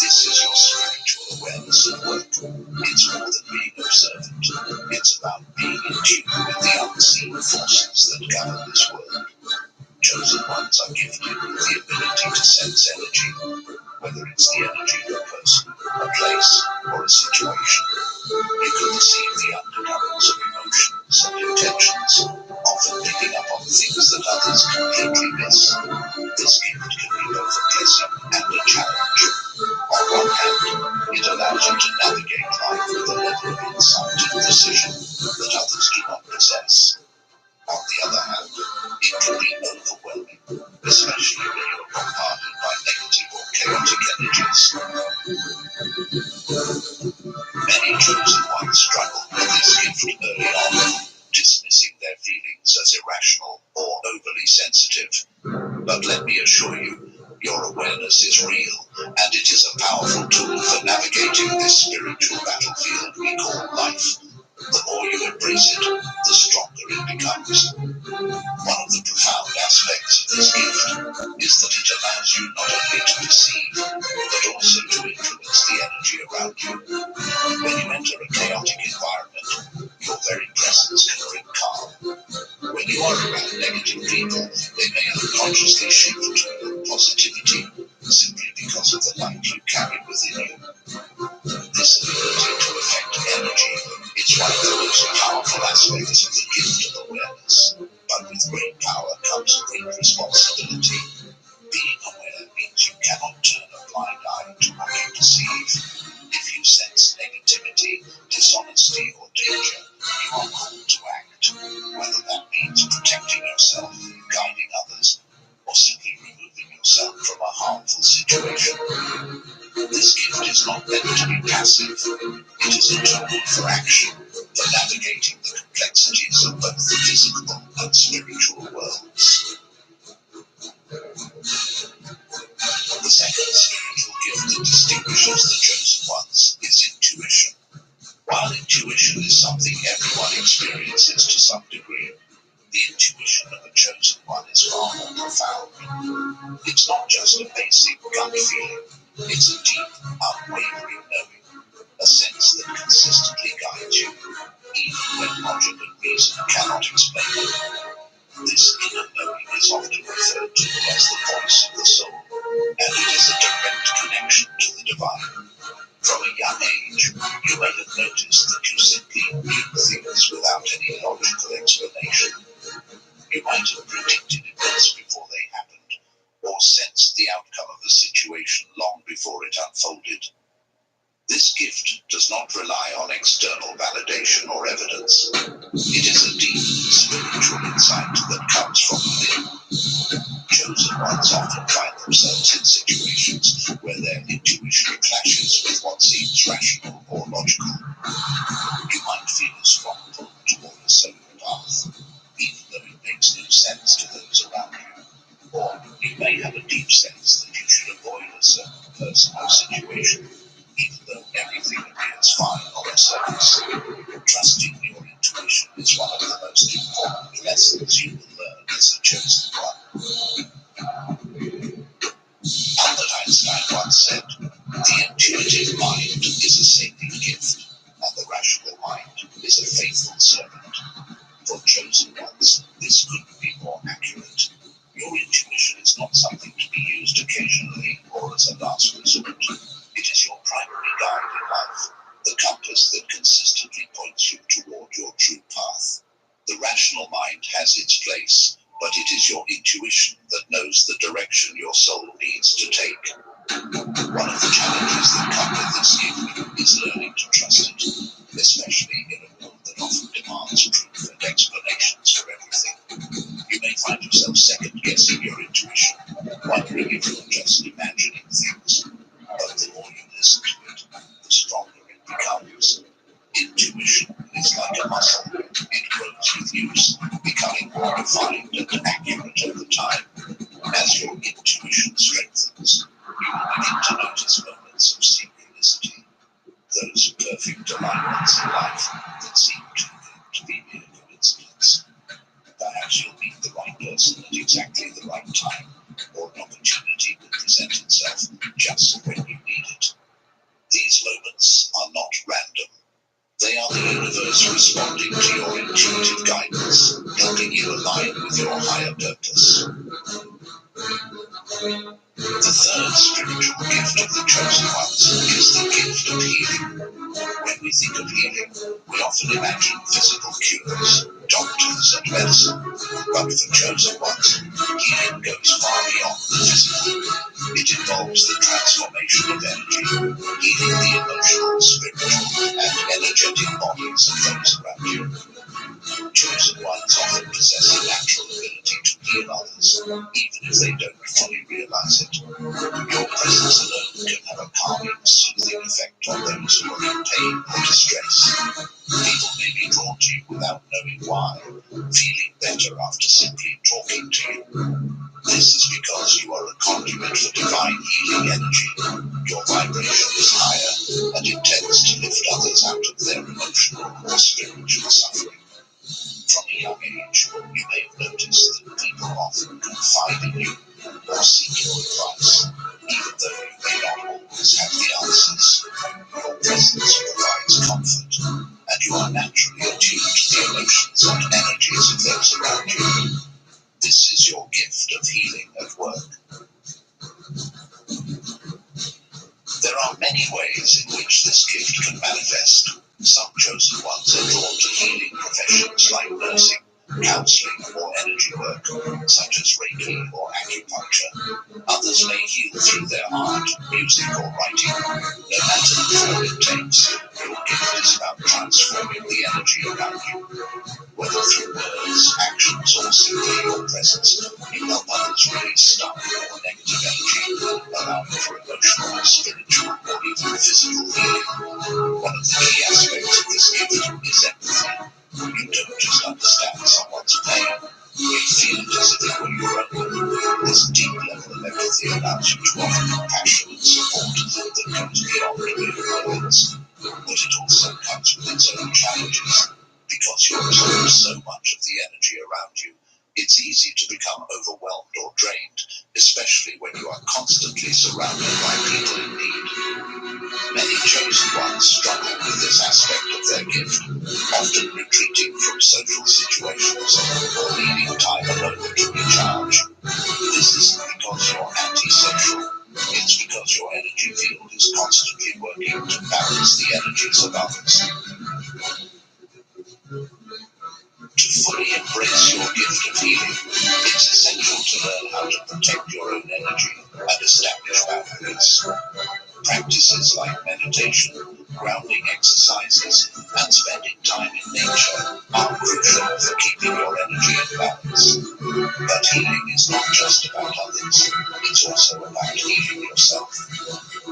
This is your spiritual awareness at work. It's more than being observant. It's about being in tune with the unseen forces that govern this world. Chosen ones are gifted with the ability to sense energy, whether it's the energy of a person, a place, or a situation. You can perceive the undercurrents of emotions and intentions, often picking up on things that others completely miss. This gift can be both a blessing and a challenge. On one hand, it allows you to navigate life with a level of insight and precision that others do not possess. On the other hand, it can be overwhelming, especially when you are bombarded by negative or chaotic energies. Many chosen ones struggle with this gift early on, dismissing their feelings as irrational or overly sensitive. But let me assure you, your awareness is real, and it is a powerful tool for navigating this spiritual battlefield we call life. The more you embrace it, the stronger it becomes. One of the profound aspects of this gift is that it allows you not only to perceive, but also to influence the energy around you. When you enter a chaotic environment, your very presence can bring calm. When you are around negative people, they may unconsciously shift to positivity, simply because of the light you carry within you. This ability to affect energy is one of the most powerful aspects of the gift of awareness. But with great power comes great responsibility. Being aware means you cannot turn a blind eye to what you perceive. If you sense negativity, dishonesty, or danger, you are called to act. Whether that means protecting yourself, guiding others, or simply removing yourself from a harmful situation. This gift is not meant to be passive. It is a tool for action, for navigating the complexities of both the physical and spiritual worlds. The second spiritual gift that distinguishes the chosen ones is intuition. While intuition is something everyone experiences to some degree, the intuition of a chosen one is far more profound. It's not just a basic gut feeling. It's a deep, unwavering knowing, a sense that consistently guides you, even when logic and reason cannot explain it. This inner knowing is often referred to as the voice of the soul, and it is a direct connection to the divine. From a young age, you may have noticed that you simply knew things without any logical explanation. You might have predicted events before they happened, or sensed the outcome of a situation long before it unfolded. This gift does not rely on external validation or evidence. It is a deep, spiritual insight that comes from within. Chosen ones often find themselves in situations where their intuition clashes with what seems rational or logical. You might feel a strong pull toward a certain path, even though it makes no sense to those around you. Or you may have a deep sense that you should avoid a certain person or situation, even though everything appears fine on the surface. Trusting your intuition is one of the most important lessons you will learn as a chosen one. Albert Einstein once said, "The intuitive mind is a sacred gift, and the rational mind is a faithful servant." For chosen ones, this couldn't be more accurate. Your intuition is but it is your intuition that knows the direction your soul needs to take. One of the challenges that come with this gift is learning to trust it, especially in a world that often demands proof and explanations for everything. You may find yourself second-guessing your intuition, wondering if you're just imagining things. But the more you listen to it, the stronger it becomes. Intuition is like a muscle. It grows with use, becoming more refined and accurate over time. As your intuition strengthens, you will begin to notice moments of synchronicity, those perfect alignments in life that seem too good to be mere coincidence. Perhaps you'll meet the right person at exactly the right time, or an opportunity will present itself just when you need it. These moments are not random. They are the universe responding to your intuitive guidance, helping you align with your higher purpose. The third spiritual gift of the chosen ones is the gift of healing. When we think of healing, we often imagine physical cures, doctors and medicine. But for chosen ones, healing goes far beyond the physical. It involves the transformation of energy, healing the emotional, spiritual, and energetic bodies of those around you. Chosen ones often possess a natural ability to heal others, even if they don't fully realize it. Your presence alone can have a calming, soothing effect on those who are in pain or distress. People may be drawn to you without knowing why, feeling better after simply talking to you. This is because you are a conduit for divine healing energy. Your vibration is higher and it tends to lift others out of their emotional or spiritual suffering. From a young age, you may have noticed that people often confide in you or seek your advice, even though you may not always have the answers. Your presence provides comfort, and you are naturally attuned to the emotions and energies of those around you. This is your gift of healing at work. There are many ways in which this gift can manifest. Some chosen ones are drawn to healing professions like nursing, counseling, or energy work, such as Reiki or acupuncture. Others may heal through their art, music, or writing. No matter the form it takes, your gift is about transforming the energy around you. Whether through words, actions, or simply your presence, you help others release stuck or negative energy, allowing for emotional, spiritual, or even physical healing. One of the key aspects of this gift is empathy. You don't just understand someone's pain, you feel it as if it were your own. This deep level of empathy allows you to offer compassion and support that goes beyond mere words. But it also comes with its own challenges. Because you absorb so much of the energy around you, it's easy to become overwhelmed or drained, especially when you are constantly surrounded by people in need. Many chosen ones struggle with this aspect of their gift, often retreating from social situations or needing time alone to recharge. This isn't because you're antisocial. It's because your energy field is constantly working to balance the energies of others. To fully embrace your gift of healing, it's essential to learn how to protect your own energy and establish boundaries. Practices like meditation, grounding exercises, and spending time in nature are crucial for keeping your energy in balance. But healing is not just about others, it's also about healing yourself.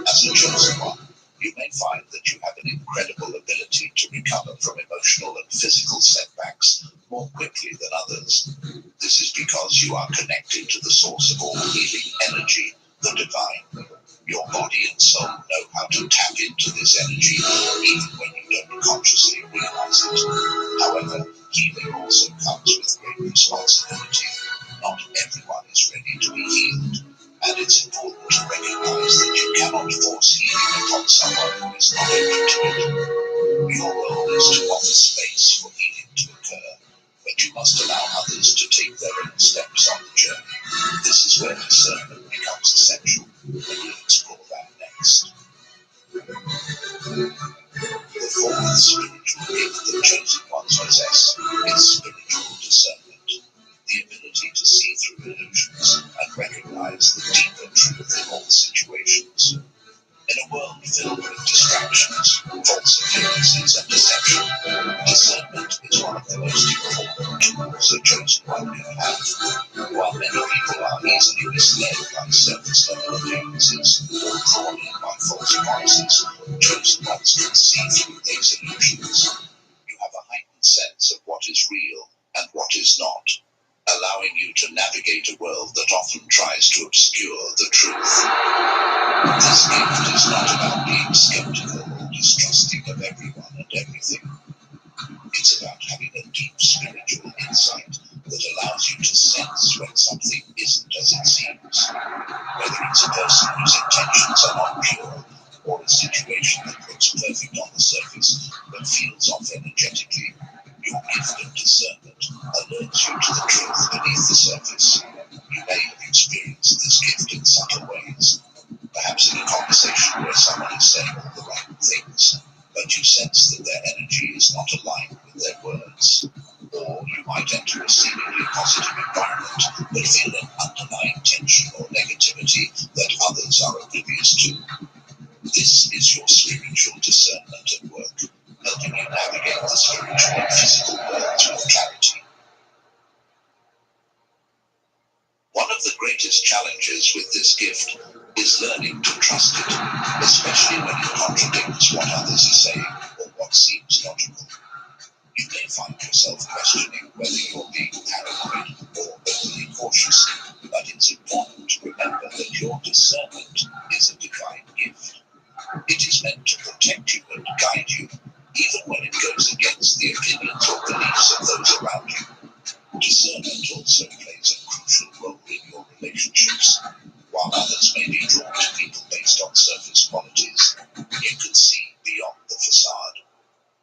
As a chosen one, you may find that you have an incredible ability to recover from emotional and physical setbacks more quickly than others. This is because you are connected to the source of all healing energy, the divine. Your body and soul know how to tap into this energy even when you don't consciously realize it. However, healing also comes with great responsibility. Not everyone is ready to be healed, and it's important to recognize that you cannot force healing upon someone who is not open to it. Your role is to offer space for healing to occur, but you must allow others to take their own steps on the journey. This is where discernment becomes essential, and we'll explore that next. The fourth spiritual gift that chosen ones possess is spiritual discernment, the ability to through illusions and recognize the deeper truth in all situations. In a world filled with distractions, false appearances, and deception, discernment is one of the most important tools a chosen one can have. While many people are easily misled by surface-level appearances or drawn in by false promises, chosen ones can see through these illusions. You have a heightened sense of what is real and what is not, allowing you to navigate a world that often tries to obscure the truth. This gift is not about being skeptical or distrusting of everyone and everything. It's about having a deep spiritual insight that allows you to sense when something isn't as it seems. Whether it's a person whose intentions are not pure, or a situation that looks perfect on the surface but feels off energetically, your gift of discernment alerts you to the truth beneath the surface. You may have experienced this gift in subtle ways. Perhaps in a conversation where someone is saying all the right things, but you sense that their energy is not aligned with their words. Or you might enter a seemingly positive environment, but feel an underlying tension or negativity that others are oblivious to. This is your spiritual discernment at work, helping you navigate the spiritual and physical worlds with clarity. One of the greatest challenges with this gift is learning to trust it, especially when it contradicts what others are saying or what seems logical. You may find yourself questioning whether you're being paranoid or overly cautious, but it's important to remember that your discernment is a divine gift. It is meant to protect you and guide you, even when it goes against the opinions or beliefs of those around you. Discernment also plays a crucial role in your relationships. While others may be drawn to people based on surface qualities, you can see beyond the facade.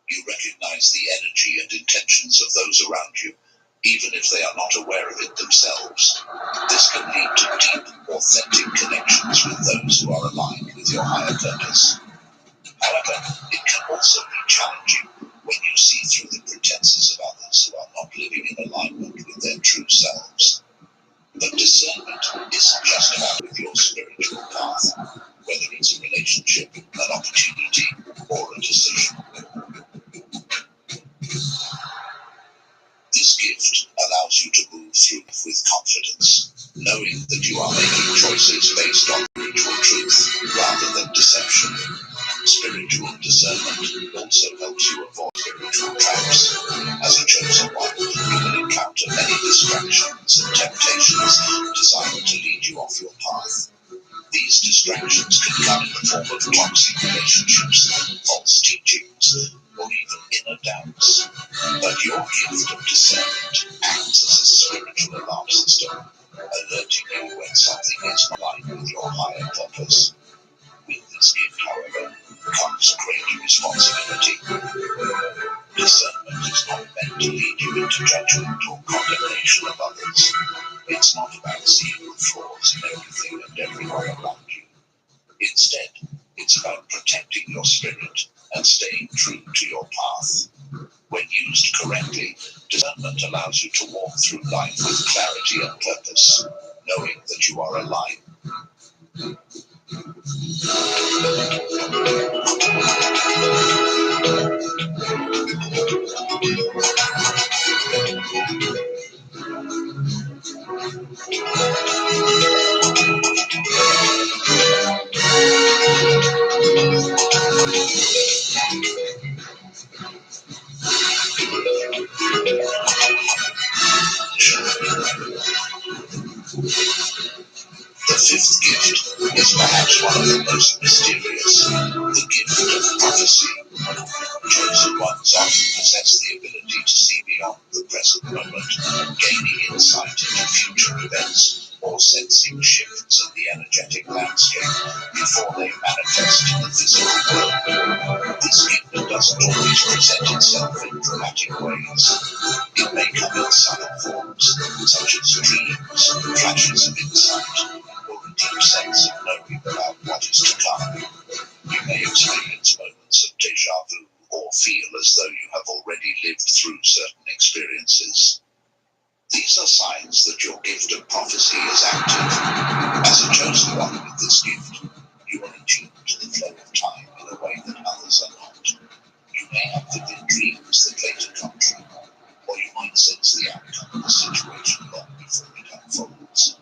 You recognize the energy and intentions of those around you, even if they are not aware of it themselves. This can lead to deep, authentic connections with those who are aligned with your higher purpose. However, it can also be challenging when you see through the pretenses of others who are not living in alignment with their true selves. But discernment isn't just about with your spiritual path, whether it's a relationship, an opportunity, or a decision. This gift allows you to move through with confidence, knowing that you are making choices based on spiritual truth rather than deception. Spiritual discernment also helps you avoid spiritual traps. As a chosen one, you will encounter many distractions and temptations designed to lead you off your path. These distractions can come in the form of toxic relationships, false teachings, or even inner doubts. But your gift of discernment acts as a spiritual alarm system, alerting you when something is not aligned with your higher purpose. With this gift, however, comes great responsibility. Discernment is not meant to lead you into judgment or condemnation of others. It's not about seeing the flaws in everything and everyone around you. Instead, it's about protecting your spirit and staying true to your path. When used correctly, discernment allows you to walk through life with clarity and purpose, knowing that you are aligned. The fifth gift is perhaps one of the most mysterious, the gift of prophecy. Chosen ones often possess the ability to see beyond the present moment, gaining insight into future events or sensing shifts in the energetic landscape before they manifest in the physical world. This gift doesn't always present itself in dramatic ways. It may come in subtle forms, such as dreams, flashes of insight, or a deep sense of knowing about what is to come. You may experience moments of deja vu or feel as though you have already lived through certain experiences. These are signs that your gift of prophecy is active. As a chosen one with this gift, you are attuned to the flow of time in a way that others are not. You may have vivid dreams that later come true, or you might sense the outcome of a situation long before it unfolds.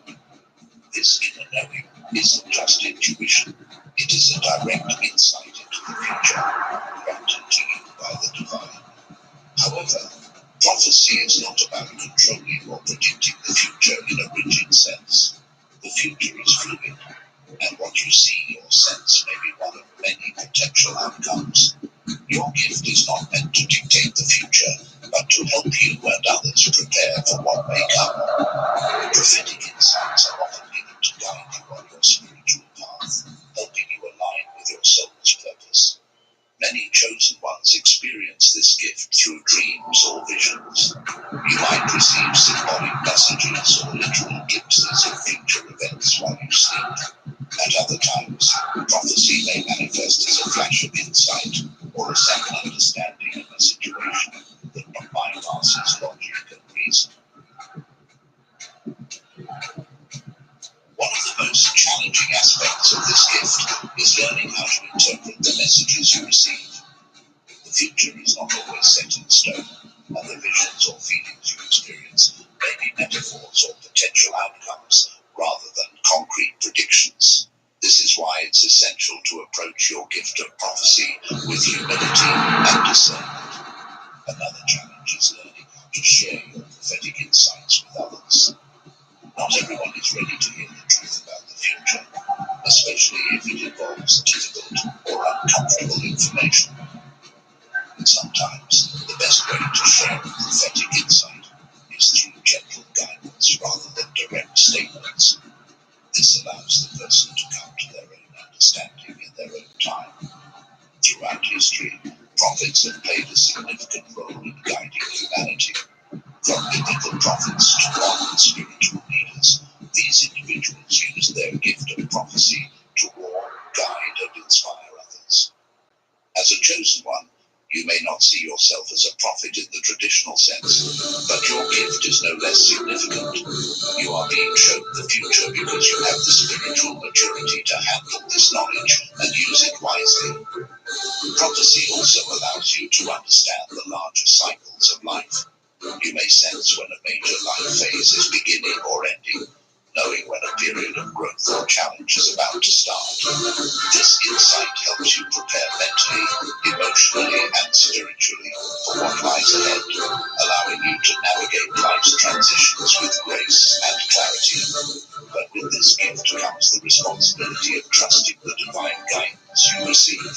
This inner knowing isn't just intuition, it is a direct insight into the future, granted to you by the divine. However, prophecy is not about controlling or predicting the future in a rigid sense. The future is fluid, and what you see or sense may be one of many potential outcomes. Your gift is not meant to dictate the future, but to help you and others prepare for what may come. Prophetic insights are often given to guide you on your spiritual path, helping you align with your soul's purpose. Many chosen ones experience this gift through dreams or visions. You might receive symbolic messages or literal glimpses of future events while you sleep. At other times, prophecy may manifest as a flash of insight or a second understanding of a situation that bypasses logic and reason. One of the most challenging aspects of this gift is learning how to interpret the messages you receive. The future is not always set in stone, and the visions or feelings you experience may be metaphors or potential outcomes rather than concrete predictions. This is why it's essential to approach your gift of prophecy with humility and discernment. Another challenge is learning how to share your prophetic insights with others. Not everyone is ready to hear the truth about the future, especially if it involves difficult or uncomfortable information. Sometimes, the best way to share a prophetic insight is through gentle guidance rather than direct statements. This allows the person to come to their own understanding in their own time. Throughout history, prophets have played a significant role in guiding humanity. From biblical prophets to modern spiritual leaders, these individuals use their gift of prophecy to warn, guide, and inspire others. As a chosen one, you may not see yourself as a prophet in the traditional sense, but your gift is no less significant. You are being shown the future because you have the spiritual maturity to handle this knowledge and use it wisely. Prophecy also allows you to understand the larger cycles of life. You may sense when a major life phase is beginning or ending, knowing when a period of growth or challenge is about to start. This insight helps you prepare mentally, emotionally, and spiritually for what lies ahead, allowing you to navigate life's transitions with grace and clarity. But with this gift comes the responsibility of trusting the divine guidance you receive.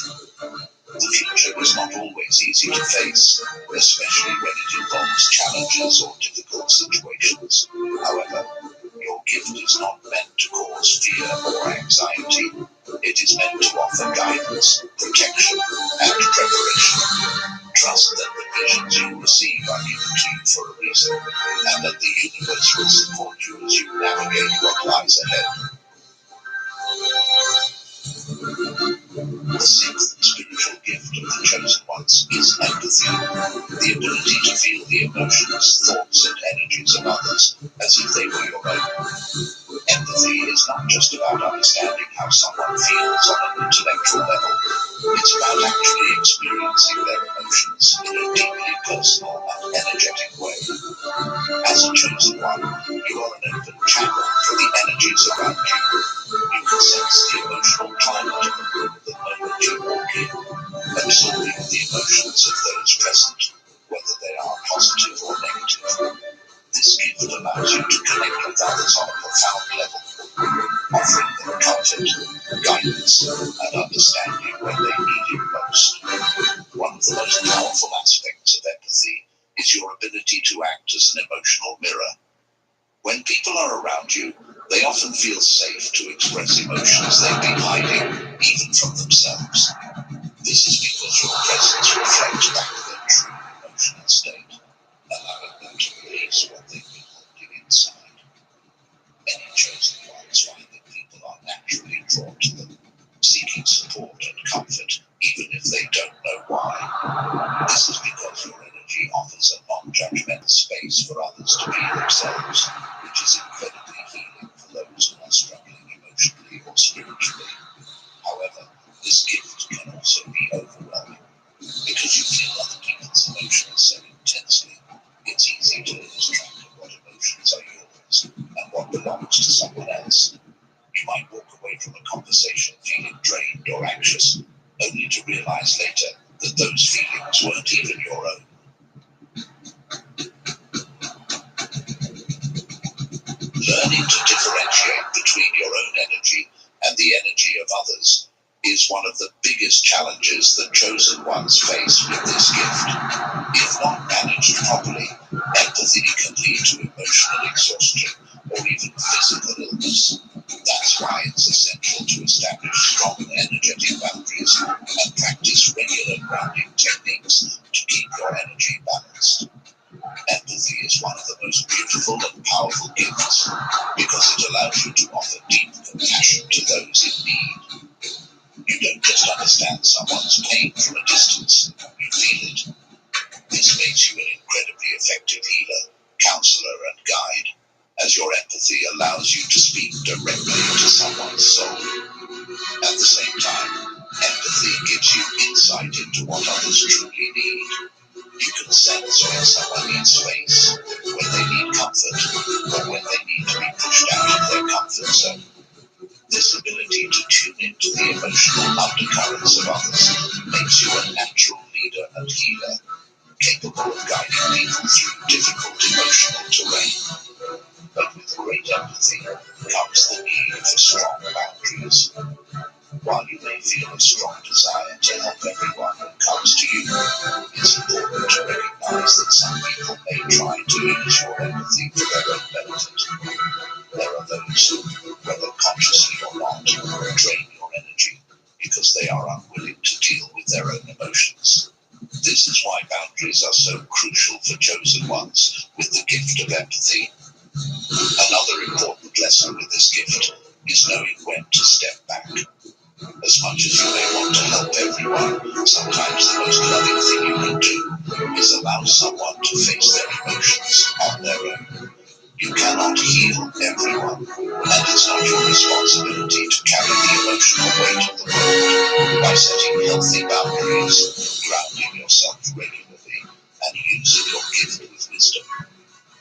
The future is not always easy to face, especially when it involves challenges or difficult situations. However, your gift is not meant to cause fear or anxiety. It is meant to offer guidance, protection, and preparation. Trust that the visions you receive are given to you for a reason, and that the universe will support you as you navigate what lies ahead. The sixth spiritual gift of the chosen ones is empathy, the ability to feel the emotions, thoughts, and energies of others as if they were your own. Empathy is not just about understanding how someone feels on an intellectual level. It's about actually experiencing their emotions in a deeply personal and energetic way. As a chosen one, you are an open channel for the energies around you. You can sense the emotional climate of the room the moment you walk in, absorbing the emotions of those present, whether they are positive or negative. This gift allows you to connect with others on a profound level, offering them comfort, guidance, and understanding when they need it most. One of the most powerful aspects of empathy is your ability to act as an emotional mirror. When people are around you, they often feel safe to express emotions they've been hiding, even from themselves. This is because your presence reflects back their true emotional state, allowing them to release what they've been holding inside. Many chosen ones find that people are naturally drawn to them, seeking support and comfort, even if they don't know why. This is because your energy offers a non-judgmental non-judgmental space for others to be themselves, which is incredibly healing for those who are struggling emotionally or spiritually. However, this gift can also be overwhelming. Because you feel other people's emotions so intensely, it's easy to lose track of what emotions are yours and what belongs to someone else. You might walk away from a conversation feeling drained or anxious, only to realize later that those feelings weren't even your own. Learning to differentiate between your own energy and the energy of others is one of the biggest challenges that chosen ones face with this gift. If not managed properly, empathy can lead to emotional exhaustion or even physical illness. That's why it's essential to establish strong energetic boundaries and practice regular grounding techniques to keep your energy balanced. Empathy is one of the most beautiful and powerful gifts because it allows you to offer deep compassion to those in need. You don't just understand someone's pain from a distance, you feel it. This makes you an incredibly effective healer, counselor, and guide, as your empathy allows you to speak directly to someone's soul. At the same time, empathy gives you insight into what others truly need. You can sense when someone needs space, when they need comfort, or when they need to be pushed out of their comfort zone. This ability to tune into the emotional undercurrents of others makes you a natural leader and healer, capable of guiding people through difficult emotional terrain. But with great empathy comes the need for strong boundaries. While you may feel a strong desire to help everyone who comes to you, it's important to recognize that some people may try to use your empathy for their own benefit. There are those who, whether consciously or not, drain your energy because they are unwilling to deal with their own emotions. This is why boundaries are so crucial for chosen ones with the gift of empathy. Another important lesson with this gift is knowing when to step back. As much as you may want to help everyone, sometimes the most loving thing you can do is allow someone to face their emotions on their own. You cannot heal everyone, and it's not your responsibility to carry the emotional weight of the world. By setting healthy boundaries, grounding yourself regularly, and using your gift with wisdom,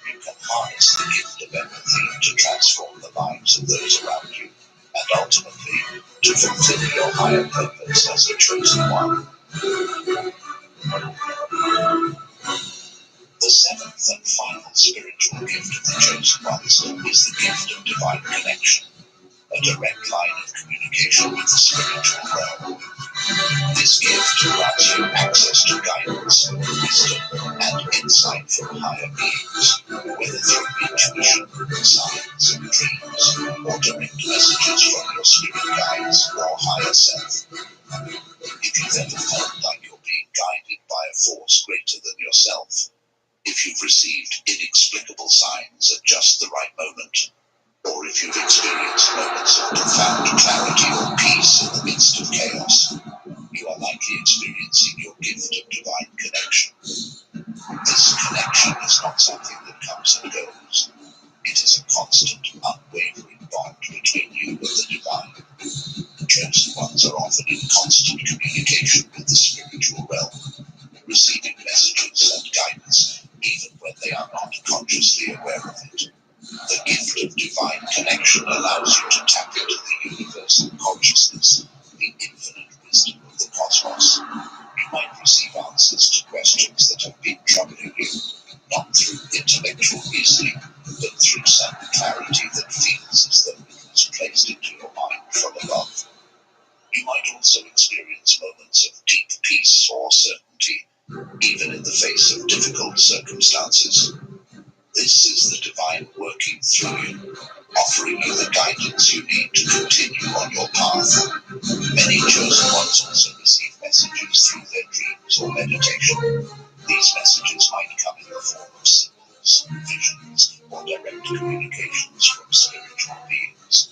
you can harness the gift of empathy to transform the lives of those around you, and ultimately to fulfill your higher purpose as a chosen one. The seventh and final spiritual gift of the chosen ones is the gift of divine connection, a direct line of communication with the spiritual realm. This gift grants you access to guidance, wisdom, and insight from higher beings, whether through intuition, signs, dreams, or direct messages from your spirit guides or higher self. If you've ever felt like you're being guided by a force greater than yourself, if you've received inexplicable signs at just the right moment, or if you've experienced moments of profound clarity or peace in the midst of chaos, you are likely experiencing your gift of divine connection. This connection is not something that comes and goes. It is a constant, unwavering bond between you and the divine. The chosen ones are often in constant communication with the spiritual realm, receiving messages and guidance even when they are not consciously aware of it. The gift of divine connection allows you to tap into the universal consciousness, the infinite wisdom of the cosmos. You might receive answers to questions that have been troubling you, not through intellectual reasoning, but through some clarity that feels as though it was placed into your mind from above. You might also experience moments of deep peace or certainty, even in the face of difficult circumstances. This is the divine working through you, offering you the guidance you need to continue on your path. Many chosen ones also receive messages through their dreams or meditation. These messages might come in the form of symbols, visions, or direct communications from spiritual beings.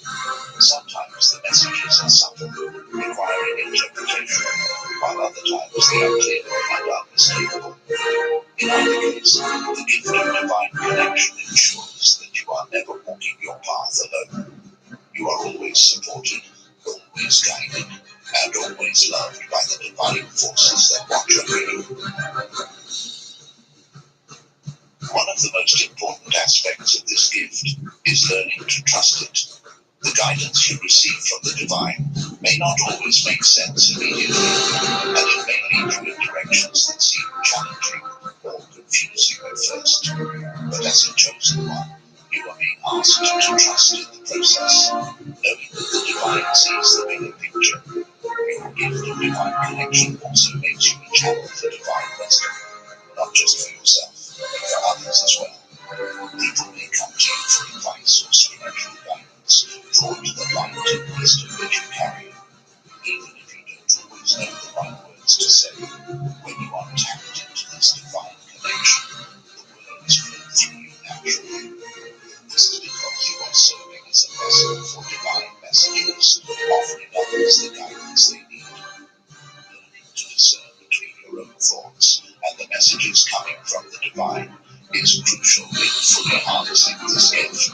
Sometimes the messages are subtle, requiring interpretation, while other times they are clear and unmistakable. In other words, the gift of divine connection ensures that you are never walking your path alone. You are always supported, always guided, and always loved by the divine forces that watch over you. One of the most important aspects of this gift is learning to trust it. The guidance you receive from the divine may not always make sense immediately, and it may lead you in directions that seem challenging or confusing at first. But as a chosen one, you are being asked to trust in the process, knowing that the divine sees the bigger picture. Your gift of divine connection also makes you a channel for divine wisdom, not just for yourself, but for others as well. People may come to you for advice or spiritual guidance, drawn to the light and wisdom that you carry. Even if you don't always know the right words to say, when you are tapped into this divine connection, the words flow through you naturally. This is because you are serving as a vessel for divine messages, offering others the guidance they need. Learning to discern between your own thoughts and the messages coming from the divine is crucial in fully harnessing this gift.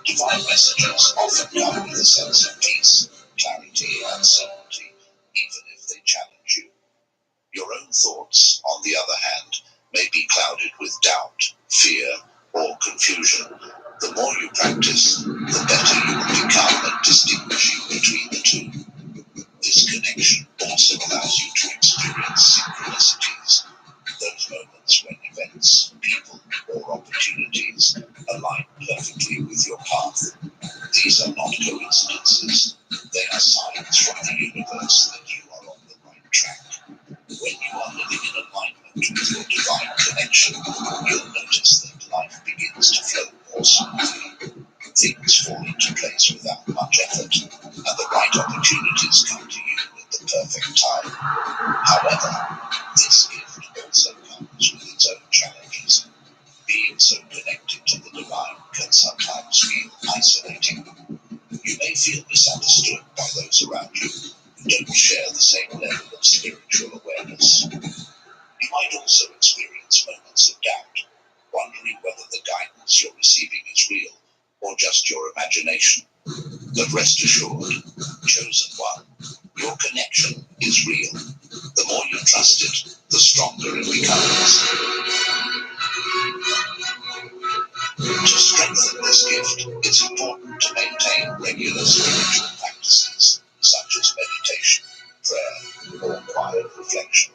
Divine messages often come with a sense of peace, clarity, and certainty, even if they challenge you. Your own thoughts, on the other hand, may be clouded with doubt, fear, or confusion. The more you practice, the better you will become at distinguishing between the two. This connection also allows you to experience synchronicities, those moments when events, people, or opportunities align perfectly with your path. These are not coincidences. They are signs from the universe that you are on the right track. When you are living in alignment with your divine connection, you'll notice that life begins to flow more smoothly. Things fall into place without much effort, and the right opportunities come to you at the perfect time. However, this gift also comes with its own challenges. Being so connected to the divine can sometimes feel isolating. You may feel misunderstood by those around you who don't share the same level of spiritual awareness. You might also experience moments of doubt, wondering whether the guidance you're receiving is real or just your imagination. But rest assured, chosen one, your connection is real. The more you trust it, the stronger it becomes. To strengthen this gift, it's important to maintain regular spiritual practices, such as meditation, prayer, or quiet reflection.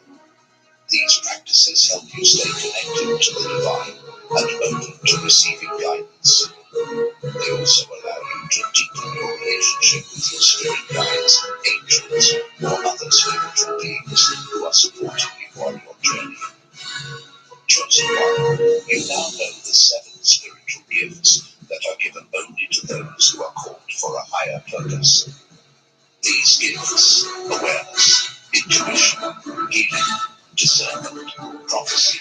These practices help you stay connected to the divine and open to receiving guidance. They also allow you to deepen your relationship with your spirit guides, angels, or other spiritual beings who are supporting you on your journey. Chosen one, you now know the 7 spiritual gifts that are given only to those who are called for a higher purpose. These gifts, awareness, intuition, healing, discernment, prophecy,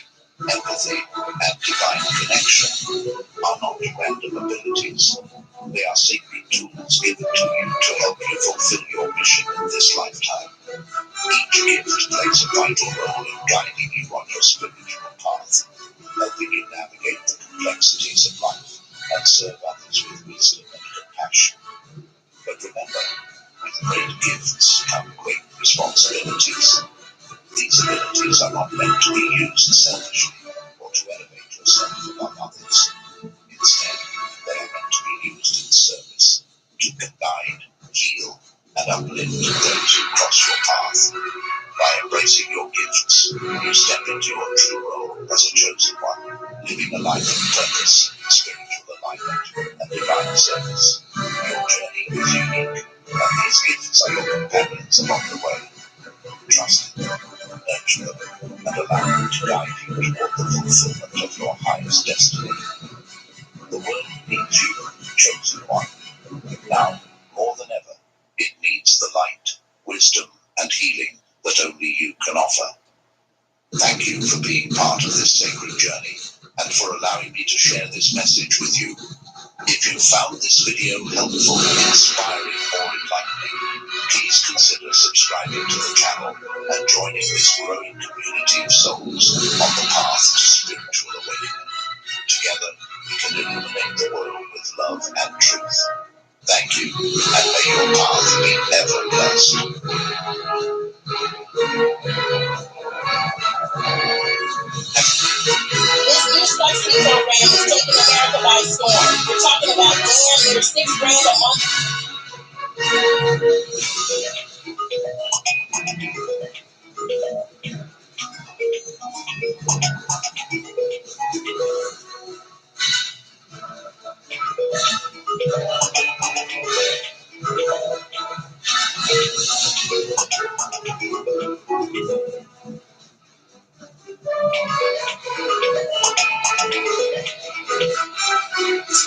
empathy, and divine connection, are not random abilities. They are sacred tools given to you to help you fulfill your mission in this lifetime. Each gift plays a vital role in guiding you on your spiritual path, helping you navigate the complexities of life and serve others with wisdom and compassion. But remember, with great gifts come great responsibilities. These abilities are not meant to be used selfishly or to elevate yourself above others. Instead, they are meant to be used in service, to guide, heal, and uplift those who cross your path. By embracing your gifts, you step into your true role as a chosen one, living a life of purpose, spiritual alignment, and divine service. Your journey is unique, and these gifts are your companions along the way. Trust them, nurture them, and allow them to guide you toward the fulfillment of your highest destiny. The world needs you, chosen one. Now, more than ever, it needs the light, wisdom, and healing that only you can offer. Thank you for being part of this sacred journey and for allowing me to share this message with you. If you found this video helpful, inspiring, or enlightening, please consider subscribing to the channel and joining this growing community of souls on the path to spiritual awakening. Together, we can illuminate the world with love and truth. Thank you, and may your path be ever blessed. This new subsidy program is taking America by storm. We're talking about damn near $6 grand a month.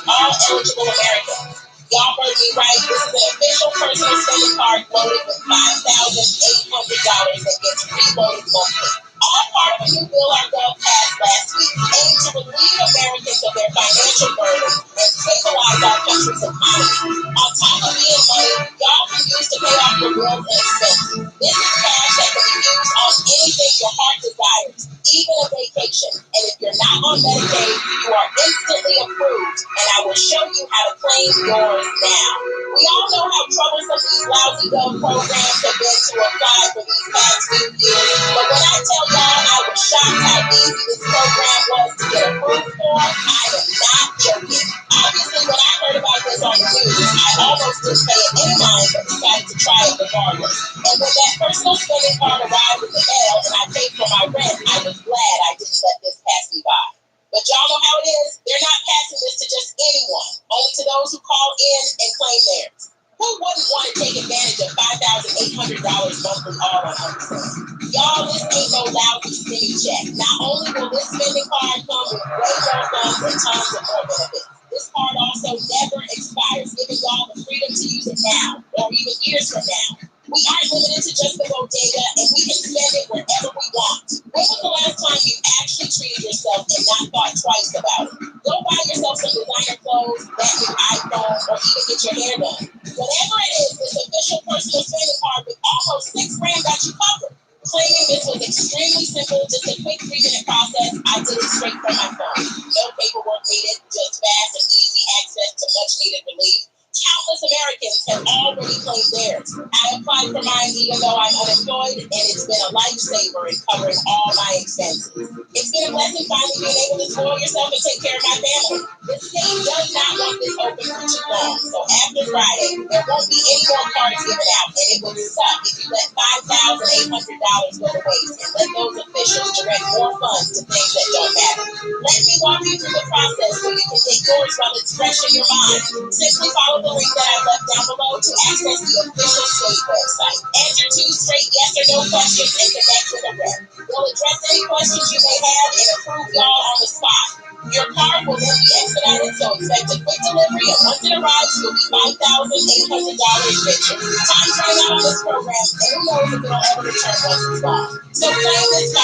All eligible Americans. Y'all heard me right. This is an official personal spending card loaded with $5,800 that gets reloaded monthly. All part of a new bill our gov passed last week aimed to relieve Americans of their financial burden and stabilize our country's economy. On top of being money, y'all can use to pay off your bills and expenses. This is cash that can be used on anything your heart desires, even a vacation. And if you're not on Medicaid, you are instantly approved, and I will show you how to claim yours now. We all know how troublesome these lousy gov programs have been to apply for these past few years, but when I tell y'all I was shocked how easy this program was to get approved for, I am not joking. Obviously, when I heard about this on the news, I almost didn't pay it any mind, but decided to try it regardless. And when that personal spending card arrived in the mail and I paid for my rent, I was glad I didn't let this pass me by. But y'all know how it is. They're not passing this to just anyone, only to those who call in and claim theirs. Who wouldn't want to take advantage of $5,800 monthly all on unemployment? Y'all, this ain't no lousy stimmy check. Not only will this spending card come with way more funds and tons of more benefits, this card also never expires, giving y'all the freedom to use it now or even years from now. We aren't limited to just the bodega, and we can spend it wherever we want. When was the last time you actually treated yourself and not thought twice about it? Go buy yourself some designer clothes, that new iPhone, or even get your hair done. Whatever it is, this official personal spending card with almost $6 grand got you covered. Claiming this was extremely simple, just a quick 3-minute process. I did it straight from my phone. No paperwork needed, just fast and easy access to much needed relief. Countless Americans have already claimed theirs. I applied for mine even though I'm unemployed, and it's been a lifesaver in covering all my expenses. It's been a blessing finally being able to spoil yourself and take care of my family. This state does not want this open for too long, so after Friday, there won't be any more cards given out, and it would suck if you let $5,800 go to waste and let those officials direct more funds to things that don't matter. Let me walk you through the process so you can get yours while it's fresh in your mind. Simply follow the link that I left down below to access the official state website. Answer 2 straight yes or no questions and connect with a rep. They'll address any questions you may have and approve y'all on the spot. Your card will then be expedited, so expect a quick delivery, and once it arrives, you'll be $5,800 richer. Time's running out on this program, and who knows if it'll ever return once it's gone. So claim this $5,800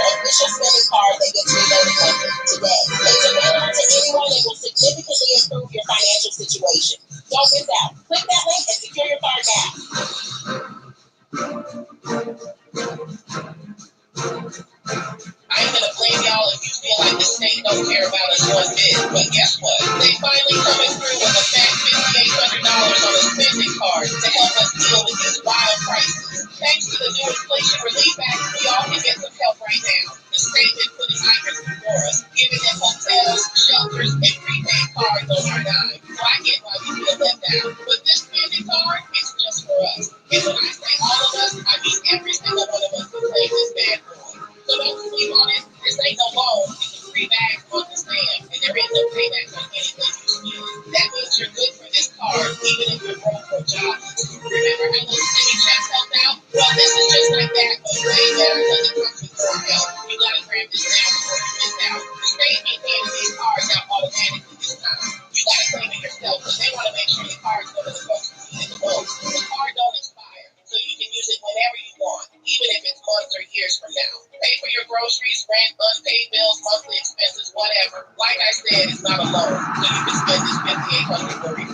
official spending card that gets reloaded monthly today. It's available to anyone and will significantly improve your financial situation. Don't miss out. Click that link and secure your card now. I ain't gonna blame y'all if you feel like the state don't care about us one bit, but guess what? They finally coming through with a fat $5,800 on a spending card to help us deal with these wild prices. Thanks to the new Inflation Relief Act, we all can get some help right now. The state is putting items before us, giving them hotels, shelters, and prepaid cards on our dime. So I get why you feel left out. But this spending card is just for us. And when I say all of us, I mean every single one of us who claim this bad boy. So don't sleep on it. This ain't no loan. It's a free bag on the stand, and there is no payback on anything you use. That means you're good for this card, even if you're broke or jobless. Remember how those city checks helped out? Well, this is just like that, but way better because it comes with more help. You gotta grab this now before you miss out. The state ain't handing these cards out automatically this time. You gotta claim it yourself because they want to make sure your cards go to the folks who need it the most. The card don't expire, so you can use it whenever you want, even if it's months or years from now. Pay for your groceries, rent, unpaid bills, monthly expenses, whatever. Like I said, said, it's not a loan, so you can spend this $5,800 for free.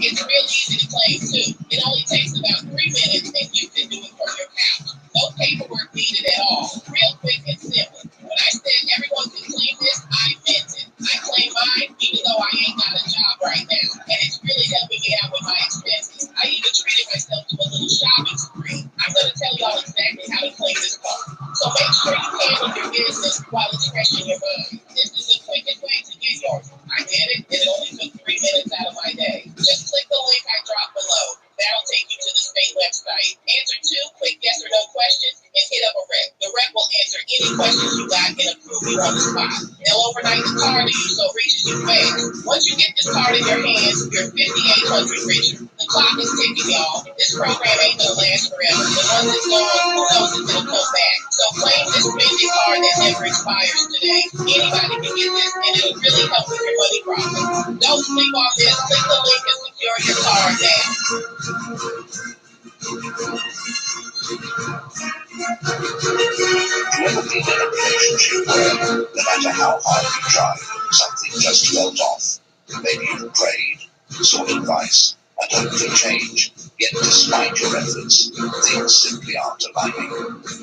It's real easy to claim too. It only takes about 3 minutes and you can do it from your couch. No paperwork needed at all. Real quick and simple. When I said everyone can claim this, I meant it. I claim mine even though I ain't got a job right now. And it's really helping me out with my expenses. I even treated myself to a little shopping spree. I'm going to tell y'all exactly how to claim this card. So make sure you handle your business while it's fresh in your mind. This is the quickest way to get yours. I did it, and it only took 3 minutes out of my day. Just click the link I dropped below. That'll take you to the state website. Answer 2 quick yes or no questions and hit up a rep. The rep will answer any questions you got and approve you on the spot. They'll overnight the card to you so it reaches you fast. Once you get this card in your hands, you're 5,800 richer. The clock is ticking, y'all. This program ain't gonna last forever. But once it's gone, who knows if it'll come back. So claim this spending card that never expires today. Anybody can get this, and it'll really help with your money problem. Don't sleep on this. Click the link and secure your card now. You ever been in a relationship where, no matter how hard you tried, something just felt off? Maybe you've prayed, sought advice, and hoped for change, yet despite your efforts, things simply aren't aligning.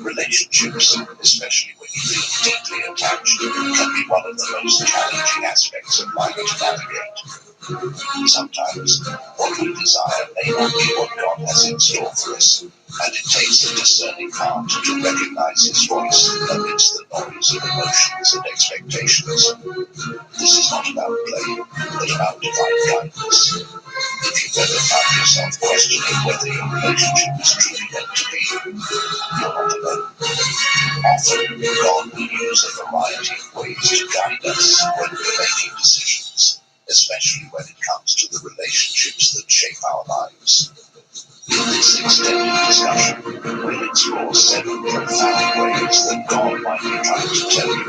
Relationships, especially when you feel deeply attached, can be one of the most challenging aspects of life to navigate. Sometimes, what we desire may not be what God has in store for us, and it takes a discerning heart to recognize His voice amidst the noise of emotions and expectations. This is not about blame, but about divine guidance. If you've ever found yourself questioning whether your relationship is truly meant to be, you're not alone. Often, God will use a variety of ways to guide us when we're making decisions, especially when it comes to the relationships that shape our lives. In this extended discussion, we'll explore 7 profound ways that God might be trying to tell you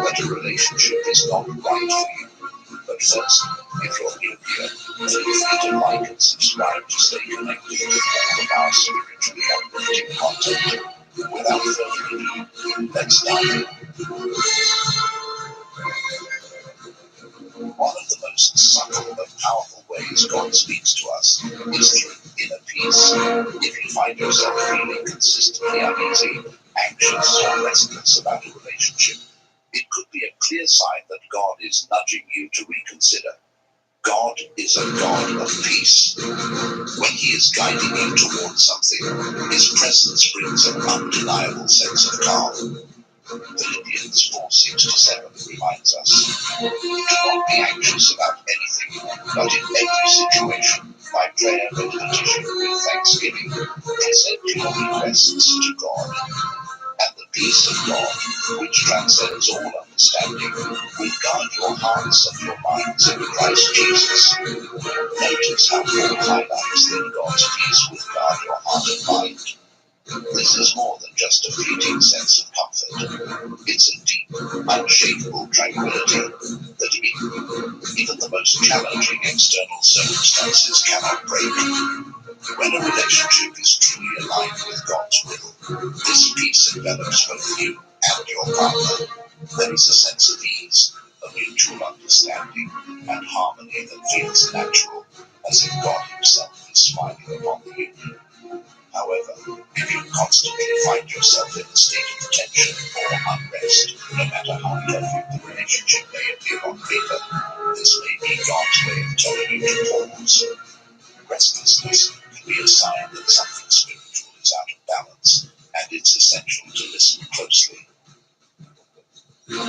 that a relationship is not right for you. But first, if you're new here, feel free to like and subscribe to stay connected with all of our spiritually uplifting content. Without further ado, let's dive in. One of the most subtle but powerful ways God speaks to us is through inner peace. If you find yourself feeling consistently uneasy, anxious, or restless about a relationship, it could be a clear sign that God is nudging you to reconsider. God is a God of peace. When He is guiding you towards something, His presence brings an undeniable sense of calm. Philippians 4:6-7 reminds us, do not be anxious about anything, but in every situation, by prayer and petition with thanksgiving, present your requests to God. And the peace of God, which transcends all understanding, will guard your hearts and your minds in Christ Jesus. Notice how Paul highlights that God's peace will guard your heart and mind. This is more than just a fleeting sense of comfort. It's a deep, unshakable tranquility that even the most challenging external circumstances cannot break. When a relationship is truly aligned with God's will, this peace envelops both you and your partner. There is a sense of ease, a mutual understanding, and harmony that feels natural, as if God Himself is smiling upon the union. However, if you constantly find yourself in a state of tension or unrest, no matter how perfect the relationship may appear on paper, this may be God's way of telling you to pause. Restlessness can be a sign that something spiritual is out of balance, and it's essential to listen closely. Man,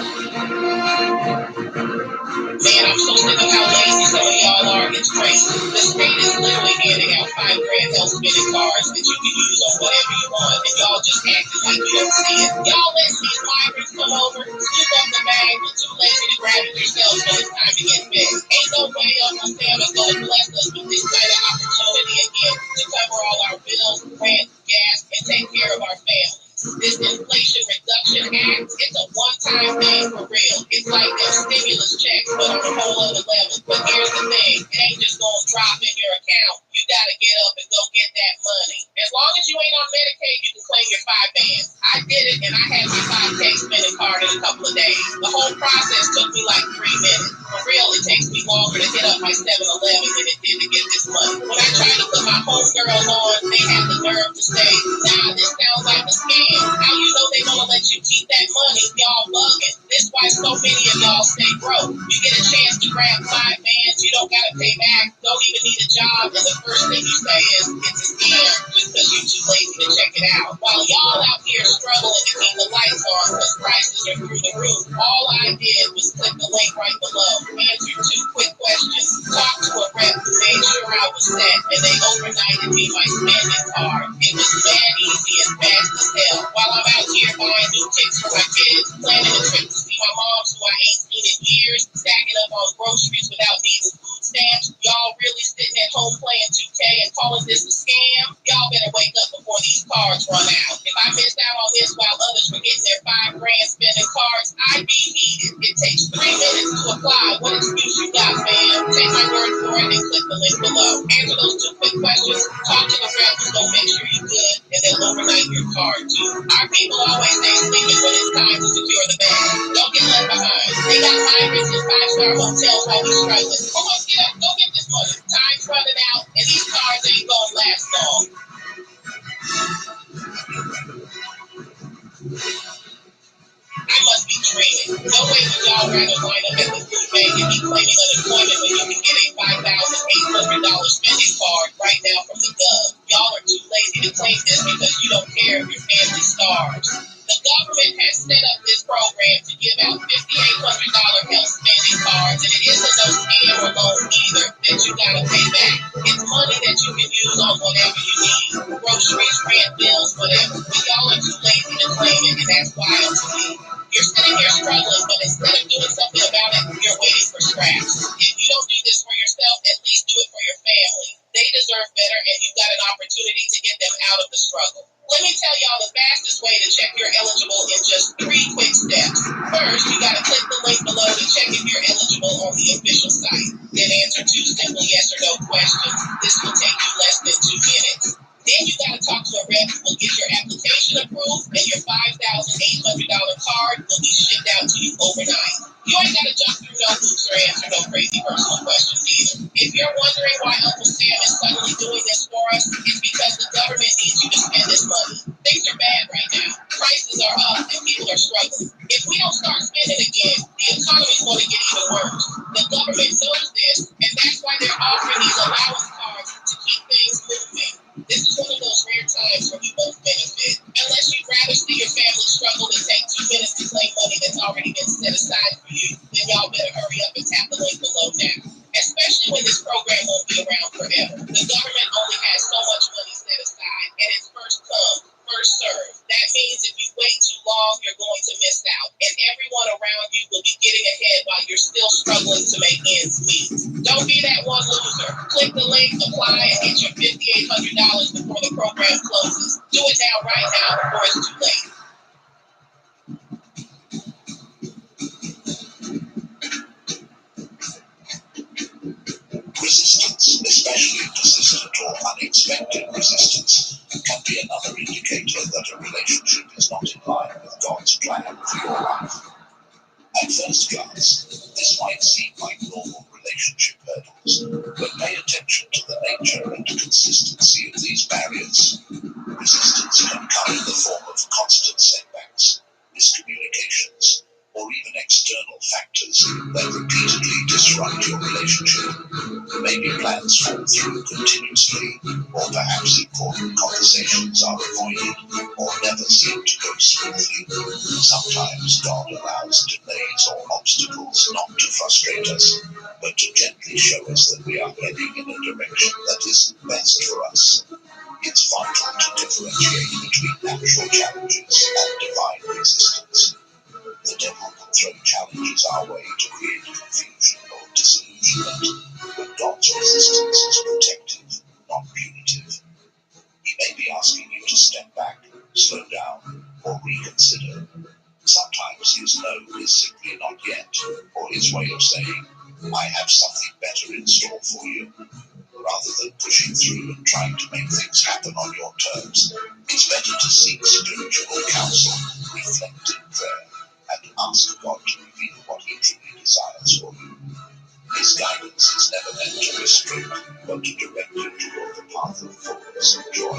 I'm so sick of how lazy some of y'all are. It's crazy. The state is literally handing out $5 grand health spending cards that you can use on whatever you want, and y'all just acting like you don't see it. Y'all let these migrants come over, scoop up the bag, but too lazy to grab it yourselves when it's time to get fixed. Ain't no way Uncle Sam is going to bless us with this kind of opportunity again to cover all our bills, rent, gas, and take care of our families. This Inflation Reduction Act, it's a one-time thing for real. It's like them stimulus checks, but on a whole other level. But here's the thing, it ain't just gonna drop in your account. You gotta get up and go get that money. As long as you ain't on Medicaid, you can claim your 5 bands. I I did it, and I had my 5K spending card in a couple of days. The whole process took me like 3 minutes. For real, it takes me longer to hit up my 7-Eleven than it did to get this money. When I tried to put my homegirls on, they had the nerve to say, nah, this sounds like a scam. How you know they gonna let you keep that money? Y'all bugging. This why so many of y'all stay broke. You get a chance to grab 5 bands, you don't gotta pay back, don't even need a job, and the first thing you say is, it's a scam, just because you're too lazy to check it out. While y'all out here struggling to keep the lights on because prices are through the roof, all I did was click the link right below, answer 2 quick questions, talk to a rep who made sure I was set, and they overnighted me my spending card. It was mad easy and fast as hell. While I'm out here buying new kicks for my kids, planning a trip to see my moms who I ain't seen in years, stacking up on groceries without needing food stamps, y'all really sitting at home playing 2K and calling this a scam? Y'all better wake up before these cards run out. If I missed out on this while others were getting their 5 grand spending cards, I'd be heated. It takes 3 minutes to apply. What excuse you got, man? Take my word for it and click the link below. Answer those 2 quick questions, talk to the rep who's gonna make sure you're good, and they'll overnight your card too. Our people always stay sleeping when it's time to secure the bag. Don't get left behind. They got hybrids and 5-star hotels while we struggling. Come on, get up, go get this money. Time's running out, and these cards ain't gonna last long. I must be dreaming. No way would y'all rather line up at the food bank and be claiming unemployment when you can get a $5,800 spending card right now from the gov. Y'all are too lazy to claim this because you don't care if your family starves. The government has set up this program to give out $5,800 health spending cards, and it isn't no scam or loan either that you gotta pay back. It's money that you can use on whatever you need. Groceries, rent, bills, whatever. But y'all are too lazy to claim it, and that's wild to me. You're sitting here struggling, but instead of doing something about it, you're waiting for scraps. If you don't do this for yourself, at least do it for your family. They deserve better, and you've got an opportunity to get them out of the struggle. Let me tell y'all the fastest way to check you're eligible in just 3 quick steps. First, you gotta click the link below to check if you're eligible on the official site. Then answer 2 simple yes or no questions. This will take you less than 2 minutes. Then you gotta talk to a rep who will get your application approved, and your $5,800 card will be shipped out to you overnight. You ain't gotta jump through no hoops or answer no crazy personal questions either. If you're wondering why Uncle Sam is suddenly doing this for us, it's because the government needs you to spend this money. Things are bad right now. Prices are up and people are struggling. If we don't start spending again, the economy's going to get even worse. The government knows this, and that's why they're offering these allowance cards to keep things moving. This is one of those rare times where we both benefit. Unless you'd rather see your family struggle and take 2 minutes to claim money that's already been set aside for you, then y'all better hurry up and tap the link below now. Especially when this program won't be around forever. The government only has so much money set aside, and it's first come, first served. That means if you wait too long, you're going to miss out, and everyone around you will be getting ahead while you're still struggling to make ends meet. Don't be that one loser. Click the link, apply, and get your $5,800 before the program closes. Do it now, right now, before it's too late. Resistance, especially persistent or unexpected resistance, can be another indicator that a relationship is not in line with God's plan for your life. At first glance, this might seem like normal relationship hurdles, but pay attention to the nature and consistency of these barriers. Resistance can come in the form of constant setbacks, miscommunications, or even external factors that repeatedly disrupt your relationship. Maybe plans fall through continuously, or perhaps important conversations are avoided, or never seem to go smoothly. Sometimes God allows delays or obstacles not to frustrate us, but to gently show us that we are heading in a direction that is best for us. It's vital to differentiate between natural challenges and divine resistance. The devil can throw challenges our way to create confusion or disillusionment, but God's resistance is protective, not punitive. He may be asking you to step back, slow down, or reconsider. Sometimes his no is simply not yet, or his way of saying, I have something better in store for you. rather than pushing through and trying to make things happen on your terms, it's better to seek spiritual counsel, reflect in prayer, and ask God to reveal what He truly desires for you. His guidance is never meant to restrict, but to direct you toward the path of fullness and joy.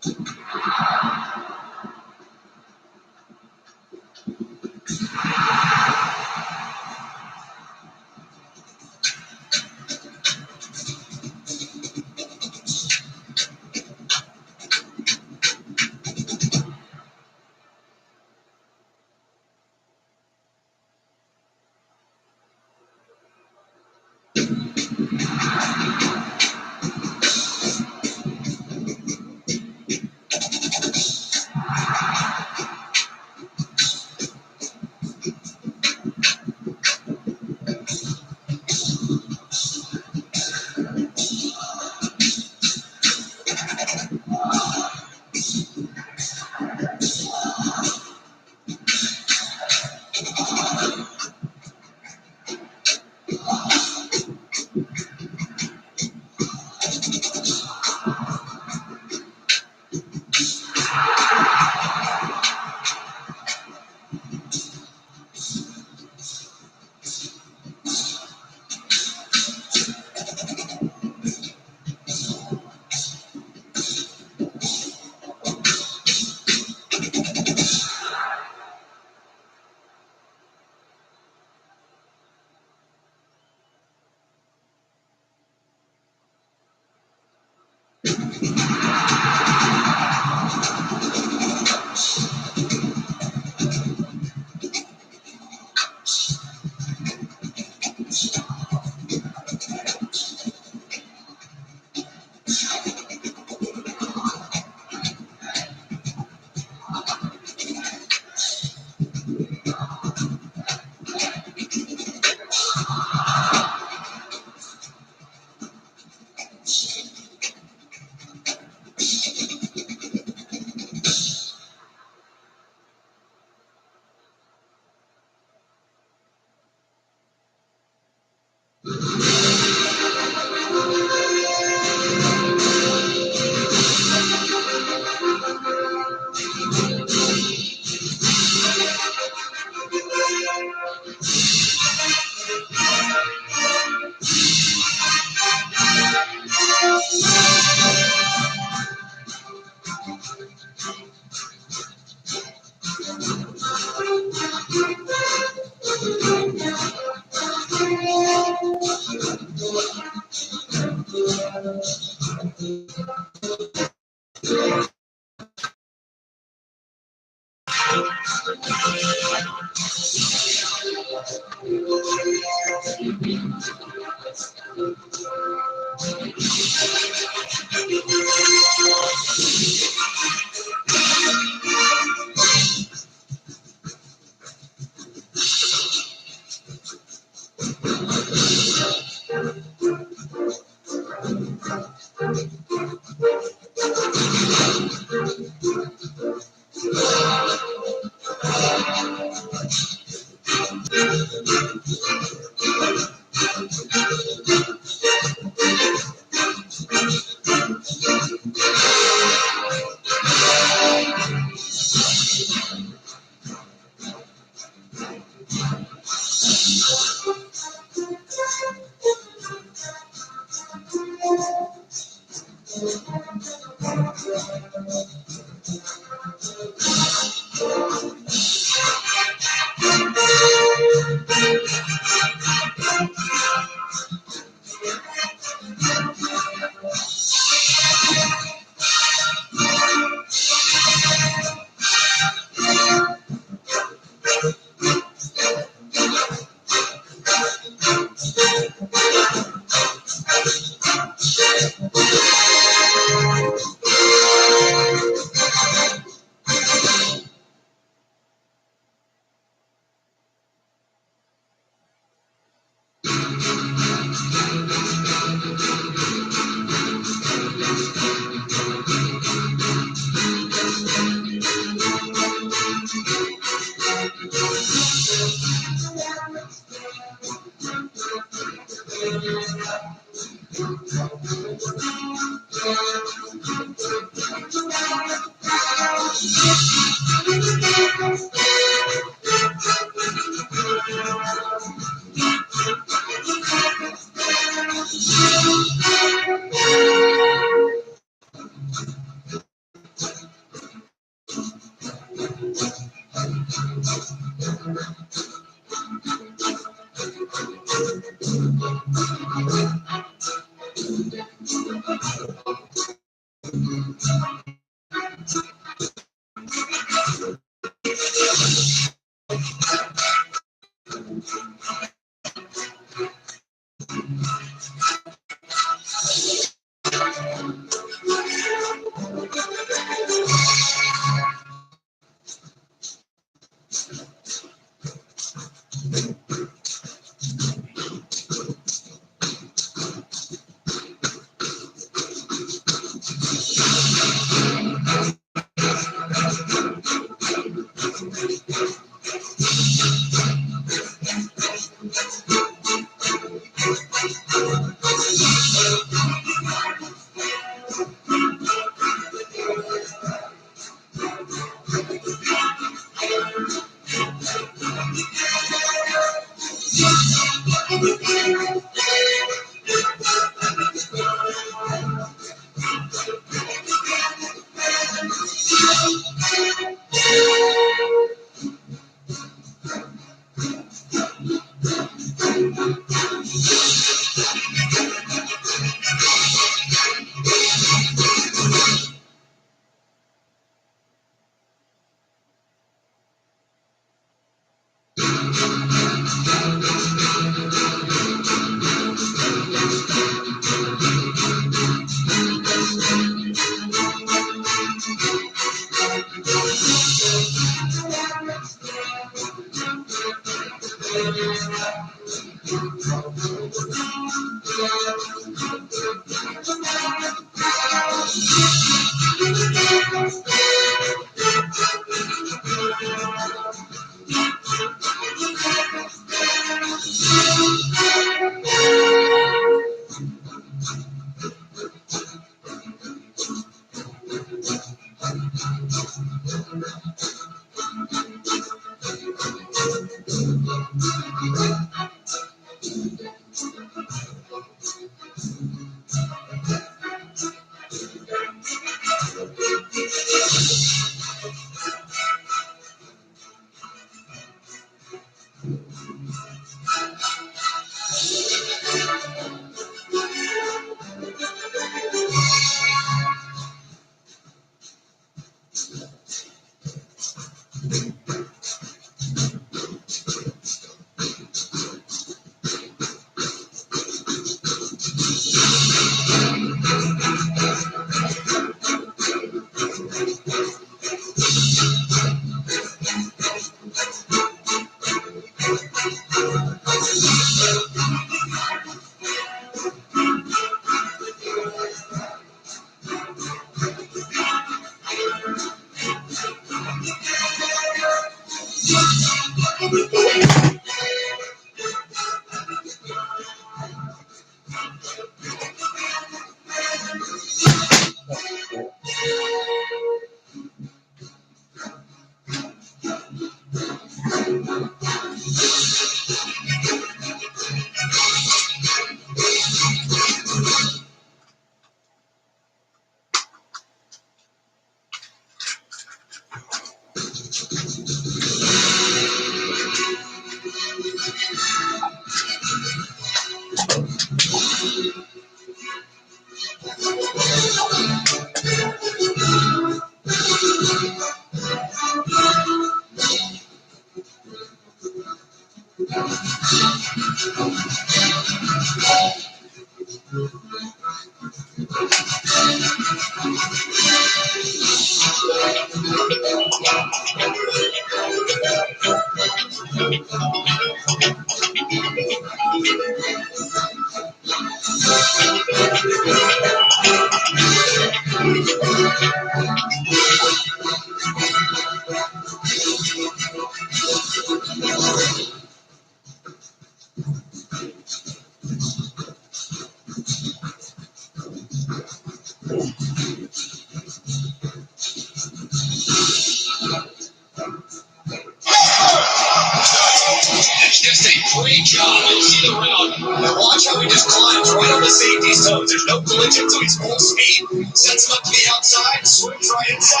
It's just a great job. You'll see the round. And watch how he just climbs right on the safety's toes. There's no collision, so he's full speed. Sets him up to the outside, swims right inside.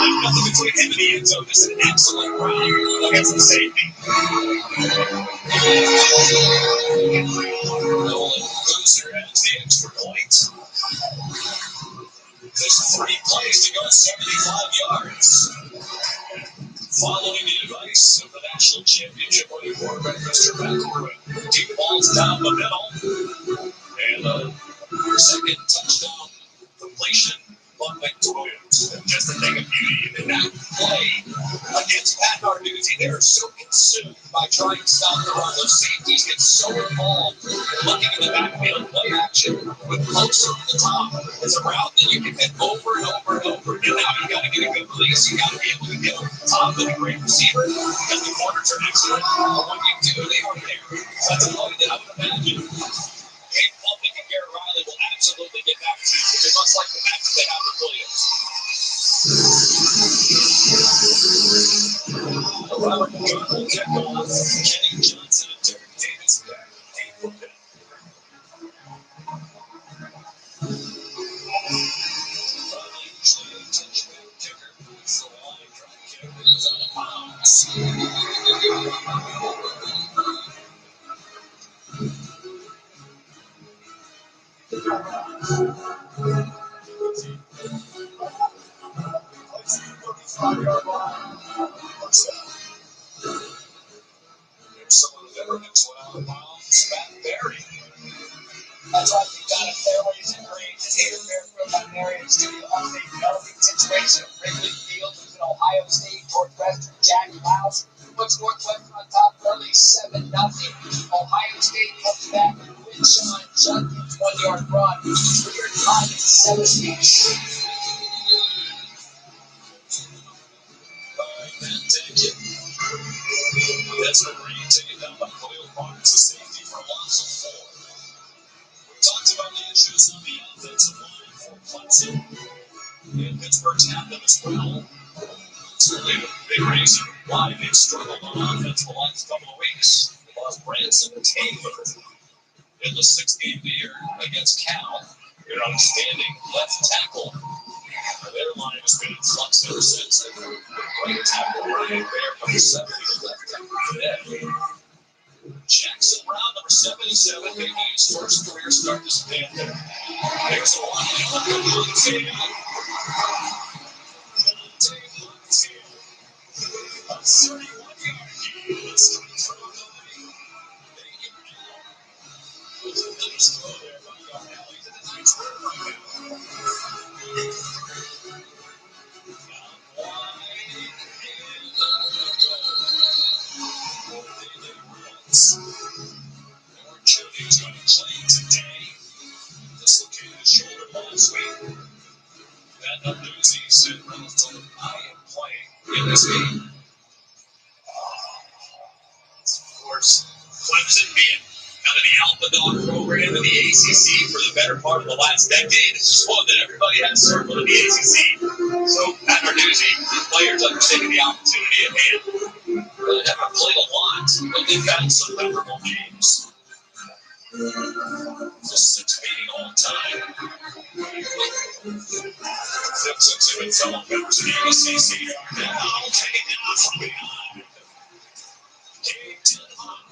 There's nothing between him and the end zone. Just an excellent round against the safety. Nolan Cruiser has the extra point. There's 3 plays to go, 75 yards. Following the advice of the national championship winning quarterback, Mr. McElroy, deep balls down the middle, and the second touchdown completion on Williams. And just a thing of beauty in that play against Pat Narduzzi, they're so consumed by trying to stop the run. Those safeties get so involved looking in the backfield, play action with closer to the top. It's a route that you can hit over and over and over. And now you got to get a good release. You got to be able to get on top of the great receiver because the corners are excellent. But when you do, they are there. So that's a play that I would imagine Kate Pumpkin and Garrett Riley will absolutely get back to, because much like the match that they have with Williams. Robert Gunn will kick off. Kenny Johnson and Derek Davis back. If someone who ever gets one out of the mouth, it's Matt Berry. That's why we got it fairways and greens. It's Hater Fairfield veterinarian studio update developing situation of Wrigley Field in Ohio State, Northwestern Jack Mouse puts Northwestern on top early 7-0. Ohio State comes back with Sean Junkins 1-yard run. Weird time at 17. Thank you. That's been Reed taken down by Khalil Barnes, the safety for a loss of 4. We talked about the issues on the offensive line for Clemson, and Pittsburgh's had them as well. Certainly a big reason why they've struggled on offense the last couple of weeks. They lost Branson Taylor in the 6th game of the year against Cal. Their outstanding left tackle. Their line has been in flux ever since. Right tackle Ryan Bear from the 70 to left tackle today. Jackson Brown, number 77, making his first career start this pandemic. There's a line. A 31-yard gain. Nice throw there by Yall. He's in the 9th square right now. Jody's going to play today. Dislocated his shoulder last week. That Narduzzi said, I am playing in this game. Of course, Clemson being kind of the alpha dog program in the ACC for the better part of the last decade. It's just one that everybody has circled in the ACC. So, Matt Narduzzi, the players understanding the opportunity at hand. They haven't played a lot, but they've had some memorable games. The 6th meeting all time. 6 and 7 members of the ACC. Now, taking it off from behind. Kicked it off.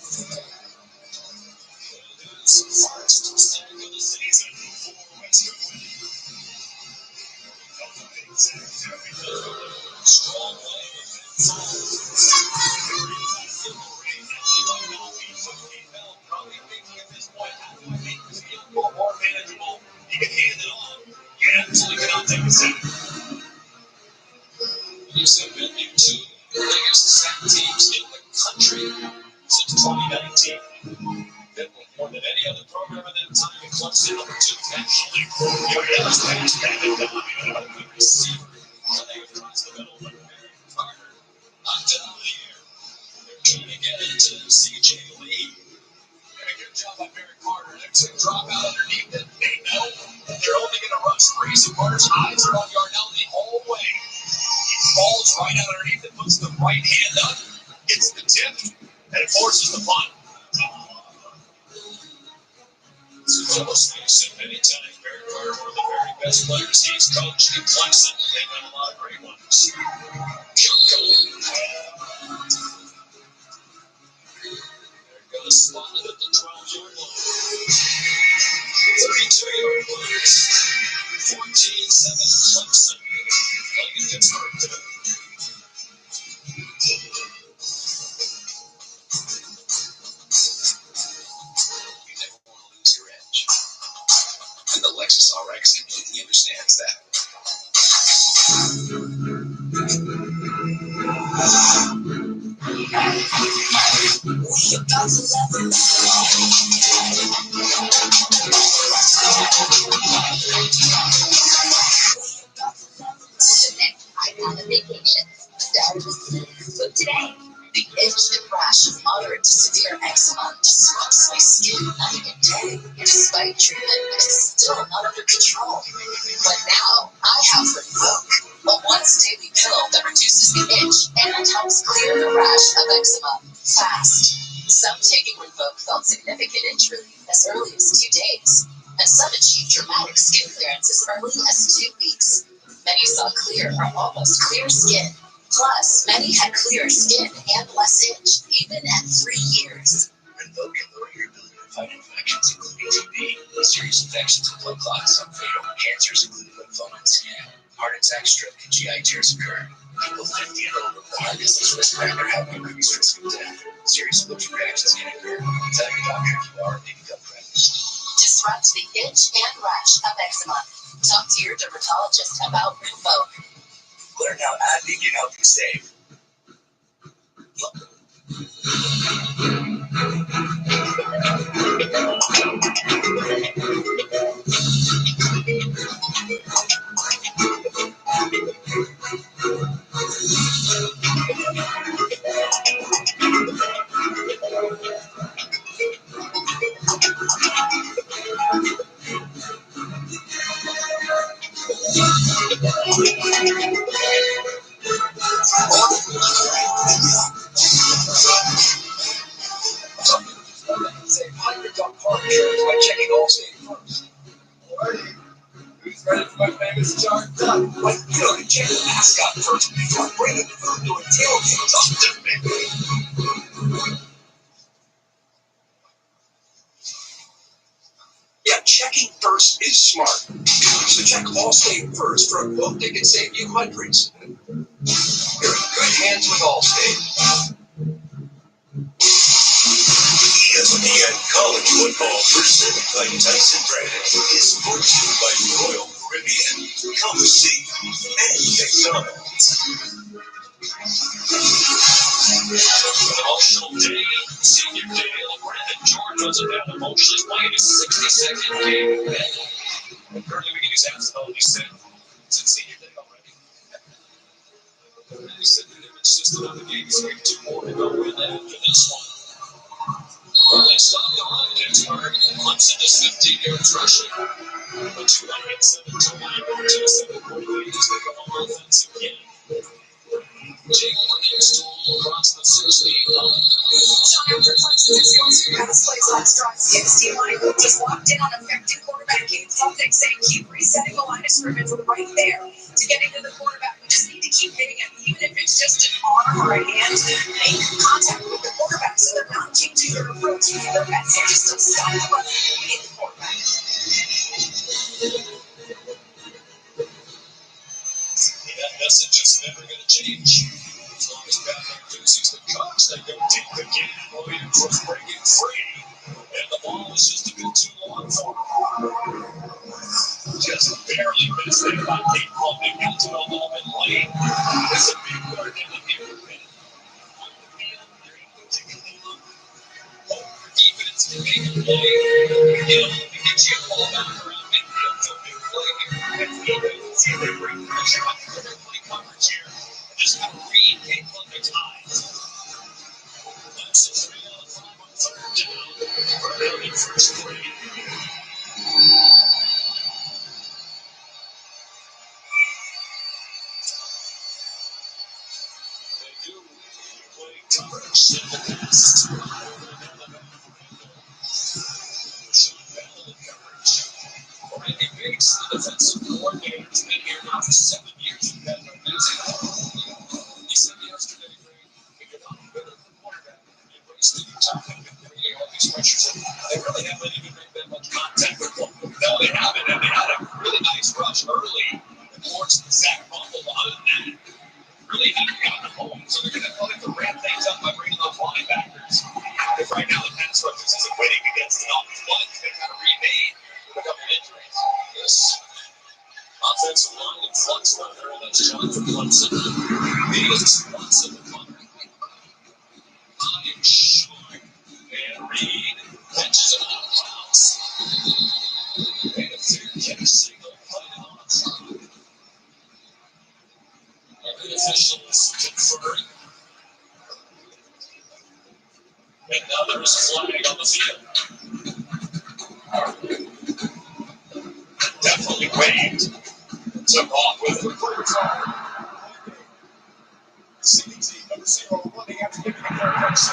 First start of the season for Western winning. Strong play. Probably thinking at this point, how do I make this feel more manageable? You can hand it on. You absolutely cannot take a second. These have been the 2 biggest sack teams in the country since 2019. That was more than any other program at that time in Clemson, number 2 nationally. Yardell's pass batted down, even a good receiver. Running across the middle, but Barry Carter knocked it out of the air. They're trying to get it to C.J. Lee. And a good job by Barry Carter. There's a drop out underneath it. They know they're only going to rush 3, so Carter's eyes are on Yardell the whole way. He falls right out underneath it, puts the right hand up, gets the tip, and it forces the punt. It's almost said many times, Barry Carter, one of the very best players he's coached in Clemson. They've had a lot of great ones. They're going to spot it at the 12-yard line. 32-yard plays. 14-7 Clemson. Playing in Pittsburgh today. And the Lexus RX completely understands that. Today, I'm on a vacation. Started with this. But today, the itch and rash of moderate to severe eczema disrupts my skin night and day. Despite treatment, it's still not under control. But now, I have Revoke, a once-daily pill that reduces the itch and helps clear the rash of eczema fast. Some taking Revoke felt significant itch relief as early as 2 days, and some achieved dramatic skin clearance as early as 2 weeks. Many saw clear or almost clear skin. Plus, many had clearer skin and less itch, even at 3 years. Revoke can lower your ability to fight serious infections and blood clots, some fatal. Cancers include lymphoma and skin. Heart attack, stroke, and GI tears occur. People 50 and older with the heart disease risk factor have an increased risk of death. Serious allergic reactions can occur. Tell your doctor if you are or may become pregnant. Disrupt the itch and rash of eczema. Talk to your dermatologist about Rinvoq. Learn how AbbVie can help you save. Save $100 by checking Allstate first. Alrighty. Who's ready for my famous jar duck? What good? Check the mascot first before bringing the food to a tailgate. Talk to me. Yeah, checking first is smart. So check Allstate first for a quote that can save you hundreds. You're in good hands with Allstate. ESPN College Football, presented by Tyson Brand, is brought to you by Royal Caribbean, Come See, and McDonald's. Emotional day, senior day, Brandon Jordan's about emotionally playing his 62nd game. Currently, we can use absolutely said it's senior day already. He said that they insisted on the game. He's got 2 more to go in after this one. They stop the run, Pittsburgh. Clemson does 15-yard rushing. A 207-49 lead as they come on offense again. Jake Williams stole across the 16 line. Sean, after Clemson's explosive pass plays last drive, 16 line just locked in on effective quarterback game. Celtics saying keep resetting the line of scrimmage right there. To get into the quarterback, we just need to keep hitting him, even if it's just an arm or a hand. Make contact with the quarterback so they're not changing their approach. Their best are just to stop the run and hit the quarterback. That message is never going to change. As long as Patrick Ducey's the coach, they go deep again. Williams was breaking free. And the ball was just a bit too long for him. Just barely missed it. About Kate Plumlee got to it a little bit late. It's a big word in the near minute. On the field, they're able to clean up. Defense to make a play. You know, to get you a ball back around midfield to a big play here. And see if they bring pressure on the play coverage here. And just kind of read Kate Plumlee's eyes. That's a 3 out of 5 on 3rd down. We're down in first grade. They do play coverage. Send the passes to Sean Bell in coverage. Randy Bates, the defensive coordinator, has been here now for 7 years. He had no Mexico. He said yesterday, if you're not good at the quarterback, you waste your time and creating all these pressures. And they really haven't even made that much contact with them. No, they haven't. And they had a really nice rush early towards the sack fumble. Other than that, really haven't gotten home. So they're going to have to ramp things up by bringing those linebackers. If right now the pass rush isn't winning against the Dolphins, but they kind of remade with a couple injuries. This offensive line in flux down there. That's John from Clemson. He is responsible for it. I'm short. And Reed catches it out of bounds. And a fair catch signal played on onside. And the officials conferring. And now there is a flag on the field. Definitely waved. Took off with it. CDT number 0 running after giving a fair catch.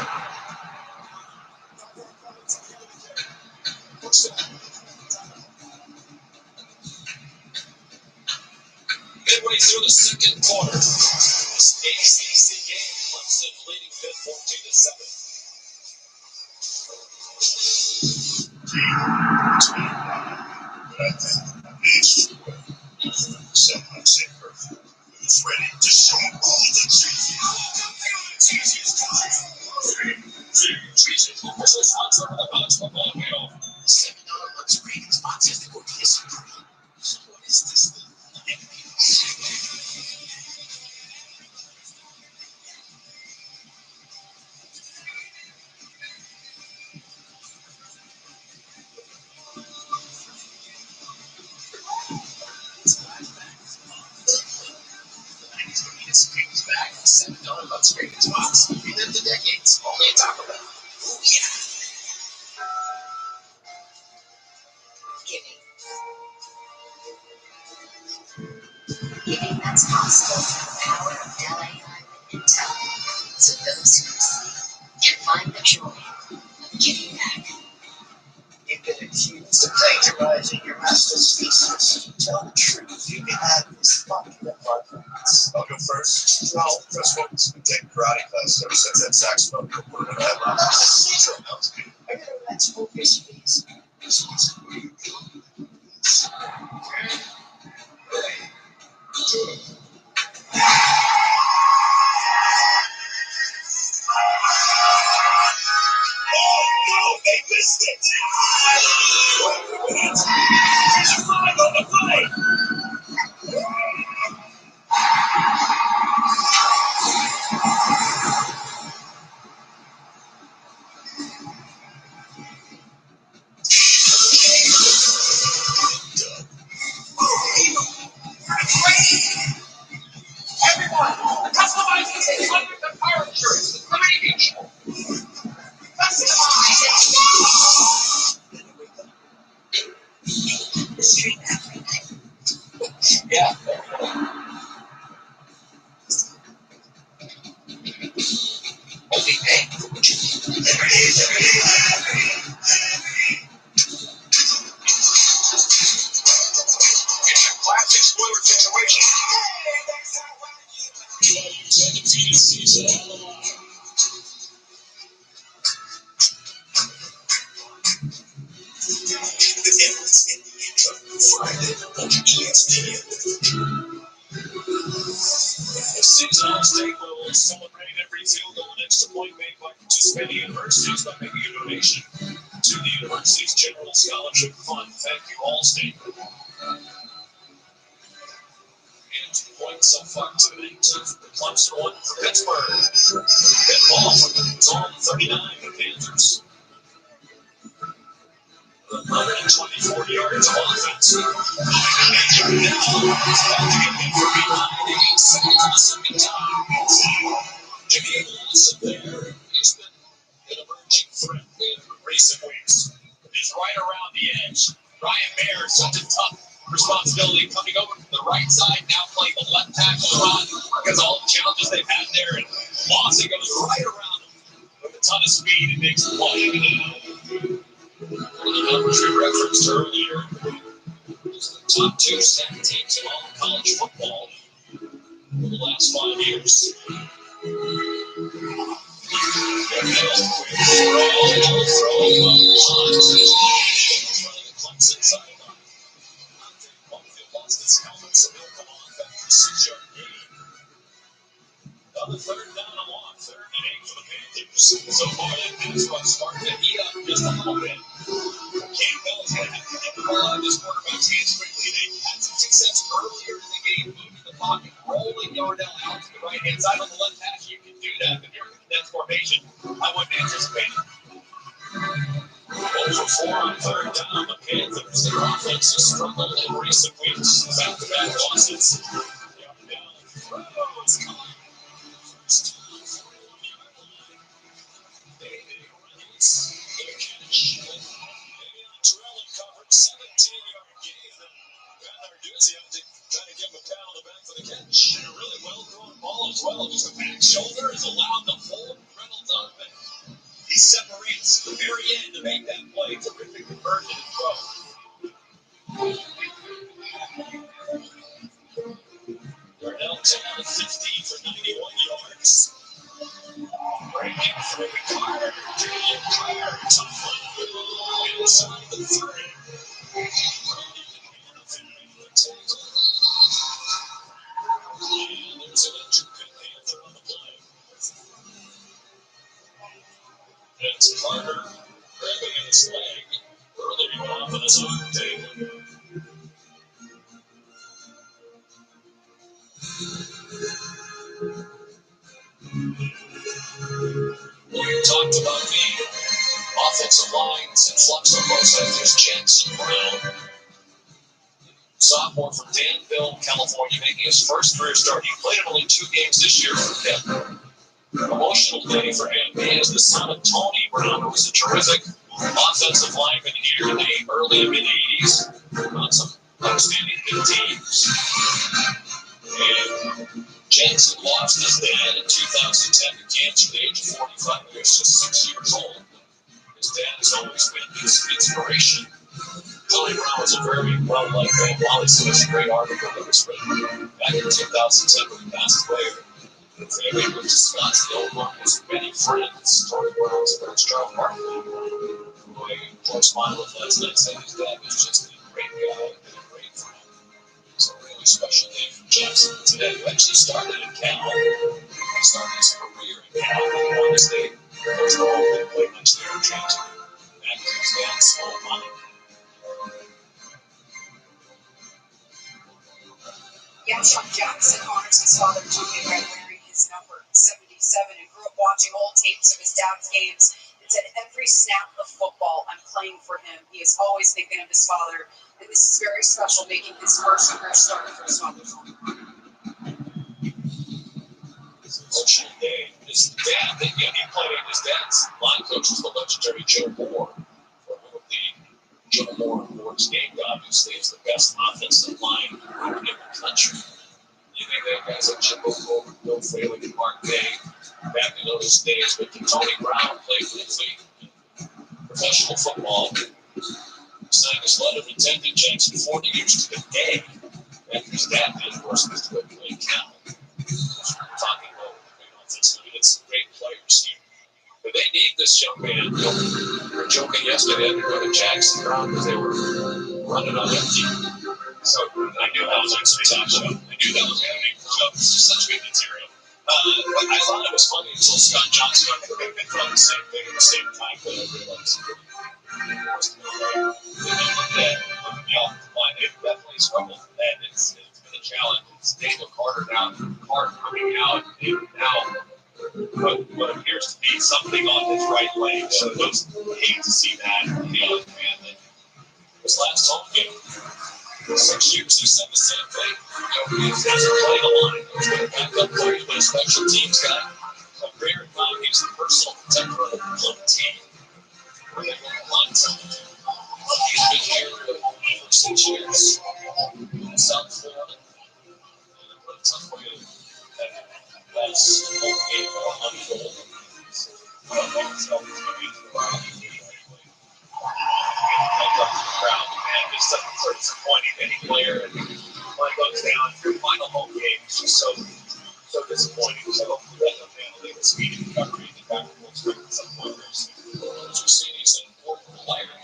Midway through the second quarter, this ACC game, Clemson leading Pitt 14-7. It's 7 months in birth. It's ready to show all the cheesy. Cheesy. Official sponsor of the college football playoff. $7 Lux Ratings box is the Tortilla Supreme. What is this thing? Supreme's back. $7 Lux Ratings box. Relive the decades. Only at Taco Bell. Oh, yeah. Giving that's possible through the power of LA Intel. So those who receive can find the joy of giving back. You've been accused of plagiarizing your master's thesis. Tell the truth, you can have this popular arguments. I'll go first. Well, first one, I've been taking karate class ever since that saxophone. I gotta let's focus, please. Oh no, they missed it! There's a flag on the play! Everyone, customize this in hundreds of pirate shirts with Liberty Beach. Customize it. Stream everything. Yeah. Only pay for what you need. Liberty. It's a classic spoiler situation. The difference in the intro. Find it on ESPN. Seasonal state will celebrate every field goal and extra point made by participating universities by making a donation to the university's General Scholarship Fund. Thank you, Allstate. And 2 points so far tonight. The Clemson won for Pittsburgh. Hit ball. It's on 39 for Panthers. 124 yards of offense. Now, it's about to get in from behind. 8 seconds in time. Jimmy Wilson there. He's been an emerging threat in recent weeks. He's right around the edge. Ryan Mayer, such a tough responsibility coming over from the right side, now playing the left tackle run because all the challenges they've had there. And Mossy goes right around him with a ton of speed and makes the play. One of the numbers we referenced earlier is the top 2 sack teams in all college football for the last 5 years. On the third down and long, 3rd and 8 for the Panthers. So far, that pass rush started to heat up just a little bit. Campbell's going to have to get the ball out of this quarterback's hands quickly. They had some success earlier in the game, moving the pocket, rolling Yardell out to the right-hand side on the left hash. You can do that, but you're in that formation. I wouldn't anticipate it. 0 for 4 on 3rd down. The Panthers, their offense has struggled in recent weeks. Back-to-back losses. Down throws. Covered 17-yard gain. Narduzzi trying to give him a pat on the back for the catch. And a really well-thrown ball as well. Just a back shoulder is allowed to hold Reynolds up. And he separates at the very end to make that play. Terrific conversion and throw. Darnell Taylor 15 for 91 yards. Breaking through Carter. Julian Carter. Tough one. Inside the 3. his leg. Early off on his arm day. We talked about the offensive lines in flux on both sides. There's Jackson Brown, sophomore from Danville, California, making his first career start. He played in only 2 games this year for Denver. Emotional day for him. He is the son of Tony Brown, who was a terrific offensive lineman here in the early and mid-'80s on some outstanding good teams. And Jackson lost his dad in 2010 to cancer at the age of 45. He was just 6 years old. His dad has always been his inspiration. Tony Brown was a very well-liked man. Wally Smith's great article that was written back in 2010 when he passed away. The family moved to Scottsdale along with many friends. Tony Brown's friends, Charles Barkley, who I corresponded with last night, said his dad was just a great guy and a great friend. It's a really special day for Jackson today, who actually started in Cal. He started his career in Cal, but he won the state. Coach Hall didn't play much there in Jackson. That was his dad's small money. Young Jackson honors his father Tony by wearing his number 77 and grew up watching old tapes of his dad's games. And said every snap of football, I'm playing for him. He is always thinking of his father, and this is very special, making his first career start for his father. Emotional day. His dad, he played. His dad's line coach was the legendary Joe Moore, for whom the Joe Moore Awards named, obviously, is the best offensive line in the country. You think that guys like Jimbo Cole, Bill Fraley, and Mark Day back in those days, but Tony Brown played briefly professional football. Signed his letter of intent in Jackson 40 years to the day after his dad did, of course, was to go play Cal. We're talking about great offensive. We had some great players here. But they need this young man. We were joking yesterday to go to Jackson Brown because they were running on empty. So I knew that was going to be a talk show. I knew that was going to be a show. This is such good material. But I thought it was funny until Scott Johnson had thought the same thing at the same time, but I realized y'all, it definitely struggled, and it's been a challenge. It's Daniel Carter down, Carter coming out, and now what appears to be something on his right leg. So those hate to see that. Man, that his last home game, 6 years, he said the same thing. He hasn't played a line. He's been a backup player, he's been a special teams guy. A rare time, he's the personal protector of the team. Where they won a lot of time. He's been here for 6 years in South Florida. And what a tough way to last home game unfold. It's so disappointing. Any player and one goes down through final home game. It's just so disappointing. So hopefully that family will speed and recovery and get back to full strength at some point very soon. As you see, he's an important player.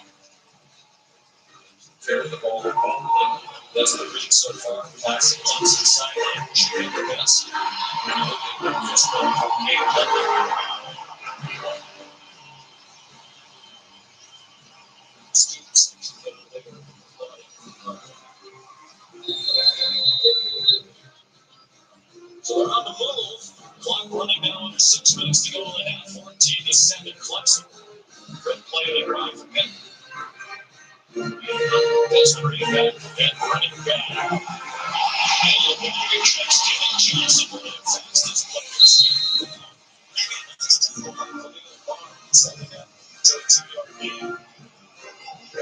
Carry the ball well. That's the read so far. Passing once to the sideline, shooting the best. Just one game students. So they're on the move. Clock running down under 6 minutes to go in the half. 14-7 Clemson. Good play of the drive from him. That's pretty bad. And running back. And looking at your chest, Jimmy Johnson, one of the fastest players.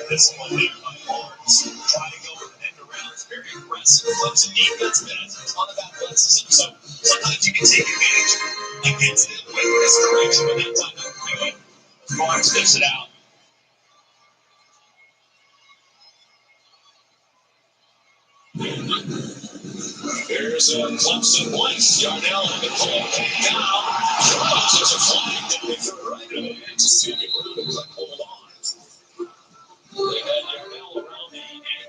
This one there on Barnes, trying to go with an end around. It's very aggressive. Clemson defense, but it's a ton of athleticism. So sometimes you can take advantage against it with misdirection, but that time don't do it. Barnes sniffs it out. There's a Clemson once. Yarnell on the call. Down. There's a flag that makes it right away. It's a Sammy Brown who couldn't hold on. They had Yarnell around the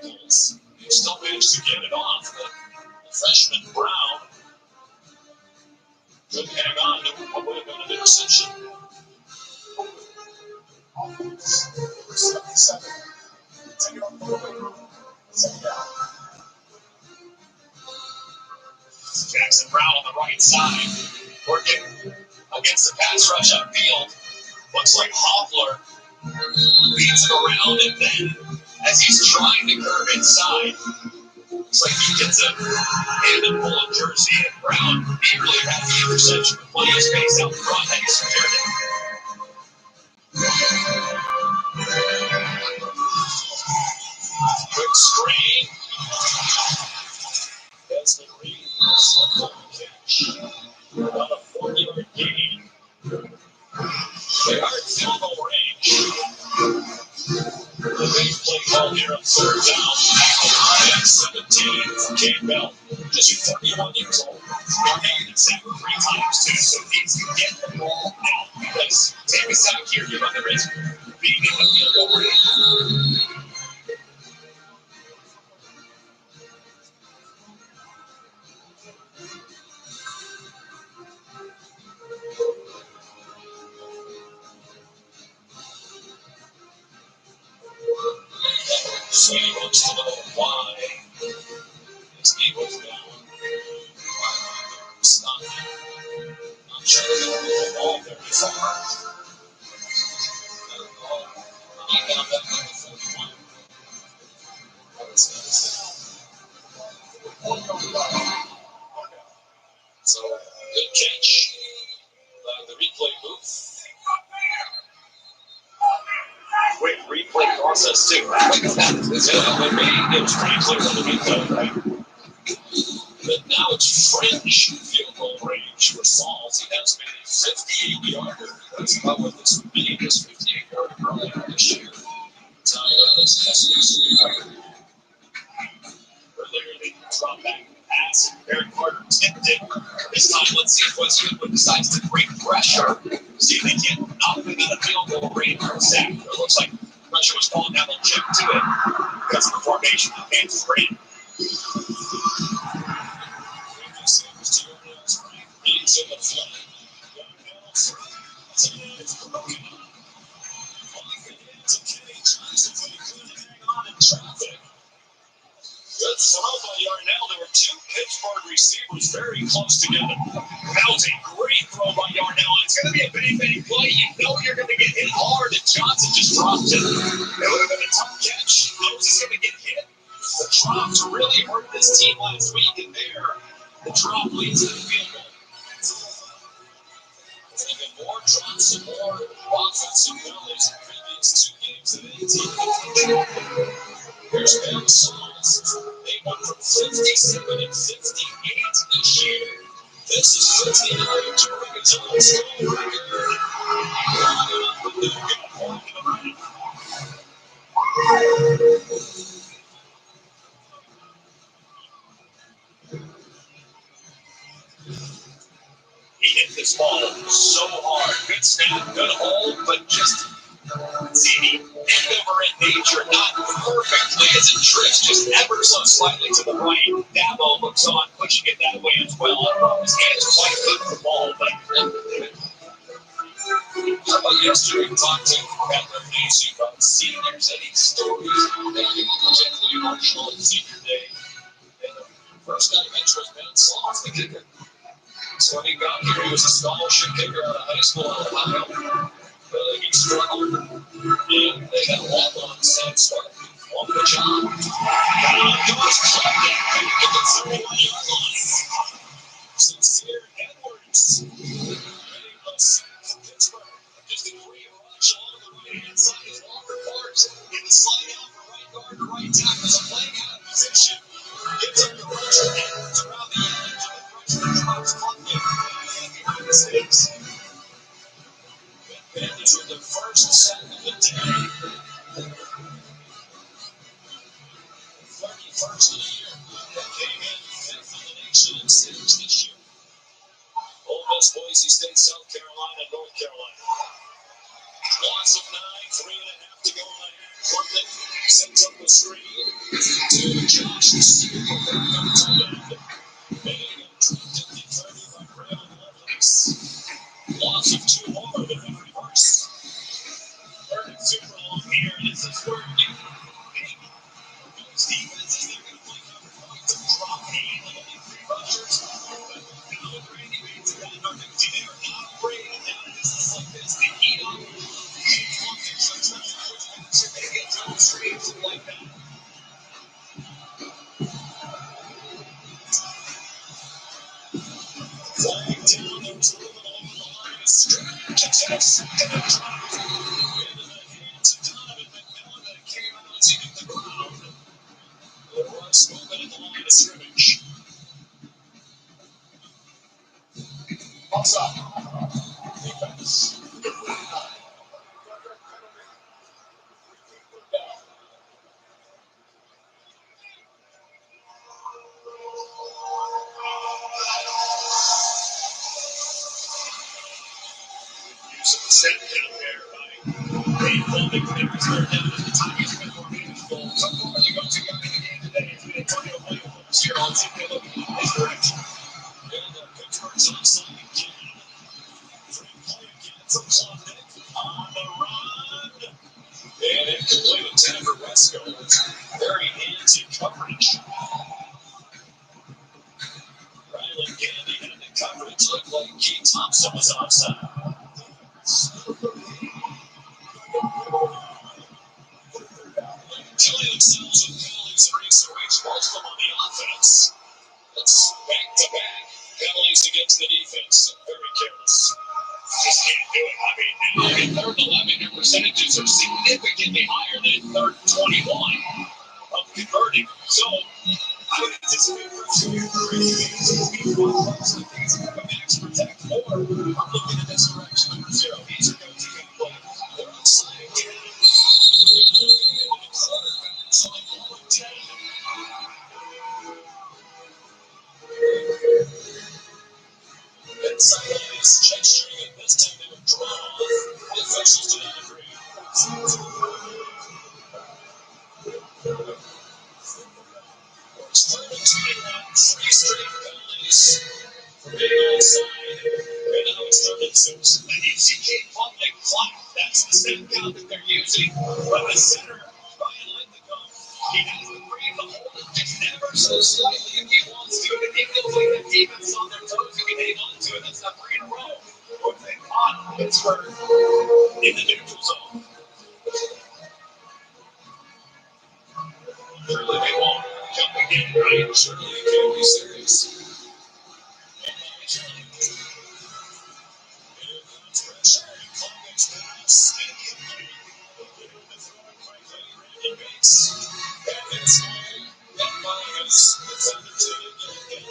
ankles. They still managed to get it off. The freshman Brown couldn't hang on to what would have been an interception. 77. 10-yard penalty. Second down. Jackson Brown on the right side, working against the pass rush upfield. Looks like Hoffler beats it around, and then as he's trying to curve inside, looks like he gets a hand and pull of jersey, and Brown eagerly had the interception with plenty of space out front that he secured it. Quick screen. Desmond Reed slipped on the catch. About a 4-yard gain. They are in field goal range. The big play call here on third down. At 17 for Campbell. Just 31 years old. They're and sacked 3 times too, so he needs to get the ball out. Because take a sack here, you run the risk of being in the field goal range. So he looks to the Y. His knee was down. Stop him. Not sure if he'll the ball very far. He found that number 41. So, good catch. The replay booth. Quick replay process, too. It was pretty clear on the replay, right? But now it's fringe field goal range for Sauls. He has made a 58-yarder. That's about what this would be, this 58-yarder earlier this year. Earlier, they dropped back the pass. Eric Carter tipped it. This time, let's see if West Goodwin decides to bring pressure. See if they can't knock him in the field goal range for a sack. It looks like pressure was falling down. They'll chip to it because of the formation the Panthers were in. He's in the front. Good throw by Yarnell. There were 2 Pittsburgh receivers very close together. That was a great throw by Yarnell. It's going to be a bang play. You know you're going to get hit hard, and Johnson just dropped it. It would have been a tough catch. He knows he's going to get hit. The drops really hurt this team last week, and there, the drop leads to the field goal. Even more drops and more offensive penalties in previous 2 games of 18. Here's Ben Sauls. They went from 57 and 58 each year. This is 59 to bring it to the school record. He hit this ball so hard. Good snap, good hold, but just see the end-over in nature, not perfectly as it drifts, just ever so slightly to the right. Dabo looks on, pushing it that way as well. I don't know if his hands are quite good for the ball, but how about yesterday? We talked to Rattler Macy about seniors, any stories that you particularly emotional on senior day. And the first guy mentioned was Ben Sauls, the kicker. So when he got here, he was a scholarship kicker out of high school in Ohio. He struggled, and they had a walk-on set, so won the job. Goes Clubman, couldn't get the 31-yard line. Sincere Edwards, ready to sack from Pittsburgh. Just a great rush along the right-hand side of Walker Parks. In the slide out for right guard to right tackle, so playing out of position. Gets up the pressure, Edwards around the edge, and the pressure drops Clubman. Behind the stakes. Panthers with their first sack of the day. 31st of the year. They came in 5th in the nation in sacks this year. Ole Miss, Boise State, South Carolina, North Carolina. Loss of 9, 3.5 to go in the half. Portland sets up the screen to Josh the Super tight end. Made him dropped at the 30 by Braylon Lovelace. Loss of 2 more than in reverse. 3rd and super where you think those defenses, they're going to play cover points and drop 8 with only 3 rushers. But now with Randy Bates and Matt Harmon, they are not afraid of down in business like this. They eat up. It's one thing, so especially which pass you're going to get Joe Streams like that. Flying down, there was a little bit along the line of stretch attacks and a drop into the hands of Donovan McMillan that came out as he hit the ground. The Russ movement at the line of scrimmage. Offside. Defense. Using the set down there by Painful McNichols. They're down at the time. He's been more meaningful. So far, the go-to guy in the game today has been Antonio Williams. Here on TV, looking in his direction. And Pittsburgh's onside again. Free play again from Klubnik on the run. And incomplete attempt for Wesco. Very handsy coverage. Ryland Gandy had the coverage. Looked like Keith Thompson was offside. Killing themselves with penalties and reach their way most of them on the offense. That's back-to-back penalties against the defense. Very careless. Just can't do it. I mean, now in third and 11, their percentages are significantly higher than third and 21 of converting. So, I would anticipate for 2 years the things that come max protect more. I'm looking in this direction. Number 0. He's a go-to guy play. They're outside again. So they blow it 10. Inside is gesturing, and this time they were drawn. The officials did not agree. It's 3-21, 3 straight penalties for being onside. And now it's 3-6. And you see Kate Klubnik clock. That's the same count that they're using. But the center, Ryan Lindenbaum, he has to breathe the hole just ever so slightly if he wants to. And he feels like the defense on their toes who can hang on to it. That's not 3 in a row. Or if they caught Pittsburgh in the neutral zone. Surely they won't jump again, right? Surely they can't be serious. And Johnny. Here comes pressure. And Klubnik's pass. And incomplete. The throw by Randy Bates. And it's high. And minus. It's on the 2 again.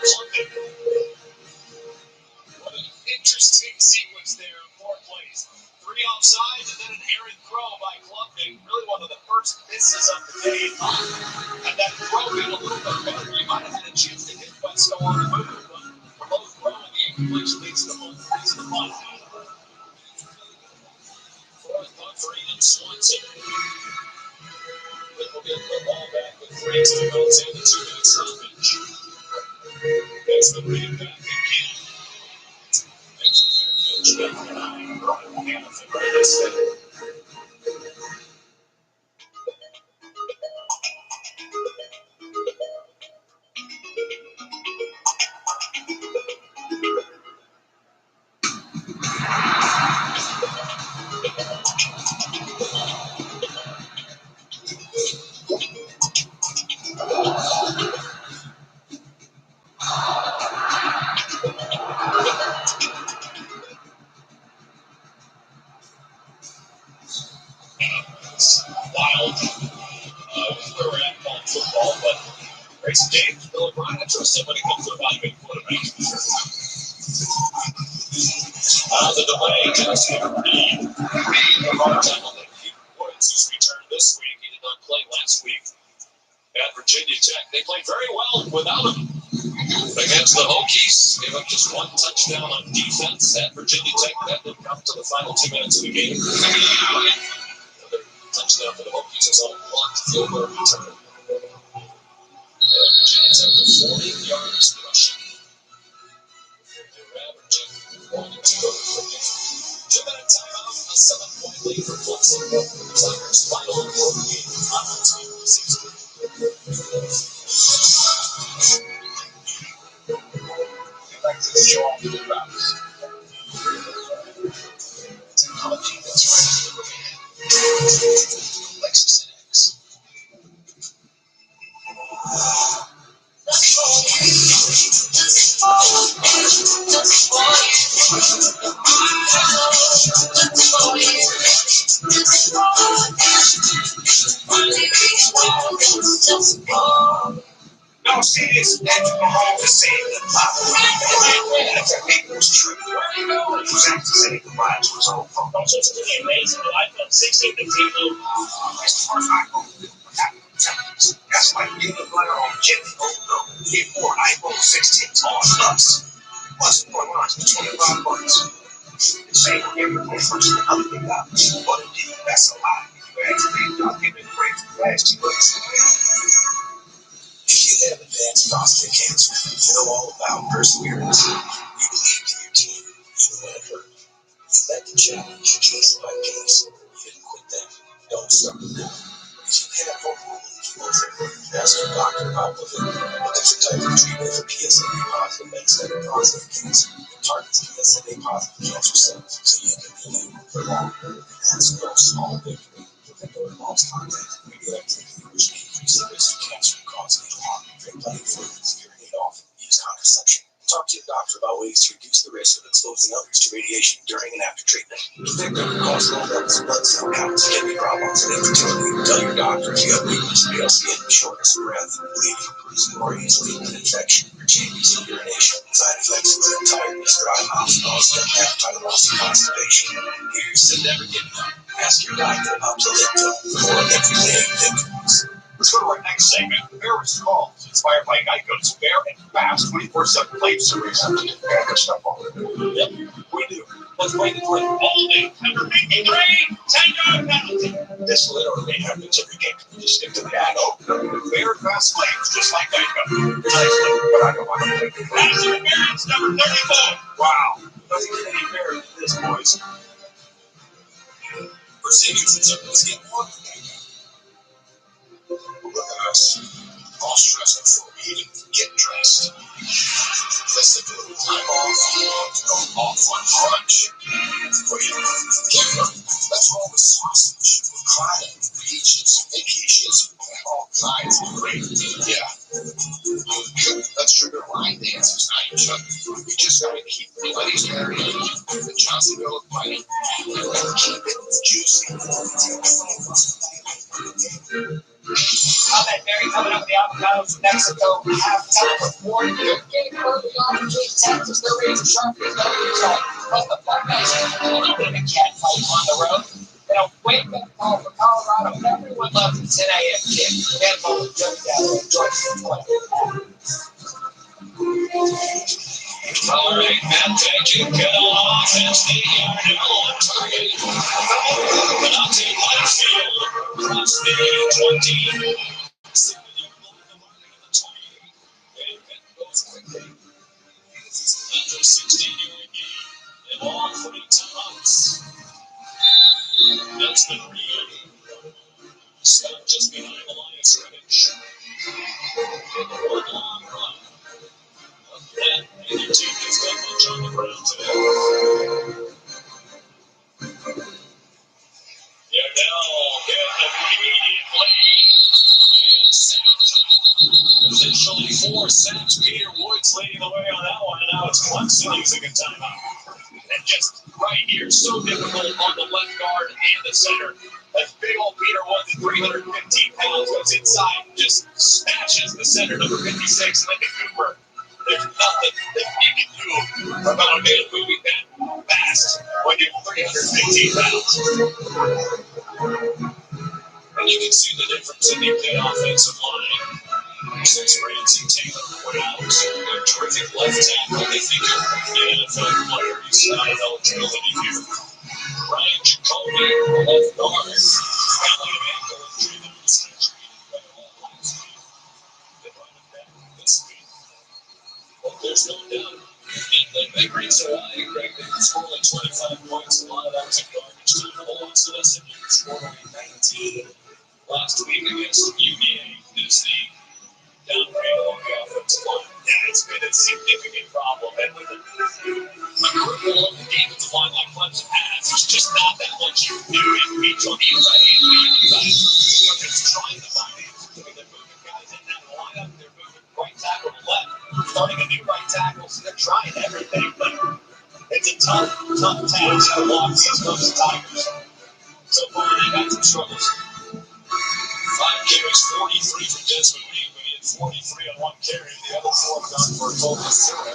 Klubnik. What an interesting sequence there of 4 plays. 3 offsides and then an errant throw by Klubnik. Really one of the first misses of the day. And that throw got a little bit better. You might have had a chance to hit Wesco on the move, but for both throw and the incompletion leads to the punt. Fourth punt for Ian Swanson. Then we'll get the ball back with 3 timeouts and a 2-minute stoppage. That's the bring back again. Wild. Where we're at on football, but Grayson James, Bill O'Brien, I trust him when it comes to evaluating quarterbacks. The delay just Reed. A hard time on Woods, who's returned this week. He did not play last week at Virginia Tech. They played very well without him against the Hokies. Gave up just 1 touchdown on defense at Virginia Tech. That didn't come to the final 2 minutes of the game. Another touchdown for the Hokies is on blocked field goal return. Virginia Tech with 40 yards rushing. They're averaging 1 and 2 over the game. 2-minute timeout, a 7-point lead for Clemson. Soccer's final important game on April 16th. We'd like to show off the crowds. Technology that's ready to remain. Lexus NX. No, see, it's Patrick Mahomes to save the top. That's a people's trip. Where are you going? He was asked to save the lives of his own phone. Also, it's pretty amazing. The iPhone 16 can take over. It's the first iPhone with Apple Intelligence. That's like getting a letter on Jimmy. Oh, no. Get 4 iPhone 16s on us. Plus, 4 lines for $25. Same for everyone first and other thing out. But indeed, that's a lot. You actually don't give it great fast. If you have advanced prostate cancer, you know all about perseverance. You believed in your team, even when it hurt. You led the challenge case by case. You didn't quit them. Don't stop them now. If you have hormonal chemotherapy, ask your doctor about the Look at the type of treatment for PSMA positive metastatic prostate cancer. It targets PSMA positive cancer cells so you can be you for longer. That's no small victory. It involves contact radioactivity, which may increase the risk of cancer and cause fatal harm. Drink plenty of fluids, urinate often, use contraception. Talk to your doctor about ways to reduce the risk of exposing others to radiation during and after treatment. Victim cause low levels of blood cell counts, kidney problems, and infertility. Tell your doctor if you have weakness, pale skin, shortness of breath, bleeding, bruising more easily, an infection, or changes in urination, side effects include tiredness, dry mouth, nausea, appetite loss, and constipation. Here's to never giving up. Ask your doctor about Palento for everyday victims. Let's go to our next segment, Bear's Calls, inspired by Geico's fair and fast 24/7 claim service. Good stuff all Yep, we do. Let's play the play. Holding, number 53, 10-yard penalty. This literally happens every game. You stick to the ad. Oh, fair fast claims, just like Geico. Nicely, but I don't want to play the play. Pass interference, number 34. Wow, doesn't get any fairer than this, boys. For savings and service, get more than Geico. Look at us, all stressed before we even get dressed. Let's take a little time off to go off on brunch. Wait, let's roll with sausage, with crying, peaches, vacations, all kinds of great. Yeah. Let's trigger line dances, not each other. We just gotta keep the buddies married, the Johnsonville money, and keep it juicy. I'm at Mary coming up the avocados from Mexico. We have California. You're getting early on in Texas. They're raising sharp as no result. But the fun is a little bit of a cat fight on the road. You know, wake up call for Colorado. Everyone loves the 10 a.m. kick. And we'll just all right, Matt, thank you. Get on offense. They are now on target. But I'll take Lightfield. Cross the 20. Under 16-yard gain. And all 40 times. That's been real. Stop just behind the line of scrimmage. One long run. That either team has got much on the ground today. They're now hit immediately. And sacked. Essentially 4 sacks. Peter Woods leading the way on that one. And now it's Clemson using a timeout. And just right here, so difficult on the left guard and the center. As big old Peter Woods at 315 pounds goes inside and just smashes the center, number 56, Lincoln Cooper. There's nothing that you can do about a man moving that fast when you're 315 pounds. And you can see the difference in the offensive line. Since Ramsey Taylor went out, their terrific left tackle, they think they're an NFL player. He's not an eligibility here. Ryan Jacoby, left guard, family of ankle injury that was treated by all last week. They brought him back this week. But there's no doubt that the They bring Hawaii, Greg. They can score like 25 points. A lot of that was a garbage time. Hold on to this, and you can score only 19 last week against UVA. Is the downgrade along the offensive line. Yeah, it's been a significant problem. And with a group along the defensive line like Clemson has, there's just not that much you can do. It can be on the inside and the outside. But it's trying to find answers. I mean, they're moving guys in that lineup. They're moving right tackle to left. Starting a new right tackle. So they're trying everything. But it's a tough task to block these Clemson Tigers. So far, they've had some struggles. 5 carries, 43 for Desmond Reed, but he had 43 on one carry. The other 4 done for a total of 0.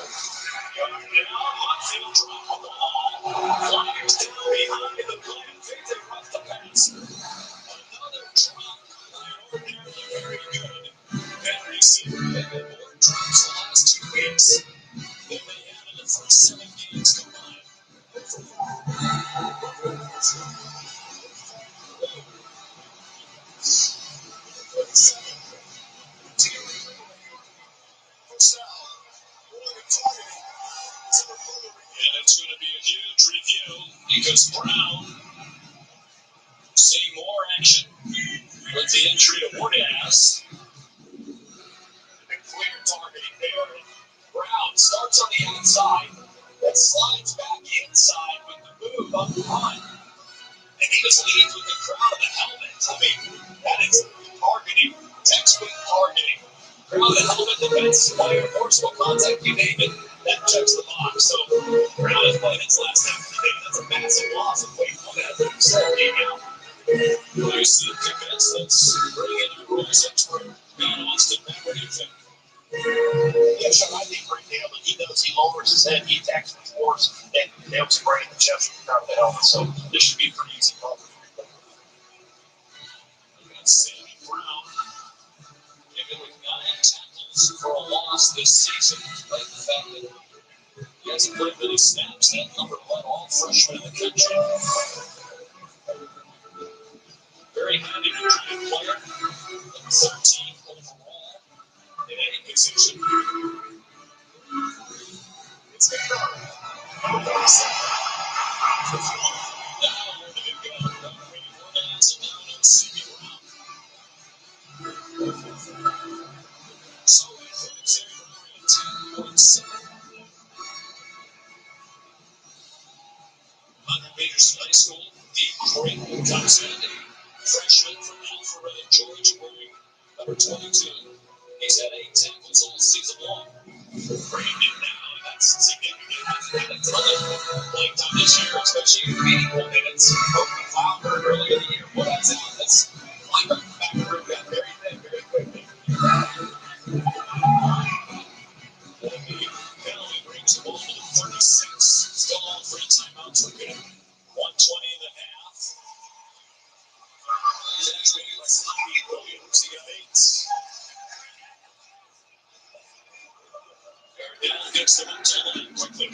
Flyers down behind the play. They rush the pass. Another drop by ordinarily very good. And receiver had more drops the last 2 weeks than they had in the first 7 games combined. And it's going to be a huge review because Brown seeing more action with the injury to Woodhouse. And clear targeting there. Brown starts on the outside and slides back inside with the move up front. And he just leads with the crowd of the helmet. I mean, that is targeting, textbook targeting. Crowd of the helmet, defense, player, forcible contact, you name it, that checks the box. So Brown has played his last half of the game. That's a massive loss of weight on that game out. You see defense, let's bring in a rules expert, man, Austin. What do you think? Yeah, sure. I think right now that he knows he lowers his head, he actually force and nails him right in the chest with the crown of the helmet. So this should be a pretty easy call for free play. We got Sammy Brown, even with 9 tackles for a loss this season, despite the fact that he hasn't played many snaps. That number 1 all freshman in the country. Very handy returning player, 13th overall in any position. It's been done. Now, where did it go? Brady Woodhouse and now no Sammy Brown. So it puts Sammy Brown at 10.7. 100 meters high school, deep Creighton comes in. Freshman from Alpharetta, Georgia, wearing number 22. He's had 8 tackles all season long. Bringing it now, and that's significant. Hasn't had a ton of playing time this year, especially in meaningful minutes. Open Fowler earlier in the year. What that's out, that's linebacker back group got very thin, very quickly. Penalty brings the ball to the 36. Still on 3 timeouts. We're good. 1:20 and a half. He's actually by Sloppy Williams. He got 8. They're down against them until then quickly.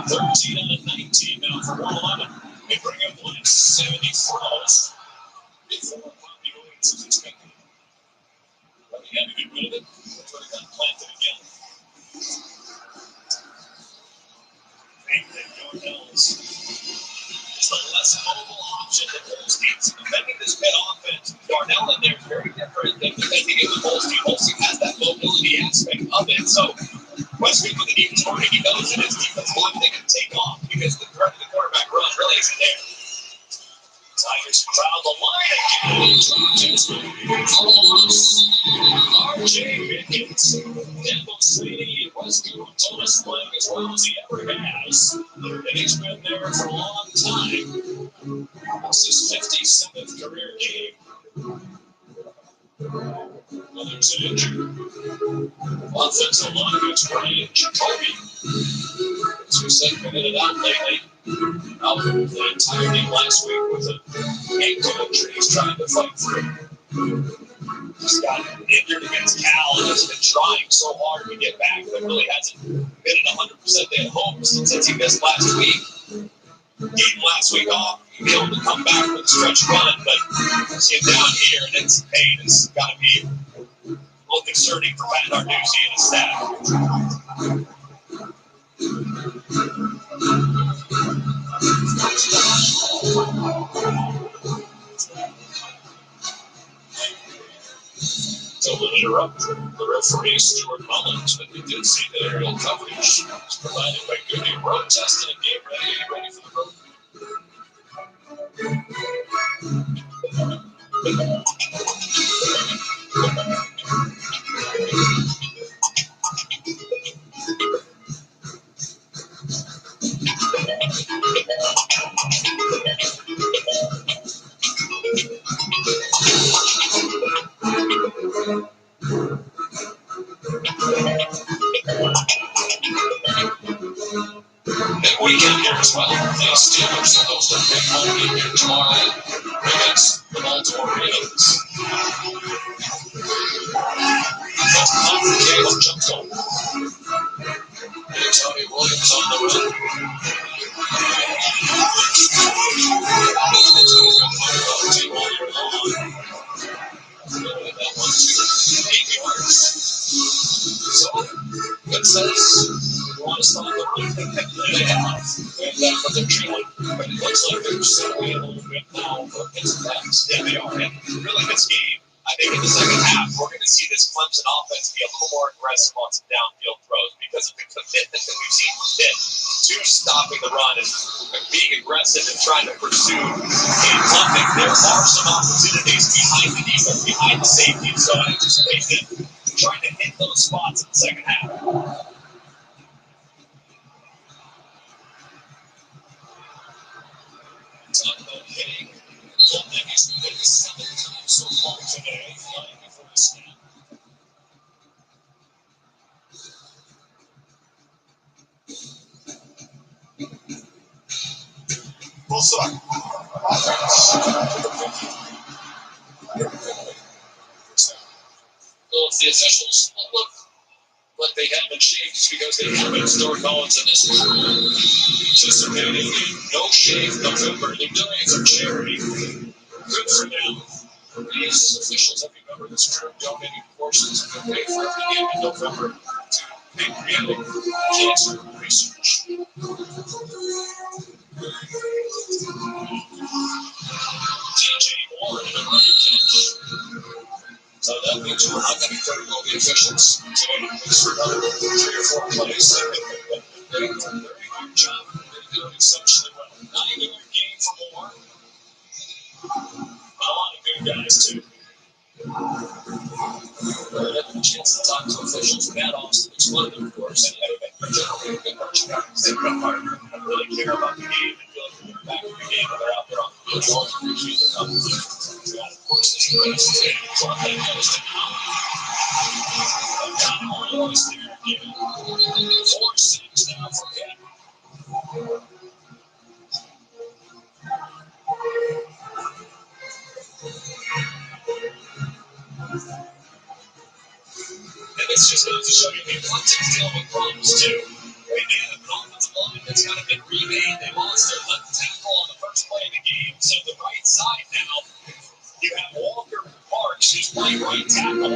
13 out of 19 now for 111. They bring up blitz. 70 throws before Sloppy Williams was expected. But he had to get rid of it. That's where they got planted again. Darnell's just a less mobile option than Holstein. So defending this mid offense, Darnell in there is very different than defending it with Holstein. Holstein has that mobility aspect of it. So Westfield with the deep target, he knows that his defense will they can take off because the threat of the quarterback run really isn't there. Tigers crowd the line again. For a loss. R.J. Mickens, Debo Sweeney, and Westfield Thomas playing as well as he ever has. And he's been there for a long time. It's his 57th career game. Well, there's an injury. Offensive line coach Brian Jacoby. As we said, been in and out lately. Out for the entire game last week with an ankle injury he's trying to fight through. He's got injured against Cal and has been trying so hard to get back, but really hasn't been at 100% at home since he missed last week. Game last week off, he'll be able to come back with a stretch run, but see him down here and it's pain. It's got to be a little concerning for Matt Narduzzi and his staff. To interrupt the referee, Stuart Mullins, but we did see the aerial coverage. It's provided by Goody. Road tested and game ready for the road. Big weekend here as well. The Steelers are host a big home game here tomorrow night against the Baltimore Ravens. Just off the table, jumped on. Here's Tony Williams on the run. That one to 8 yards. So, it says we want to stop the run. They have. And but they're trailing. But it looks like they're settling a little bit now for hits and backs. Yeah, they are. And really, this game, I think in the second half, we're going to see this Clemson offense be a little more aggressive on some downfield throws because of the commitment that we've seen from Pitt to stopping the run and being aggressive and trying to pursue game hunting. There are some opportunities behind the defense, behind the safety, so I anticipate them trying to hit those spots in the second half. Talk about hitting. Golden has been hit 7 times so far today, flying before the snap. Well, sorry. Well, if the officials look like they haven't changed because they haven't Stuart Mullins in this room participating in No Shave November. They're doing it for charity. Good for them. These officials have remembered this trip donating portions of their pay for every game in November to pancreatic cancer research. TJ Warren in a running catch. So that means we're not going to be critical of the officials today. It's for another 3 or 4 plays. They're doing a very hard job. They're doing exceptionally well. 9-yard game for more. A lot of good guys, too. I had a chance to talk to officials. Matt Austin explained it, of course. And they're generally a good bunch of guys. They run hard and really care about the game and feel like they're back in the game when they're out there on the field. You always appreciate the competition. And of course, this race is going to be fun. That goes to Don Orlo's there giving 4-6 now for him. And this just goes to show you the Clemson's dealing with problems too. They had an offensive line that's kind of been remade. They lost their left tackle on the first play of the game. So the right side now, you have Walker Parks, who's playing right tackle.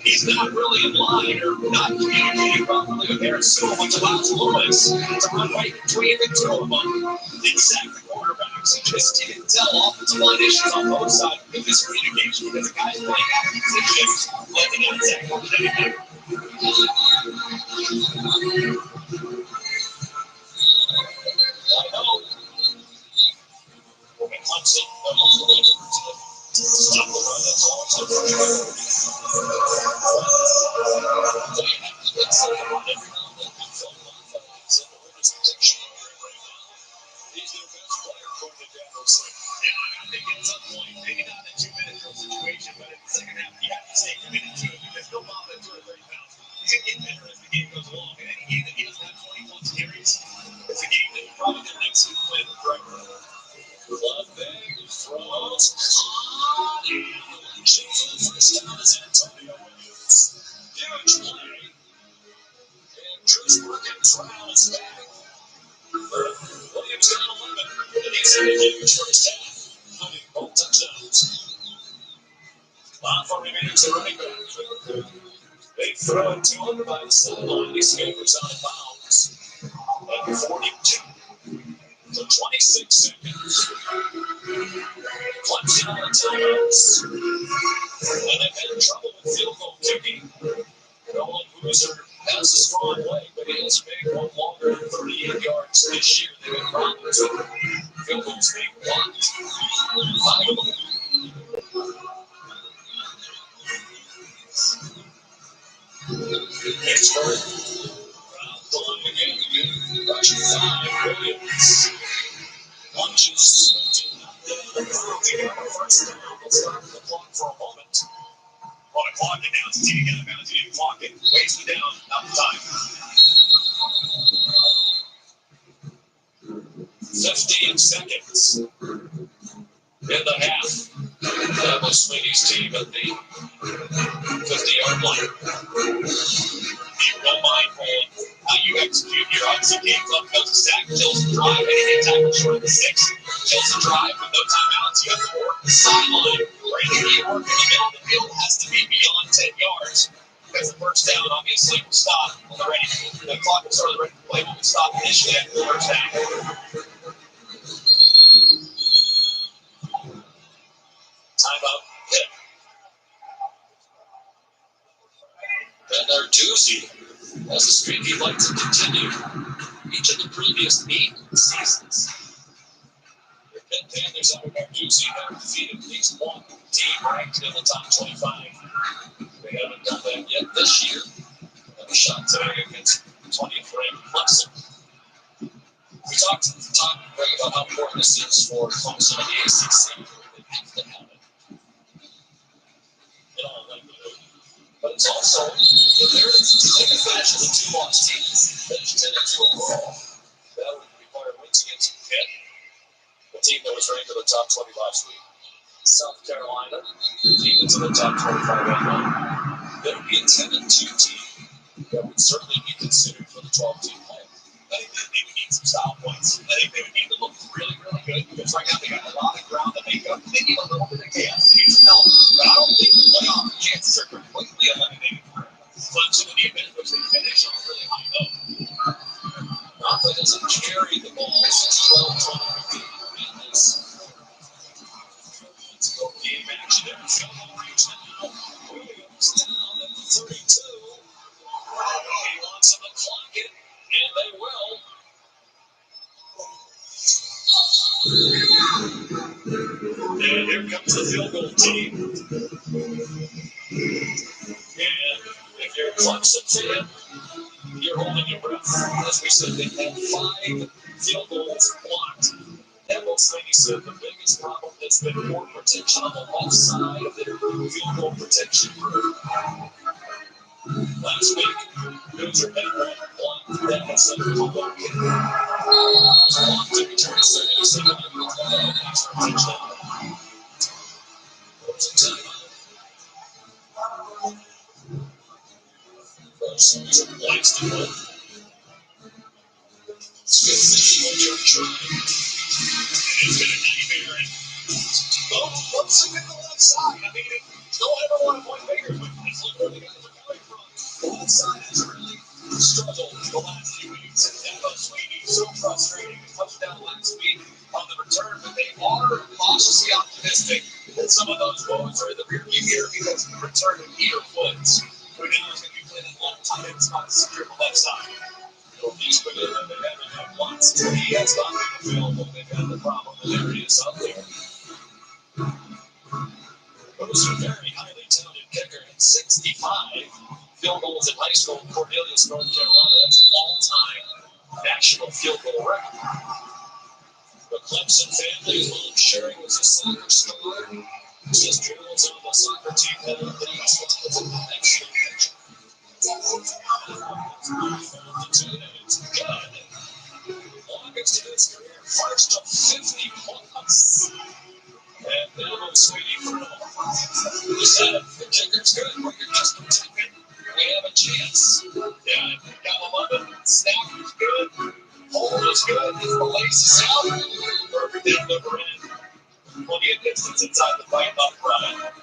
He's not really in line or not communicating properly with Harris Sewell, which allows Lewis to run right between the two of them. Exact the quarterbacks. You just can't tell offensive line issues on both sides with this communication because the guy's playing out of position, letting out tackle anything. I know. Clemson, stop the run. That's always the first priority. He's their best player, according to Daniel Slick. Yeah, I think at some point, maybe not a 2-minute drill situation, but in the second half, you have to stay committed to it because no mom at 230 pounds. He's going to get better as the game goes along. And any game that he doesn't have 20-plus carries, it's a game that he probably didn't execute play the correct way. Love bag throws. First down is Antonio Williams. Huge play. And Bruce Perkins rounds back. Williams got 11. And he's had a huge first half. Winning both touchdowns. Not for remaining to running back. They throw it to him by the sideline. He scampers out of bounds. At 42. to 26 seconds. Clemson on timeouts. And they've had trouble with field goal kicking. Nolan Boozer has a strong leg, but he hasn't made one longer than 38 yards this year. They've been problems with field goals being blocked. 5 of them. Pittsburgh. Going again. Rushing 5. Williams. Lunges. First down. We'll start the clock for a moment. On a clock and now it's team out of bounds. He didn't clock it. Wasted down. Not the time. 15 seconds in the half. That was Sweeney's team at the 50-yard line. Be real mindful of how you execute your obviously game club coach stack. Kills the drive, and he tackle short of the 6. Kills the drive with no timeouts. You have to work the sideline. Brandon, you work in the middle of the field has to be beyond 10 yards. Because the first down obviously will stop when they're ready. The clock will start ready to play when we stop initially at the first down. Timeout hit. And they're doozy as the streak he'd like to continue each of the previous 8 seasons. The Pitt Panthers under Narduzzi have defeated at least one team ranked in the top 25. They haven't done that yet this year. They have a shot today against 20th ranked Clemson. We talked about how important this is for Clemson and the ACC. They have to have it. In all likelihood. But it's also that they can finish as a 2-loss team, finish 10-2 overall. That would require wins against Pitt, a team that was ranked in the top 20 last week. South Carolina, a team that's in the top 25 right now. That would be a 10-2 team that would certainly be considered for the 12-team play. I think they would need some style points. I think they would need to look really, really good because right now they got a lot of ground to make up. They need a little bit of chaos. They need some help. But I don't think the playoff chances are completely eliminated for Clemson in the event which they finish on a really high note. Rafa doesn't carry the ball since 12-20 minutes. Let's go game action there. Field reach now. Williams down at the 32. He wants them to clock it. And they will. And here comes the field goal team. And if you're a Clemson fan, you're holding your breath. As we said, they had 5 field goals blocked. That was, like you said, the biggest problem that's been more protection on the left side of their field goal protection group. Last week, Boozer had one block that had sent him to look. Blocked to return 77 and an extra touchdown. First, likes to win. It's been a nightmare. Let's look at the left side. I mean, don't ever want to point fingers, but let's look where the guys are coming from. The left side has really struggled the last few weeks. And that was so frustrating. A touchdown last week on the return, but they are cautiously optimistic that some of those woes are in the rearview mirror because of the return of Peter Woods, who now is going to be playing a long time in spots to the left side. He's put in that they haven't had once. He has not been available. They've had the problem with areas up there. But was a very highly talented kicker at 65 field goals in high school in Cornelius, North Carolina. That's an all-time national field goal record. The Clemson family, Mom Sherry was a soccer star. Sister was on the soccer team that was an excellent pitcher. It's good. Longest in his career, first of 50 points. And now Sweeney for he said, the kicker's good. We're just protected. We have a chance. Yeah, gotta love it. Snap is good. Hold is good. If the lace is out, perfect end over end. Plenty of distance inside the fight up front.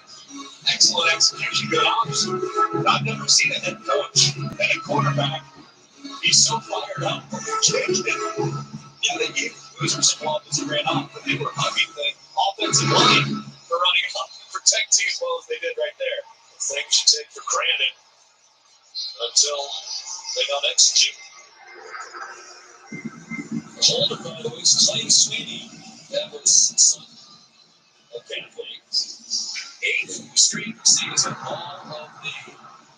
Excellent execution. Good option. I've never seen a head coach and a quarterback be so fired up. Changed it. Yeah, we Boozers involved as he ran off, but they were hugging the offensive line for running off and protecting as well as they did right there. Things you take for granted until they don't execute. The holder, by the way, is Clay Sweeney. That was son of Kathleen. 8th straight season. All of the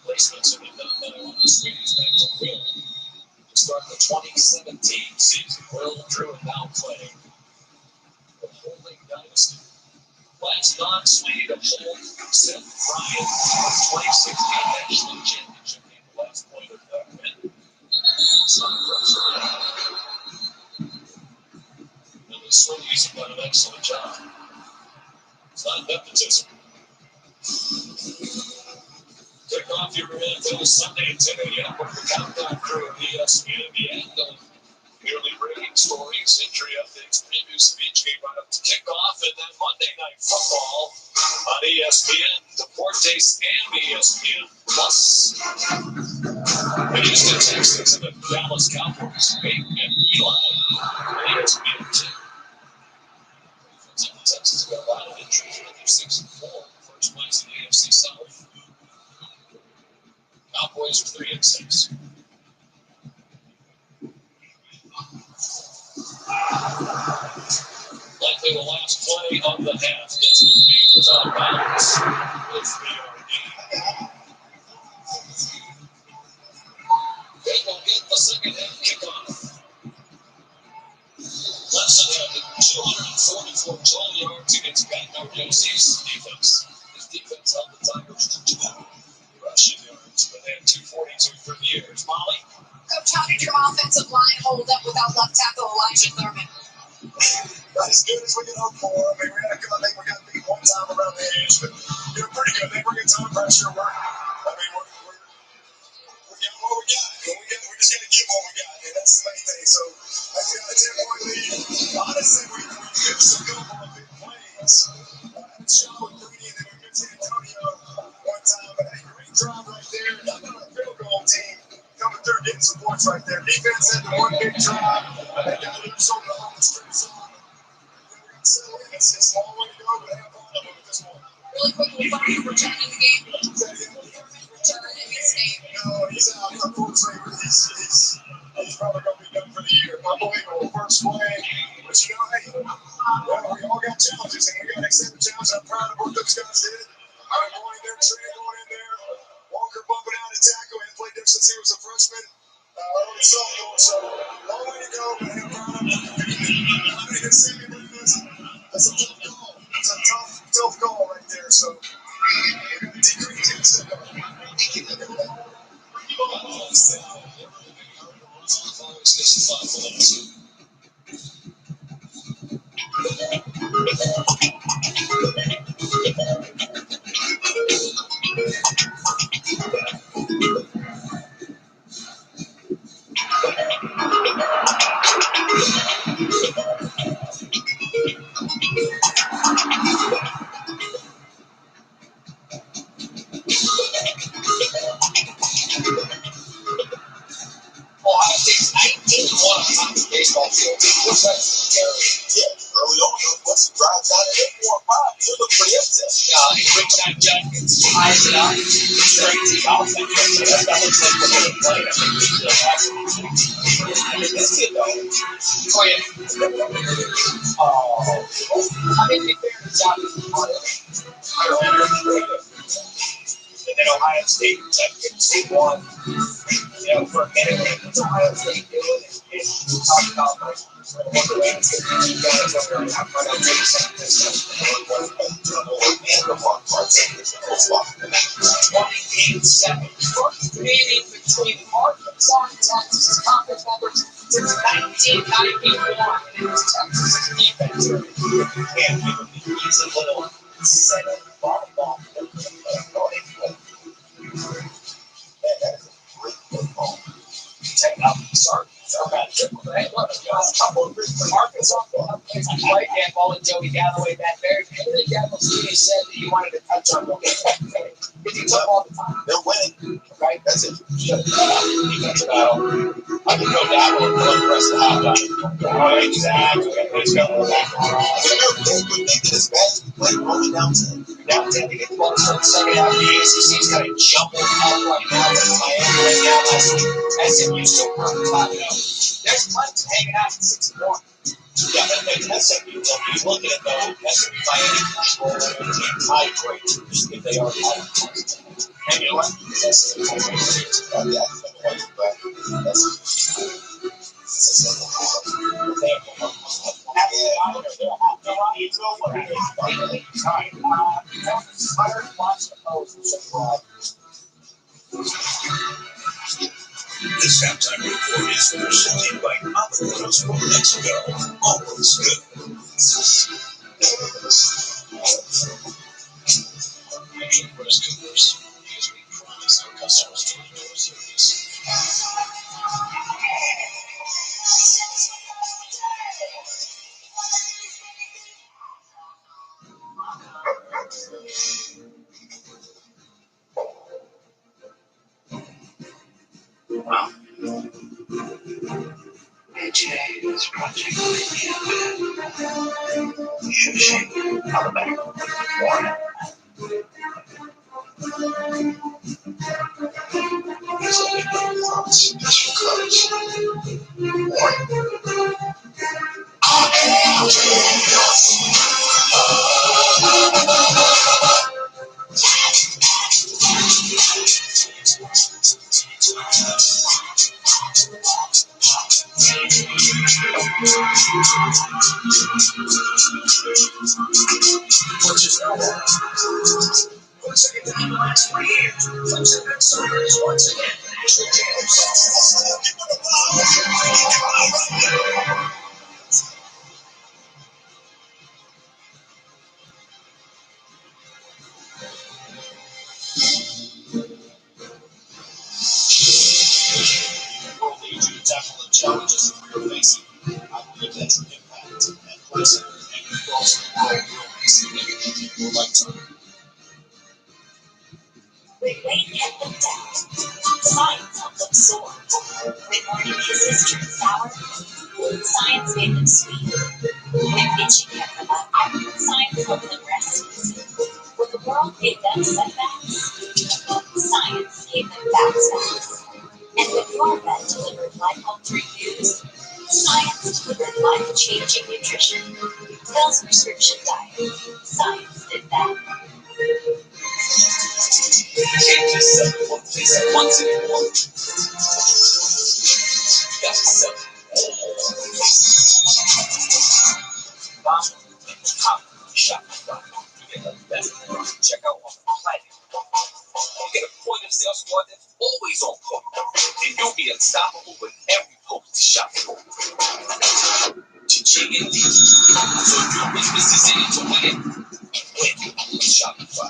placements have been done by one of the Sweeney's back to Will. To start the 2017 season, Will, Drew, and now Clay. The holding dynasty. Last non-Sweeney to hold Seth Bryant 2016 National Championship game. The last point of that win. And the Sweeney's have done an excellent job. It's not nepotism. Kick off your NFL Sunday at 10 a.m. with the Countdown crew of ESPN, the end of nearly breaking stories, injury updates, previews of each game right up to kickoff, and then Monday Night Football on ESPN, Deportes and ESPN Plus. The Houston Texans and the Dallas Cowboys, Peyton and Eli on ESPN 2. The Texans have got a lot of injuries, but they're 6-4, first place in the AFC South. Cowboys are 3-6. Likely the last play of the half. Yesterday was out of bounds. It's 3-yard gain. They will get the second half kickoff. Clemson had 244 total yards against Pat Narduzzi's defense. His defense held the Tigers to 2 rushing yards, but they had 242 for the years. Molly? Coach, how did your offensive line hold up without left tackle Elijah Thurman? Not as good as we could hope for. I mean, I think we got beat one time around the edge, but pretty good. They bring a ton of pressure. We're getting what we got. We just got to get what we got, and that's the main thing. So, I got a 10-point lead. Honestly, we missed a couple of big plays. Shaw with Greedy, and then we missed Antonio one time. But hey, great drive right there. Not on a field goal team coming through, getting some points right there. Defense had the one big drive. They got to do something to hold the streets on. It's a small way to go, but have fun of it at this point. Really quickly, Barney returning the game. Return in his name. No, he's out. Unfortunately, he's probably going to be done for the year. Unbelievable first play. But hey, we all got challenges, and we got to accept the challenge. I'm proud of what those guys did. I'm going in there, Trey going in there. Walker bumping out a tackle and played there since he was a freshman. Early sophomore, so long way to go, but I'm proud of him. I'm going to get Sammy Brennan. That's a tough call. It's a tough call right there. So we're going to decrease it. Baseball field. What's that? Yeah, early on, once he drives out at 8-4-5, he'll look pretty upset. Quick time judgment, ties it up, straight to golf. That looks like what they're playing. I think this kid, though. Oh, yeah. I mean, to be fair to John, and then Ohio State, State won. For a minute, when it was Ohio State, it talked about like one of the ways that you guys over and have fun on doing something and the fun parts of this whole spot. 28-7, first meeting between Arkansas and Texas conference members since 1991, and it was Texas defense. And we would be using little seven volleyball. That is a great football. Check it out. Sorry about Arkansas plays a right handball and Joey Galloway that very day. Galloway said that he wanted to touch on him. He took all the time. They're winning, right? That's it. Defense battle. I can go down and pull up the rest of the halftime. Oh, exactly. Let's go. They're making this bad. Play rolling down 10. Down 10 to get the ball for the second half. The ACC's got to jump up right now. Miami right now last week. SMU still on the top. There's plenty hanging out at 6-1. Yeah, that's SMU. If you look at it though, SMU Miami control the entire break if they are high. And you know what? This halftime report is presented by Avocados from Mexico. Always good. Action Press Coopers, because we promise our customers door-to-door service. Wow. AJ is watching the Shushing Alabama. Warning. There's a big thoughts, special colors. Warning. Which is no one. Once again, in the last 3 years, Clemson and Sooners once again national champs. World leads you to tackle the challenges that we're facing. I believe that's an impact and Clemson and across the world will be significant in your lifetime. When weight kept them down, science helped them soar. When morning history sour, science made them sweet. When itching kept them up, science helped them rest easy. When the world gave them setbacks, science gave them bounce backs. And when your vet delivered life-altering news, science delivered life-changing nutrition. Bell's prescription diet, science did that. Can't just sell one place at once anymore. You got to sell Bomb in the top shop.com. You get the best. Check out on the planet. You get a point of sale squad that's always on point. And you'll be unstoppable with every post to shop for. Cha-ching indeed. So your business is in it to win it. Win with Shopify.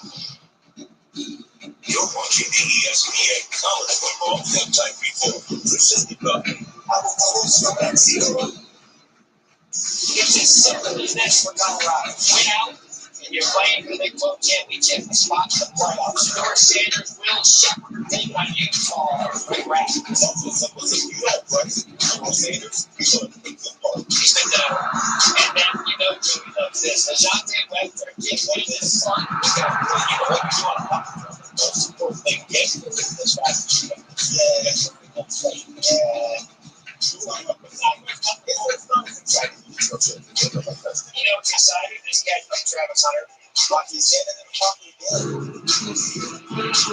You're watching the ESPN College Football Halftime Report, presented by Avocados from Mexico. It's as simple as this for Colorado. Win out, and you're playing for the Big 12 championship and spot in the playoffs. George Sanders, Will Shepard, take on Utah. Great rap. It's also as simple as if you don't play. George Sanders, he's going to pick the ball. He's the dough. And then, you know, Joey loves this. Ajante Webster, can't wait this fun. You know what you want to talk about. Most important thing, yes, you can this fast. Yeah. You know what's exciting? This guy like Travis Hunter. Rocky's in and then Rocky again.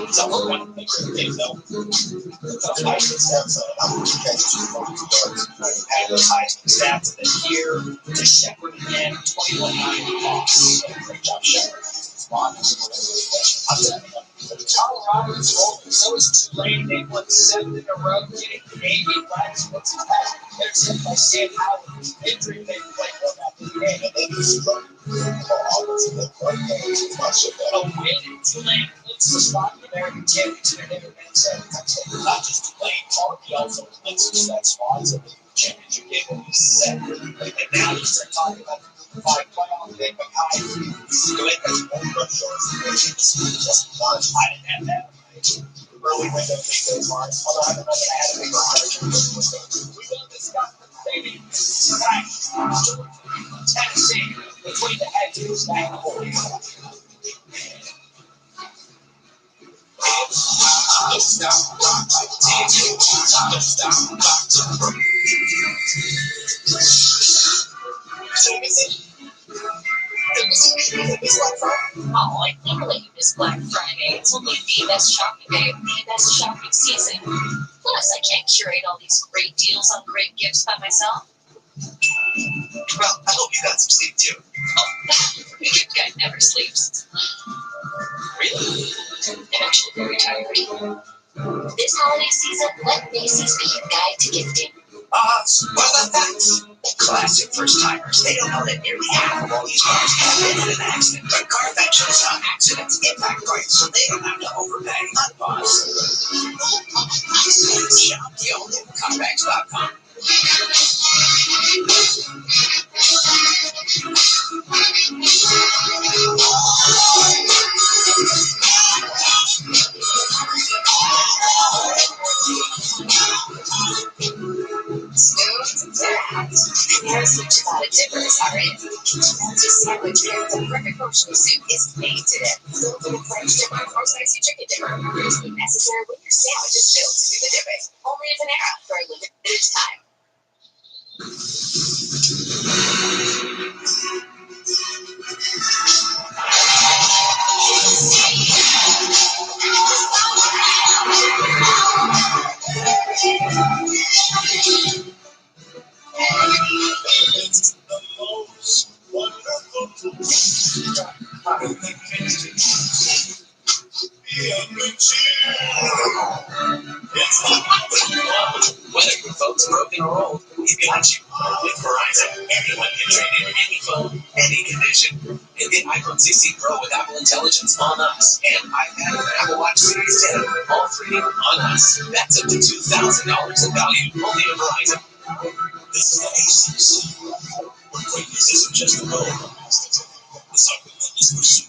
It's all one thing for the game, though. Those Heisman stats, I'm going to catch you from the yards. Had those Heisman stats, and then here to Shepard again, 21-9 loss. Great job, Shepard. Colorado's rolling, so is Tulane. They won 7 in a row, getting Navy Blacks. What's his back? They're sent by Sam Howard. Injury, they play one after the game, and they just struggle. A win in Tulane flips the spot in the American Championship. They've never been 7 times. Not just Tulane, Harvey also clinches that spot. So championship game will be set. And now you start talking about the playoff thing, but I Lakers won't run short. Just once. I didn't have that. Early window thing goes hard. Although I don't know that I had a big hard. We will discuss the baby tonight. Tennessee between the edges and the boys. Don't stop, rock like TNT. Don't stop, rock to Oh, I can't believe this Black Friday. It's only the best shopping day of the best shopping season. Plus, I can't curate all these great deals on great gifts by myself. Well, I hope you got some sleep too. Oh, the good guy never sleeps. Really? I'm actually very tired. This holiday season, let Macy's be your guide to gifting. What about that? Classic first timers. They don't know that nearly half of all these cars have been in an accident. But Carfax shows how accidents impact price, so they don't have to overpay. Unpause. Shop yall at Carfax.com. There's such about a difference, alright? Fancy sandwich with the perfect functional soup is made today. Little French dipper or spicy chicken dipper. It's necessary when your sandwich is built to do the dipping. Only at Panera for a limited time. It's the most wonderful Whether your phone's broken or old, we've got you. With Verizon, anyone can trade in any phone, any condition. And get iPhone 16 Pro with Apple Intelligence on us, and iPad and Apple Watch Series 10, all three on us. That's up to $2,000 in value, only at Verizon. This is the ACC, where greatness isn't just a goal, it's our relentless pursuit.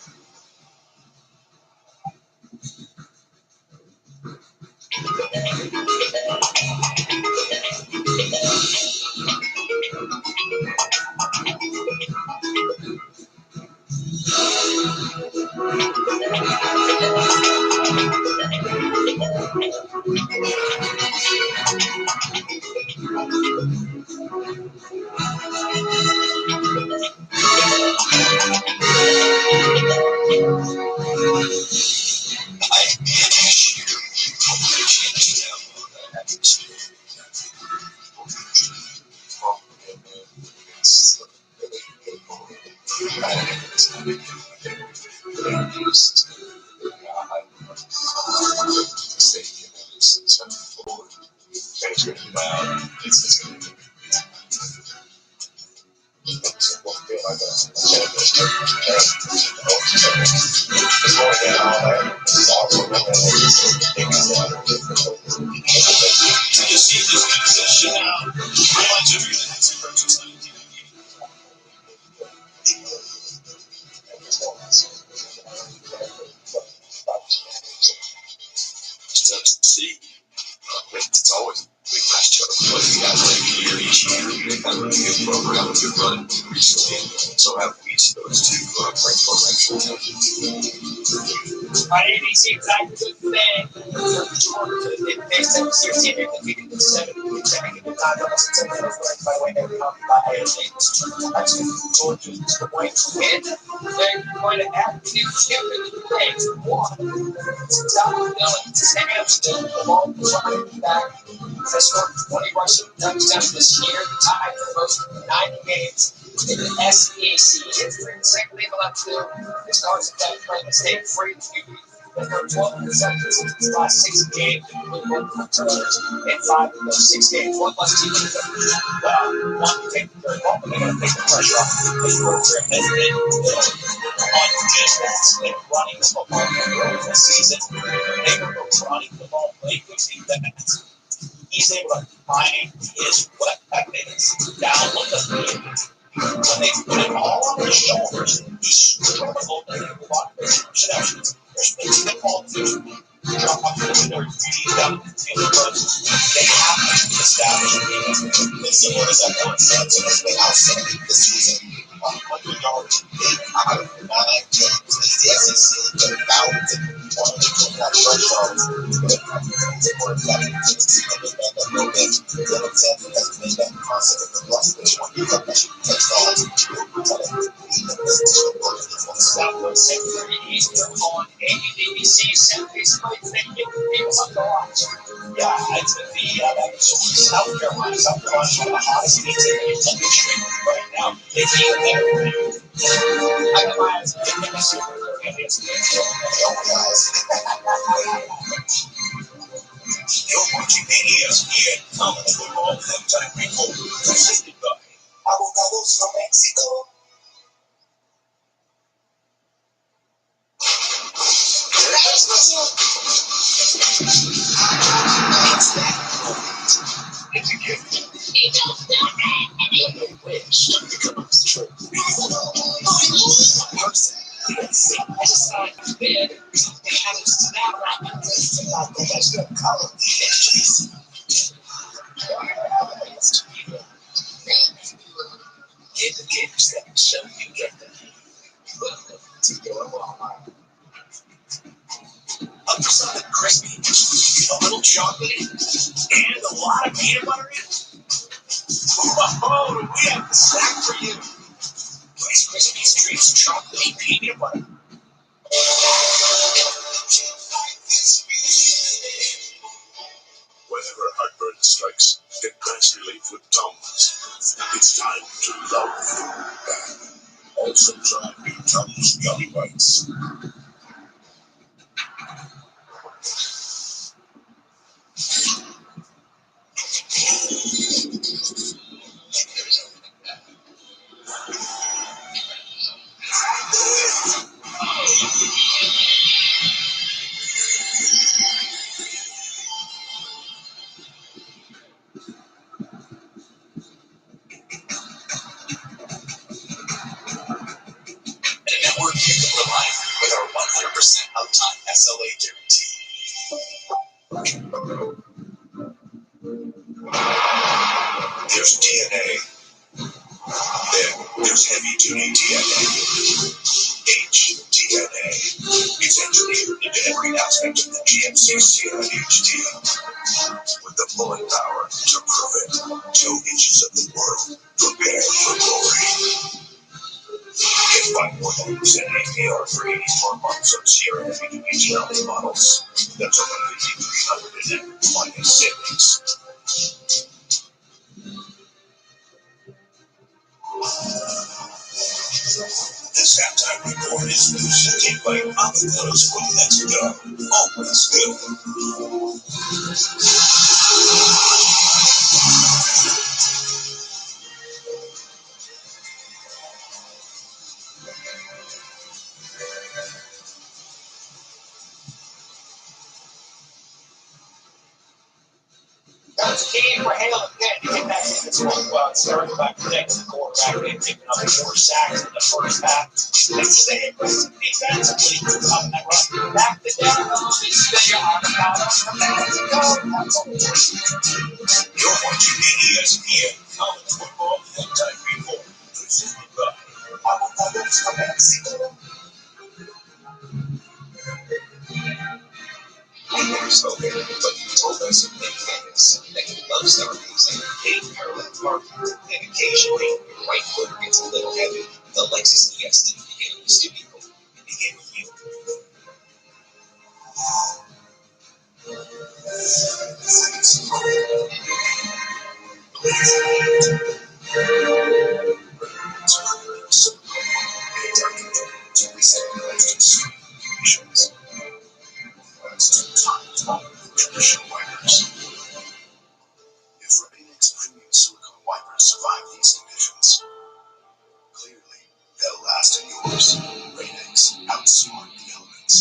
It's always a big question. But you got like year each year, they kind of new program to run recently. So have each of those two great programs. My ABC exactly good today. It makes sense to see if you can do 7 consecutive time doubles and 7 minutes by way of by actually Georgia to the point. And they're going to add two champions things. One, stop Dylan standing up still, the ball running back. Has scored 20 rushing touchdowns this year, tied for most 90 games in the SEC. Secondly, the Stars have been playing the state free QB. They've got 12 interceptions in his last 6 games, including 1 turnovers in 5 of those 6 games. One less team to one to take the third ball, but they're going to take the pressure off. This program has been built on defense and running the football early this season. They were running the ball late, which means that he's able to find his weapons down with the field. When they put it all on his shoulders, he struggled to get a lot of perceptions. There's things they call the drop off the window, down the field first. They have to establish the this is what is that concept? So let's play outside this season. 100 yards out of 9 games. It's the SEC, they're out of it. One of the touchdowns. For example, a little bit. The other example has made that concept of the rush, which one you have that touchdowns. Stop those 6:30 on ABC Saturdays. People on the watch. Yeah, it's going to be South Carolina. South Carolina is one of the hottest teams in the country right now. They feel there. I got my eyes on the Super Bowl against the You're watching ESPN College Football Halftime Report, presented by Avocados from Mexico. It's a gift. It don't stop it. And a wish becomes true. A person. Yes, I just thought it was big. They had us to that right. Like they had good color. Yes, get the gifts that can show you get them. Welcome to your Walmart. Underside crispy, a little chocolatey, and a lot of peanut butter in it. Whoa, we have the snack for you. Rice Krispies treats chocolatey peanut butter. Whenever heartburn strikes, get fast relief with Tums. It's time to love food back. Also try new Tums Gummy Bites. Network pick up the line with our 100% uptime SLA guarantee. There's TNA. Then there's heavy-duty TNA. HTNA. It's engineered into every aspect of the GMC Sierra HT. With the pulling power to prove it, 2 inches of the world prepared for glory. Get 5 more than APR for 84 months of Sierra heavy-duty GLA models. That's over $5,300 minus savings. This halftime report is presented by Avocados from Mexico. Always good. That's key for Hale again to get back in this one. Well, starting by protecting the quarterback and picking up 4 sacks in the first half. They stay aggressive defensively on that run. Back to down. They are from Mexico. You're watching ESPN College Football Halftime Report, presented by Avocados from Mexico. We never spoken, but you told us in many minutes that you love stargazing, hitting parallel parking, and occasionally your right foot gets a little heavy. The Lexus EX didn't begin in the studio. It began with you. traditional wipers. If Rainix premium silicone wipers survive these conditions, clearly they'll last in yours. Rainix, outsmart the elements.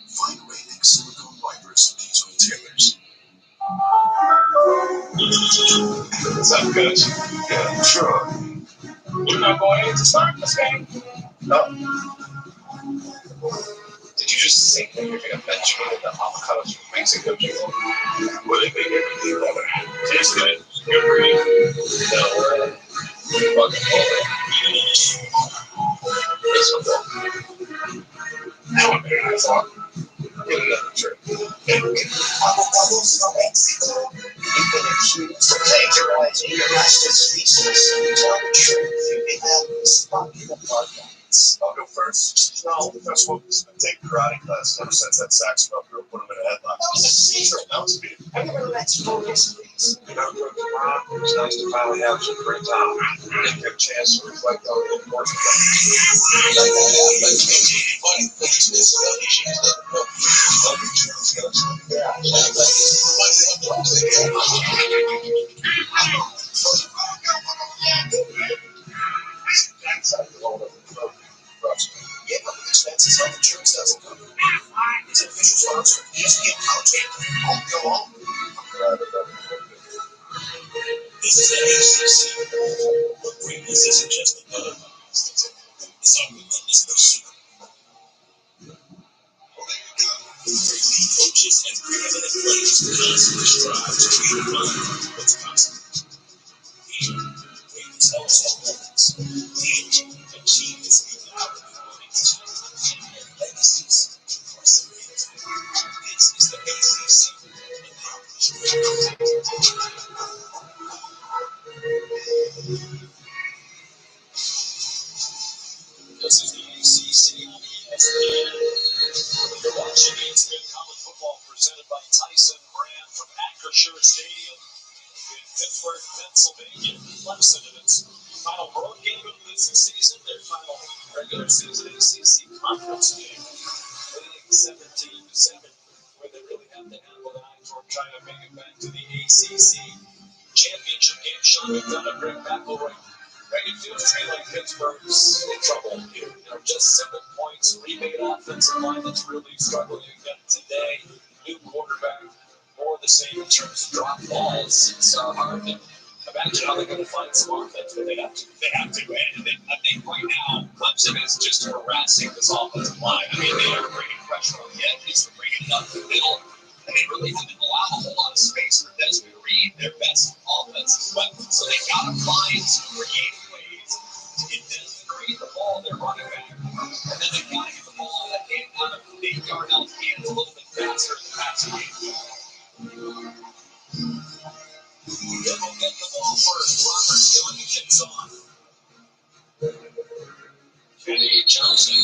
Find Rainix silicone wipers at these retailers. up, Coach? Yeah, sure. We're not going to start this game. No. Did you just say that you're going to bench me with the avocados from Mexico, Joe? Well, they make everything better. Tastes good. Good for you. No, fucking hold it. This one's all. Now I'm better than I thought. Get another trip. Avocados from Mexico. Infinite cubes to characterize international species. Tell the truth, they have a spot in the bloodlines. I'll go first. No, that's what has been taking karate class ever since that saxophone girl put him in a headlock. That was a secret. That was me. Everybody, let's focus, please. You know, Coach Ron, it's nice to finally have some free time. Didn't get a chance to reflect on the important things. Yeah, but with expenses, health insurance doesn't cover. It's an official sponsor of ESPN College. Go on. This is the ACC. But greatness isn't just another contest. It's our relentless pursuit. Coaches and preeminent players constantly strive to redefine what's possible. Here, greatness helps all moments. Here, achievements need opportunities. And legacies are cemented. This is the ACC. This is the ACC on ESPN. You're watching ESPN College Football presented by Tyson Brand from Acrisure Stadium in Pittsburgh, Pennsylvania. Clemson in its final road game of this season, their final regular season ACC conference game, winning 17-7, where they really have to have an eye toward trying to make it back to the ACC championship game. Sean McDonough, Greg McElroy. Reagan Fields trailing Pittsburgh's in trouble here. Just 7 points. Rebate offensive line that's really struggling again today. New quarterback, more of the same in terms of drop balls. It's hard to imagine how they're going to find some offense, but they have to. And I think right now, Clemson is just harassing this offensive line. I mean, they are bringing pressure on the edges. They're bringing it up the middle. And they really didn't allow a whole lot of space for Desmond Reed, their best offensive weapon. So they got to find some creative ways to get Desmond Reed the ball they're running back. And then they got to get the ball out of the 8-yard out hands a little bit faster in the passing game. Then we'll get the ball first. Robert Dillon kicks off. Kenny Johnson,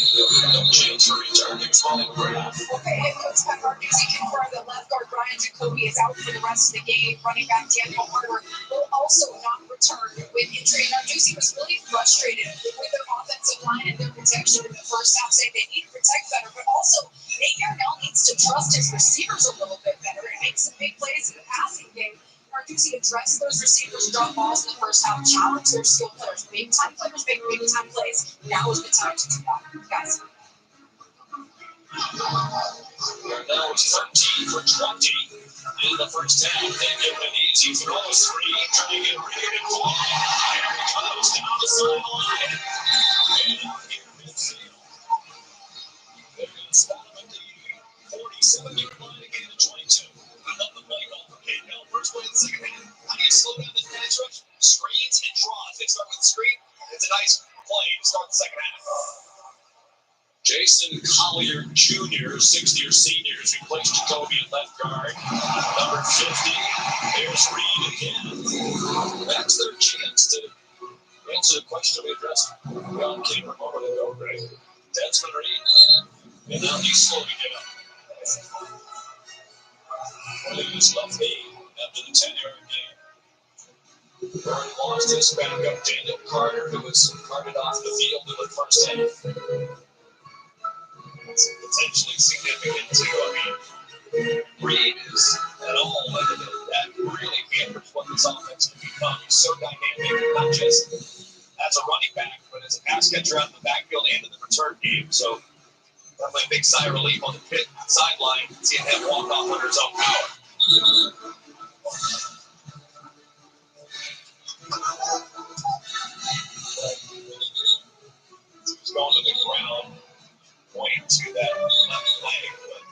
no chance for return. Here's ball and grab. Okay, and Coach Pat Marcuzzi confirmed that left guard Brian Jacoby is out for the rest of the game. Running back Daniel Harder will also not return with injury. Marcuzzi was really frustrated with their offensive line and their protection in the first half, saying they need to protect better, but also Nate Yarnell needs to trust his receivers a little bit better and make some big plays in the passing game. Marcuzzi addressed those receivers' drop balls in the first half, challenged their skill players. Big time players make big time plays. Now is the time to do that, guys. Yarnell was 13 for 20 in the first half. They give it an easy throw, screen, trying to get Reed and ball. Here he comes down the sideline. And out here midfield. They're going to spot him at the 47-yard line again at 22. I love the play call. Okay, now first play in the second half. How do you slow down this pass rush? Screens and draws. They start with the screen. It's a nice play to start the second half. Jason Collier Jr., 6th-year senior, has replaced Jacoby at left guard. Number 50, there's Reed again. That's their chance to answer the question we addressed on camera a moment ago, right? Desmond Reed. And now he's slowing it up. Lose left knee after the 10-yard game. Burn lost his backup, Daniel Carter, who was carted off the field in the first half. It's potentially significant, too. I mean, Reed is at all limited. That really hampers what this offense can become. He's so dynamic, not just as a running back, but as a pass catcher out in the backfield and in the return game. So, definitely a big sigh of relief on the pit sideline, seeing him walk off under his own power. point to that left leg, but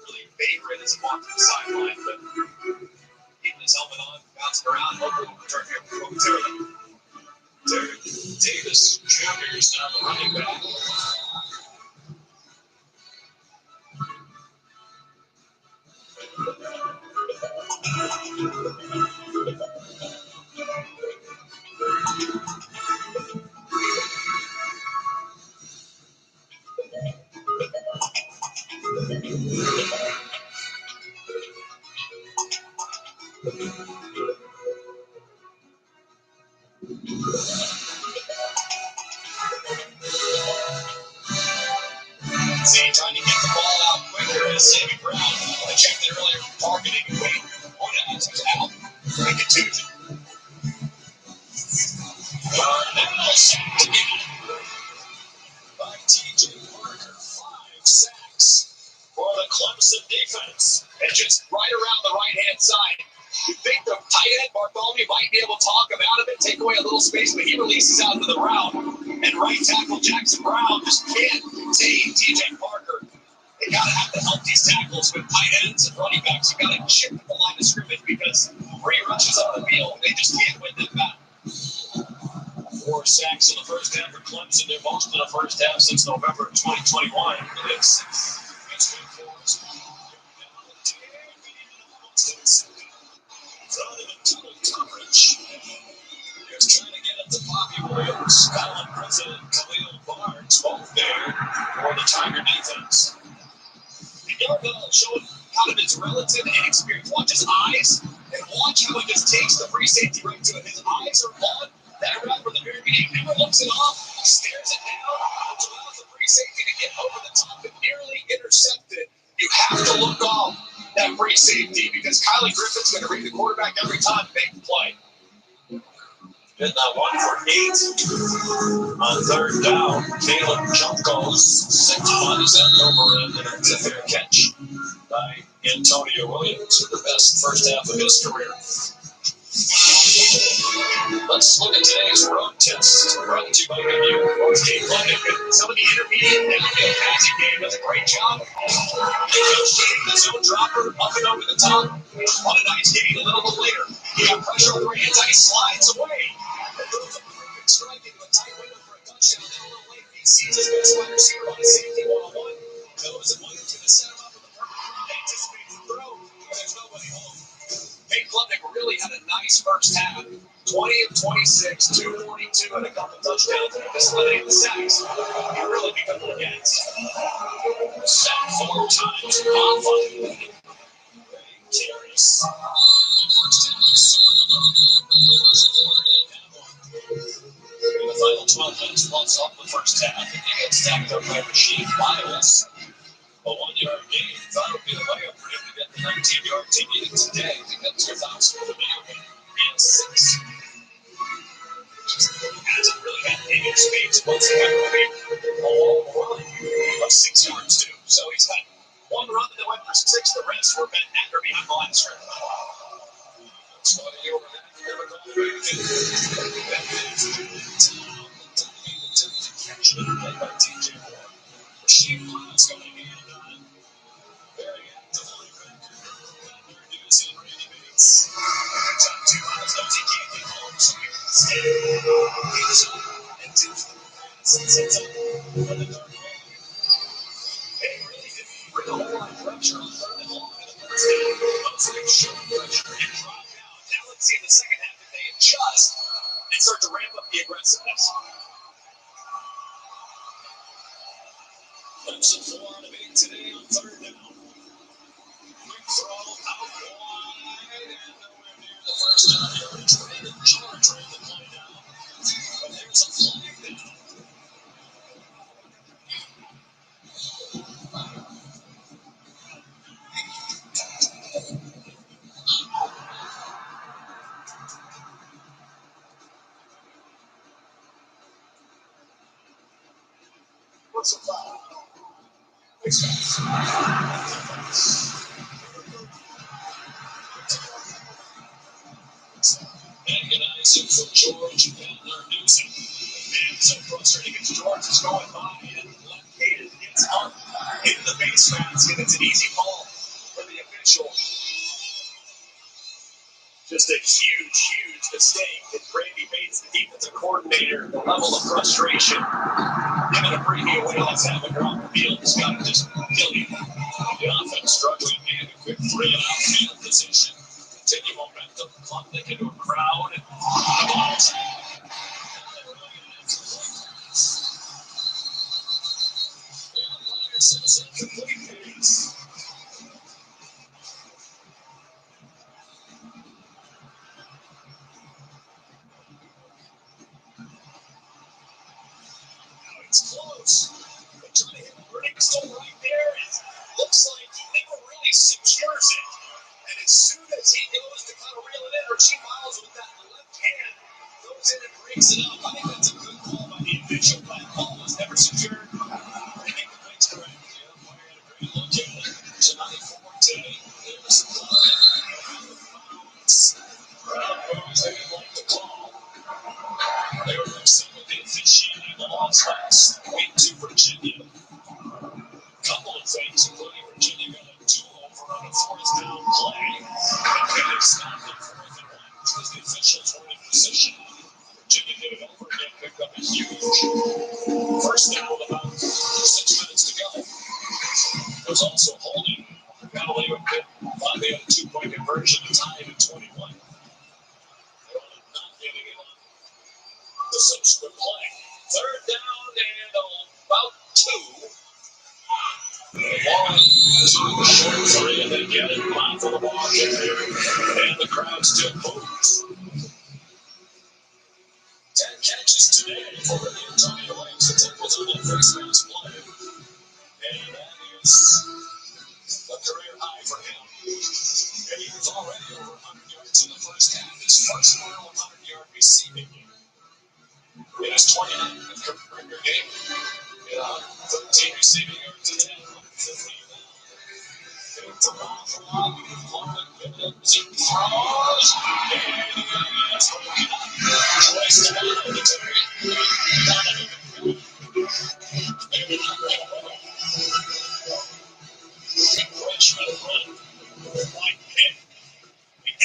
really favorite as he walked to the sideline, but keeping his helmet on, bouncing around, hopefully will return here momentarily. Derek Davis Jr. is now the running back. See, trying to get the ball out quicker as Sammy Brown. I checked it earlier, targeting and waiting. One was out. A contusion. Now sacked again by T.J. Parker. 5 sacks for the Clemson defense. And just right around the right-hand side. You think the tight end, Bartholomew, might be able to talk him out of it, take away a little space, but he releases out into the route. And right tackle Jackson Brown just can't tame T.J. Parker. They got to have to help these tackles with tight ends and running backs. You got to chip at the line of scrimmage because 3 rushes on the field, they just can't win that battle. 4 sacks in the first half for Clemson. They're most in the first half since November of 2021. It's coverage. Here's trying to get up to Bobby Williams, Colin President, Khalil Barnes, both there for the Tiger defense. And Yarbell showing kind of his relative inexperience. Watch his eyes and watch how he just takes the free safety right to it. His eyes are on that route from the very beginning. Never looks it off, stares it down, which allows the free safety to get over the top and nearly intercepted. You have to look off that free safety because Kylie Griffin's going to read the quarterback every time to make the play. Hit that 1 for 8 on 3rd down. Caleb Junkos 6 months and over in, and it's a fair catch by Antonio Williams, the best first half of his career. Let's look at today's road test. Brought to you by Steve London. Some of the intermediate downfield passing game does a great job. Negotiating the zone dropper up and over the top. On a nice gain a little bit later. He got pressure over hands. He slides away. And throws a perfect strike into a tight window for a touchdown. Then a little late. He sees his best wide receiver on a safety 1-on-1. Goes and Williams going to set him up with a perfect anticipated throw. But there's nobody home. Nate Klubnik really had a nice first half. 20 of 26, 242, and a couple touchdowns. And just eliminating the sacks. He really become against. Sacked 4 times. On 5. Carries. First half of 7 of the the final 12 minutes plus off the first half. And they get stacked up by Rasheed Miles. A 1-yard gain. Thought it would be the layup for him to get the 19-yard team meeting today. I think that's 2,000 for the game. And 6. Hasn't really had any space whatsoever. A long run of 6 yards, too. So he's got 1 run that went for 6. The rest were met at or behind the line of scrimmage. That's why you were never going to catch it by TJ Moore. Rasheed Miles going in. Very active linebacker. Introducing Randy Bates. Top 2 miles knows he can't get home, so he can stay. He's up and tips the pass and sets up for the third man. They really didn't bring a whole lot of pressure on 3rd and long in the first half. Mostly short pressure and drop down. Now let's see in the second half if they adjust and start to ramp up the aggressiveness. Clemson 4 out of 8 today on 3rd down. Quick throw out wide and nowhere near the first down. They're trying to charge the play down. But there's a flag down. What's a foul? Agonizing for George Butler Newsom. Man, so frustrating as George is going by and left-handed It's up. Into the base mask, and it's an easy ball for the official. Just a huge mistake that Randy Bates, the defensive coordinator, the level of frustration. Giving a preview away, let's have a ground field. It's got to just kill you. The offense struggling, and a quick 3-and-out field position. Continue momentum, clock into a crowd. The ball's says incomplete pass. Now it's close. They're trying to hit the break, still right there. It looks like he never really secures it. And as soon as he goes to kind of reel it in, or she miles with that left hand, goes in and breaks it up. I think that's a good call by the official. That ball was never secured. I think the thing's correct. The umpire had a great look at it. Tonight, Forte, there's the crowd goes in like the call. They were upset with the officiating the loss last week to Virginia. A couple of things, including Virginia got a do-over on a fourth down play. And they stopped at 4th and 1 because the officials weren't in position. Virginia did it over again, picked up a huge first down with about 6 minutes to go. There was also holding penalty with they had a 2-point conversion to tie it at 21. They wound up not getting it on the subsequent play. 3rd down and about 2. Long short 3, and they get it off of the ball carrier, and the crowd still moves. 10 catches today for the Antonio Wings. The 10 was on that face mask play, and that is a career high for him. And he was already over 100 yards in the first half. His first 100-yard receiving game. In his 29th career game. 13 receiving yards today. 15 now. It's a ball for long. Florida Gibbons. He throws. And he is broken up. Twice the ball of the target. Freshman run. White pick.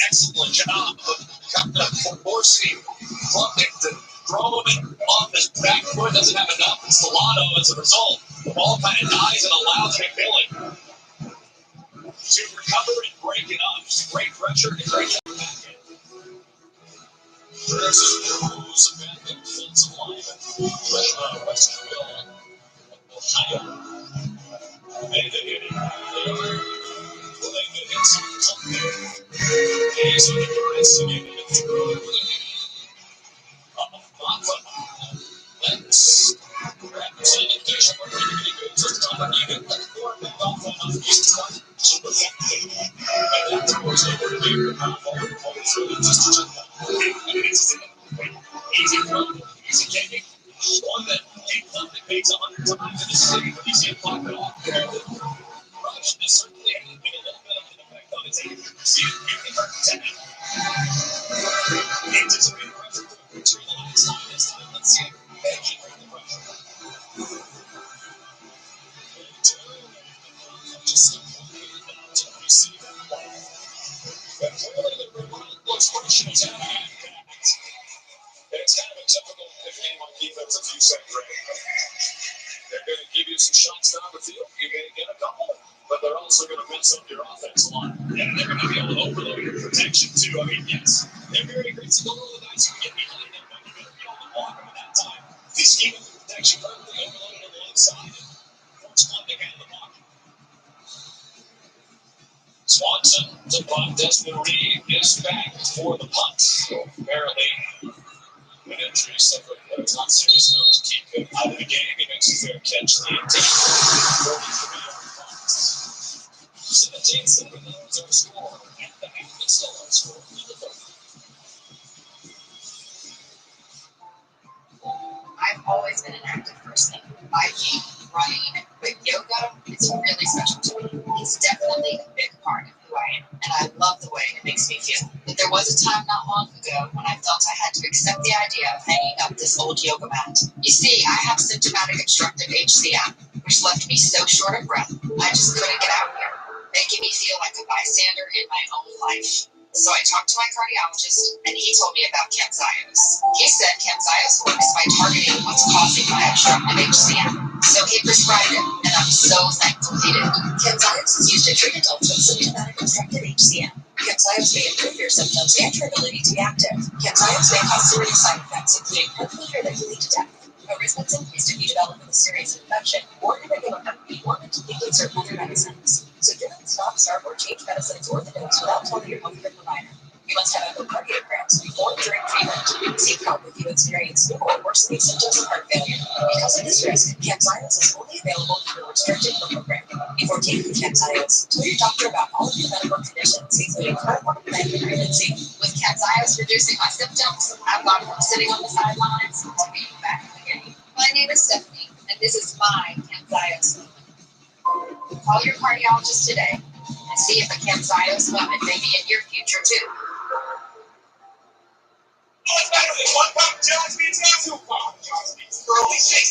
Excellent job of forcing Klubnik to throw it off his back foot. Doesn't have enough. It's Solano. As a result, the ball kind of dies and allows McMillan to recover and break it up. Just great pressure and great back end. Versus Cruz, a bad defensive lineman. Freshman of Westerville, Ohio. Made the hit. Pulling the hits on the top there. He's on the press again. Let's grab the sanitation. We're going to get it to the top. You can let the quarterback off on the east side. Super effective. And that throws over to here. Forward through it just to jump out. Easy throw, easy kicking. One that Keith Klubnik makes 100 times in the city when you see him pop it off there. The rush is certainly having a little bit of an effect on his aim. See it quickly for 10. Anticipating the rush through the last line this time. Let's see it. Making the pressure. Just to receive that ball. But clearly the looks pretty short. It's kind of a typical game on defense if you say great. They're going to give you some shots down the field. You're going to get a couple, but they're also going to mess up your offense a lot. And they're going to be able to overload your protection too. I mean, yes, they're very great to roll the dice and get behind them, but you're going to be able to block them at that time. If you scheme the protection perfectly, overload on the inside and force Klubnik out of the pocket. Swanson to punt. Desmond Reed is back for the punt. Apparently, an injury suffered, but it's not serious enough to keep him out of the game. He makes a fair catch. The 43-yard punt. 17-7 is our score. And it's still our score. I've always been an active person. Biking, running, but yoga is really special to me. It's definitely a big part of who I am, and I love the way it makes me feel. But there was a time not long ago when I felt I had to accept the idea of hanging up this old yoga mat. You see, I have symptomatic obstructive HCM, which left me so short of breath, I just couldn't get out here, making me feel like a bystander in my own life. So I talked to my cardiologist, and he told me about Camzyos. He said Camzyos works by targeting what's causing my obstructive HCM. So he prescribed it, and I'm so thankful he did. Camzyos is used to treat adults with symptomatic obstructive HCM. Camzyos may improve your symptoms and your ability to be active. Camzyos may cause serious side effects, including heart failure that can lead to death. A risk that's increased if you develop a serious infection or irregular heartbeat or need to take certain other medicines. So do not stop, start, or change medicines or the dose without telling your healthcare provider. You must have echocardiograms before and during treatment. Seek help if you experience new or worsening symptoms of heart failure. Because of this risk, Camzyos is only available through a restricted program. Before taking Camzyos, tell your doctor about all of your medical conditions, including heart or pregnancy. With Camzyos reducing my symptoms, I've gone from sitting on the sidelines to being back in the game. My name is Stephanie, and this is my Camzyos moment. Call your cardiologist today and see if a Camzyos moment may be in your future too. It's better than one Papa John's pizza and two Papa John's pizza for only $6.99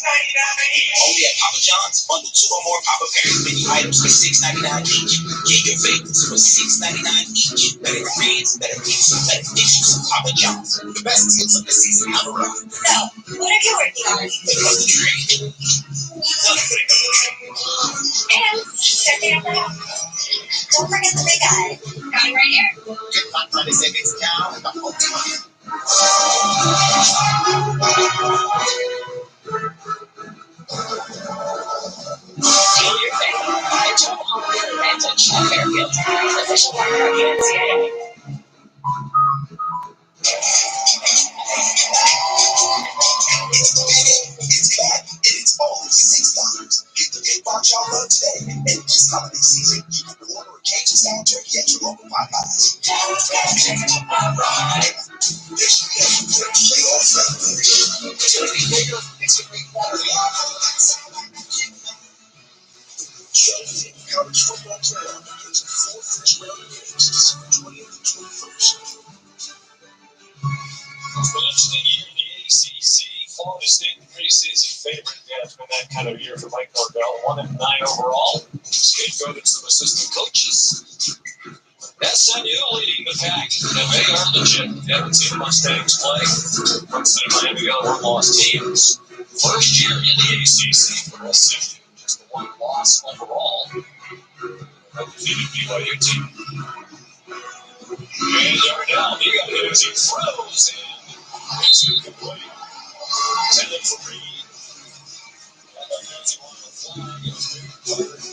each. Only at Papa John's. Bundle 2 or more Papa Pairings menu items for $6.99 each. Get your favorites for $6.99 each. Better ingredients, better pizza, better dishes from Papa John's. The best deals of the season on the run. So, what are you working on? Putting up the tree. Not putting up the tree. And setting up the house. Don't forget the big guy. Got it right here. Get Black Friday savings now at the whole time. Feel your faith. Enjoy the holiday advantage at Fairfield, official partner of the ncaa. It's back, and it's only $6. Get the big box y'all love today. And this holiday season, you can order a Cajun-style turkey at your local Popeyes. This they all celebrate. It's going to be bigger, it's going to be better. College football playoff begins in 4 first-round games, December 20th and 21st. For much of the year in the ACC, Florida State, the preseason favorite. Yeah, it's been that kind of year for Mike Norvell. 1-9 overall. Scapegoated some assistant coaches. SMU leading the pack, and they are legit. Haven't seen the Mustangs play. Consider Miami got 1 loss teams. First year in the ACC for SMU, just the 1 loss overall. Undefeated BYU team. And Darnell, he got hit as he froze in. It's incomplete. 10 for Reed. And then there's one on the flag.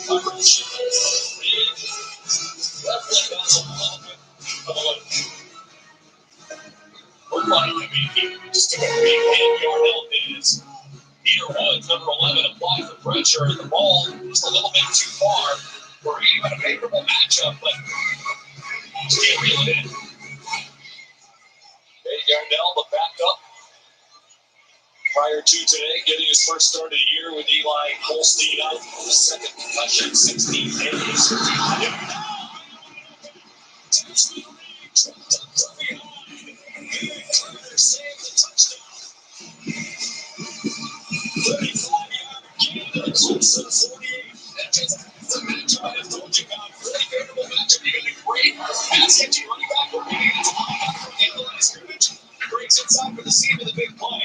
Coverage. Reed. Left leg bounce a little bit. Just took a big hit. Darnell is. Peter Woods, number 11, applied the pressure, and the ball just a little bit too far. For Reed had a favorable matchup, but can't reel it in. Darnell, the backup. Prior to today, getting his first start of the year with Eli Holstein out. Second concussion, 16 days. Save the touchdown. 35-yard gain to Clemson 48. That's a matchup I have told you about. Really favorable matchup. You got a great pass catching running back for me. It's line up from the line of scrimmage. He breaks inside for the seam of the big play.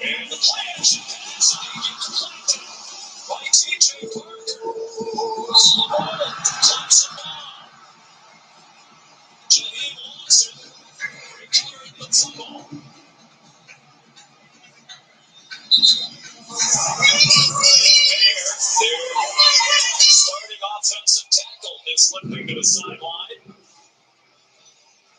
And the plan should pass. By TJ Parker. Thompson now. Jaheim Lawson recovering the football. Starting offensive tackle is slipping to the sideline.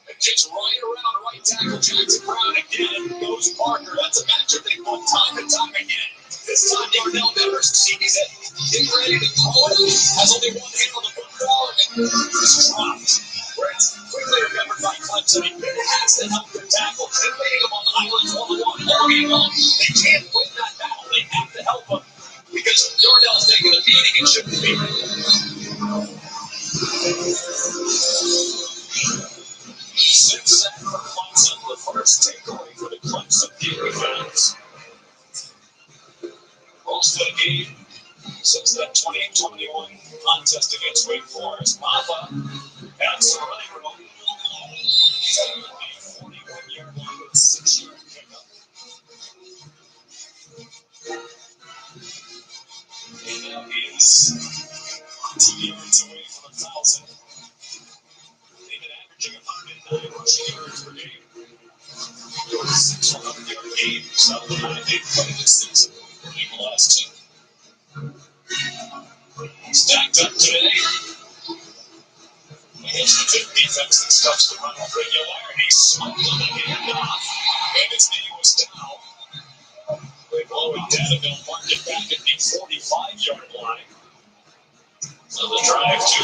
It gets right around right tackle Jackson Brown again. Goes Parker. That's a matchup they've won time and time again. This time Darnell never succeeds it. Getting ready to call it. Has only one hand on the football and it's dropped. Where it's quickly remembered by Clemson. He has to help the tackle. They're waiting him on the islands 1-1 all game long. They can't win that battle. They have to help him because Darnell's taking a beating and shouldn't be. 6 sack for Clemson. The first takeaway for the Clemson defense. Since that 2021 contest against Wake Forest, Papa had some running room. He's at the 41-yard line with a 6-yard pickup. And now he is 2 yards away from 1,000. They've been averaging 109 rushing yards per game. There were 6 100-yard games out of the 9 they've played this season, including the last 2. Stacked up today against the good defense that stuffs the run with regularity. Smoked him and handoff, and his knee was down. They blow it dead and they'll mark it back at the 45-yard line. So the drive to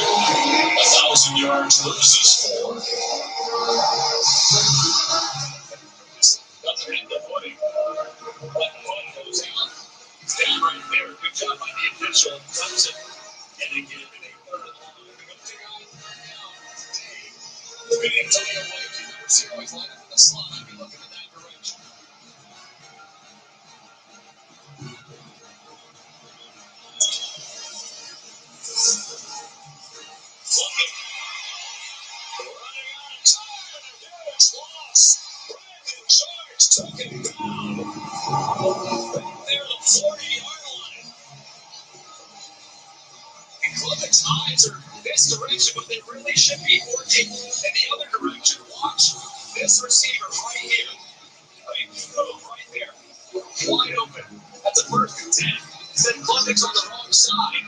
1,000 yards loses 4. Nothing in the footing. But one goes in. Stand right there. Good job by the official. Cuts it. And again, an 8-yard line. With Antonio White, receiver always line up in the slot. I'd be looking in that direction. Looking. Running out of time. And a huge loss. Brandon George took it down. Right there at the 40-yard line. And Clemens' eyes are this direction, but they really should be working in the other direction. Watch this receiver right here. Right there. Wide open. That's a 1st and 10. Instead, Clemens on the wrong side.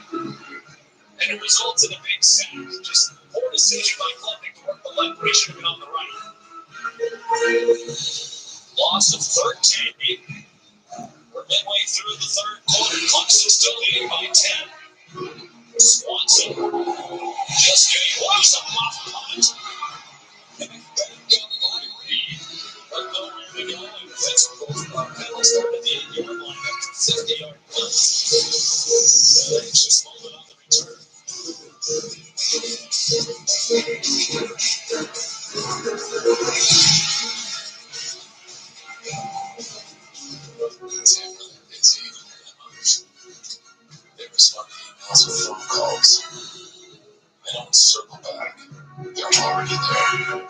And it results in a big sack. Just poor decision by Clemens to work the left when he should have been on the right. Loss of 13. We're midway through the 3rd quarter. Clemson still leading by 10. Swanson just getting lost a muff punt. And back up by Reed. But nowhere to go. And Pittsburgh penalty started at the 8-yard line after 50-yard punt. Anxious moment on the return. They respond to emails or phone calls. They don't circle back. They're already there.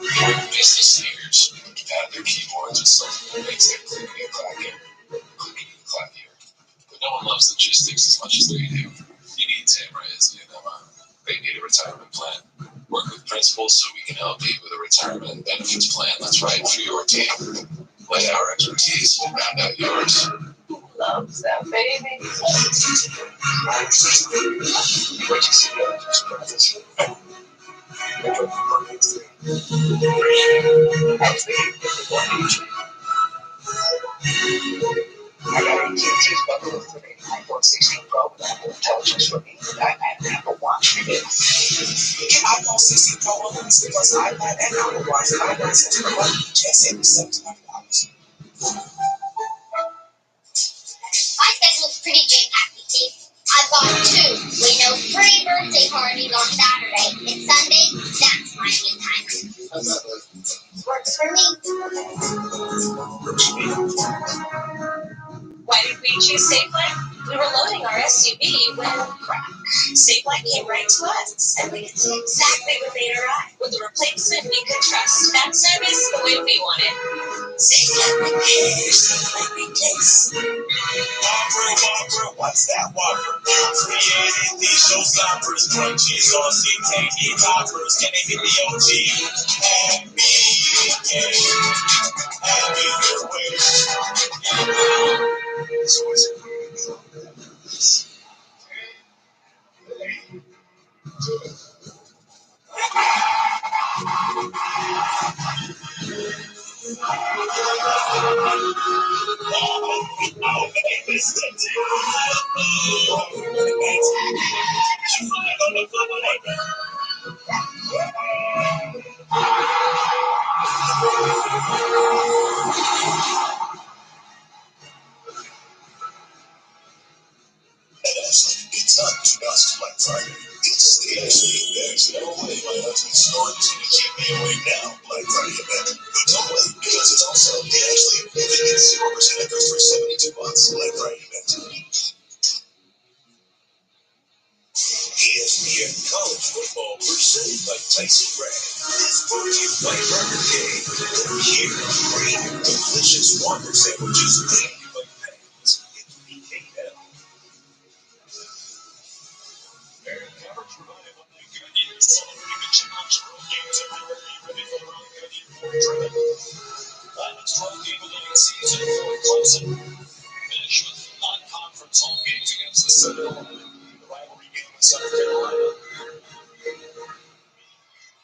Business leaders add their keyboards with something that makes their clickety clackier. But no one loves logistics as much as they do. You need Tamra as the NMA. They need a retirement plan. Work with principals so we can help you with a retirement benefits plan that's right for your team. Let our expertise round out yours. Loves that baby. What you see there is brothers. I got AT&T's bundle of 3 iPhone 16 Pro with Apple Intelligence for me, iPad and Apple Watch for you. Get iPhone 16 Pro plus iPad and Apple Watch for $99 per month. Just save me $700. My schedule's pretty jam-packed, Steve. I've got 2 free birthday parties on Saturday. And Sunday, that's my me time. Works for me. Why did we choose Safelight? We were loading our SUV when Safelight came right to us, and we could see exactly what they'd arrive with a replacement we could trust. That service the way we want it. Safelight repairs, Safelight replace. Whopper, what's that Whopper? Created these showstoppers, crunchies, saucy, tangy toppers. Can they hit the OG? And me, have your way. So it's it's not just Black Friday. It's the actually there's no way my husband's store is going to keep me awake now. Black Friday event. But don't wait, because it's also the actually you can get 0% interest for 72 months. Black Friday event. football presented by Tyson Brand. Brought to you by Burger King. Here, great, delicious waffle sandwiches made by fans in BKL. Very coverage provided by the Guardians, celebrating the challenge road games everywhere. Be ready for the road Guardian for driven. Last road game of the season for Clemson. Finish with non-conference home games against the Citadel. The rivalry game with South Carolina.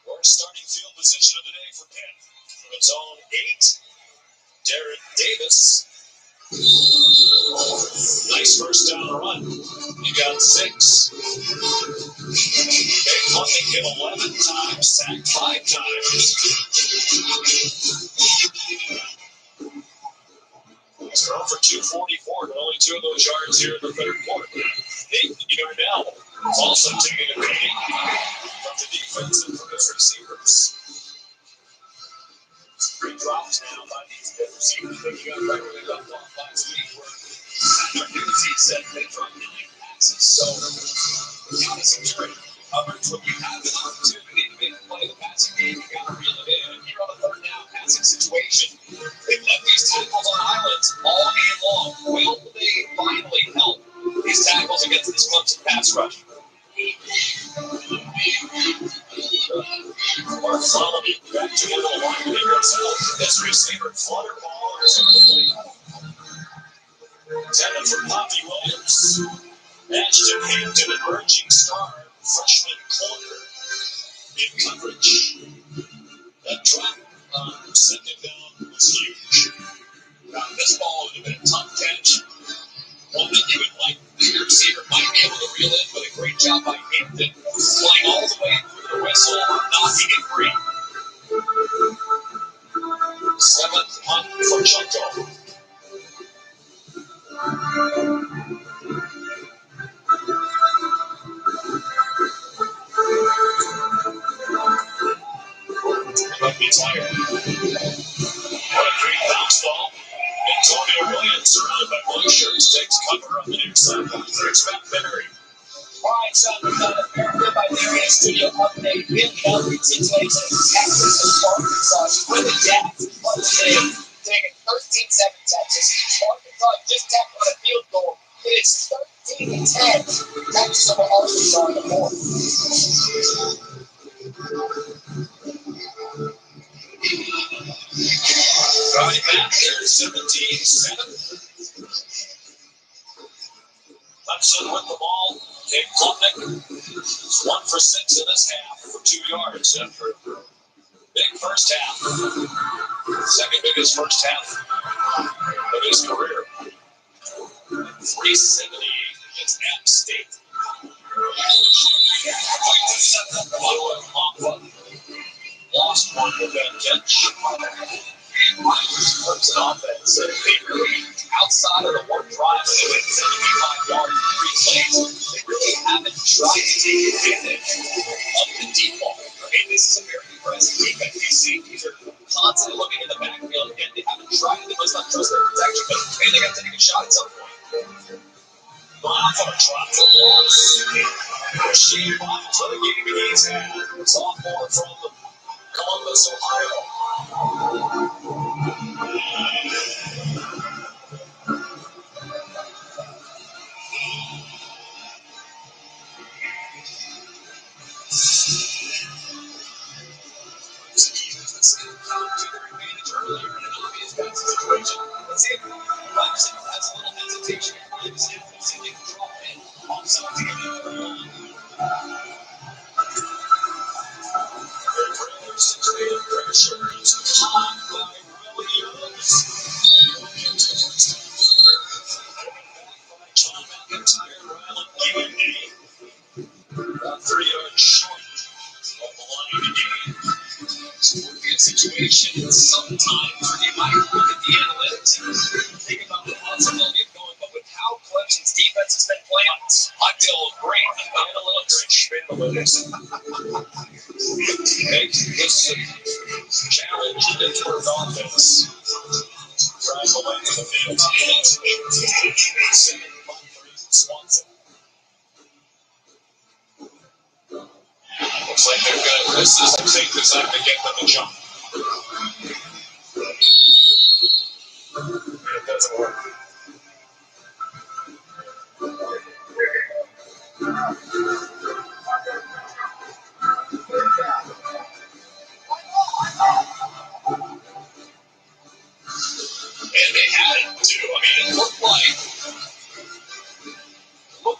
Worst starting field position of the day for Pitt. From its own 8, Darren Davis. Nice first down run. He got 6. They punted him 11 times, sacked 5 times. He's thrown for 244, but only 2 of those yards here in the third quarter. Nathan Yarnell also taking a beating from the defense and from his receivers. 3 drops now by these receivers, picking up right where they left off last week, where Narduzzi said they dropped 9 passes. So, county security coverage, when you have an opportunity to make a play in the passing game, you got to reel it in. And here on the third down passing situation, they've left these tackles on islands all game long. Will they finally help these tackles against this Clemson pass rush? Mark Solomon back to the middle line to himself. This receiver flutter ball is incomplete. Intended for Poppy Williams. Ashton Hampton, emerging star, freshman corner in coverage. That drop on second down was huge. Now, this ball would have been a tough catch. One that you would like the receiver might be able to reel in, but a great job by Hampton, playing all the way through the whistle, knocking it free. 7th punt for Chunko. He might be tired. What a great bounce ball. Antonio Williams, surrounded by blue shirts, takes cover on the near side. Third back Berry. Alright, so we've got a fair bit by Larry studio update. Really ugly situation. Texas and Arkansas really depth. One thing, taking 13-7 Texas. Arkansas just tackled a field goal. It's 13-10. Texas over Arkansas on the board. Right back there, 17-7. Clemson with the ball. Cade Klubnik, 1 for 6 in this half for 2 yards after a big first half. Second biggest first half of his career. 378 against App State. Lost one with that catch. Clemson offense, they really, outside of the one drive, they went 75 yards in 3 plays. They really haven't tried to take advantage of the deep ball. I mean, this is a very impressive defense. These safeties are constantly looking in the backfield. Again, they haven't tried, they must not trust their protection, but hey, they got to take a shot at some point. Bonds on a drop for loss. Rasheed Bonds for the game he's had. Sophomore from Columbus, Ohio. Earlier in an obvious pass situation. Let's see if Clemson has a little hesitation. He was able to see the control and offside to get it. Their trailers situated pressure is caught by Williams. Williams the first time. Back by John McIntyre, Ryland Q&A. About 3 yards short of the line of the game. Would be a situation sometimes where you might look at the analytics and think about the possibility of going, but with how Clemson's defense has been playing, I feel great analytics. Make this challenge to Pittsburgh offense. Drive away from the field. 7-3 Swanson. Looks like they're gonna. This is a safe time to get them a jump. It doesn't work. And they had it too. I mean, it looked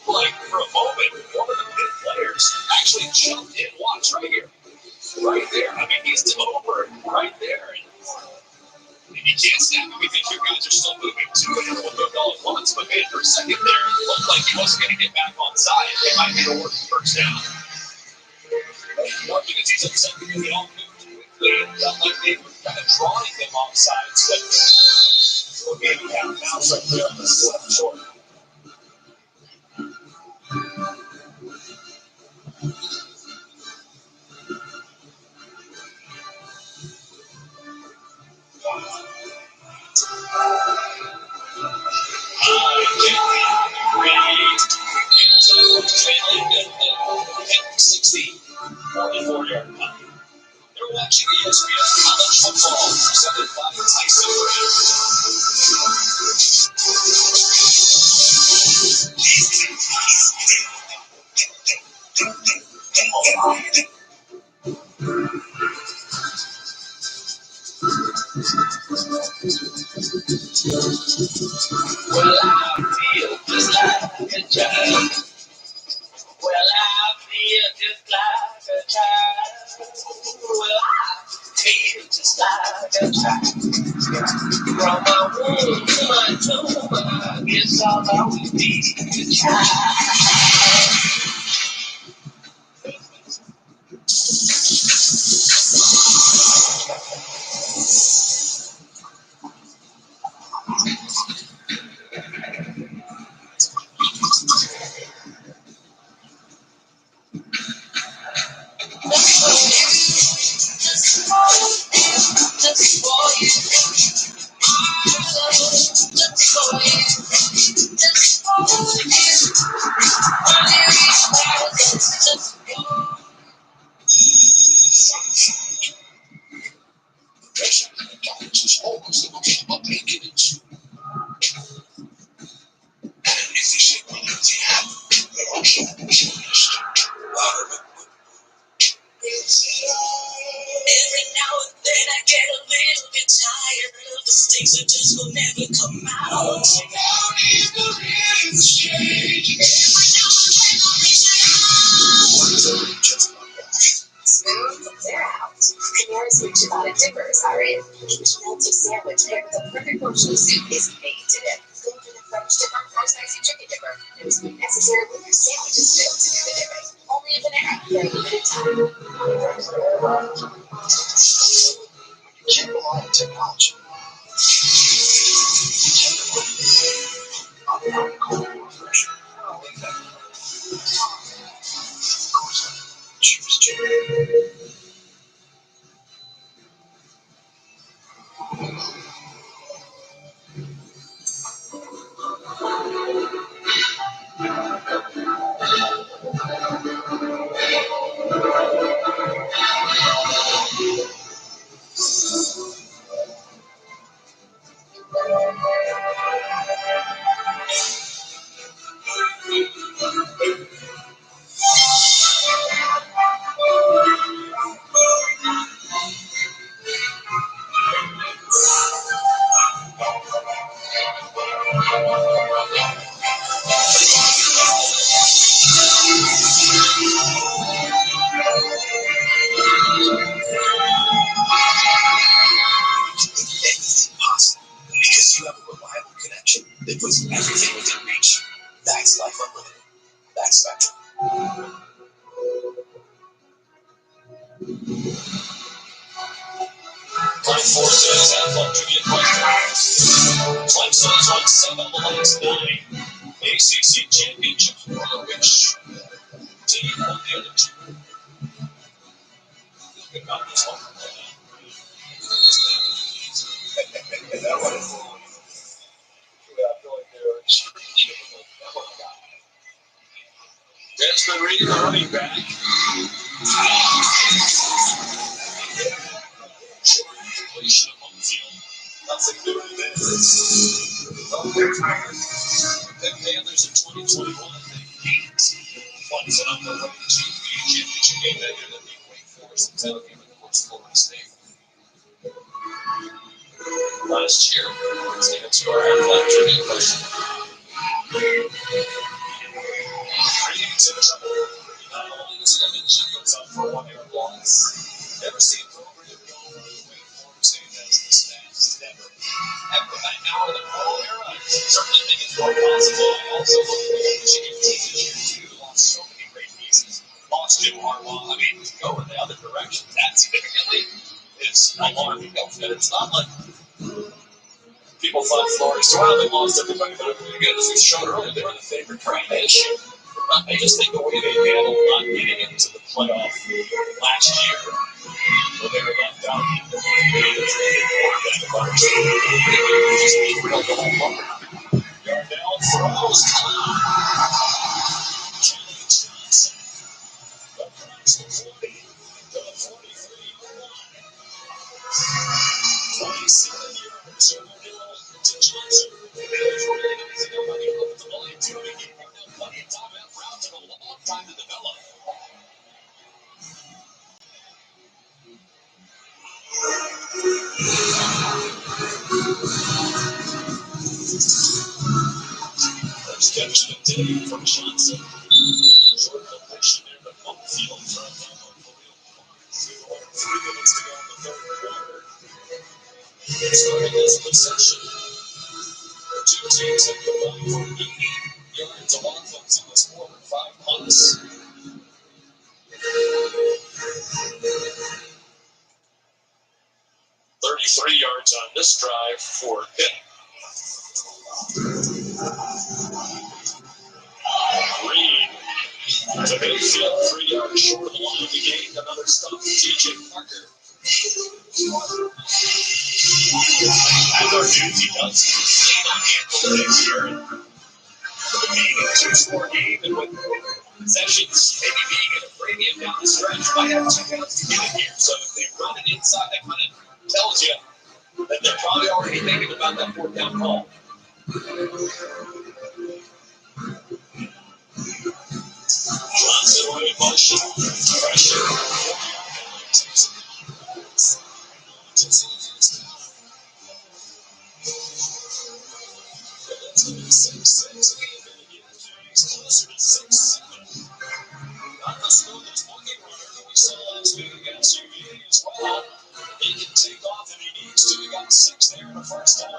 like for a moment one of the good players actually jumped in. Watch right here, right there. I mean, he's over right there. And you can't snap it because your guys are still moving to it and we'll go all at once. But man, for a second there, it looked like he wasn't going to get back on side. It might be the worst first down. More because he's upset because they all moved too quickly and felt like they were kind of drawing them off sides. But maybe half bounce right there on the short. They're watching ESPN College Football presented by Tyson Well, I feel just like a child. Well, I feel just like a child. Well, I feel just like a child. From my womb to my tomb, I guess I'll always be a child. Every now and then I get a little bit tired of the things that just will never come out. Now need the exchange. Every now and then I reach out. Smooth, they're out. Panera's new ciabatta dippers are in. Each melty sandwich paired with a perfect portion of soup is made to dip. Go for the French dipper or spicy chicken dipper. No spoon necessary when your sandwich is filled to do the dipping. Only a Panera for a limited time. Check a lot of technology. Choose to. Because you have a reliable connection that puts everything within reach. That's Life Unlimited. That's Spectrum. 24 says Athlon Trivia Questions. Clemson is on 7 of the last 9 ACC championships. Which team won the other 2? Think about this one. That one is I feel like they're extremely difficult. Desmond Reed, the running back. Short completion of home field. Nothing doing there. Oh, they're tired. The Panthers in 2021, they beat Funds on the way to the championship game that year. They beat Wake Forest and title game, and of course, Florida State. Last year, let's get into our athletic trivia question. Not only does Kevin G goes out for a 1-year loss, never seen a program go Wake Forest State as the stats ever. After that hour of the pro era, I certainly think it's more possible. I also look at the Michigan team this year, too. Lost so many great pieces. Lost Jim Harbaugh. I mean, go in the other direction that significantly is alarming. And it's not like people thought Florida State lost everybody, but again, as we showed earlier, they were the favorite for a nation. I just think the way they handled not getting into the playoff last year, where they were left out, just being real the whole moment. Yardell throws. Kelly Johnson across the 40 to the 43. 27 yards over to Johnson. There's really anything nobody looking to line to. He gave them plenty of time. That route took a long time to develop. First catch of the day from Johnson. Short completion there to home field from Khalil Park. 3 minutes to go in the third quarter. Starting this possession. The two teams have combined for 80 yards of offense in this quarter. 5 punts. 33 yards on this drive for him. Reed to midfield, 3 yards short of the line of the game. Another stop for TJ Parker. As our dudes, he does stay on handle next year. Being a 2-score game and with possessions maybe being at a premium down the stretch, might have 2 counts to get it here. So if they run it inside, that kind of tells you that they're probably already thinking about that 4th down call. Johnson in motion. Pressure. He's closer to 6'7". Not the smoothest looking runner that we saw last week against UVA as well. He can take off if he needs to. He got 6 there in the first down.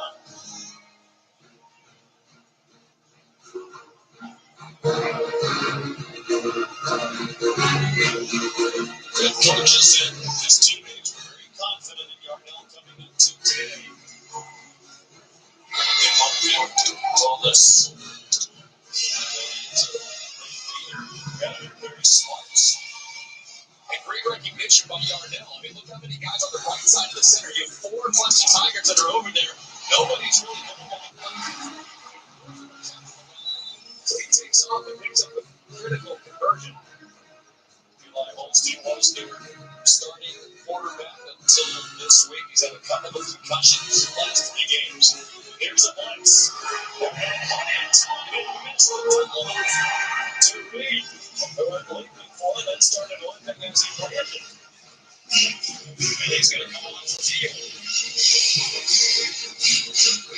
Good coaches and his teammates were very confident in Yardell coming into today. They hope to all this. Very smart. And great recognition by Yardell. I mean, look how many guys on the right side of the center. You have 4 bunch of Tigers that are over there. Nobody's really coming down. So he takes off and picks up a critical conversion. Eli Holstein was their starting quarterback until this week. He's had a couple of concussions in the last 3 games. Here's a blitz. And missed the tackle to Reed, who had leaping for it and started limping as he ran it. And he's going to come on for field.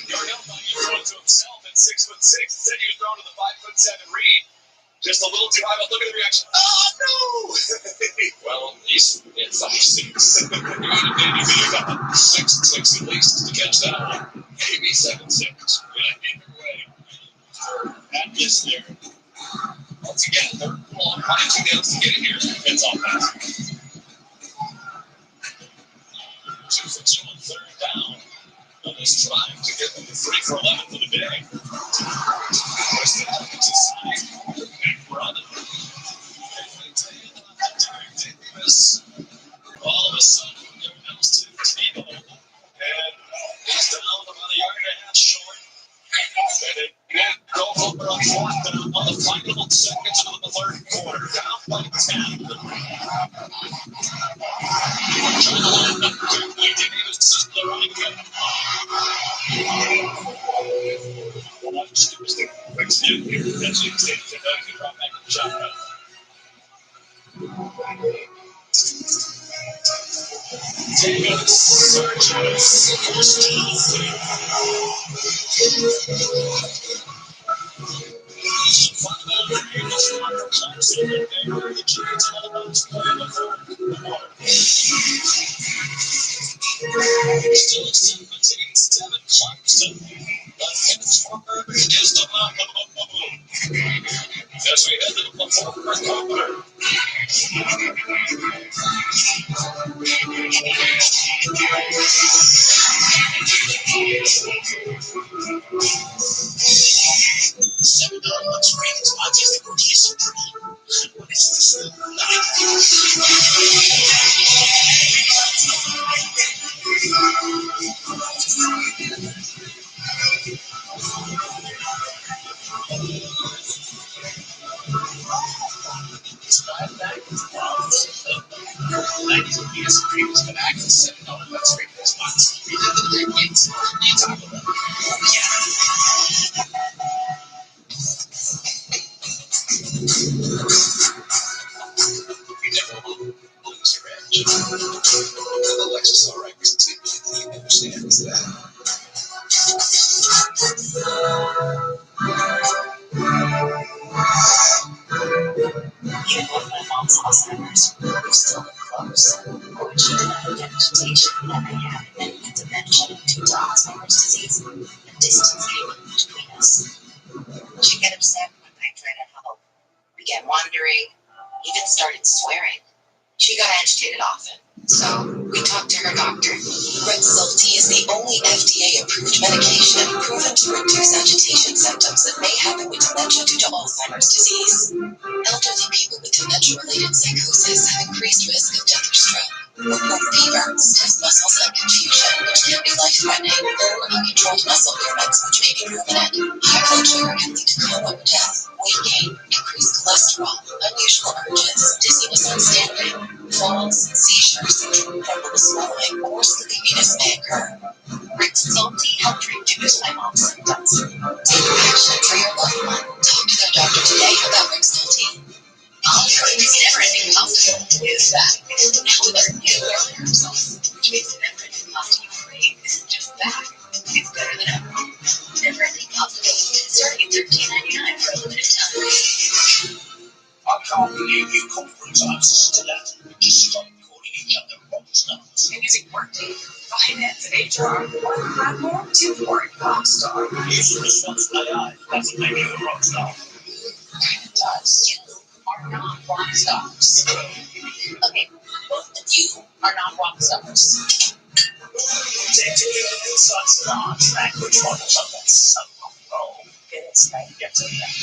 Yardell might be throwing to himself at 6'6". Instead, he was throwing to the 5'7" Reed. Just a little too high, but look at the reaction. Oh, no! Well, he's at 5'6". You would have maybe been about 6'6" at least to catch that one. Maybe 7'6". Either way, at this there. Once again, they're long, 2 downs to get it here. It's all pass. 2 for 2 on 3rd down. On this drive to get them to 3 for 11 for the day. Where's the Adams side? And running. All of a sudden, they're now to Tebow. And he's down about 1.5 yards short. And they go over on 4th down on the final seconds of the 3rd quarter. Down Even with my mom's Alzheimer's, we're still close. But she did not identification that I had and dementia due to Alzheimer's disease. A distance came in between us. She'd get upset when I tried to help, began wandering, even started swearing. She got agitated often, so we talked to her doctor. Rexulti is the only FDA-approved medication proven to reduce agitation symptoms that may happen with dementia due to Alzheimer's disease. Elderly people with dementia-related psychosis have increased risk of death or stroke, report fever, stiff muscles and confusion, which can be life-threatening, or uncontrolled muscle movements, which may be permanent. High blood sugar can lead to coma or death, weight gain, increased cholesterol, unusual urges, dizziness on standing, falls, seizures, abnormal swallowing, or sleepiness may occur. Rexulti helped reduce my mom's symptoms. Take action for your loved one. Talk to their doctor today about Rexulti. It's never-ending possible is that Hitler knew earlier himself, which makes it never-ending possible free isn't just that, it's better than ever. Never-ending possibility starting at $13.99 for a limited time. I can't believe you corporate answers to that. Just stop calling each other rock stars. And using Workday, finance, and HR, one platform to work rock star. Using responsible AI, that's what makes you a rock star. It does. You are not rock stars. Okay, both of you are not rock stars. Take the insights of our language models of that so wrong. It's like get to that.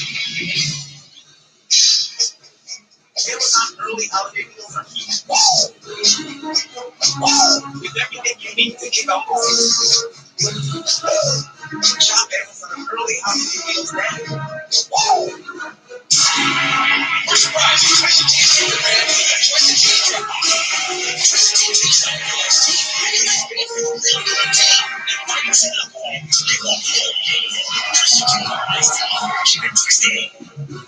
There was an early holiday meal for each. Wow! With everything you need to keep up with. Shop Amazon early holiday meals now. Wow! We're surprised you Twisted Tea is the brand new Twisted Tea drink. Twisted Tea takes on your lifestyle. Really good tea. It brings it up. You love it. Twisted Tea lifestyle. Keep it twisted.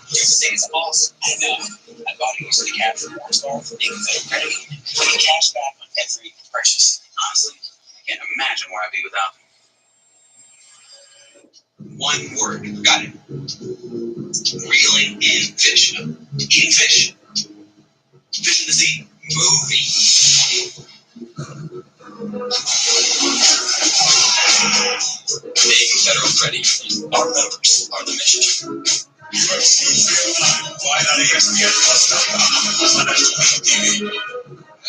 Twisted Tea is awesome. I know. I bought it using the capture more star for being so credit. Getting cash back on every purchase. Honestly, I can't imagine where I'd be without them. One word. Got it. Reeling in fish. Eating fish. Fish in the sea. Movie. Make federal credit. Our members are the mission. Why not ESPN+.com?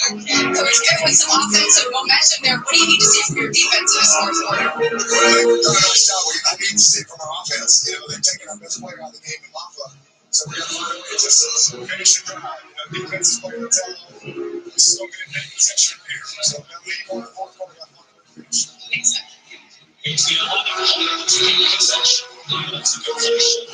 So it's good with some offensive momentum there. What do you need to see from your defense in this fourth quarter? I need to see from our offense. You know, they're taking our best player out of the game in Lafla. So we have to find a way to just finish the drive. You know, defense is playing the tail. We're still getting many possession here. So they'll leave on the fourth quarter. Exactly. It's the 11th possession. That's a good possession.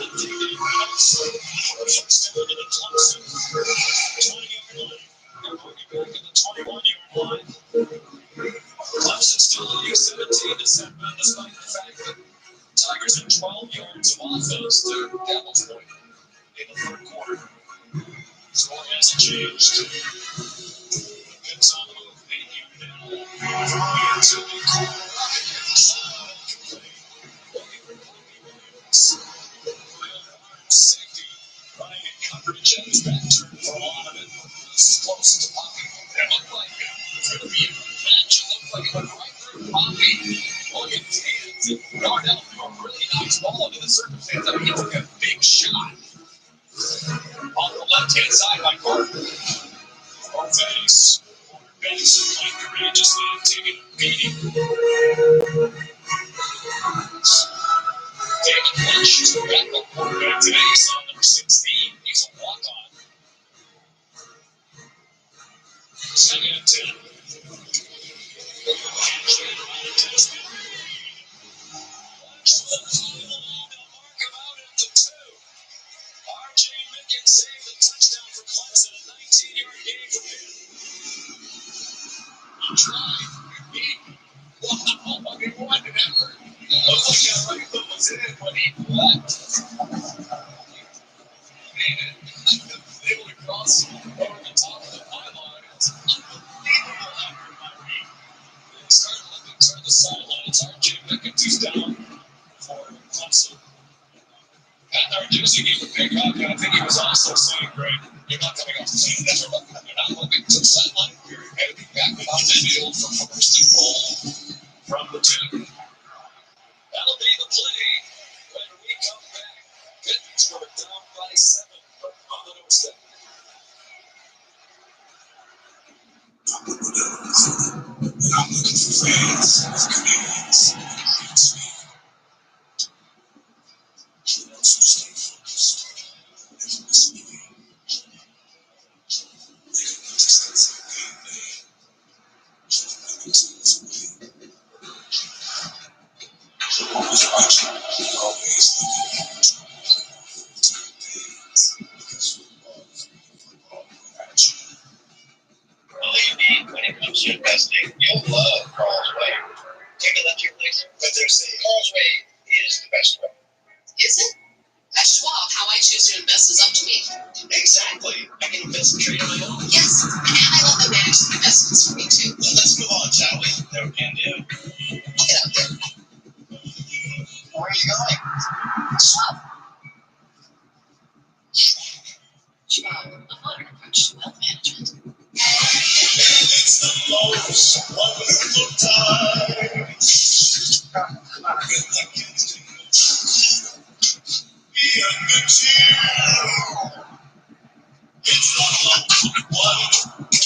Score hasn't changed. It's on the move. Into the corner. Safety running in coverage and his back turned for a lot of it. Close to Poppy. It looked like it would be a match. It looked like it went right through Poppy. Look at his hands. And Darnell threw a really nice ball into the circumstance. I mean, he took a big shot on the left-hand side by Carter. Or face. Face playing courageously and taking a beating. David Lynch is the backup quarterback today. He's on number 16. He's a walk-on. Second and 10. RJ Mickens saved the touchdown for Clemson, a 19-yard gain for him. He tried. Wow, he wanted that hurt. Looked like that rifle was in when he left. Man, they went across over the top of the pylon. It's unbelievable effort by me. They started looking toward the sideline. It's RJ Mickens who's down for Clemson. And our Jersey gave a big hug, and I think he was also saying, Greg, you're not coming off the field. You're not moving to the sideline. You're going to be back on the field for first and goal from the 2. That'll be the play when we come back. Pittsburgh down by 7 on the doorstep. I'm looking for fans, communities, and speed. Who wants to stay focused and listen to me? They can understand some game day. Always watching, always looking at Believe me, when it comes to investing, you'll love Carl's Way. Take a left here, please. But there's Carl's Way is the best way. Is it? At Schwab, how I choose to invest is up to me. Exactly. I can invest and trade on my own. Yes, and I let them manage the investments for me too. Well, let's move on, shall we? No, can do. Look it up there. Where are you going? Schwab. Schwab, a modern approach to wealth management. It's the most wonderful time. Be a good cheer. It's the most one.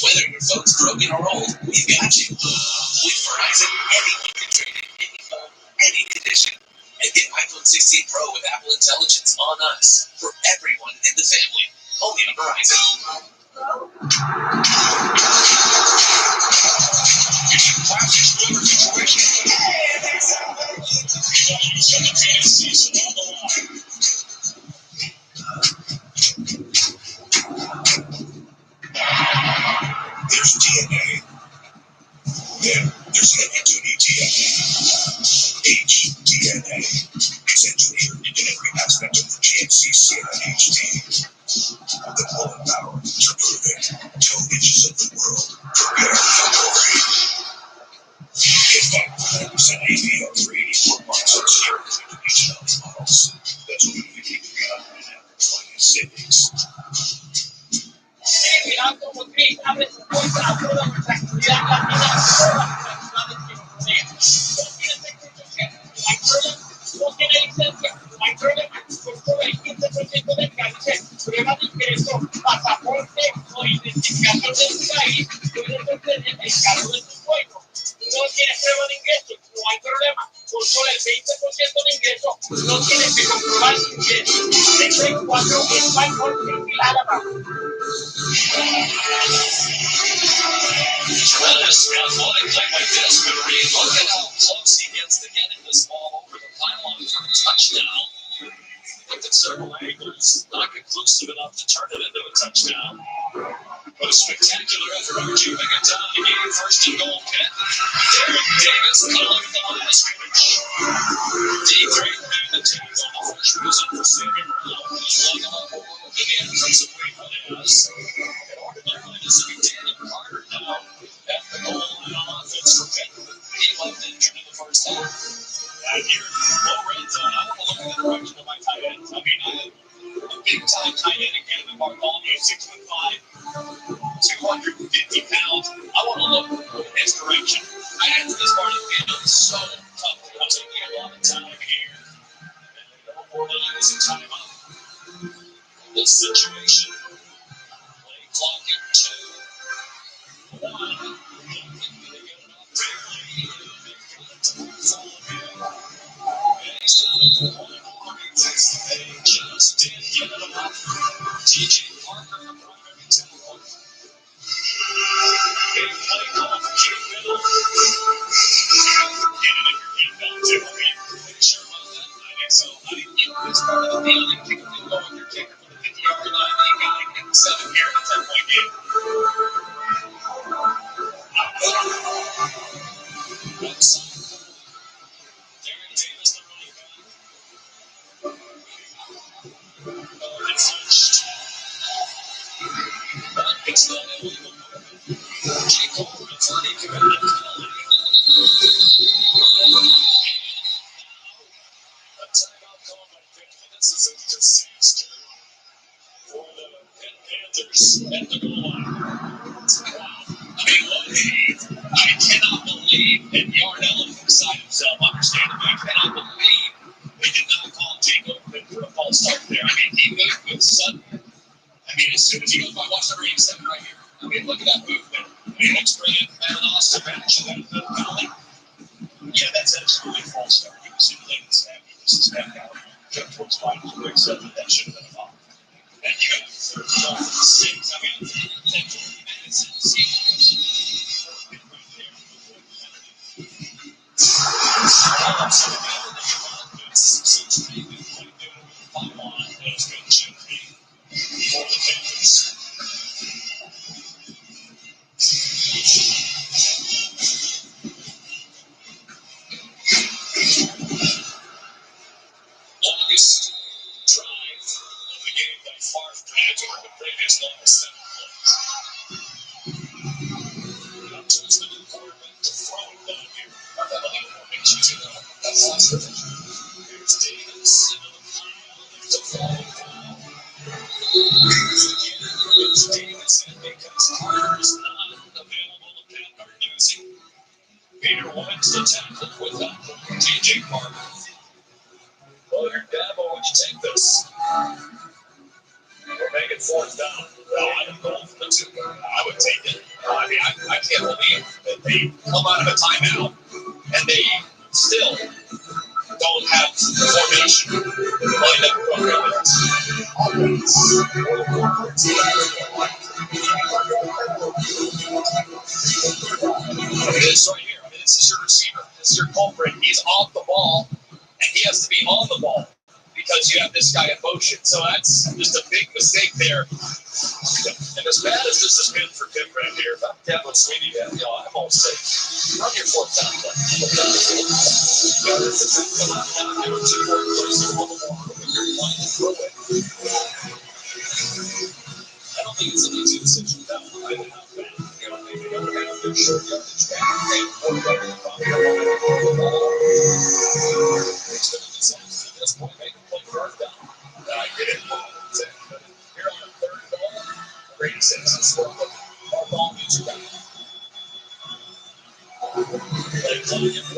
Whether your phone's broken or old, we've got you. With Verizon, anyone can trade in any phone, any condition. And get iPhone 16 Pro with Apple Intelligence on us for everyone in the family. Only on Verizon. It's a classic weather situation. Hey, there's somebody. You got a season on the line. There's DNA. Then there's heavy-duty DNA. HDNA. It's engineered into every aspect of the ncaa. The pulling power to prove it. 2 inches of the world. Prepare for glory. Get 5% APR for 84 months on 0 to each models. That's what we need to be on savings. No tienes prueba de ingreso, no hay problema. Por solo el 20% de ingreso, no tienes que comprobar tu ingreso. De 4 es más Well, this athletic play like this, but look at how close he gets to getting this ball over the pylon for a touchdown. Looked at several angles, not conclusive enough to turn it into a touchdown. What a spectacular effort, Archie. They get down the game, first and goal, Kent. Derek Davis calling the line of scrimmage. D3 made the tackle on the first visit for Sammy Merlot. He's looking up over the entrance of Cleveland is. In order to find us a Daniel Carter now at the goal line on offense for Pitt. He left injured in the first half. And here, low red zone. I want to look in the direction of my tight ends. I mean, a big-time tight end again in Bartholomew, 6'5", 250 pounds. I want to look in his direction. I had this part of the field so tough because they get a lot of time here. And no more than using time up. This situation, play clock at 2, 1. They just didn't get it up. TJ Parker, the primary tackle. Big play call for Jake Middle. Get it in your inbound, Tim. Are you pretty sure about that? I think so. I think this part of the field, you kick a field goal with your kicker for the 50-yard line. You got to get 7 here in a 10-point game. Derek Davis, the running back. It's punched. But it's not illegal. Jake Cole returning to the penalty. A timeout call by Pitt. This is a disaster for the Pitt Panthers at the goal line. Wow. I mean, what a game. I cannot believe that Yarnell is beside himself. Understandably, I cannot believe they did not call Jacob for a false start there. I mean, he moved with sudden. I mean, as soon as he goes by, watch number 87 right here. I mean, look at that movement. I mean, that's brilliant. And an awesome match. The penalty. Yeah, that's absolutely a false start. He was in late and snappy. This is back out. Kept towards five to quick seven. That should have been a foul. And you got third ball for the Six. I mean, Madison's right there. Seems to be quite good with the bottom line. That's been Jimmy for the Panthers. Longest drive of the game by far for the previous longest 7 plays. Up to his middle quarterback to throw it down here. That's awesome. Here's Davis into the pile. There's a falling foul. It's Davidson because Carter is not available to Pat Narduzzi. Peter White's the tackle without TJ Parker. Well, here, Dabo, would you take this? We're making 4th down. Well, I don't know for the 2. I would take it. I mean, I can't believe that they come out of a timeout and they still don't have formation lined up properly. This right here, I mean, this is your receiver. This is your culprit. He's off the ball, and he has to be on the ball because you have this guy in motion. So that's just a big mistake there. And as bad as this has been for Pitt right here, if I'm Devin Sweeney, I'm almost safe. On your 4th down play. There were 2 more plays in one more. You're trying to throw it. I don't think it's an easy decision. I don't know. Maybe they don't have their short yardage back. It's been a disaster at this point. They can play 4th down. I get it. Here on a 3rd ball, Brady says it's worth it. Our ball needs are back. They play it 1.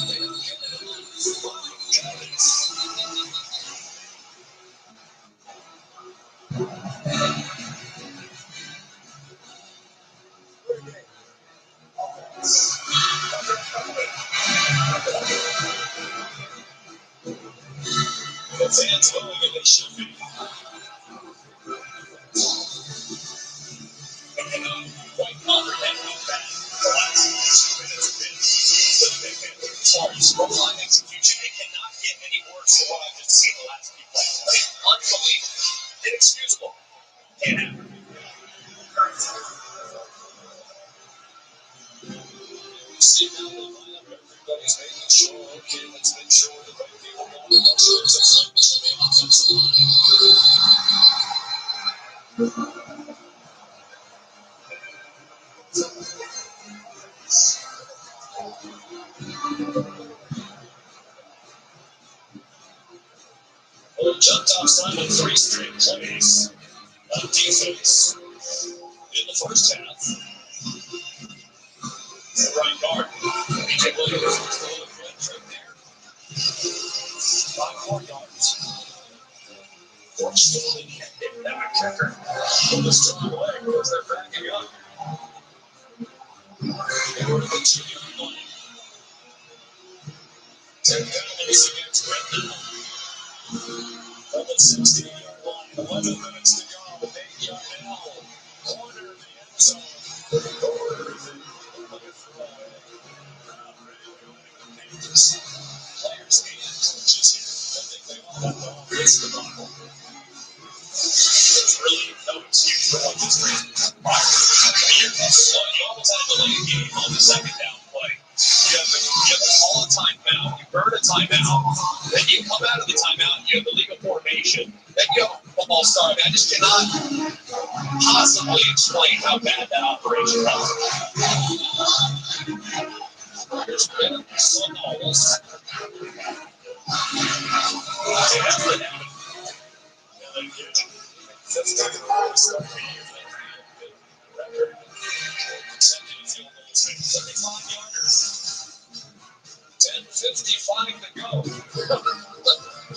They don't get it. The fans going and they should be. They cannot quite comprehend how bad the last 2 minutes have been. As far as goal line execution, it cannot get any worse than what I've just seen the last few plays. Unbelievable. Inexcusable. Can't happen. See now the lineup, everybody's making sure. Okay, let's make sure the right people know the busters and flips and maybe comes along. Well, jumped offside on 3 straight plays on defense in the first half. Right guard, BJ Williams was a little flinch right there. 5 more yards. Fortunately, they didn't have a kicker with a strong leg because they're backing up. They were to the 2-yard line. 10 penalties against Britain. From the 16-yard line, 11 minutes to go. Yall, corner in the end zone. Players and coaches here, I think they all have to raise the bottle. There's really no excuse for what this reason. You almost had a delayed game on the second down play. You have to call a timeout, you burn a timeout, then you come out of the timeout, you have the legal formation, then you have a football start. I just cannot possibly explain how bad that operation was. There's been some almost. That's not going to really start the year. Record. 75 yarders. 10:55 to go.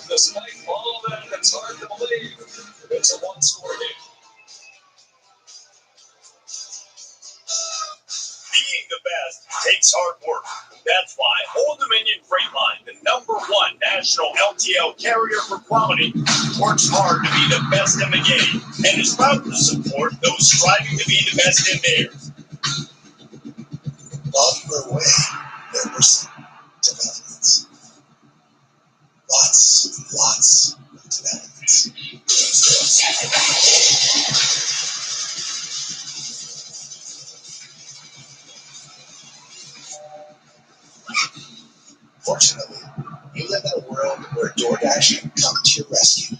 Despite all that, it's hard to believe it's a one-score game. Being the best takes hard work. That's why Old Dominion Freight Line, the #1 national LTL carrier for quality, works hard to be the best in the game and is proud to support those striving to be the best in theirs. On your way, there were some developments. Lots of developments. Fortunately, you live in a world where DoorDash can come to your rescue.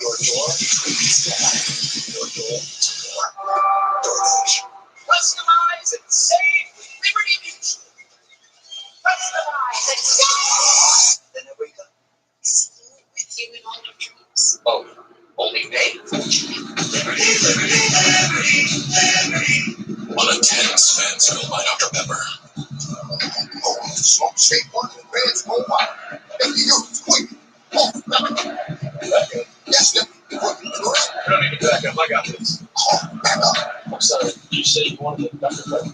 Your door leads to life. Your door to more. DoorDash. Customize and save with Liberty Mutual. Customize and save. Then Eureka Is he with you in all your dreams? Oh, only they? Liberty. On a tense fans filled by Dr. Pepper. Smoke shake one and fans go wild. Baby, you quick. Oh, back up. Yes, yep. You don't need to back up. I got this. Back up. I'm sorry. You said you wanted to Dr. Pepper.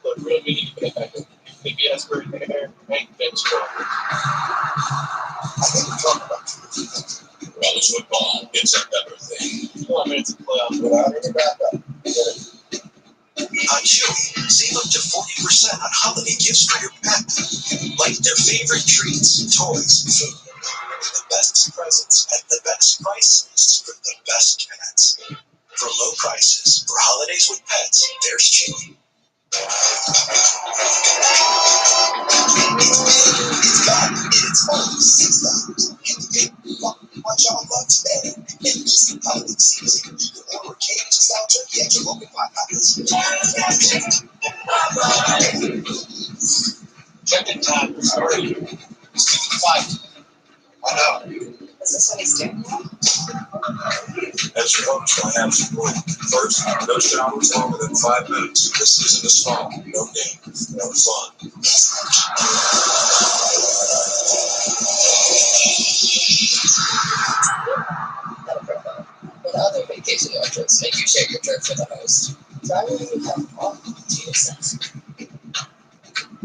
Look, really, we need to get back up. Maybe that's where you're there. Make that strong. I think we're talking about two different things. College football, it's a Pepper thing. 4 minutes of playoff. Without any backup. On Chewy, save up to 40% on holiday gifts for your pet. Like their favorite treats, toys, food. The best presents at the best prices for the best pets. For low prices, for holidays with pets, there's Chewy. It's back. It's only $6. Watch y'all love today. And this holiday season, you can order a cage style turkey at your local pie outlets. Check-in time is already 65. I know. Is this what he's doing? As your host, I have some rule. First, no showers longer than 5 minutes. This isn't a spa. No game. No fun. With other vacation rentals, make you share your trip with the host. Driving will come all to yourself.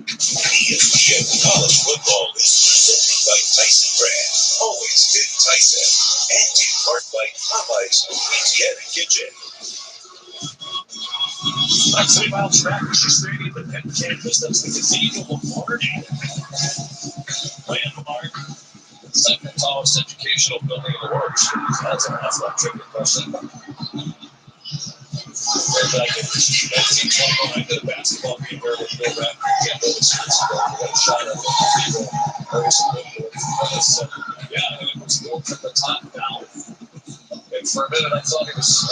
ESPN College Football is presented by Tyson Brand. Always been Tyson. And in part by Popeyes, Louisiana Kitchen. Like 3 miles track, Stadium, the Penn campus, that's the Cathedral of Florida. Landmark, second tallest educational building in the world. That's an athletic question. back in 1921, I did a basketball game there with Bill Rapp. We can't go to streets ago. We got a shot at the people. Yeah, it was going from the top down. And for a minute, I thought it was.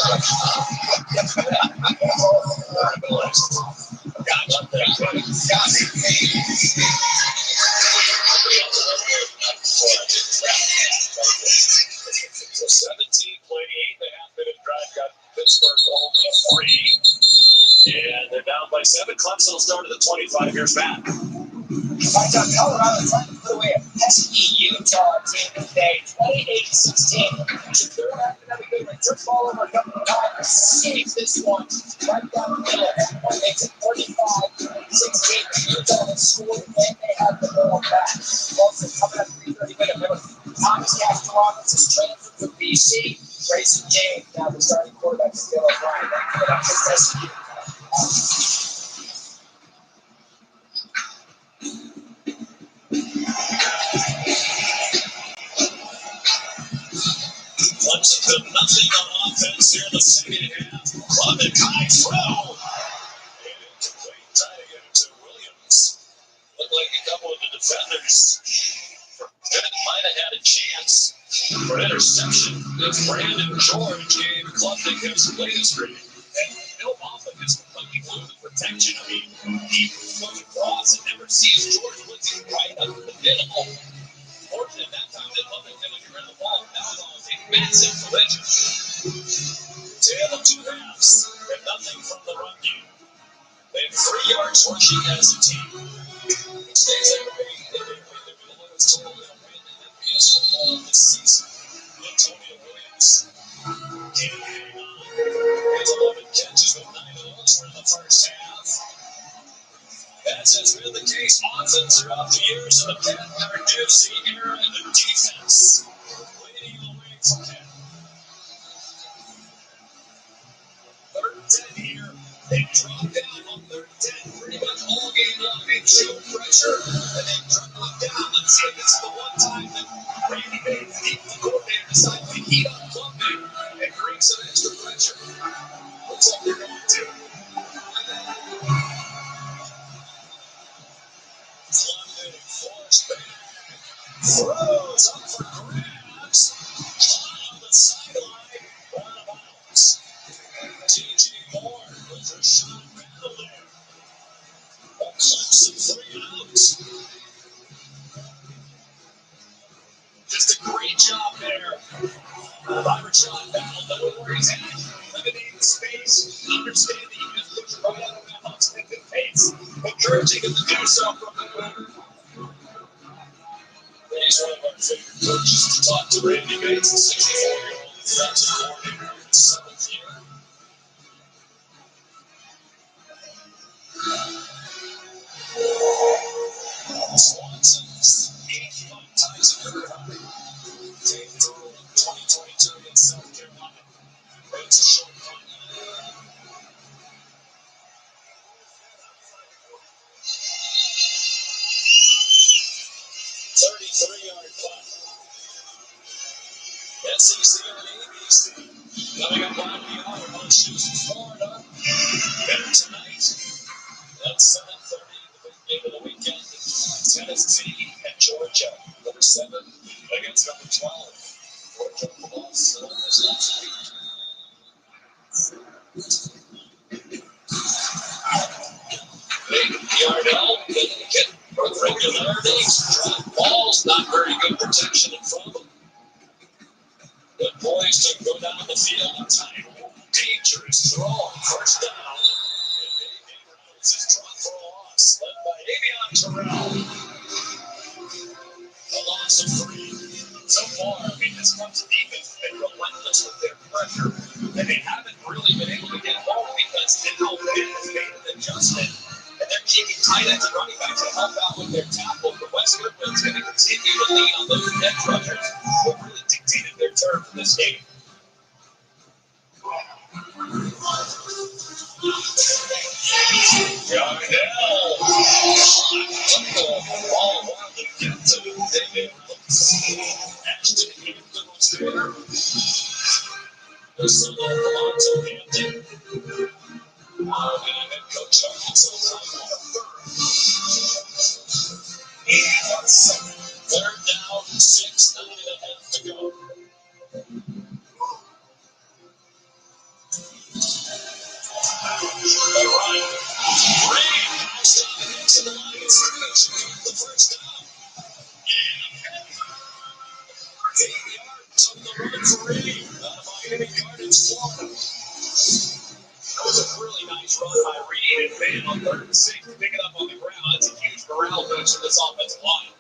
God, love that kid. So 17 played, 8.5-minute drive, got Pittsburgh only 3. And they're down by 7. Clemson will start at the 25. Here's Matt. Right on Colorado trying to put away a pesky Utah team today, 28-16. They're after another good return ball over a couple of times. Saves this one right down the middle. Everyone makes it 35-16. Utah has scored and they have the ball back. Also coming up 3:30 minutes. Thomas Castellanos is transferred from BC. Grayson James now the starting quarterback for Bill O'Brien. That's what I'm just Clemson could nothing on offense here in the second half. Club and high throw. And incomplete. Trying to get it to Williams. Looked like a couple of the defenders might have had a chance for an interception. If Brandon George gave Klubnik his latest read. And Bill Moffitt is completely blue to protection. I mean, he goes across and never sees George Woodsy right up the middle. Fortunate that time that Klubnik didn't get rid of the ball. That was almost a massive collision. Tale of two halves. And nothing from the run game. They have 3 yards rushing as a team. It stays that way. They win the lowest total in a win in FBS football this season. Antonio Williams can't hang on. He has 11 catches with 9 of those were in the first half. As has been the case often throughout the years of the Pat Narduzzi era in the defense. Leading away from him. 3rd and 10 here. They drop down on 3rd and 10 pretty much all game long. They show pressure and they drop down. Let's see if this is the one time that Randy Bates, the coordinator, decides to heat up Klubnik and bring some extra pressure. Looks like they're going to. Klubnik forced back. Throws up for grabs. On the sideline. Out of bounds. T.J. Moore with a shot battle there. A Clemson 3 and out. Just a great job there. By Rashad Battle, knowing where he's at, limiting space, understanding he just puts right out of bounds at the pace, encouraging him to do so from the corner. He's one of our favorite coaches to talk to. Randy Bates, a 64-year-old defensive coordinator in his 7th year. Swanson's 85 ties in career high. Take the total of 2022 against South Carolina. It's a short punt. 33-yard punt. SEC on ABC. Coming up on the hour. LSU's in Florida. Better tonight. That's 7:30. The big game of the weekend. Tennessee and Georgia. Number 7 against number 12. Georgia lost this last week. Yardell didn't get regularity. Drop balls, not very good protection in front of them. Good boys to go down the field in time. Dangerous throw, first down. And Dave Abrams is dropped for a loss, led by Avion Terrell. A loss of 3. So far, I mean, this Clemson defense has been relentless with their pressure, and they haven't really been able to get home because now Pitt has made an adjustment, and they're keeping tight ends and running backs to help out with their tackle. But Wes Goodwin's going to continue to lean on those edge rushers who have really dictated their turn for this game. Yardell. Ball wildly get to David. Ashton Hampton was there. the son of Alonzo Hampton. And head coach Alonzo Hampton. Third down, 6, 9.5 to go. Reed knocks down the Hicks and the Lions the first down. 8 yards on the run for Reed out of Miami Gardens, Florida. That was a really nice run by Reed and man on 3rd and 6 to pick it up on the ground. That's a huge morale boost for this offensive line.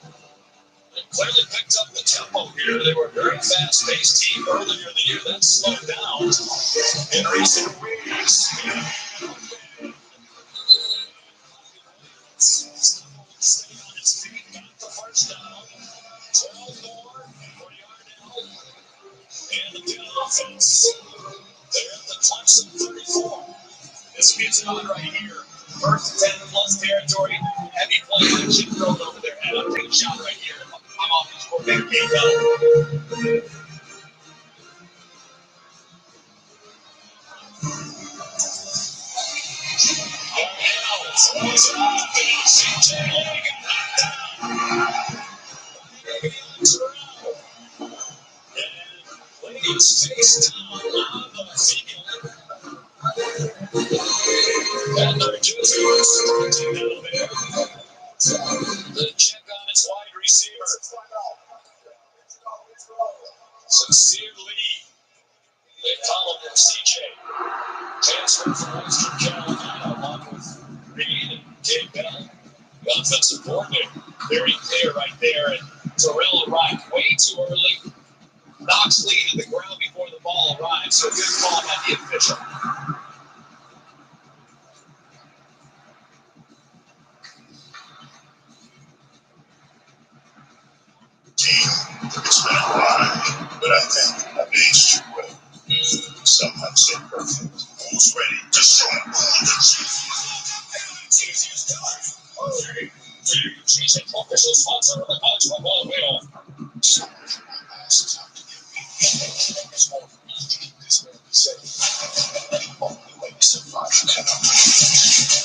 They clearly picked up the tempo here. They were a very fast-paced team earlier in the year. That slowed down in recent weeks. Staying on its feet, got the first down. 12 more for Yardell and the Pitt offense. They're at the Clemson 34. This gets it on right here. 1st and 10 plus territory. Heavy play action thrown over their head. I'm taking a shot right here. I'm off his coordinator game now. Ladies face down on the field. And they're just sprinting out there. The check on its wide receiver. Sincere Lee. They call him CJ. Transfer from Western Carolina along with Reed and Dave Bell. The offensive coordinator. Very clear right there. And Terrell arrived way too early. Knocks Lee to the ground before the ball arrives. So good call by the official. It's been a while, but I think I've aged too well. Some might say perfect. Who's ready to show them all the She's an official sponsor of the college football wheel.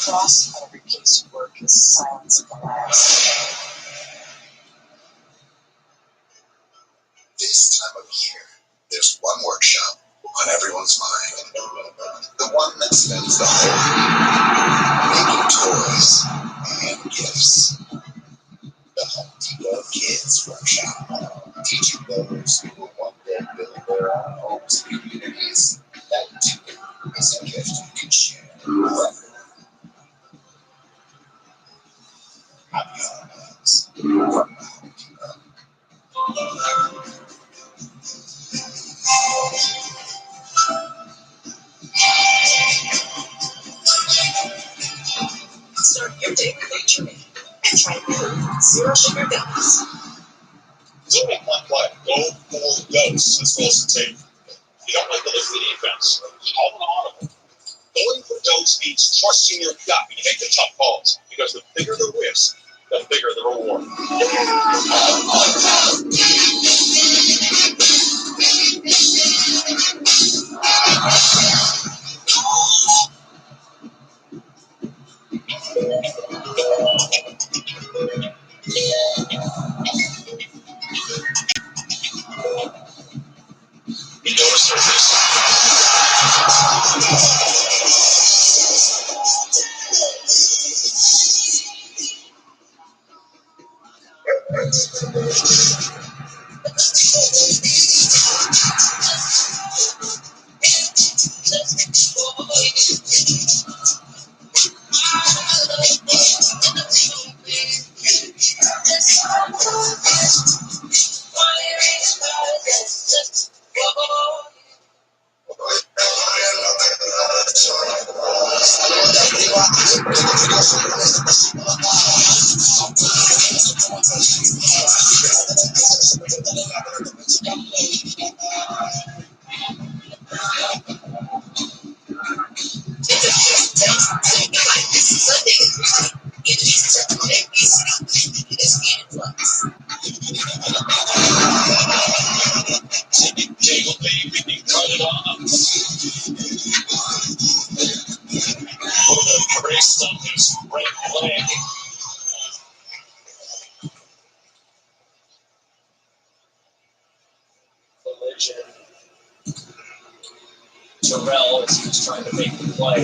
Across every piece of work is silence of the last. This time of year, there's one workshop on everyone's mind. The one that spends the whole year making toys and gifts. The Home Depot Kids Workshop. Teaching those who will one day build their own homes and communities. That too is a gift you can share with everyone. Happy holidays from the Home Depot. Start your day with nature and try zero sugar gummies. You make one play. Go for goats. That's all it's take. You don't like to look at the defense. Call an audible. Going for goats means trusting your gut when you make the tough calls. Because the bigger the risk, the bigger the reward. You notice there's this. Cable baby, cut it off. With a brace on his right leg. Collision. Terrell, as he was trying to make the play,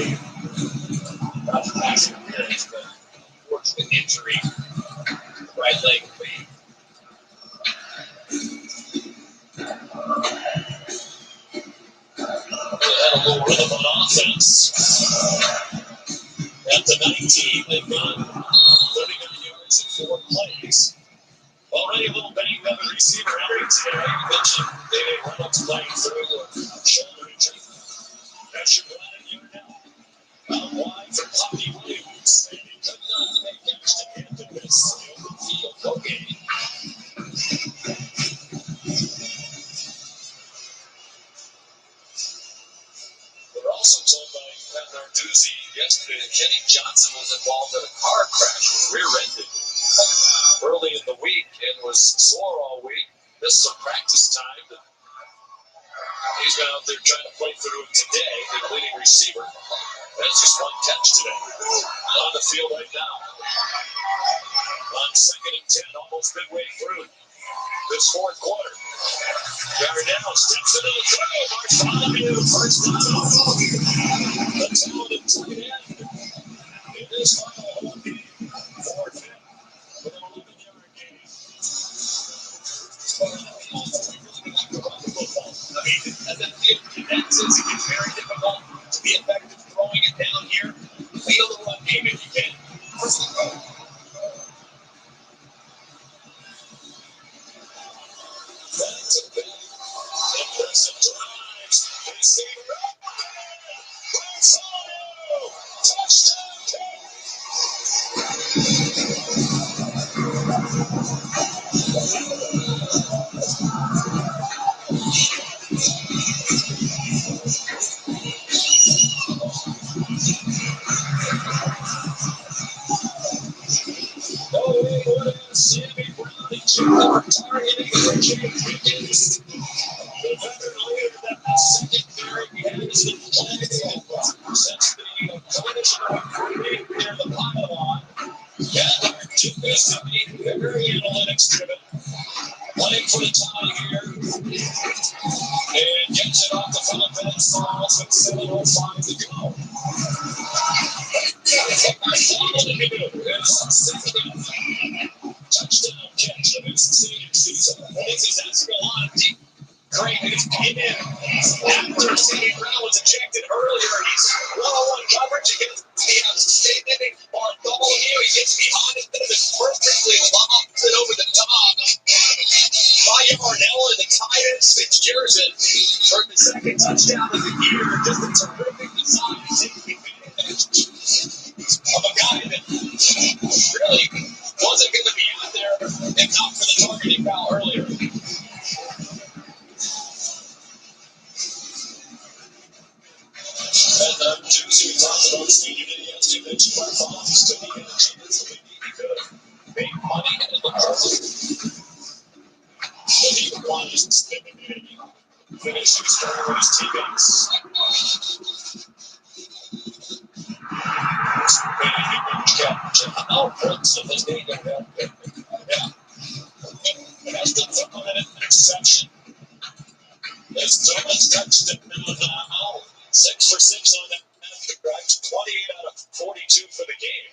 got the pass interference, but unfortunate injury. The right leg lead. They had a little rhythm on offense. At the 19, they've gone 39 yards in 4 plays. Already a little banged up at receiver Henry today. You mentioned David Reynolds playing through a shoulder injury. That should go out in here now. Out wide for Poppy Williams. And he could not make catch to Hampton with the open field. Okay. We're also told by Pat Narduzzi yesterday that Kenny Johnson was involved in a car crash, was rear-ended early in the week and was sore all week. Missed some practice time. He's been out there trying to play through it today, the leading receiver. That's just one catch today. On the field right now. On 2nd and 10, almost midway through this 4th quarter. Darnell steps into the throw. Bartholomew, first down. The talented tight end. It is final game. 4th and with an 11-yard gain. I mean, at that field, in that sense, it gets very difficult to be effective throwing it down here. Feel the run game if you can. That's a big, impressive drives. They say, Sammy Brown and Jim targeting James Higgins. The veteran leader that the secondary has been playing since the collision of recruiting near the pylon. And our gymnast to be very analytics driven. Playing for the tie here. And gets it off the front bench. Sauls with 7:05 to go. Touchdown catch of his senior season. This is Escalante. Craig is in after Sammy Brown was ejected earlier. He's one-on-one coverage against the outstanding Bartholomew. He gets behind it and is perfectly lobbed it over the top by Yarnell, and the tight end Fitzgerald for the 2nd touchdown of the year. Just a terrific design taking advantage of a guy that really wasn't going to be out there if not for the targeting foul earlier. And Tuesday we talked about Steve yesterday. Mentioned my father to the energy that's what we need to make money and look for it. But he wanted to spend it and finish his career with his teammates. Now Brunson has made that help. Yeah. Has been thrown at an interception. As Thomas touched it now. 6 for 6 on that drive. 28 out of 42 for the game.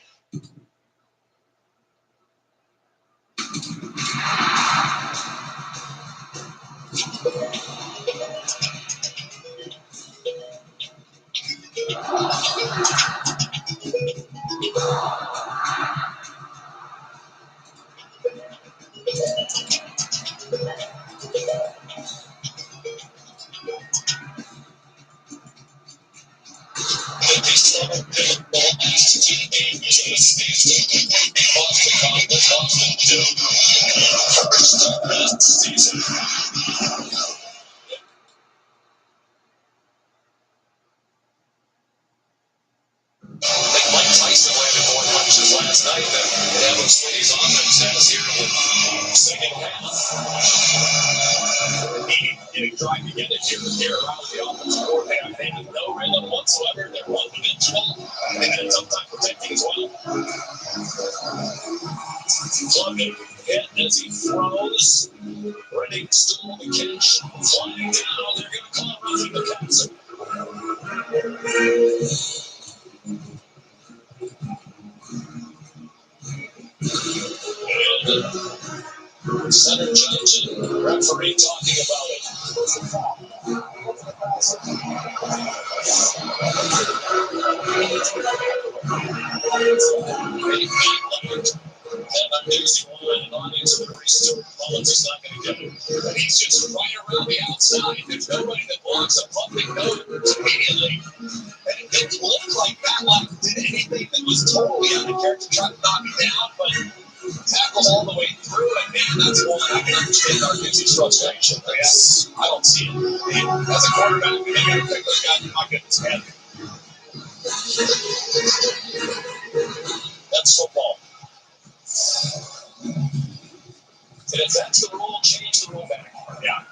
Mike Tyson landed more punches last last night that Evan Sweeney's offense has here in the second half. Getting tried to get it here and there around the offensive court. They have no rhythm whatsoever. They're one-dimensional. They had a tough time protecting as well. Clubbing hit as he throws. Ready still to catch. Flying down. They're going to call roughing the passer. And center judge and referee talking about it. And I'm using one and on into the restore. Mullins is not going to get it. And he's just right around the outside. There's nobody that blocks a pumping note immediately. And it didn't look like Matlock did anything that was totally out of character, trying to knock it down, but tackles all the way through. And man, that's one I can understand our Gibson's frustration. Yes, I don't see it. As a quarterback, they got to pick those guys in my goodness, man. That's football. And if that's the rule, change the rule back. Yeah.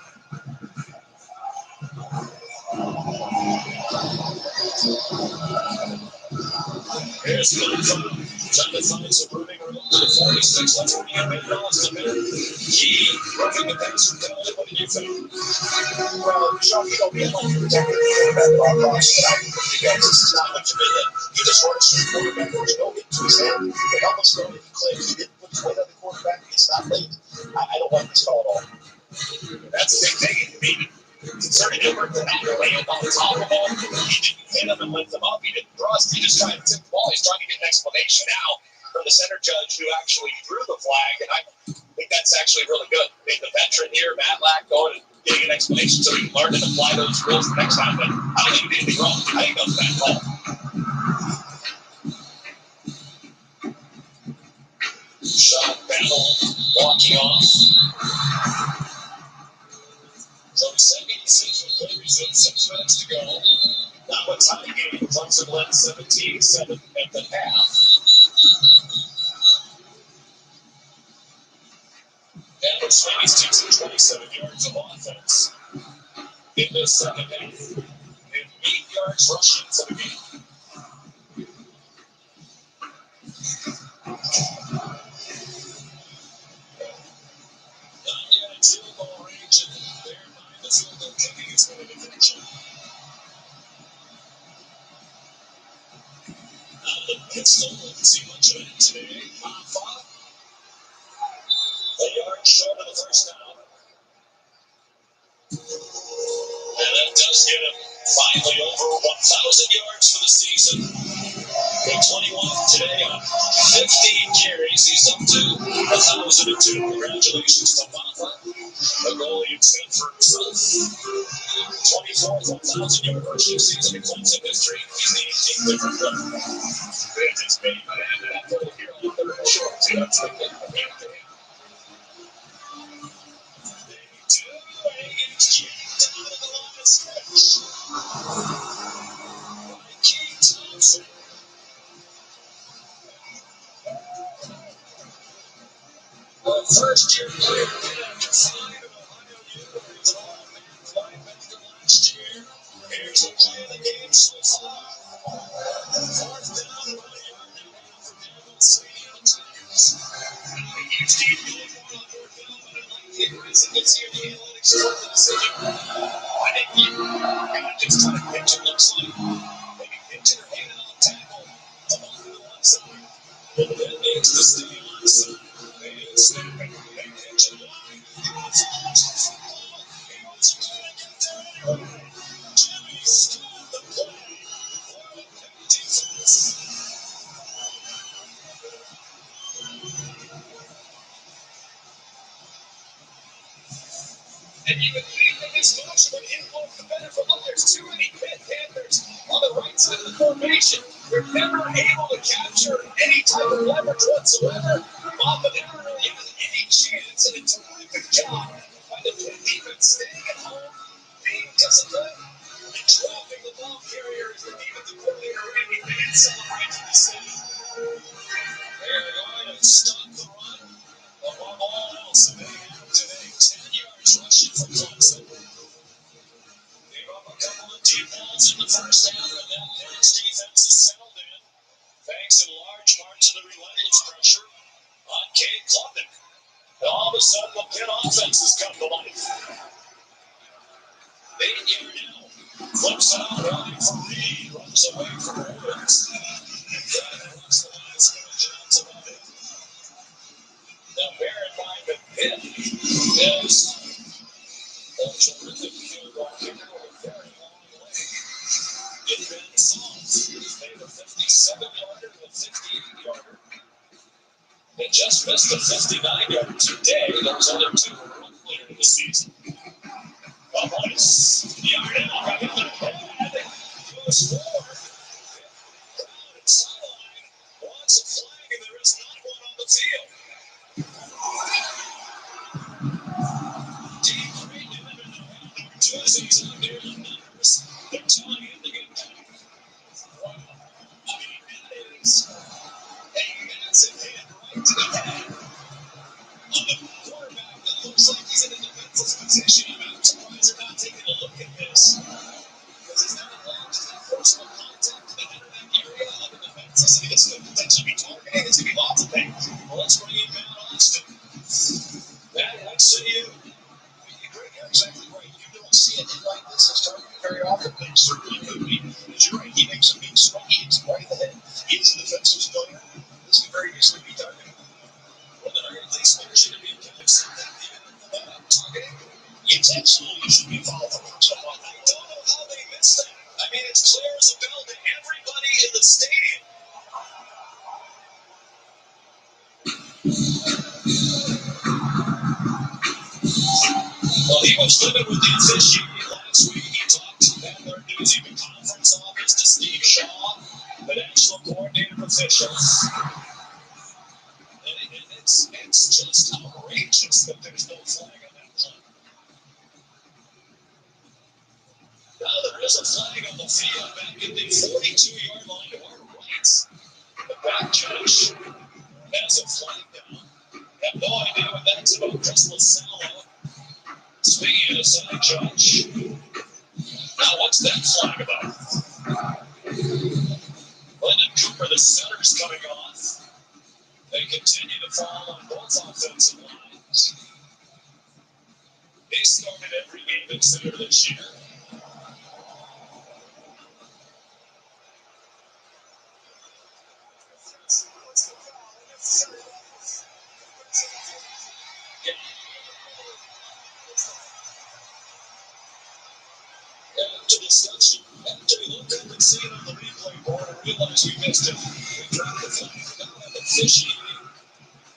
Here's the trying to find some moving room to the 46. Let's bring in McDonald's to mid. Key roughing the passer. What did you think? Well, Sean, you know, being like protecting the quarterback off box, but I think because this is not much of a hit. He just works the quarterback or go into his hand. It almost felt like he clicked. He didn't put his weight on the quarterback. It's not late. I don't like this call at all. That's the big thing. I mean, concerning Edward, the man laying on top of him. He didn't hit him and lift him up. He didn't thrust. He just tried to tip the ball. He's trying to get an explanation now from the center judge who actually threw the flag. And I think that's actually really good. I mean, the veteran here, Matlock, going and getting an explanation so he can learn and apply those rules the next time. But I don't think he did anything wrong. I think that was a bad call. Shot battle walking off. So 76 with play resumed, 6 minutes to go. Now a tie game. Clemson led 17-7 at the half. And Sweeney's teams at 27 yards of offense in the second half. And 8 yards rushing for the game. Not yet at field goal range, and they're behind the field goal kicking. It's going to be finished. Out of the pistol, didn't see much of it today. Papa. A yard short of the first down. And that does get him finally over 1,000 yards for the season. With 21 today on 15 carries, he's up to 1,002. Congratulations to Papa. A goal he set for himself. 24th 1,000-yard rushing season in Clemson history. He's the 18th different player. It's made by that goal here on third and short. See, that's the thing. First year player after 5 in Ohio U. He's an all-American linebacker last year. Here's the play of the game so far. Fourth down, about a yard and a half for Daniel Sweeney on Tigers. A huge team going for it on fourth down, but I like it. As you can see in the analytics for the decision. I think you got just kind of pitch it looks like. Maybe pitch it or hand it on tackle. Come on to the one side. And then needs to stay on the side. And snap it. And catch it line. He wants to catch the football. He wants to get there anyway. Jimmy stole the play. For the defense. And you would think that this motion would influence the better for look, there's too many Pitt Panthers on the right side of the formation. They're never able to capture any type of leverage whatsoever. Mamba never really has any chance, and it's a really good job by the Pitt defense staying at home, being disciplined, and dropping the ball carriers, and even the coordinator Randy Van celebrating the same. They're going to stop the run. Above all else, they have today 10 yards rushing for Clemson. Gave up a couple of deep balls in the first half, and that Parents defense is settled in, thanks in large part to the relentless pressure on Cade Klubnik. And all of a sudden, the Pitt offense has come to life. 8-yard now. Flips it out, running for Reed. Runs away from Woods. Now, bear in mind that Pitt is a terrific field goal kicker with a very long leg. It Ben Sauls. He's made a 57-yarder and a 58-yarder. They just missed a 59-yarder today. Those other two were earlier in the season. Yarnell got hit in the head. Goes forward. Crowd and sideline wants a flag, and there is not one on the field. Deep right in and around number 2 as he's out there in numbers. They're telling him to get back. Wow. I mean, that is a massive hit right to the head on the quarterback that looks like he's in a defensive position. I'm surprised they're not taking a look at this. Because is that allowed? Is that personal contact to the head of that area on the defense? It's going to potentially be targeting. It's going to be lots of things. Well, let's bring in Matt Austin. Matt, what say you? You're exactly right. You don't see a hit like this as targeting very often, but it certainly could be. Because you're right, he makes a big swing. He hits right in the head. He is a defensive player. This could very easily be targeting. Well, the very least player should be targeting. Intentionally, you should be involved in personal one. I don't know how they missed that. I mean, it's clear as a bell to everybody in the stadium. Well, he was living with the officiating last week. He talked to that their news even conference office to Steve Shaw, the national coordinator of officials. And it's just outrageous that there's no flag on that play. Now there is a flag on the field back at the 42-yard line to our right. The back judge has a flag down. I have no idea what that's about. Chris LaSala speaking to the side judge. Now what's that flag about? Lyndon Cooper, the center's coming off. They continue to fall on both offensive lines. They started every game in center this year. After discussion, after we looked up and seen it on the replay board and realized we missed it, we dropped the flag for not having officiating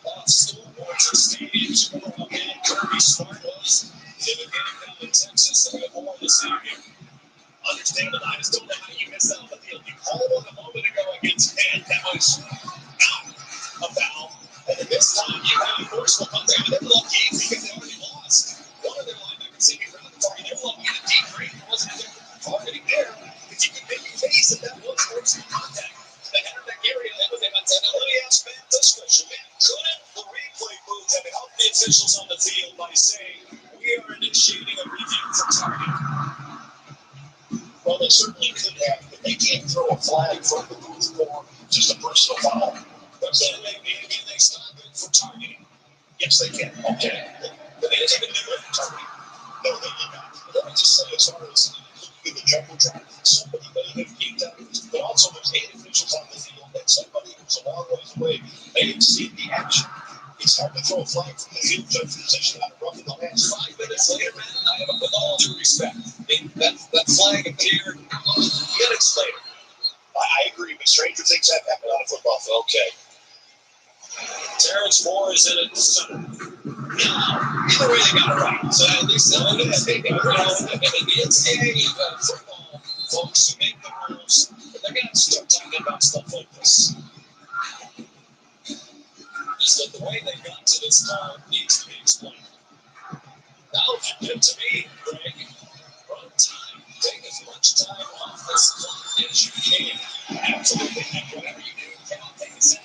off scoreboards or stadiums. Remember how bad Kirby Smart was in the game down in Texas? They had more this evening. Understand that I just don't know how you missed out on the field. You called one a moment ago against Penn. That was not a foul. And then this time you had a forceful contact. They're lucky because they already lost. One of their linebackers seemed to be ground target. They're lucky that deep green wasn't a different targeting there. Because you can make a case that was forceful contact. The head of that area, that was let me ask Matt this question. Man, couldn't the replay booth have helped the officials on the field by saying, we are initiating a review for targeting? Well, they certainly could have, but they can't throw a flag from the booth for just a personal foul. But then maybe they stop it for targeting. Yes, they can. Okay. But they didn't even do it for targeting. No, they did not. But let me just say, as far as in the jumbotron, somebody may have peeked out, but also there's 8 officials on the field, and somebody who's a long ways away may have seen the action. It's hard to throw a flag from the field judge position on a rough in the hands. 5 minutes later, man, I have with all due respect. That flag appeared. You gotta explain it. I agree, but stranger things have happened on a football field. Okay. Terrence Moore is in it. Either way, they got it right. So at least it's football folks who make the rules, but they're gonna start talking about stuff like this. Just that the way they got to this call needs to be explained. Now, to me, Greg, run time. Take as much time off this clock as you can. Absolutely. And whatever you do, cannot take This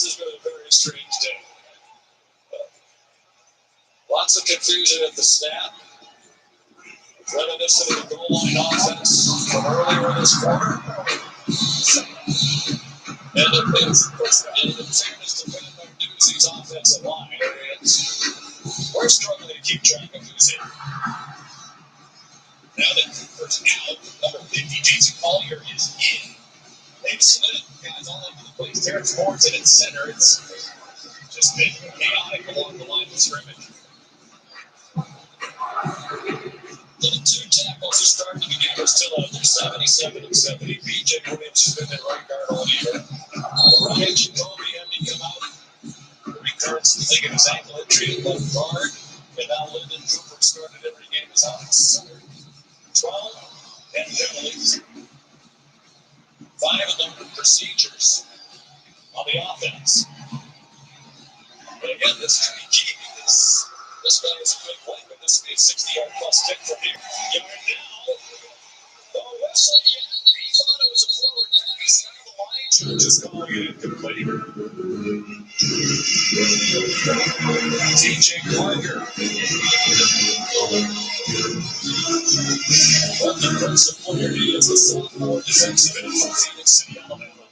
has been a very strange day. Lots of confusion at the snap. Reminiscent of the goal line offense from earlier this quarter. And in fairness to Ben Narduzzi's offensive line, we're struggling to keep track of who's in. Now that Cooper's out, number 50, Jason Collier, is in. They've slid guys all over the place. Terrence Morrison at center. It's just been chaotic along the line of scrimmage. The two tackles are starting to begin. They're still out there, 77 and 70. BJ Williams has been in right guard all year. Ryan Jacoby had to come out. Recurrence of thinking his ankle injury at left guard. And now Lyndon Cooper started every game as out at center. 12 and penalties. 5 of them were procedures on the offense. But again, this is key. This guy is a good play, but this will be a 60-yard plus kick from here. Yard now. The whistle yet. He thought it was a forward pass. Now the line judge is calling it incomplete. DJ Parker. What the impressive player he is, a sophomore defensive end from Phoenix City, Alabama.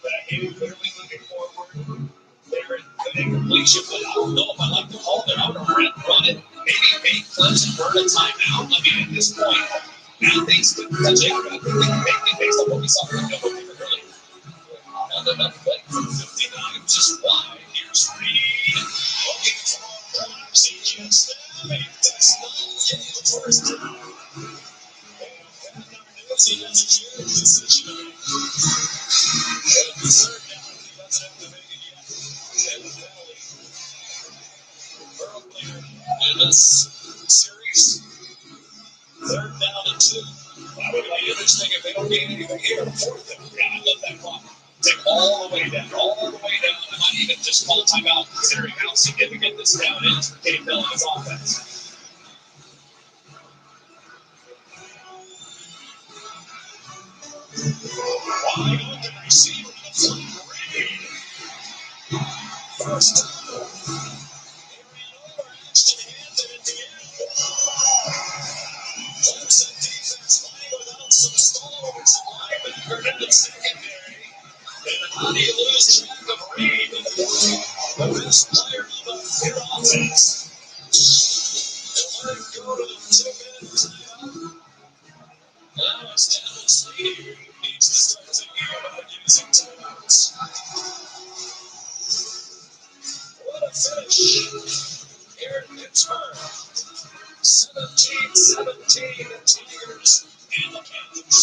That game clearly looking forward. There good incompletion, but I don't know if I like to call it out or run it. Maybe make clips and burn a timeout. I mean, at this point, now things could touch it. I think they can make it based on what we saw from the earlier. Not enough play from 59, just wide. Here's Reed. Looking for a drive. CJ Stabby does not get the first down. And Narduzzi has a huge decision to make. And the third down, he doesn't have to make it yet. And the penalty earlier in this series. 3rd down and 2. That would be interesting if they don't gain anything here. 4th down. Yeah, I love that clock. Take all the way down. I might even just call a timeout considering how significant this down is for Cade Bell and his offense. Wide open receiver to the Reed. First down. Ashton handed it to him. Clemson defense playing without some stalwarts and linebacker in the secondary. And how do you lose track of Reed? The best player of your offense. And let it go to the 2-minute timeout. Now it's Devin Sneed who needs to start thinking about using timeouts. What a finish here in Pittsburgh. 17-17, the Tigers and the Panthers.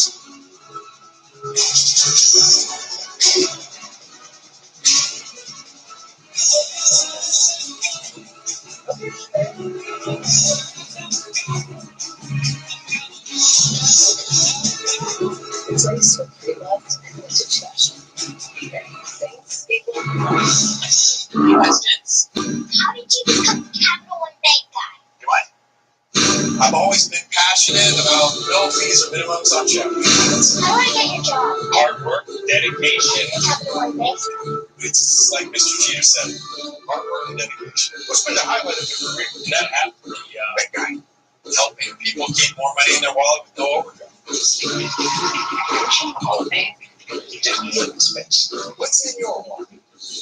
Questions? How did you become Capital One Bank guy? What? I've always been passionate about no fees or minimums on checking. How do I get your job? Hard work, dedication. Capital One Bank. It's like Mr. Jeter said, hard work and dedication. What's been the highlight of your career? That happened for the big guy. Helping people keep more money in their wallet with no overdraft. Hall of Fame. You just need a space. What's in your wallet?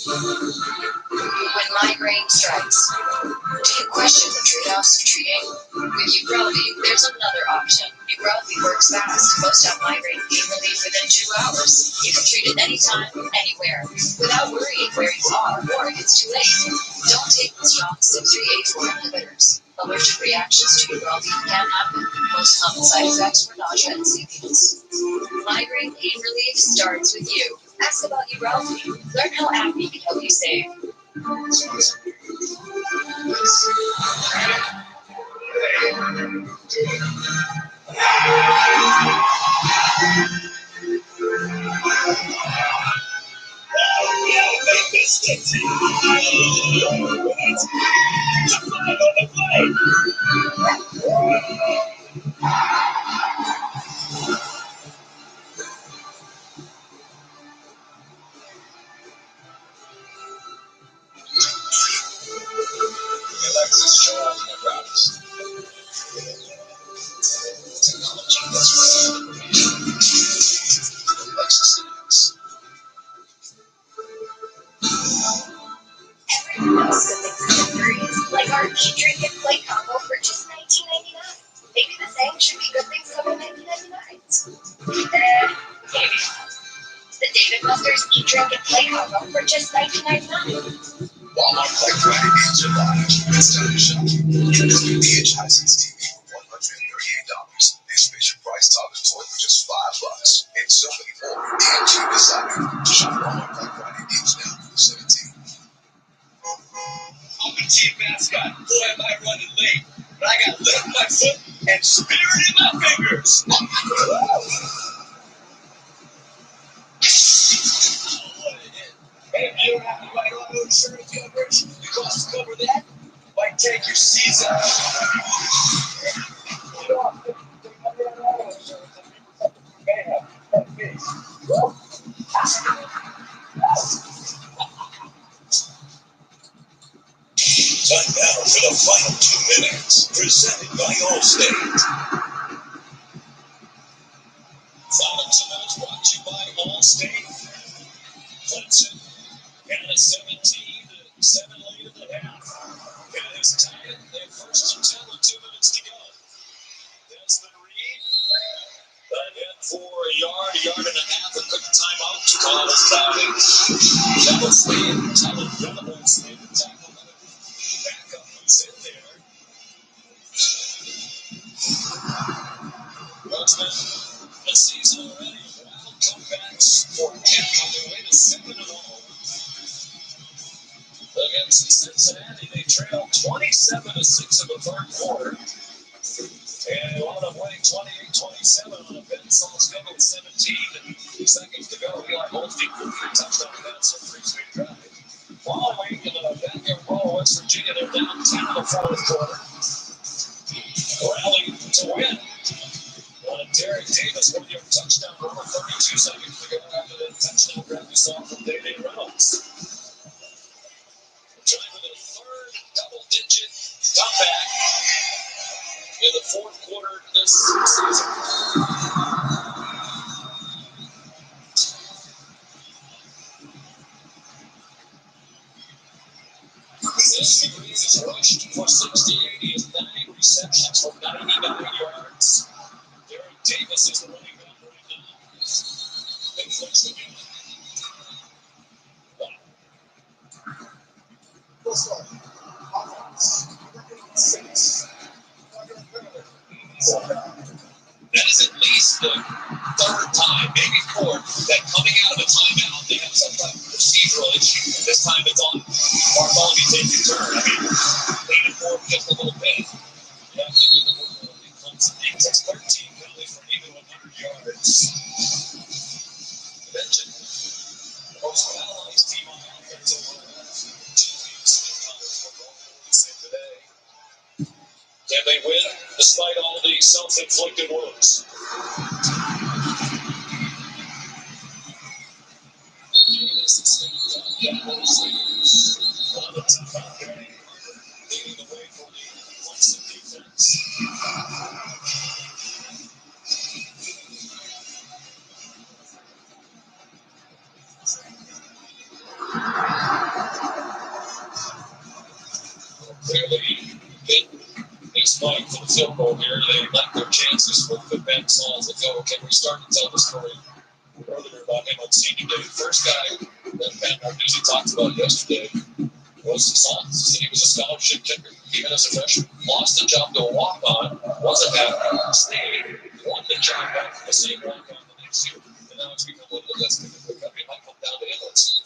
When migraine strikes, do you question the true dose of treating? With Ubrelvy, there's another option. Ubrelvy works fast. Most have migraine pain relief within 2 hours. You can treat it anytime, anywhere, without worrying where you are or if it's too late. Don't take the strong 6-3-8-4 inhibitors. Allergic reactions to Ubrelvy can happen. Most common side effects were nausea and sleepiness. Migraine pain relief starts with you. Ask about Ubrelvy. Learn how AbbVie can help you save. proudest. Technology that's real. Everyone knows good things come in threes, like our eat, drink, and play combo for just $19.99. Maybe the same should be good things come in $19.99. Maybe not. The David Buster's Eat, Drink, and Play combo for just $19.99. Walmart Black Friday in July. It's time to shop. VH Hisense TV for $138. Expect your price talking toy for just $5. And so many more. Can't you decide? Shop Walmart Black Friday deals now through the 17th. I'm the team mascot. Boy, am I running late. But I got lip in my foot and spirit in my fingers. Hey, if you don't have the right auto insurance coverage, the cost to cover that might take your season. Time now for the final 2 minutes, presented by Allstate. Final 2 minutes brought to you by Allstate. Clemson and a 17-7 lead at the half. It is tied. They're first and 10 with 2 minutes to go. Desmond Reed. That hit for a yard and a half, and took the time out to call his fouling. Double Sneed, double Sneed, the tackle. Backup was in there. Ruxman, the season already. Wild comebacks for Kemp on their way to 7-0. Against Cincinnati, they trailed 27-6 in the third quarter. And they wound up winning 28-27 on a Ben Saul's field with 17 seconds to go. Eli Holstein for 3 touchdown pass on 3-speed drive. Following in the backyard ball, West Virginia, they're down 10 in the fourth quarter. Rally to win. Derek Davis with your touchdown run, 32 seconds to go after that touchdown grab we saw from Day-Day Reynolds. Trying with a third double-digit comeback in the fourth quarter this season. This series is rushed for 60, 80, and 9 receptions for 99 yards. Derek Davis is the running back right now. And flips the game. That is at least the third time, maybe fourth, that coming out of a timeout, they have some type of procedural issue. This time it's on Bartholomew taking turn. I mean, leaning forward just a little bit. Yeah, it takes 13 penalties for even 100 yards. Mention the most penalized team on offense overall. 2 weeks in college football. Today. Can they win despite all the self-inflicted wounds? Davis is leading the way for the Clemson defense. Clearly, it's going for the field goal here. They like their chances with the Ben Saul to go. Can we start to tell the story earlier about him on senior day? The first guy that Pat Narduzzi talked about yesterday was Saul. He said he was a scholarship kicker, even as a freshman. Lost the job to a walk-on, wasn't happy, stayed, won the job back from the same walk-on the next year. And now it's become one of the best in the country. It might come down to him.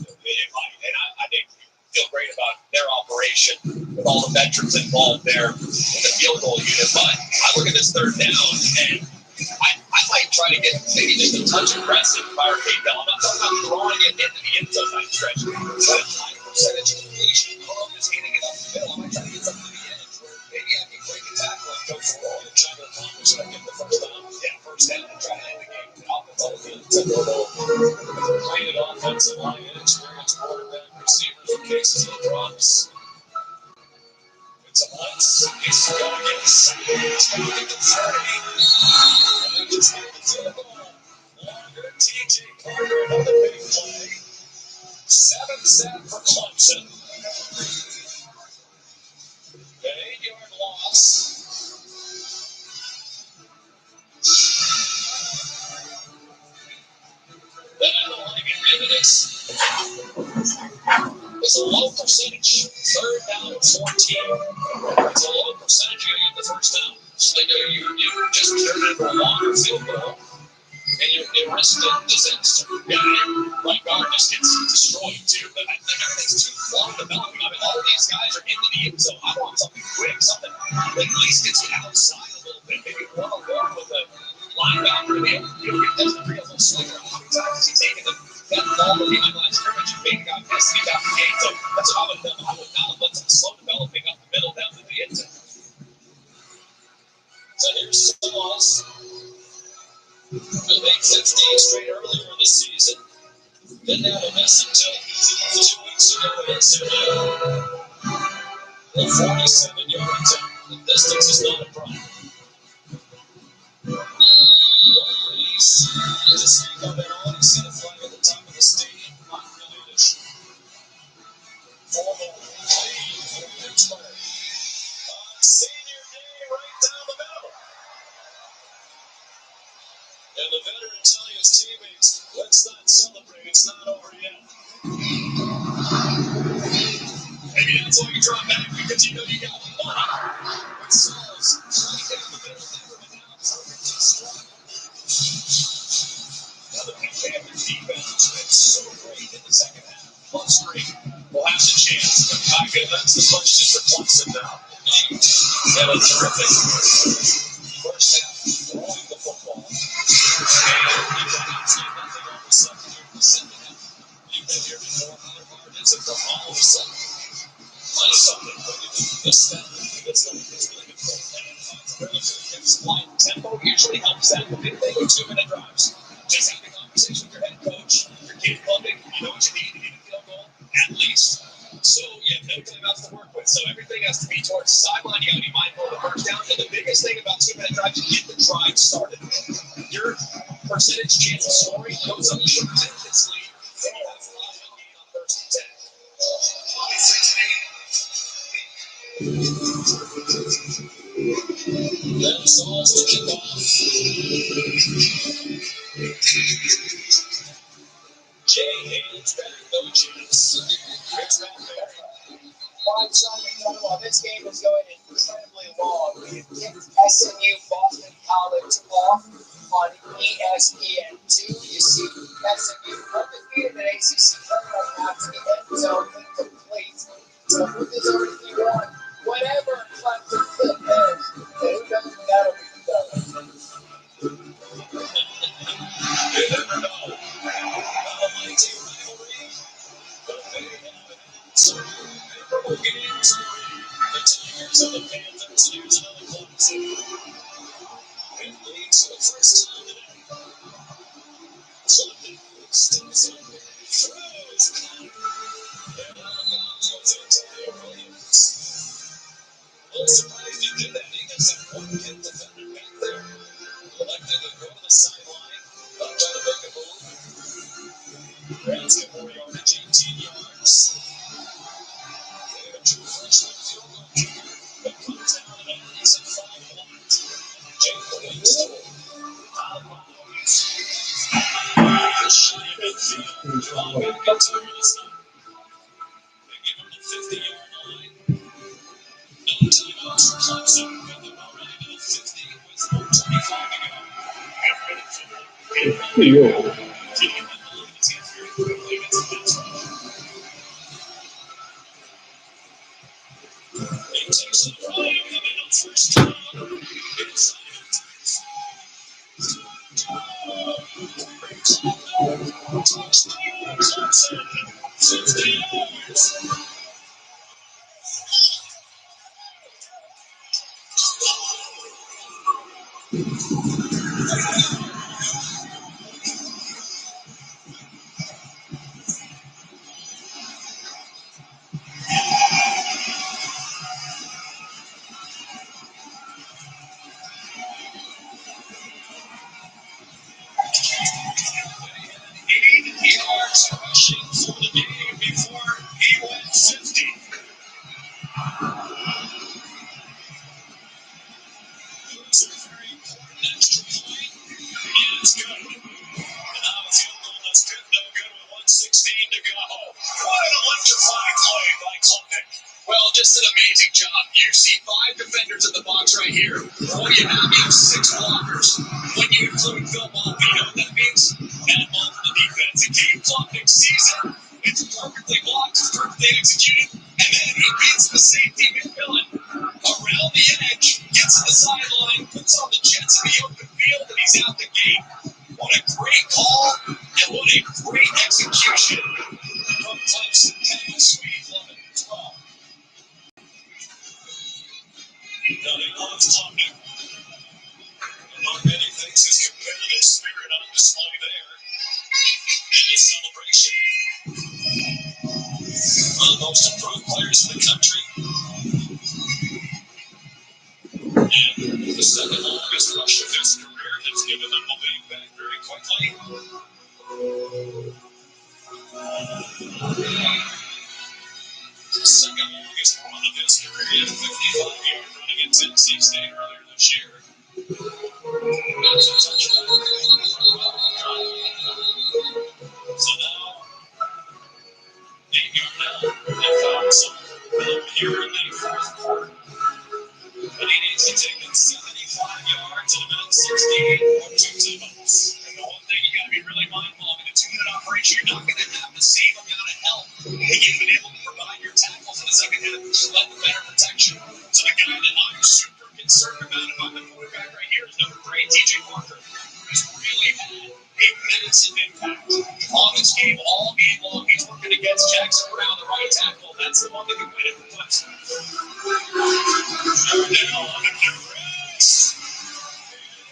It might, and I think feel great about their operation with all the veterans involved there in the field goal unit. But I look at this third down, and I might try to get maybe just a touch aggressive by Arcade Bell. I'm not talking about throwing it into the end zone by stretch, but a high percentage completion of just hitting it up the middle. I might try to get something to the edge where maybe I can break a tackle and go for it and try to accomplish it. I get the first down. Yeah, first down and try to end the game with the offense on the field. Playing offensive line, inexperienced quarterback, receivers, in cases of drops. It's a Let's go against the 30. And just get the field goal. Longer, TJ Carter, another big play. 7-7 for Clemson. An 8-yard loss. Then I don't like it. Maybe it's a low percentage. 3rd down and 14. It's a low percentage. You get the first down. So you just turned it into a longer field goal. And you risk the disaster. Yeah, right guard just gets destroyed too. But I think everything's too long developing. I mean, all these guys are into the end zone. I want something quick, something that at least gets you outside a little bit. Maybe one-on-one with a linebacker and that's the real little slinger. How many times has he taken that ball behind line scrimmage and made a guy miss and he got the game? So that's what I would have done. I would not have let them slow developing up the middle down to the end zone. So here's Sauce. They made 15 straight earlier in the season. Didn't have a miss until 2 weeks ago against SMU. A 47-yard attempt. The distance is not a problem. Please, to speak on that on, you see the flag at the top of the stadium. Not really an issue. Formal lead for Pittsburgh. On senior day, right down the middle. And the veteran telling his teammates, let's not celebrate, it's not over yet. Maybe that's why you drop back, because you know you got money. But Sauls, right down the middle, never been out perfectly strong. Now the Panthers defense has been so great in the second half. Plus 3 will have the chance, but my goodness, the question for Clemson now. Had a terrific first half throwing the football. And you got absolutely nothing on the second year in the second half. You've been here before, how hard is it to all of a sudden find something when you miss that? It's really good play. And it's relatively line tempo usually helps that. The big thing with 2-minute drives. Just having a conversation with your head coach, your kid funding, you know what you need to get a field goal, at least. So you have no timeouts to work with. So everything has to be towards the sideline. You got to be mindful of the first down. And the biggest thing about 2-minute drives, you get the drive started. Your percentage chance of scoring goes up tremendously. And you have a lot of gain on first and 10. Then Sauls to kick off. Jay Haynes back, no chance. It's not there. Five something while this game is going incredibly long. We get SMU Boston College off on ESPN2. You see SMU undefeated in ACC tournament after the end zone incomplete. So who deserves to be won? Whatever Clemson fit is, who knows what that'll be done. You never know. Almighty rivalry. But they have an absolute memorable game story. The Tigers and the Panthers. Here's another Clemson. It leads for the first time today. Clemson steps up, throws Connor. And out of bounds goes into Williams. A little surprised he did that. He got that one kid defender back there. Elected to go to the sideline. Not trying to make a move. Rams get more yardage, 18 yards. They have a true freshman field goal kicker that comes down and ends at 5 points. Jake Williams out of bounds. This should have been field. John got to get tired this time. They give him the 50-yard line. No timeouts for Clemson. And they're already to the 50 with 4:25 to go. He takes it right coming up first down. Inside touchdown, Clemson, 50 yards. rushing for the game before he went 50. It's a very important extra point. It's good. And now a field goal that's good, no good with 1:16 to go. What an electrifying play by Klubnik. Well, just an amazing job. You see 5 defenders in the box right here. What you have, you have 6 blockers. When you include Phil Ball, you know what that means? And ball for the defense. And Gabe Klubnik sees it. It's perfectly blocked, it's perfectly executed. And then he beats the safety McMillan around the edge, gets to the sideline, puts on the Jets in the open field, and he's out the gate. What a great call, and what a great execution from Clemson. Penny Sweet, 11-12. Now they love Klubnik. Among many things, his competitive spirit on display there. And his celebration. One of the most improved players in the country. And the second longest rush of his career has given him the lead back very quickly. The second longest run of his career, he had a 55-yard running at Tennessee State earlier this year. That's a touchdown. So now, 8-yard out. They found some rhythm here in the fourth quarter. But he needs to take it 75 yards in a minute 68.2 seconds. And the one thing you got to be really mindful of in a 2-minute operation, you're not going to have the same amount of help that you've been able to provide your tackles in the second half. Just let the better protection. So the guy that I'm super concerned about the quarterback right here is number 3, TJ Walker, who's really had a massive impact on this game all game long. He's working against Jackson Brown, the right tackle. That's the one that can win it for Clemson. Now on the press.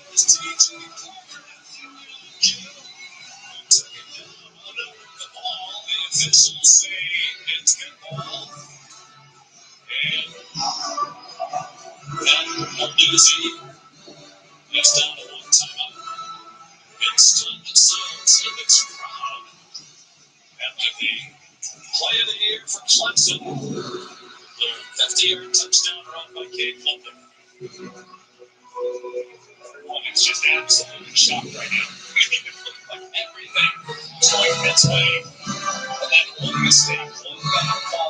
Here's TJ Walker. Took it down under the ball. The officials say it's good ball. And that Narduzzi is down to 1 timeout. Big stunned silence in this crowd after the play of the year for Clemson. The 50-yard touchdown run by Cade Klubnik. Everyone is just absolutely shocked right now. It looked like everything was going its way. And then one mistake, one bad call.